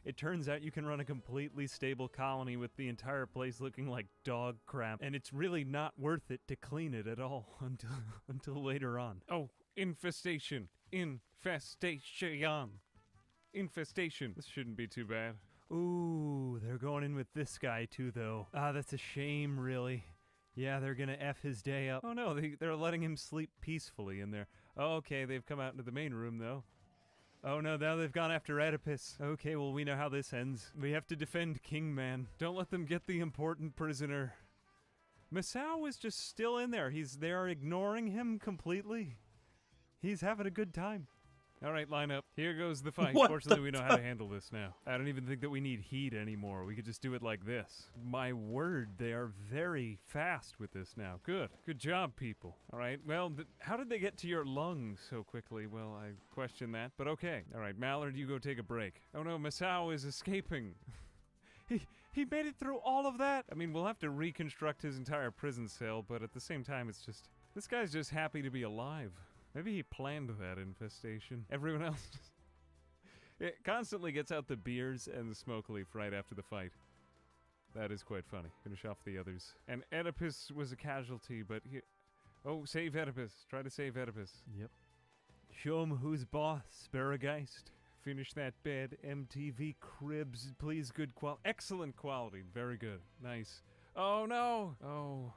It turns out you can run a completely stable colony with the entire place looking like dog crap, and it's really not worth it to clean it at all until later on. Oh, infestation. Infestation. Infestation. This shouldn't be too bad. Ooh, they're going in with this guy too, though. Ah, that's a shame, really. Yeah, they're gonna F his day up. Oh no, they're letting him sleep peacefully in there. Oh, okay, they've come out into the main room, though. Oh no, now they've gone after Oedipus. Okay, well, we know how this ends. We have to defend Kingman. Don't let them get the important prisoner. Masao is just still in there. They are ignoring him completely. He's having a good time. All right, line up. Here goes the fight. Fortunately, we know how to handle this now. I don't even think that we need heat anymore. We could just do it like this. My word, they are very fast with this now. Good. Good job, people. All right, well, how did they get to your lungs so quickly? Well, I question that, but okay. All right, Mallard, you go take a break. Oh no, Masao is escaping. He made it through all of that. I mean, we'll have to reconstruct his entire prison cell, but at the same time, it's just... This guy's just happy to be alive. Maybe he planned that infestation. Everyone else just... It constantly gets out the beers and the smoke leaf right after the fight. That is quite funny. Finish off the others. And Oedipus was a casualty, but he... Oh, save Oedipus. Try to save Oedipus. Yep. Show him who's boss, Sparrowgeist. Finish that bed. MTV Cribs. Please, good quality. Excellent quality. Very good. Nice. Oh, no! Oh.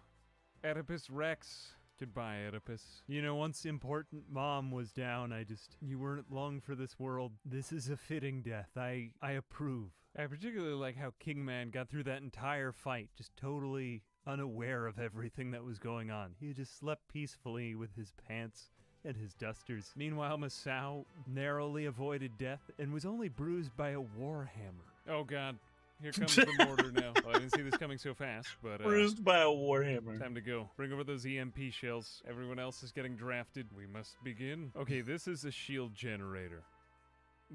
Oedipus Rex. Goodbye, Oedipus. You know, once important mom was down, you weren't long for this world. This is a fitting death. I approve. I particularly like how Kingman got through that entire fight, just totally unaware of everything that was going on. He just slept peacefully with his pants and his dusters. Meanwhile, Masao narrowly avoided death and was only bruised by a warhammer. Oh, God. Here comes the mortar now. Well, I didn't see this coming so fast, but... Bruised by a warhammer. Time to go. Bring over those EMP shells. Everyone else is getting drafted. We must begin. Okay, this is a shield generator.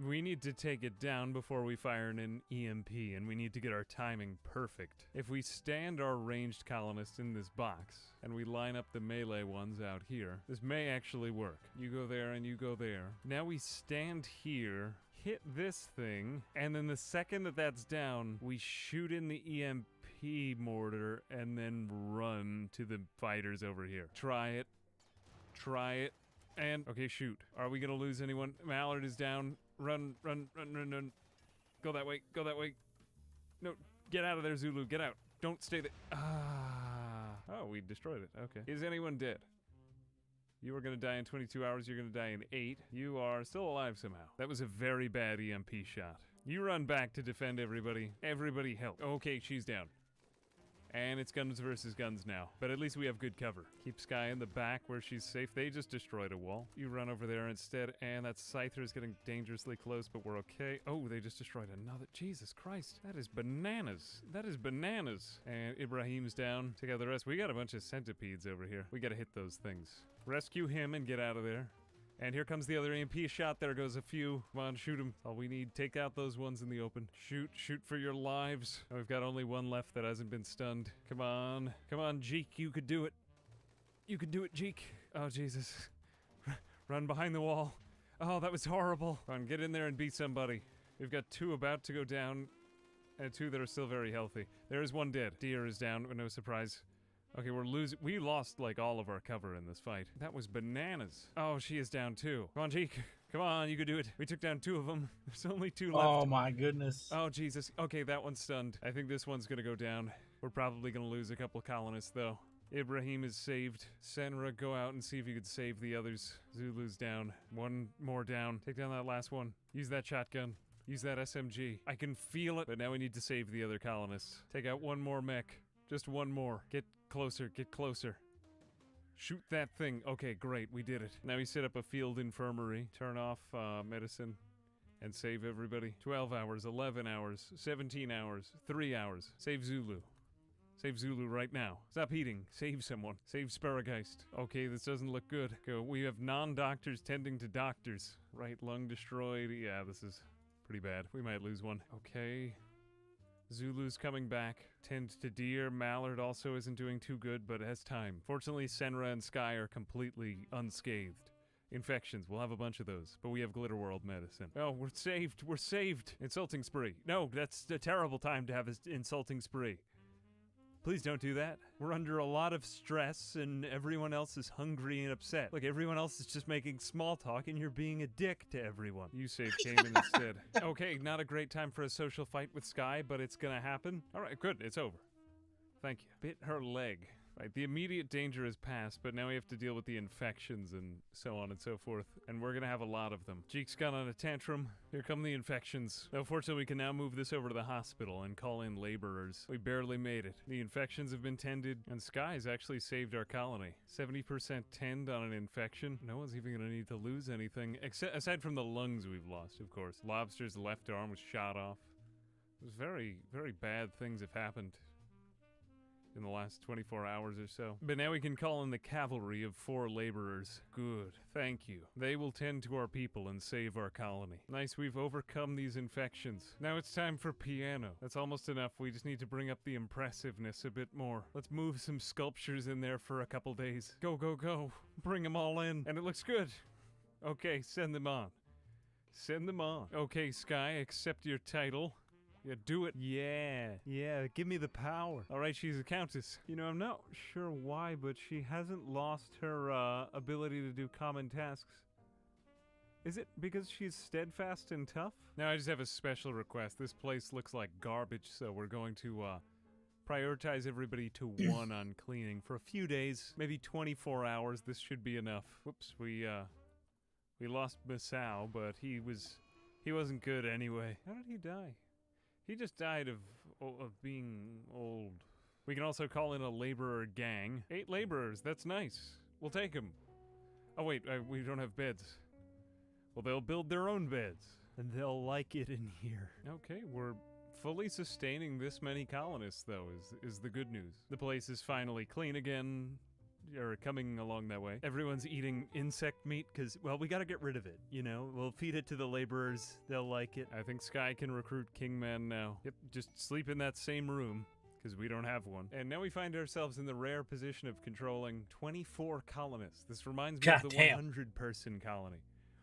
We need to take it down before we fire an EMP, and we need to get our timing perfect. If we stand our ranged colonists in this box, and we line up the melee ones out here, this may actually work. You go there and you go there. Now we stand here, hit this thing, and then the second that that's down, we shoot in the EMP mortar and then run to the fighters over here. Try it. Try it. And, okay, shoot. Are we gonna lose anyone? Mallard is down. Run, run, run, run, run. Go that way, go that way. No, get out of there, Zulu, get out. Don't stay there. Ah. Oh, we destroyed it, okay. Is anyone dead? You are gonna die in 22 hours, you're gonna die in 8. You are still alive somehow. That was a very bad EMP shot. You run back to defend everybody. Everybody help. Okay, she's down. And it's guns versus guns now. But at least we have good cover. Keep Sky in the back where she's safe. They just destroyed a wall. You run over there instead. And that Scyther is getting dangerously close, but we're okay. Oh, they just destroyed another. Jesus Christ. That is bananas. That is bananas. And Ibrahim's down. Take out the rest. We got a bunch of centipedes over here. We gotta hit those things. Rescue him and get out of there. And here comes the other EMP shot. There goes a few. Come on, shoot them. All we need. Take out those ones in the open. Shoot. Shoot for your lives. Oh, we've got only one left that hasn't been stunned. Come on. Come on, Jeek. You could do it. You could do it, Jeek. Oh, Jesus. Run behind the wall. Oh, that was horrible. Come on, get in there and beat somebody. We've got 2 about to go down, and 2 that are still very healthy. There is 1 dead. Deer is down. No surprise. Okay, we're losing. We lost, like, all of our cover in this fight. That was bananas. Oh, she is down too. Come on, Jeek. Come on, you could do it. We took down 2 of them. There's only 2 left. Oh, my goodness. Oh, Jesus. Okay, that one's stunned. I think this one's gonna go down. We're probably gonna lose a couple colonists, though. Ibrahim is saved. Senra, go out and see if you could save the others. Zulu's down. 1 more down. Take down that last one. Use that shotgun. Use that SMG. I can feel it, but now we need to save the other colonists. Take out 1 more mech. Just 1 more. Get closer, get closer. Shoot that thing. Okay, great, we did it. Now we set up a field infirmary, turn off medicine, and save everybody. 12 hours, 11 hours, 17 hours, 3 hours. Save Zulu. Save Zulu right now. Stop eating. Save someone. Save Sparageist. Okay, this doesn't look good. Go. We have non-doctors tending to doctors. Right lung destroyed. Yeah, this is pretty bad. We might lose one. Okay. Zulu's coming back. Tend to deer. Mallard also isn't doing too good, but has time. Fortunately, Senra and Sky are completely unscathed. Infections. We'll have a bunch of those, but we have Glitter World medicine. Oh, we're saved. We're saved. Insulting spree. No, that's a terrible time to have an insulting spree. Please don't do that. We're under a lot of stress and everyone else is hungry and upset. Look, everyone else is just making small talk and you're being a dick to everyone. You saved Cayman instead. Okay, not a great time for a social fight with Sky, but it's gonna happen. All right, good, it's over. Thank you. Bit her leg. Right, the immediate danger is past, but now we have to deal with the infections and so on and so forth, and we're gonna have a lot of them. Jeek's gone on a tantrum. Here come the infections. Now, fortunately, we can now move this over to the hospital and call in laborers. We barely made it. The infections have been tended, and Sky's actually saved our colony. 70% tend on an infection. No one's even gonna need to lose anything, except aside from the lungs we've lost, of course. Lobster's left arm was shot off. It was very, very bad things have happened in the last 24 hours or so. But now we can call in the cavalry of 4 laborers. Good. Thank you. They will tend to our people and save our colony. Nice, we've overcome these infections. Now it's time for piano. That's almost enough. We just need to bring up the impressiveness a bit more. Let's move some sculptures in there for a couple days. Go, go, go. Bring them all in. And it looks good. Okay, send them on. Send them on. Okay, Sky, accept your title. Yeah, do it. Yeah, give me the power. All right, she's a countess. You know, I'm not sure why, but she hasn't lost her ability to do common tasks. Is it because she's steadfast and tough? Now I just have a special request. This place looks like garbage, so we're going to prioritize everybody to 1 on cleaning for a few days, maybe 24 hours. This should be enough. Whoops, we lost Masao, but he wasn't good anyway. How did he die? He just died of being old. We can also call in a laborer gang. 8 laborers, that's nice. We'll take them. Oh wait, we don't have beds. Well, they'll build their own beds. And they'll like it in here. Okay, we're fully sustaining this many colonists, though, is the good news. The place is finally clean again. Or coming along that way. Everyone's eating insect meat because, well, we gotta get rid of it, you know? We'll feed it to the laborers. They'll like it. I think Sky can recruit Kingman now. Yep, just sleep in that same room because we don't have one. And now we find ourselves in the rare position of controlling 24 colonists. This reminds me of the 100-person colony.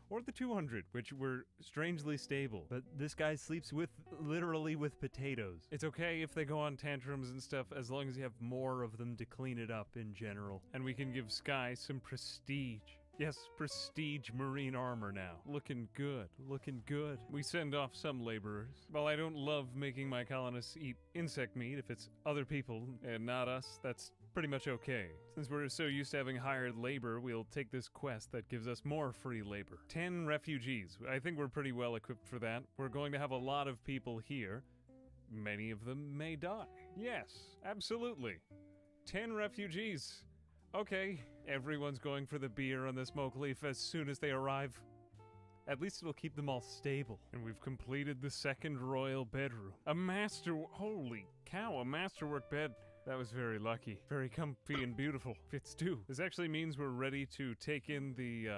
Or the 200, which were strangely stable. But this guy sleeps literally with potatoes. It's okay if they go on tantrums and stuff, as long as you have more of them to clean it up in general. And we can give Sky some prestige. Yes, prestige marine armor now. Looking good, looking good. We send off some laborers. While I don't love making my colonists eat insect meat, if it's other people and not us, that's pretty much okay. Since we're so used to having hired labor, we'll take this quest that gives us more free labor. 10 refugees. I think we're pretty well equipped for that. We're going to have a lot of people here. many of them may die. Yes, absolutely. 10 refugees. Okay, everyone's going for the beer and the smoke leaf as soon as they arrive. At least it'll keep them all stable. And we've completed the second royal bedroom. Holy cow, a masterwork bed. That was very lucky. Very comfy and beautiful. Fits too. This actually means we're ready to take in the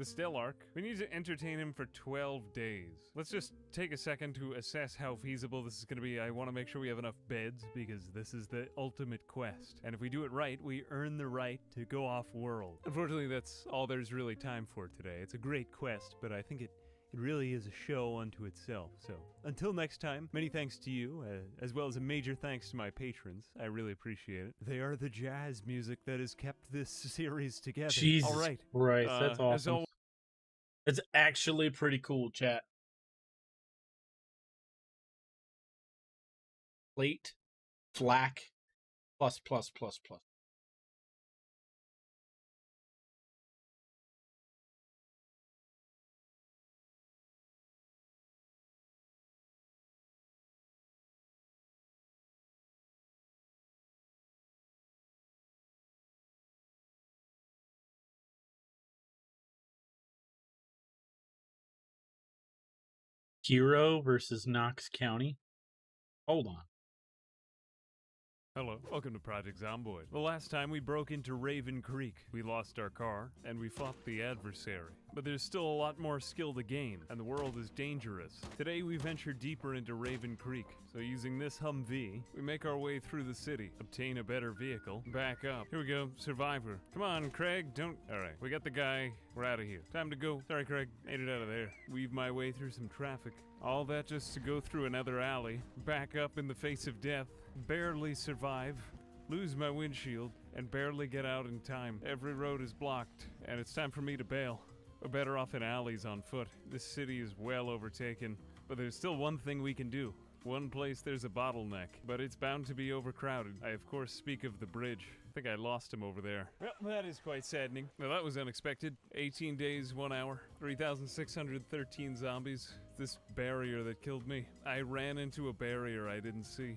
Stellark. We need to entertain him for 12 days. Let's just take a second to assess how feasible this is going to be. I want to make sure we have enough beds because this is the ultimate quest. And if we do it right, we earn the right to go off-world. Unfortunately, that's all there's really time for today. It's a great quest, but I think it really is a show unto itself. So, until next time, many thanks to you, as well as a major thanks to my patrons. I really appreciate it. They are the jazz music that has kept this series together. Jesus All right. Christ, that's awesome. It's actually pretty cool, chat. Plate, flak, plus, plus, plus, plus. Hero versus Knox County. Hold on. Hello, welcome to Project Zomboid. The last time we broke into Raven Creek, we lost our car, and we fought the adversary. But there's still a lot more skill to gain, and the world is dangerous. Today we venture deeper into Raven Creek, so using this Humvee, we make our way through the city, obtain a better vehicle, back up. Here we go, Survivor. Come on, Craig, don't... Alright, we got the guy, we're out of here. Time to go. Sorry, Craig, made it out of there. Weave my way through some traffic. All that just to go through another alley, back up in the face of death, barely survive, lose my windshield, and barely get out in time. Every road is blocked, and it's time for me to bail. We're better off in alleys on foot. This city is well overtaken, but there's still one thing we can do. One place there's a bottleneck, but it's bound to be overcrowded. I of course speak of the bridge. I think I lost him over there. Well, that is quite saddening. Now that was unexpected. 18 days, 1 hour, 3,613 zombies. This barrier that killed me. I ran into a barrier I didn't see.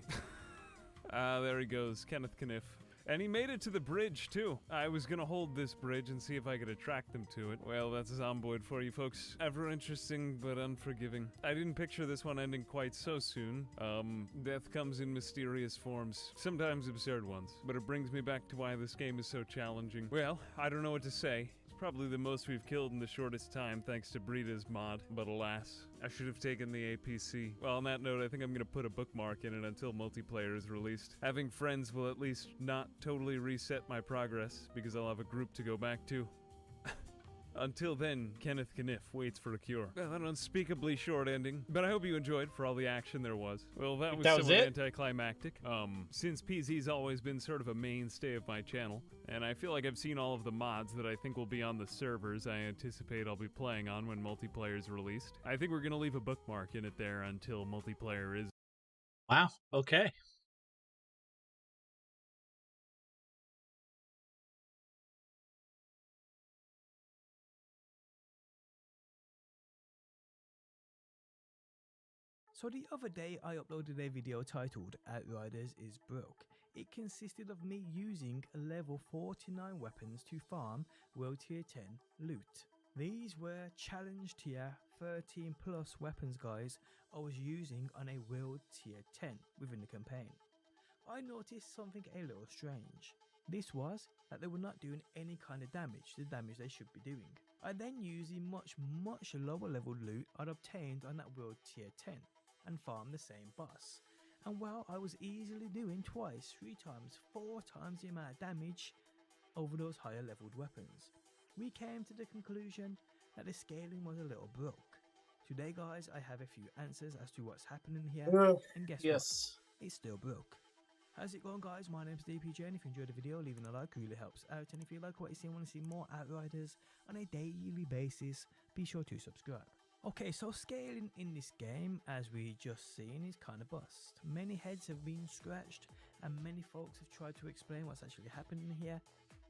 There he goes, Kenneth Kniff. And he made it to the bridge, too. I was gonna hold this bridge and see if I could attract them to it. Well, that's a Zomboid for you folks. Ever interesting, but unforgiving. I didn't picture this one ending quite so soon. Death comes in mysterious forms, sometimes absurd ones. But it brings me back to why this game is so challenging. Well, I don't know what to say. Probably the most we've killed in the shortest time thanks to Brita's mod, but alas, I should have taken the APC. Well, on that note, I think I'm gonna put a bookmark in it until multiplayer is released. Having friends will at least not totally reset my progress, because I'll have a group to go back to. Until then, Kenneth Kniff waits for a cure. Well, an unspeakably short ending, but I hope you enjoyed for all the action there was. Well, that was somewhat anticlimactic. Since PZ's always been sort of a mainstay of my channel, and I feel like I've seen all of the mods that I think will be on the servers I anticipate I'll be playing on when multiplayer is released. I think we're gonna leave a bookmark in it there until multiplayer is. Wow, okay. So the other day I uploaded a video titled Outriders is Broke. It consisted of me using level 49 weapons to farm World Tier 10 loot. These were challenge tier 13 plus weapons, guys, I was using on a World Tier 10 within the campaign. I noticed something a little strange. This was that they were not doing any kind of damage, the damage they should be doing. I then used the much lower level loot I'd obtained on that World Tier 10 and farmed the same boss. And while I was easily doing twice, 3 times, 4 times the amount of damage over those higher leveled weapons, we came to the conclusion that the scaling was a little broke. Today, guys, I have a few answers as to what's happening here, and guess what? It's still broke. How's it going, guys? My name's DPJ, and if you enjoyed the video, leaving a like really helps out. And if you like what you see and want to see more Outriders on a daily basis, be sure to subscribe. Okay, so scaling in this game, as we just seen, is kind of bust. Many heads have been scratched, and many folks have tried to explain what's actually happening here,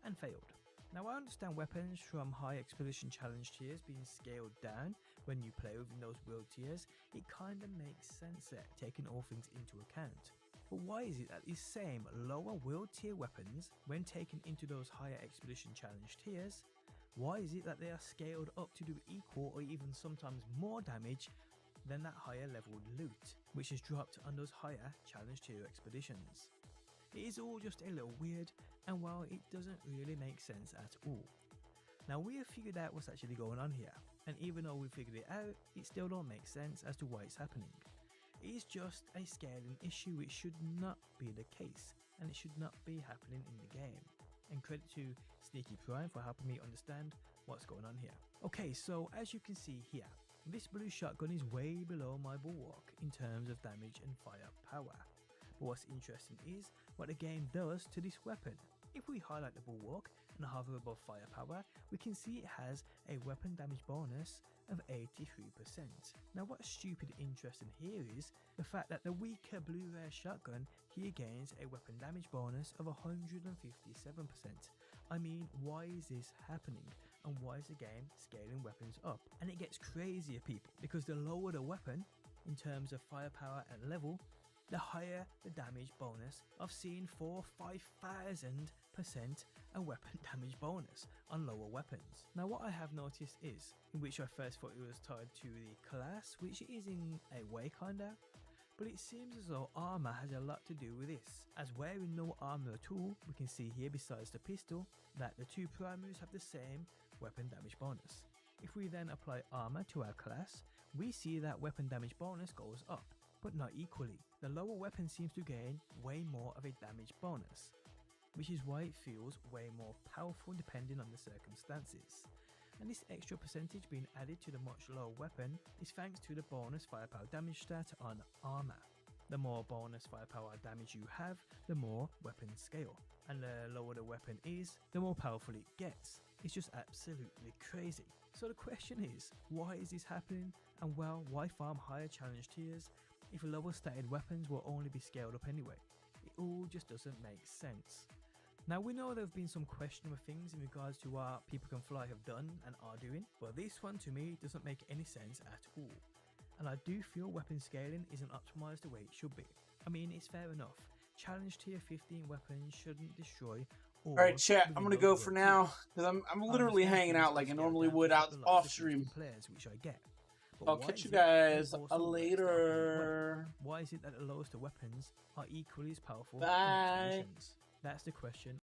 and failed. Now I understand weapons from high expedition challenge tiers being scaled down when you play within those world tiers. It kinda makes sense there, taking all things into account. But why is it that these same lower world tier weapons, when taken into those higher expedition challenge tiers, why is it that they are scaled up to do equal or even sometimes more damage than that higher leveled loot, which is dropped on those higher challenge tier expeditions? It is all just a little weird, and well, it doesn't really make sense at all. Now we have figured out what's actually going on here, and even though we figured it out, it still don't make sense as to why it's happening. It is just a scaling issue which should not be the case, and it should not be happening in the game. And credit to Sneaky Prime for helping me understand what's going on here. Okay, so as you can see here, this blue shotgun is way below my bulwark in terms of damage and firepower. But what's interesting is what the game does to this weapon. If we highlight the bulwark and hover above firepower, we can see it has a weapon damage bonus of 83%. Now what's stupid interesting here is the fact that the weaker blue rare shotgun here gains a weapon damage bonus of 157%. I mean, why is this happening? And why is the game scaling weapons up? And it gets crazier, people, because the lower the weapon in terms of firepower and level, the higher the damage bonus. I've seen 4,000-5,000% a weapon damage bonus on lower weapons. Now what I have noticed is, in which I first thought it was tied to the class, which it is in a way kinda, but it seems as though armor has a lot to do with this, as wearing no armor at all, we can see here besides the pistol, that the two primaries have the same weapon damage bonus. If we then apply armor to our class, we see that weapon damage bonus goes up, but not equally. The lower weapon seems to gain way more of a damage bonus, which is why it feels way more powerful depending on the circumstances. And this extra percentage being added to the much lower weapon is thanks to the bonus firepower damage stat on armor. The more bonus firepower damage you have, the more weapons scale, and the lower the weapon is, the more powerful it gets. It's just absolutely crazy. So the question is, why is this happening? And well, why farm higher challenge tiers if lower stated weapons will only be scaled up anyway? It all just doesn't make sense. Now we know there have been some questionable things in regards to what People Can Fly have done and are doing, but this one to me doesn't make any sense at all. And I do feel weapon scaling isn't optimized the way it should be. I mean, it's fair enough. Challenge tier 15 weapons shouldn't destroy all. All right, chat. I'm gonna go for now because I'm literally hanging out like I normally would out off stream. Players, which I get. I'll catch you guys later. Why is it that the lowest weapons are equally as powerful? Bye. That's the question.